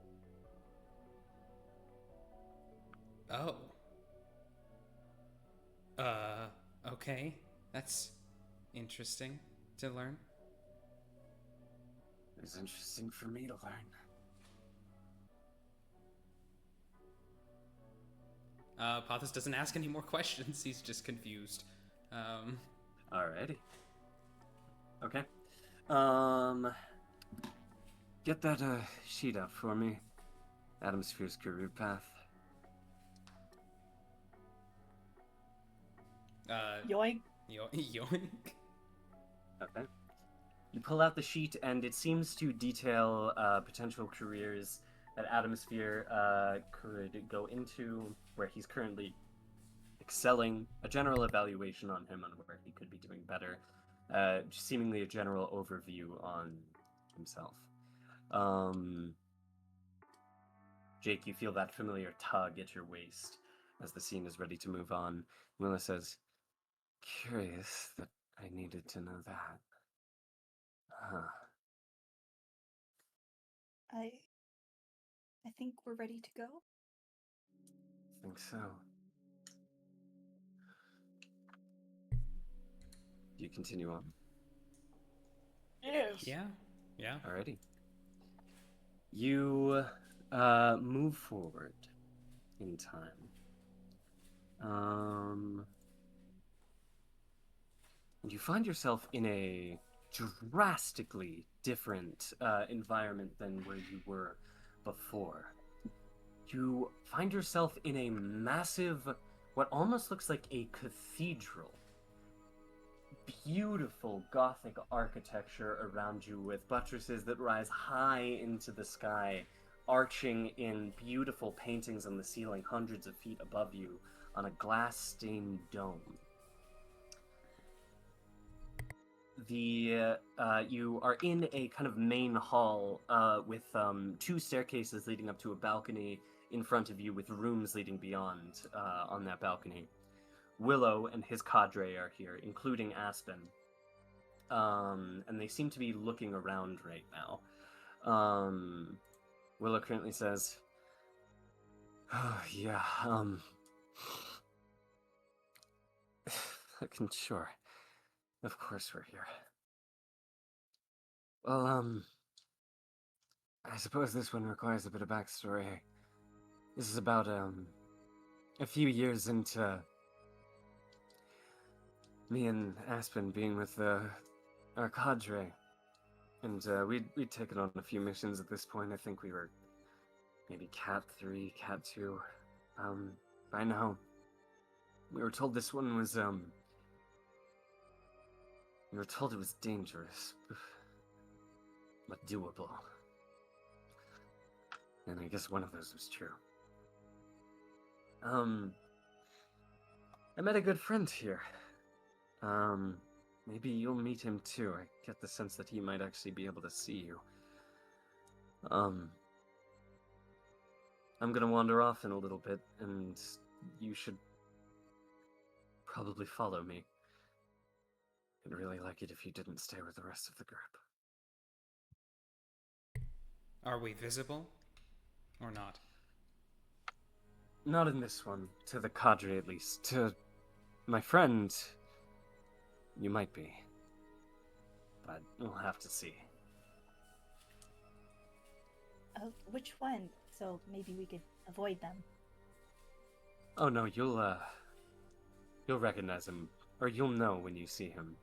Oh. Okay. That's interesting to learn. It's interesting for me to learn. Pathos doesn't ask any more questions. He's just confused. Alrighty. Okay. Get that sheet up for me. Atomsphere's career path. Yoink. Yoink. Okay. You pull out the sheet, and it seems to detail potential careers that Atomsphere could go into, where he's currently excelling, a general evaluation on him on where he could be doing better, seemingly a general overview on himself. Jake, you feel that familiar tug at your waist as the scene is ready to move on. Willow says, "Curious that I needed to know that. Huh. I think we're ready to go. Think so. Do you continue on? Yes. Yeah. Alrighty. You move forward in time. And you find yourself in a drastically different environment than where you were before. You find yourself in a massive, what almost looks like a cathedral. Beautiful Gothic architecture around you with buttresses that rise high into the sky, arching in beautiful paintings on the ceiling hundreds of feet above you on a glass-stained dome. You are in a kind of main hall with two staircases leading up to a balcony in front of you with rooms leading beyond on that balcony. Willow and his cadre are here, including Aspen. And they seem to be looking around right now. Willow currently says, "Oh, yeah, sure. Of course we're here. Well, I suppose this one requires a bit of backstory. This is about, a few years into me and Aspen being with, our cadre. And, we'd taken on a few missions at this point. I think we were maybe Cat 3, Cat 2. By now, we were told this one was, we were told it was dangerous, but doable. And I guess one of those was true. I met a good friend here. Maybe you'll meet him too. I get the sense that he might actually be able to see you. I'm gonna wander off in a little bit, and you should probably follow me. I'd really like it if you didn't stay with the rest of the group. Are we visible? Or not? Not in this one. To the cadre, at least. To my friend, you might be. But we'll have to see. Which one? So maybe we could avoid them. Oh no, you'll recognize him, or you'll know when you see him,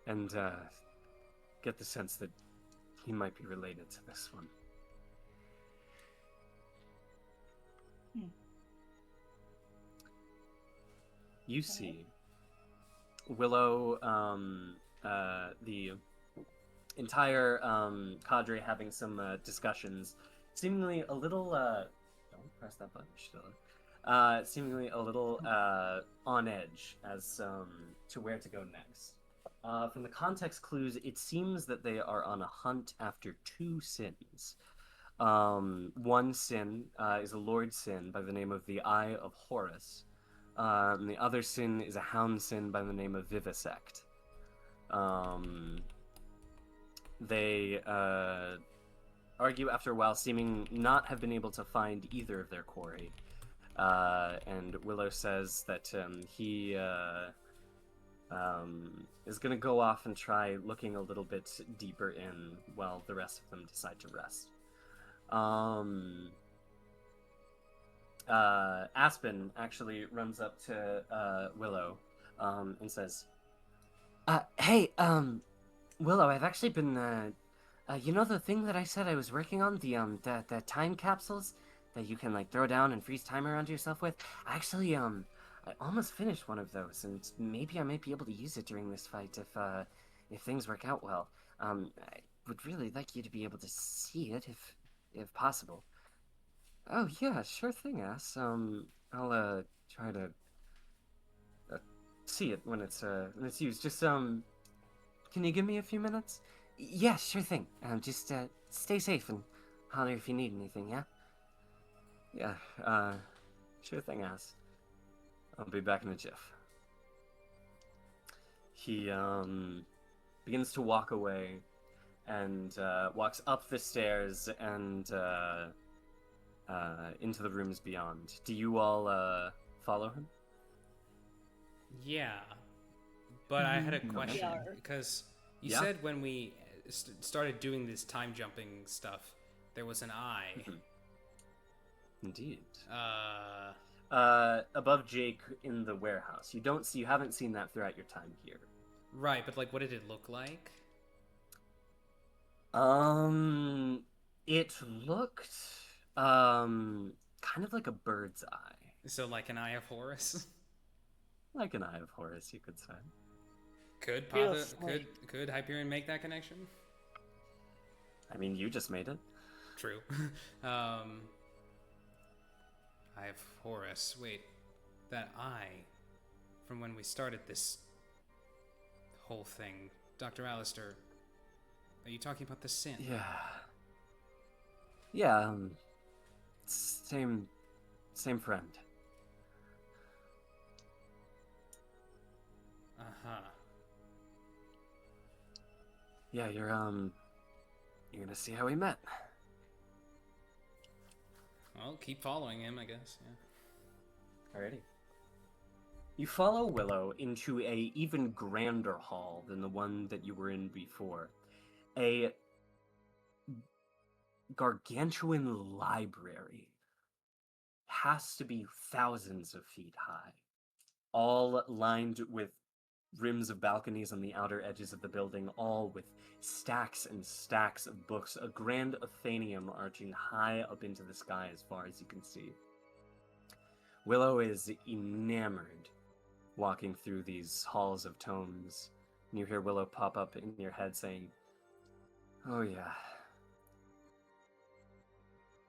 and get the sense that he might be related to this one. You see Willow, the entire cadre having some discussions, seemingly a little, don't press that button, still. Seemingly a little on edge as to where to go next. From the context clues, it seems that they are on a hunt after two sins. One sin is a lord sin by the name of the Eye of Horus, and the other sin is a hound sin by the name of Vivisect. They argue after a while, seeming not have been able to find either of their quarry. And Willow says that he is going to go off and try looking a little bit deeper in while the rest of them decide to rest. Aspen actually runs up to Willow and says, "Hey, Willow, I've actually been, you know the thing that I said I was working on, the time capsules that you can like throw down and freeze time around yourself with? Actually, I almost finished one of those, and maybe I might be able to use it during this fight if things work out well. I would really like you to be able to see it if possible." "Oh yeah, sure thing, Ass. I'll try to see it when it's used. Just can you give me a few minutes?" "Yeah, sure thing. Just stay safe and holler if you need anything, yeah?" "Yeah, sure thing, Ass. I'll be back in a jiff." He begins to walk away and walks up the stairs and into the rooms beyond. Do you all follow him? Yeah. But I had a We question, are. because you Yeah? said when we started doing this time jumping stuff, there was an eye. Indeed. Uh, Above Jake in the warehouse. You haven't seen that throughout your time here. right, but like, what did it look like? It looked kind of like a bird's eye. So like an eye of Horus? Like an Eye of Horus, you could say. Could Real Patha, slight. could Hyperion make that connection? I mean, you just made it. True. I have Horus. Wait, that eye from when we started this whole thing. Dr. Alistair, are you talking about the sin? Yeah. Yeah, same friend. Uh-huh. Yeah, you're gonna see how we met. Well, keep following him, I guess. Yeah. Alrighty. You follow Willow into a even grander hall than the one that you were in before. A gargantuan library. Has to be thousands of feet high. All lined with rims of balconies on the outer edges of the building, all with stacks and stacks of books, a grand Athenaeum arching high up into the sky as far as you can see. Willow is enamored walking through these halls of tomes, and you hear Willow pop up in your head saying, "Oh yeah,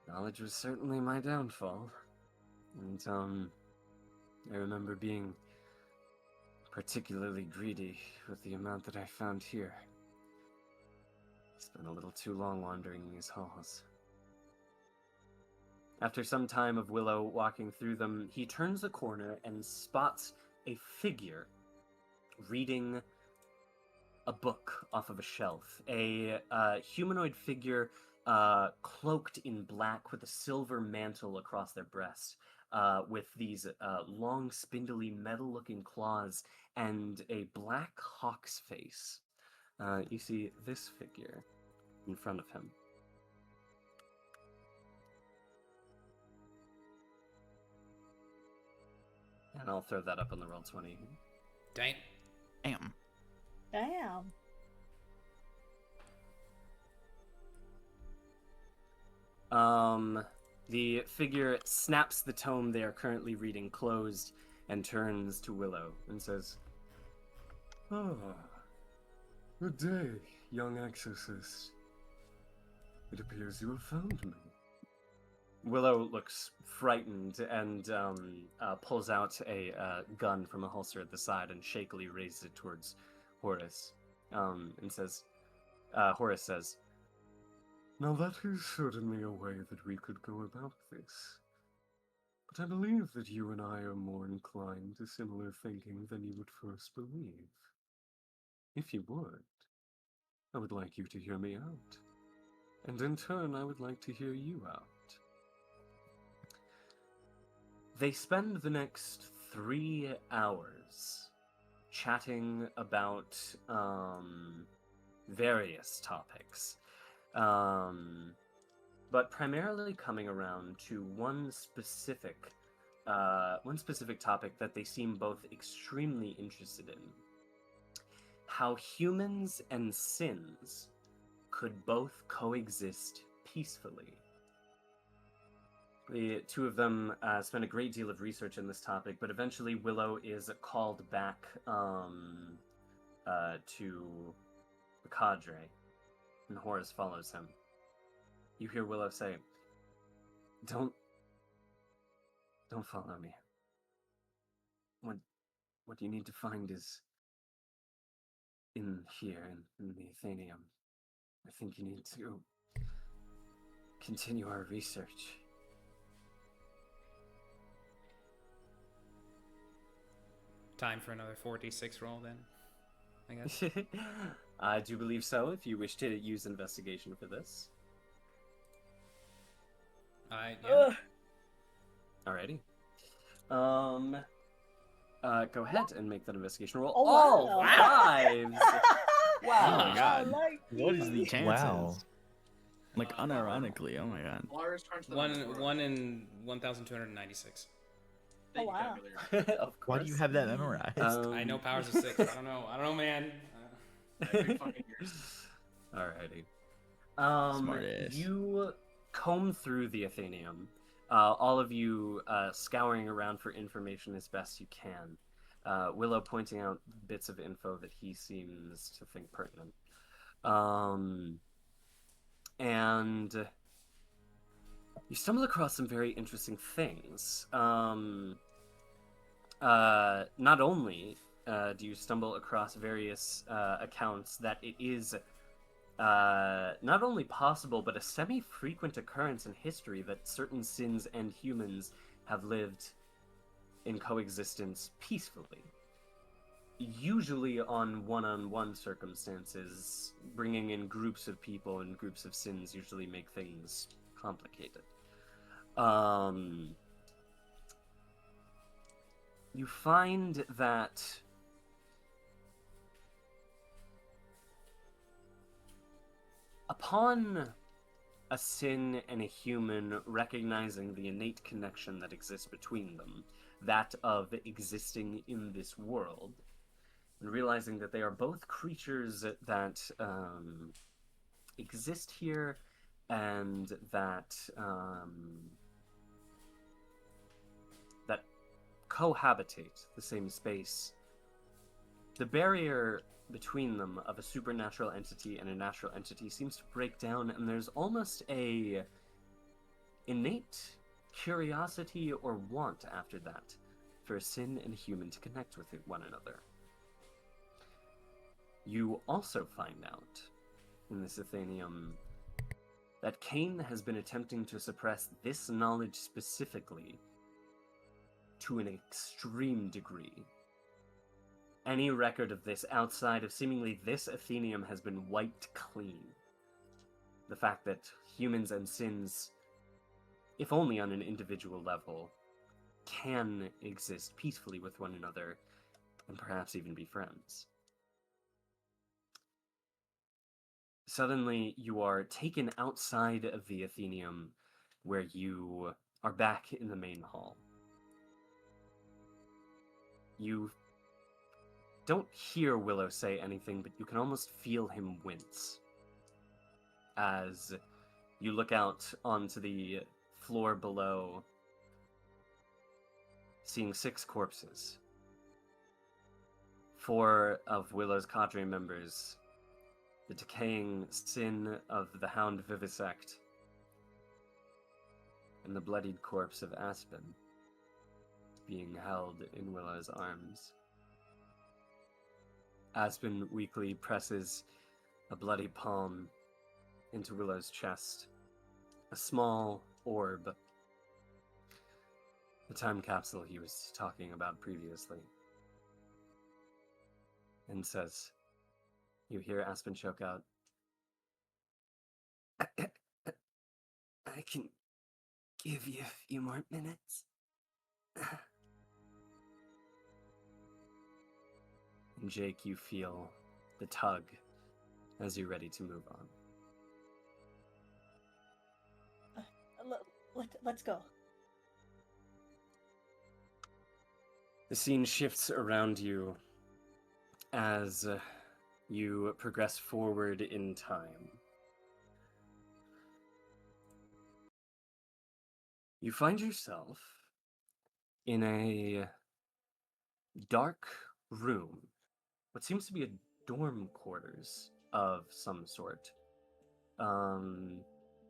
knowledge was certainly my downfall, and I remember being particularly greedy with the amount that I found here. Spent a little too long wandering these halls." After some time of Willow walking through them, he turns a corner and spots a figure reading a book off of a shelf. A humanoid figure cloaked in black with a silver mantle across their breast, with these long, spindly, metal-looking claws and a black hawk's face. You see this figure in front of him. And I'll throw that up on the Roll20. Damn. Damn. The figure snaps the tome they are currently reading closed and turns to Willow and says, "Ah, good day, young exorcist. It appears you have found me." Willow looks frightened and pulls out a gun from a holster at the side and shakily raises it towards Horus, and says, Horus says, "Now that is certainly a way that we could go about this. But I believe that you and I are more inclined to similar thinking than you would first believe. If you would, I would like you to hear me out. And in turn, I would like to hear you out." They spend the next 3 hours chatting about various topics, but primarily coming around to one specific topic that they seem both extremely interested in: how humans and sins could both coexist peacefully. The two of them spend a great deal of research in this topic, but eventually Willow is called back to the cadre, and Horus follows him. You hear Willow say, Don't follow me. What you need to find is in here, in the Athenaeum. I think you need to continue our research." Time for another 4d6 roll then, I guess. I do believe so, if you wish to use investigation for this. Yeah. Alrighty. Go ahead and make that investigation roll. Oh, All wow. fives! Oh my Wow. god. I like What is the these. chances? Wow. Like unironically, oh my god. Polaris turns to the One next door. one in 1,296. Thank you, Oh, wow. calculator. Of course. Why do you have that memorized? I know powers of 6. I don't know, man. Big fucking ears. Alrighty. Smartass. You comb through the Athenaeum, all of you scouring around for information as best you can. Willow pointing out bits of info that he seems to think pertinent. And you stumble across some very interesting things. Not only do you stumble across various accounts that it is not only possible, but a semi-frequent occurrence in history that certain sins and humans have lived in coexistence peacefully. Usually on one-on-one circumstances, bringing in groups of people and groups of sins usually make things complicated. You find that upon a sin and a human recognizing the innate connection that exists between them, that of existing in this world, and realizing that they are both creatures that exist here and that that cohabitate the same space, the barrier between them of a supernatural entity and a natural entity seems to break down, and there's almost a innate curiosity or want after that for a sin and a human to connect with one another. You also find out in this Athenium that CAIN has been attempting to suppress this knowledge specifically to an extreme degree. Any record of this outside of seemingly this Athenium has been wiped clean. The fact that humans and sins, if only on an individual level, can exist peacefully with one another and perhaps even be friends. Suddenly, you are taken outside of the Athenium, where you are back in the main hall. You don't hear Willow say anything, but you can almost feel him wince as you look out onto the floor below, seeing 6 corpses. 4 of Willow's cadre members, the decaying sin of the Hound Vivisect, and the bloodied corpse of Aspen being held in Willow's arms. Aspen weakly presses a bloody palm into Willow's chest, a small orb, the time capsule he was talking about previously, and says, you hear Aspen choke out, I can give you a few more minutes. And Jake, you feel the tug as you're ready to move on. Let's go. The scene shifts around you as you progress forward in time. You find yourself in a dark room, what seems to be a dorm quarters of some sort.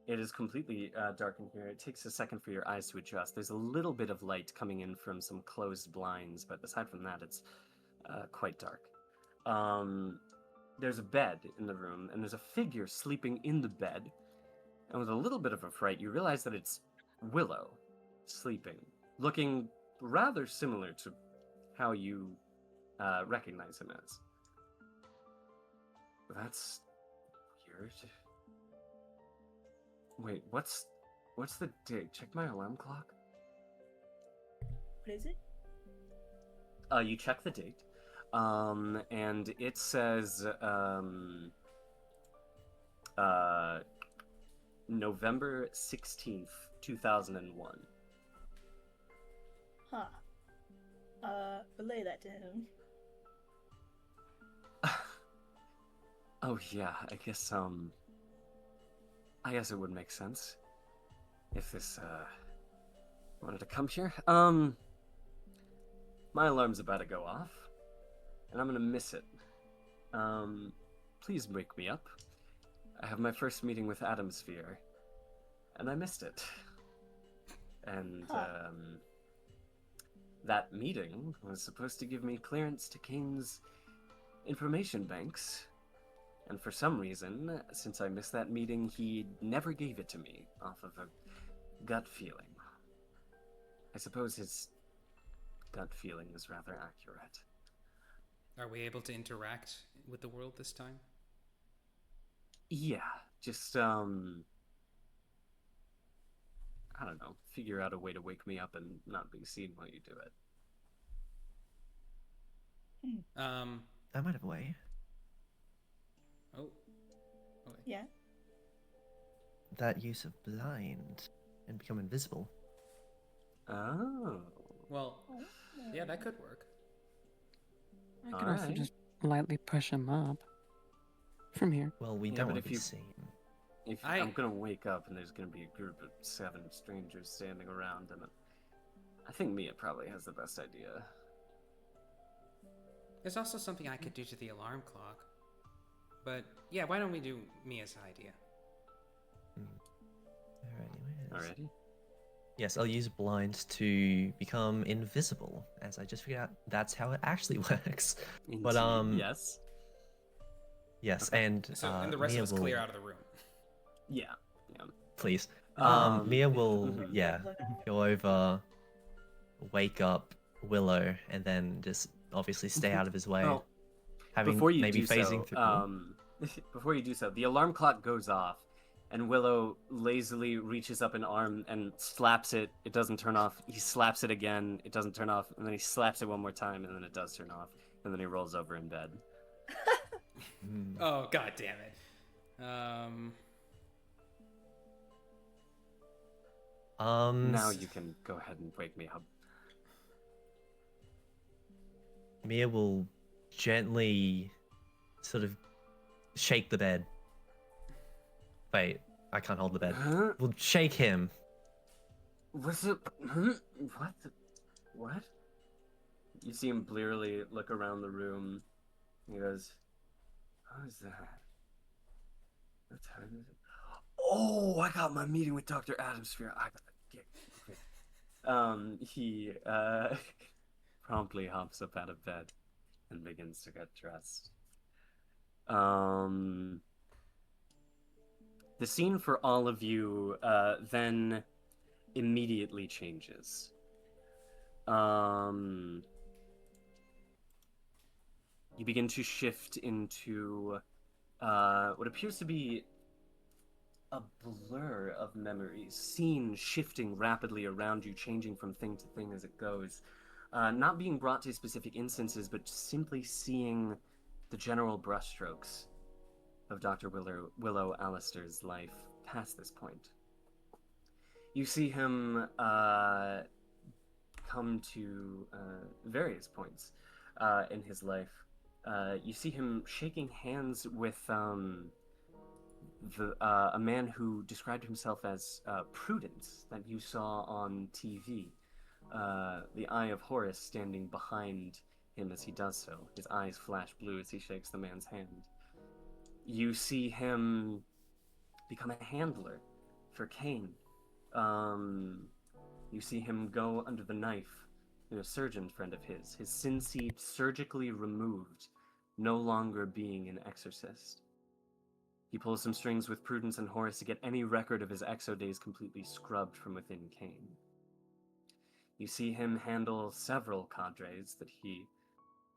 It is completely dark in here. It takes a second for your eyes to adjust. There's a little bit of light coming in from some closed blinds, but aside from that, it's quite dark. There's a bed in the room, and there's a figure sleeping in the bed. And with a little bit of a fright, you realize that it's Willow sleeping, looking rather similar to how you recognize him as. That's weird. Wait, what's the date? Check my alarm clock. What is it? You check the date, and it says November 16th, 2001. Huh. Relay that to him. Oh yeah, I guess it would make sense if this wanted to come here. My alarm's about to go off, and I'm gonna miss it. Please wake me up. I have my first meeting with Atomsphere, and I missed it. And Huh. that meeting was supposed to give me clearance to CAIN's information banks. And for some reason, since I missed that meeting, he never gave it to me off of a gut feeling. I suppose his gut feeling was rather accurate. Are we able to interact with the world this time? Yeah, just, I don't know, figure out a way to wake me up and not be seen while you do it. I might have a way. Oh. Okay. Yeah. That use of blind and become invisible. Oh. Well, yeah, that could work. I could also Alright. just lightly push him up from here. Well, we Yeah, don't but want to if be you- seen. If I'm gonna wake up and there's gonna be a group of 7 strangers standing around, and I think Mia probably has the best idea. There's also something I could do to the alarm clock. But yeah, why don't we do Mia's idea? Already? Yes, I'll use blind to become invisible, as I just figured out that's how it actually works. But yes. yes, Okay. and And the rest Mia of us clear will- out of the room. Yeah. Please. Um, Mia will, mhm. yeah, go over, wake up Willow, and then just obviously stay out of his way. Well, having before you maybe do phasing so, through. before you do so, the alarm clock goes off, and Willow lazily reaches up an arm and slaps it. It doesn't turn off. He slaps it again. It doesn't turn off, and then he slaps it one more time, and then it does turn off, and then he rolls over in bed. Oh, god damn it. Now you can go ahead and wake me up. Mia will gently sort of shake the bed. Wait, I can't hold the bed. Huh? We'll shake him. What's it? What? What? You see him blearily look around the room. He goes, "What is that? What time is it? Oh, I got my meeting with Dr. Adamsphere. I gotta get." He promptly hops up out of bed and begins to get dressed. The scene for all of you then immediately changes. You begin to shift into what appears to be a blur of memories, scenes shifting rapidly around you, changing from thing to thing as it goes. Not being brought to specific instances, but simply seeing the general brushstrokes of Dr. Willow Alistair's life past this point. You see him come to various points in his life. You see him shaking hands with a man who described himself as Prudence that you saw on TV. The Eye of Horus standing behind him as he does so. His eyes flash blue as he shakes the man's hand. You see him become a handler for CAIN. You see him go under the knife. A surgeon friend of his sin seed surgically removed, no longer being an exorcist. He pulls some strings with Prudence and Horus to get any record of his exo days completely scrubbed from within CAIN. You see him handle several cadres that he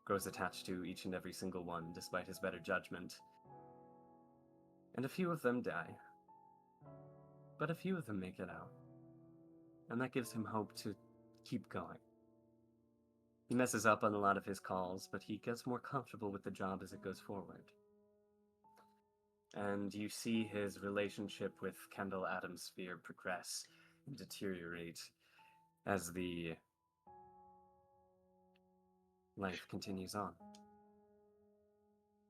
grows attached to, each and every single one, despite his better judgment. And a few of them die. But a few of them make it out. And that gives him hope to keep going. He messes up on a lot of his calls, but he gets more comfortable with the job as it goes forward. And you see his relationship with Kendall Adamsphere progress and deteriorate as the life continues on.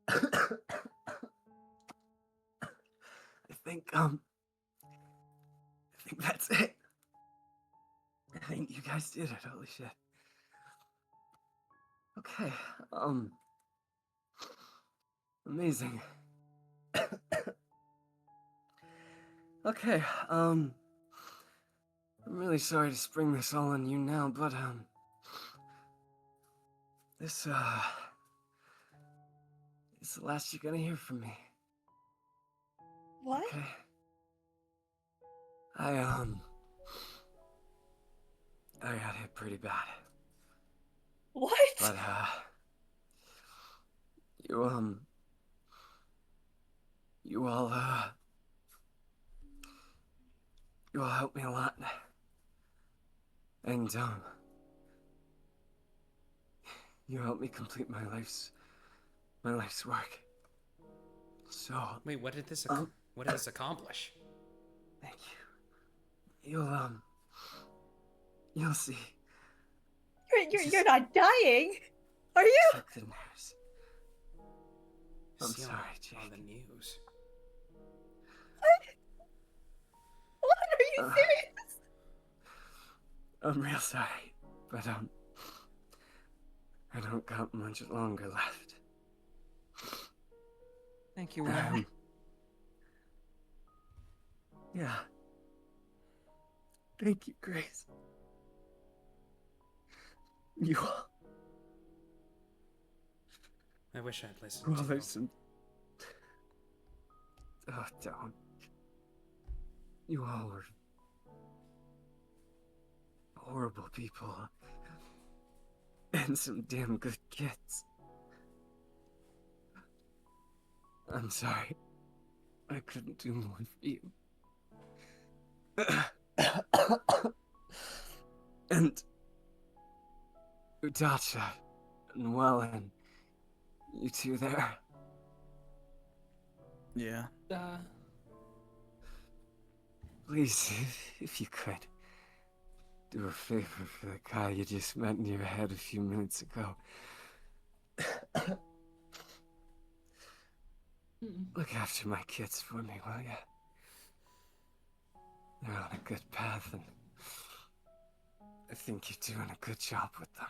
I think that's it. I think you guys did it. Holy shit. Okay. Amazing. Okay. I'm really sorry to spring this all on you now, but, this is the last you're gonna hear from me. What? Okay? I got hit pretty bad. What? But, you all helped me a lot. And, you helped me complete my life's work. So, Wait, what did this accomplish? thank you. You'll see. You're not dying, are you? Check the news. I'm See sorry, on the Jake. news. What? Are you serious? I'm real sorry, but, I don't got much longer left. Thank you, Welan. Yeah. Thank you, Grace. You all. I wish I'd listened Well, to you. there's some. Oh, don't. You all were horrible people. And some damn good kids. I'm sorry. I couldn't do more for you. And Udacha and Welan, you two there? Yeah. Please, if you could, do a favor for the guy you just met in your head a few minutes ago. Look after my kids for me, will ya? They're on a good path, and I think you're doing a good job with them.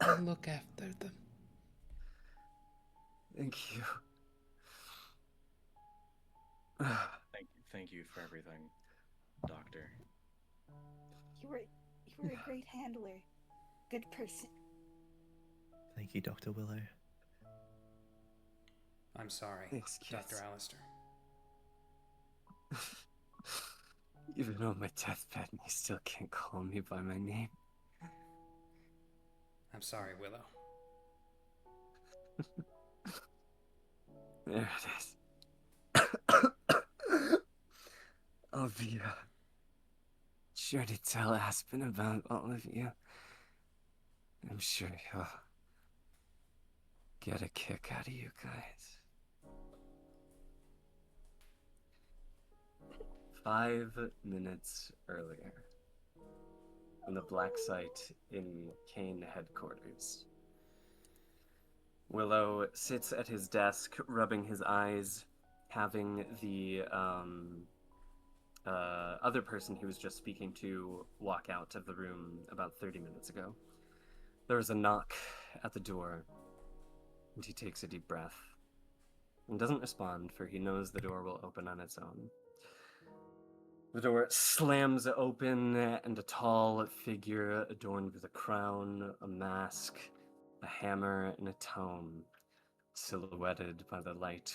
I'll look after them. Thank you. Thank you for everything, Doctor. You were a great handler. Good person. Thank you, Dr. Willow. I'm sorry, Thanks, kids. Dr. Alistair. Even on my deathbed, you still can't call me by my name. I'm sorry, Willow. There it is. I'll be sure to tell Aspen about all of you. I'm sure he'll get a kick out of you guys. 5 minutes earlier, in the black site in CAIN headquarters, Willow sits at his desk, rubbing his eyes, having the other person he was just speaking to walk out of the room about 30 minutes ago. There is a knock at the door, and he takes a deep breath and doesn't respond, for he knows the door will open on its own. The door slams open, and a tall figure adorned with a crown, a mask, a hammer, and a tome, silhouetted by the light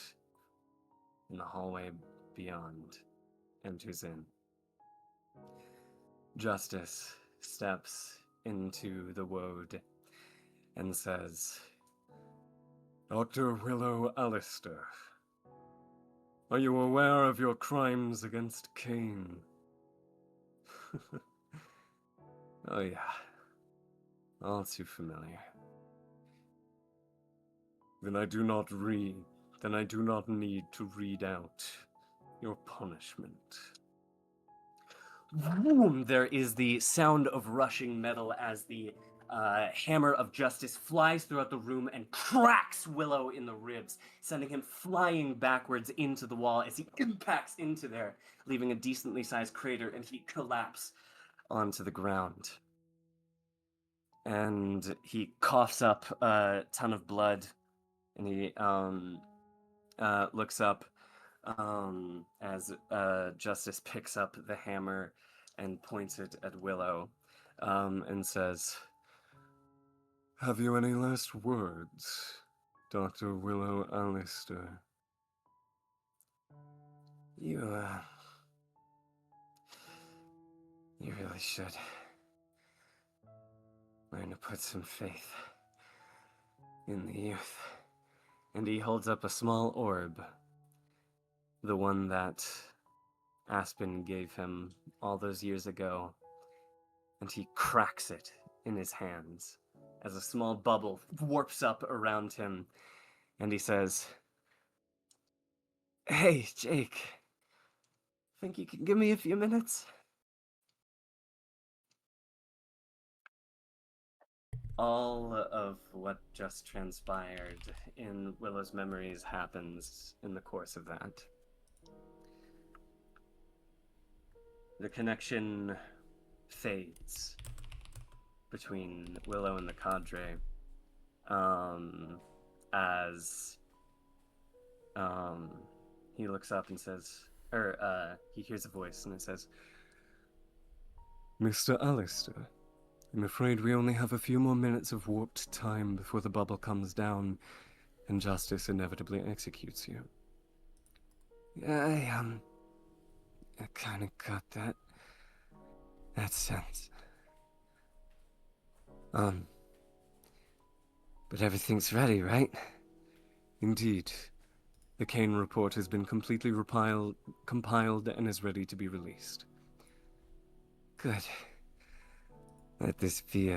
in the hallway beyond, enters in. Justice steps into the woad and says, "Dr. Willow Alistair, are you aware of your crimes against CAIN?" Oh yeah, all too familiar. Then I do not need to read out your punishment. Boom! There is the sound of rushing metal as the hammer of justice flies throughout the room and cracks Willow in the ribs, sending him flying backwards into the wall as he impacts into there, leaving a decently sized crater, and he collapses onto the ground. And he coughs up a ton of blood, and he looks up as Justice picks up the hammer and points it at Willow, and says, "Have you any last words, Dr. Willow Allister?" You really should learn to put some faith in the youth. And he holds up a small orb, the one that Aspen gave him all those years ago, and he cracks it in his hands as a small bubble warps up around him, and he says, "Hey, Jake, think you can give me a few minutes?" All of what just transpired in Willow's memories happens in the course of that. The connection fades between Willow and the cadre as he looks up and says, he hears a voice and it says, "Mr. Allister, I'm afraid we only have a few more minutes of warped time before the bubble comes down and justice inevitably executes you." I kind of got that sense. But everything's ready, right? Indeed. The CAIN report has been completely compiled and is ready to be released. Good. Let this be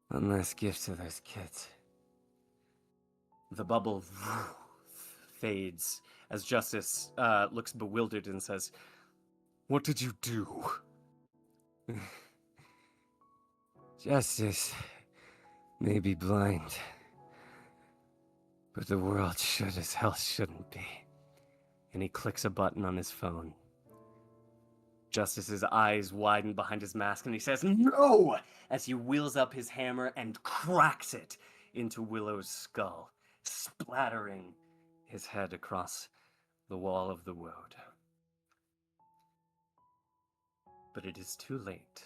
one last gift to those kids. The bubble fades as Justice looks bewildered and says, "What did you do?" "Justice may be blind, but the world should as hell shouldn't be." And he clicks a button on his phone. Justice's eyes widen behind his mask and he says, "No!" as he wheels up his hammer and cracks it into Willow's skull, splattering his head across the wall of the road. But it is too late.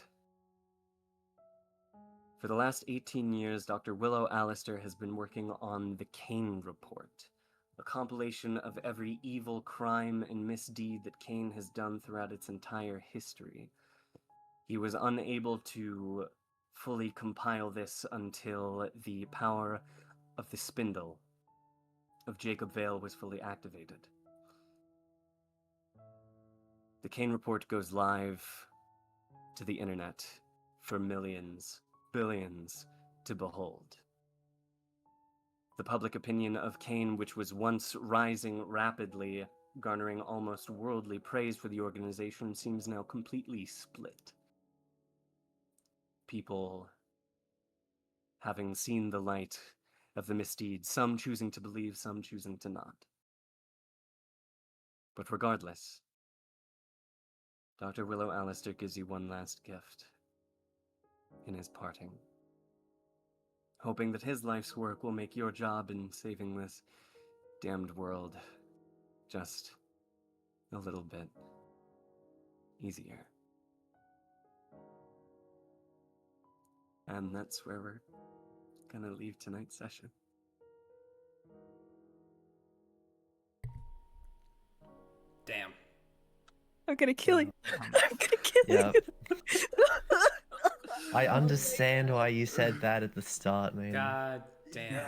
For the last 18 years, Dr. Willow Allister has been working on the CAIN report, a compilation of every evil, crime, and misdeed that CAIN has done throughout its entire history. He was unable to fully compile this until the power of the spindle of Jacob Vale was fully activated. The CAIN report goes live to the internet for millions, billions to behold. The public opinion of CAIN, which was once rising rapidly, garnering almost worldly praise for the organization, seems now completely split. People having seen the light of the misdeeds, some choosing to believe, some choosing to not. But regardless, Dr. Willow Allister gives you one last gift in his parting, hoping that his life's work will make your job in saving this damned world just a little bit easier. And that's where we're gonna leave tonight's session. Damn. I'm gonna kill you. I'm gonna kill Yeah. you. I understand why you said that at the start, man. God damn.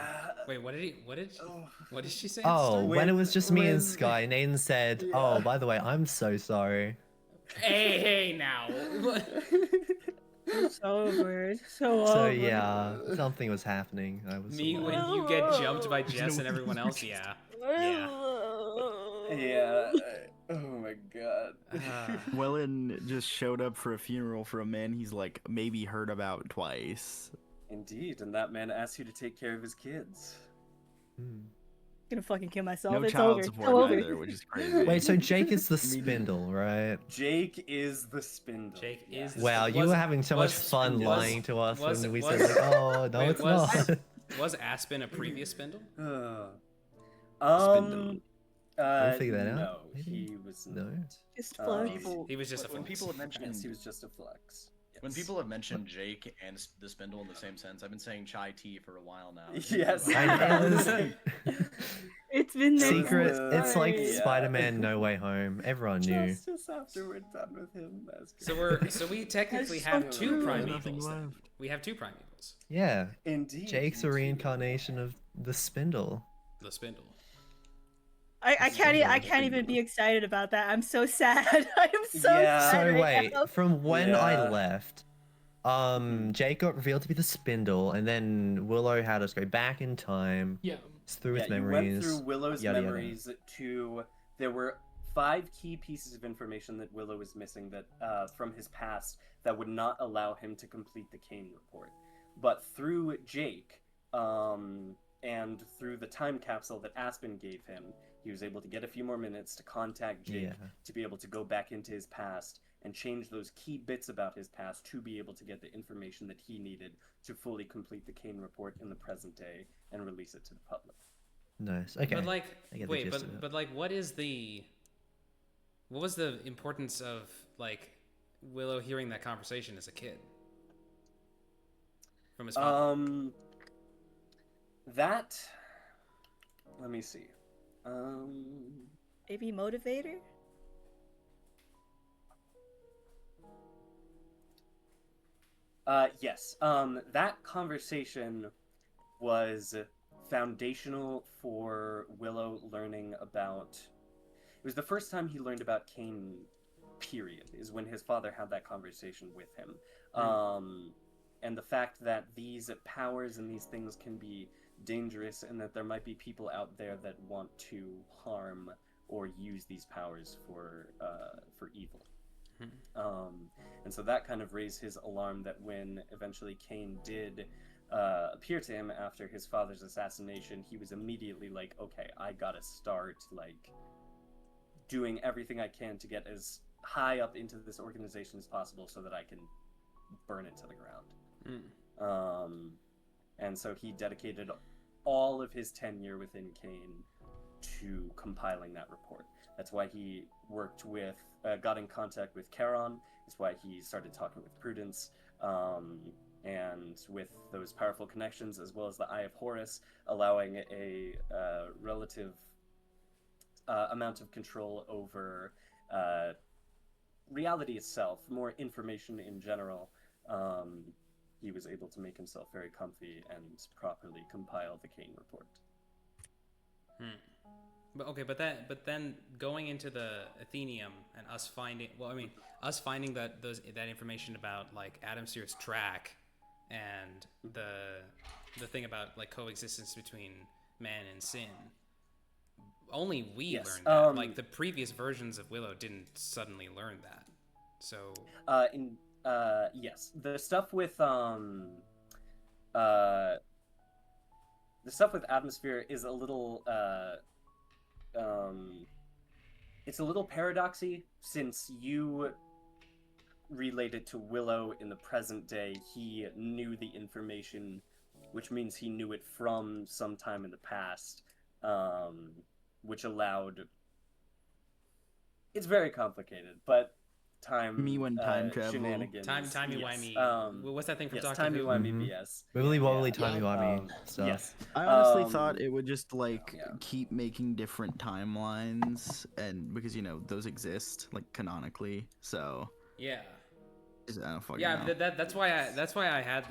Wait, what did she say? at the Oh, start? when it was just me when- and Sky, Natan said, "Oh, by the way, I'm so sorry." Hey now. It's over. It's so So over. yeah, something was happening. I was Me aware. when you get jumped by Jess and everyone else, yeah. Yeah. Oh my god. Welan just showed up for a funeral for a man he's like maybe heard about twice. Indeed, and that man asked you to take care of his kids. Gonna fucking kill myself. No It's child over. support It's over. either, which is crazy. Wait, so Jake is the spindle, right? Jake is the spindle. Jake is the Wow, you was- were having so much was- fun was- lying to us was- when we was- said, like, "Oh, no, wait, it's was- not." Was Aspen a previous spindle? Spindle. We'll figure that out. No, maybe? he was No? not. Just Um, flux. He was just a when flux. people have mentioned Yes, he was just a flux. when Yes. people have mentioned Jake and the spindle in the same sense, I've been saying chai tea for a while now. Yes. I know. It's been there. Secret. was, It's like yeah. Spider-Man No Way Home. Everyone knew. Just after we're done with him. That's So we technically That's have so two true. Nothing primevals. Then. left. We have two primevals. Yeah. Indeed. Jake's a reincarnation of the spindle. The spindle. I can't even be excited about that. I'm so sad. I am so Yeah. sad. So right wait, now. from when I Yeah. left, Jake got revealed to be the spindle, and then Willow had us go back in time. Yeah. Through with You memories. went through Willow's yada, yada. memories to. There were 5 key pieces of information that Willow was missing that from his past that would not allow him to complete the CAIN report. But through Jake, and through the time capsule that Aspen gave him, he was able to get a few more minutes to contact Jake Yeah. to be able to go back into his past and change those key bits about his past to be able to get the information that he needed to fully complete the CAIN report in the present day and release it to the public. Nice. Okay. But like, I get the wait, gist of it. but like, what was the importance of like Willow hearing that conversation as a kid from his father? That. Let me see. Maybe motivator? Yes. That conversation was foundational for Willow learning about. It was the first time he learned about CAIN. Period. Is when his father had that conversation with him. And the fact that these powers and these things can be dangerous, and that there might be people out there that want to harm or use these powers for evil. And so that kind of raised his alarm that when eventually CAIN did appear to him after his father's assassination, he was immediately like, okay, I gotta start like doing everything I can to get as high up into this organization as possible so that I can burn it to the ground. And so he dedicated all of his tenure within CAIN to compiling that report. That's why he worked with, got in contact with Charon. That's why he started talking with Prudence, and with those powerful connections, as well as the Eye of Horus, allowing a relative amount of control over reality itself, more information in general. He was able to make himself very comfy and properly compile the CAIN report. But okay, but then going into the Athenium and us finding, us finding that information about like Adam Sear's track and the thing about like coexistence between man and sin. Only we learned that. Like the previous versions of Willow didn't suddenly learn that. So yes, the stuff with Atmosphere is a little it's a little paradoxy, since you relayed it to Willow in the present day. He knew the information, which means he knew it from some time in the past, which allowed. It's very complicated, but time travel. shenanigans. Timey-wimey. What's that thing from Doctor Who? Timey-wimey BS. Wibbly wobbly, timey-wimey stuff. Yes. I honestly thought it would just like keep making different timelines, and because those exist like canonically, so Yeah. I don't fucking know. That's why I had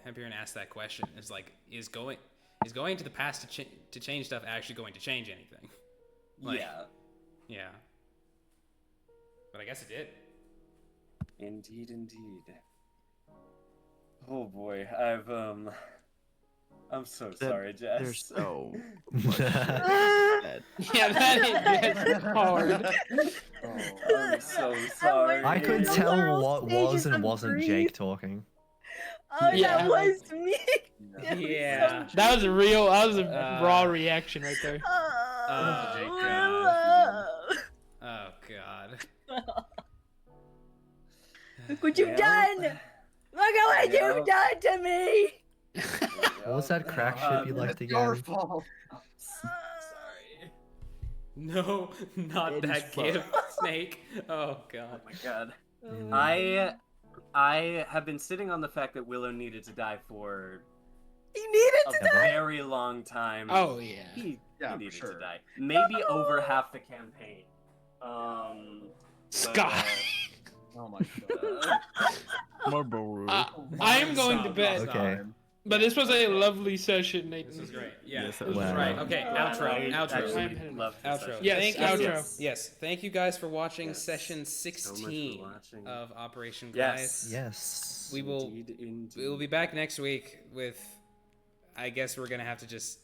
Hyperion ask that question. Is like is going to the past to change stuff actually going to change anything? Like, yeah. Yeah. But I guess it did. Indeed. Oh boy, I'm so sorry, Jess. There's so Yeah, that is hard. I'm so sorry. I could The tell literal what was stages and of wasn't grief. Jake talking. Oh, Yeah. that was me. That was Yeah. so That was a raw reaction right there. Oh, Jake, Willow. Oh god. Look what you've done! Look at what you've done to me! What was that crack ship you liked It's your again? fault. Sorry. No, not It is that fun. gift, Snake. Oh god. Oh my god. Mm. I have been sitting on the fact that Willow needed to die for He needed a to Ever? die. very long time. Oh yeah. He Yeah, needed sure. to die. Maybe over half the campaign. Scott. Oh my god. More Boru. I am going to bed. Okay. But this was a lovely session, Nathan. This was great. Yeah. Yes, that this was was Wow. right. Okay, outro. I Outro. actually love this Outro. session. Yes, Thank you. outro. Yes. Thank you guys for watching Yes. session So much for 16 watching. of Operation Yes. Goliath. Yes. We will Indeed. we will be back next week with I guess we're gonna have to just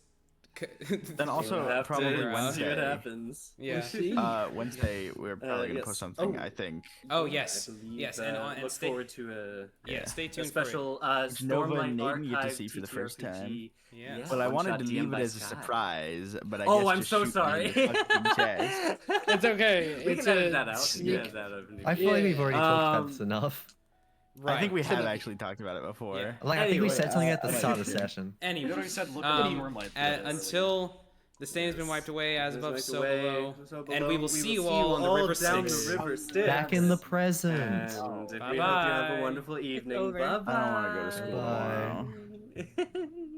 Then also We'll have probably to see what Wednesday. happens. Yeah. Wednesday we're probably gonna yes. post something. Oh. I think. Oh Yeah, yes. I believe, Yes, and look stay forward to a yeah, stay a tuned special Which Nova Stormlight and Natan get to Archive see for the first TTRPG. time. Yeah. Yeah. Well, I wanted One-shot to DM leave it by as a Sky. surprise, but I Oh, guess I'm just so shoot me sorry. in the fucking chest. It's okay. We It's can edit a that out. We can sneak. edit that out. I feel like we've Yeah. already talked about Um, this enough. Right. I think we have So- actually talked about it before. Yeah. Like, I think we Anyway, said something at the I start of the might- session. You Anyway, already said look at the um, Stormlight. until the stain has been wiped away, as As above, wiped so away, below, so and we below. will see you all on the River down Styx. the river Styx. Back in the present. And we hope you have Bye-bye. a wonderful evening. over. Bye bye. I don't want to go to school Bye. tomorrow. tomorrow.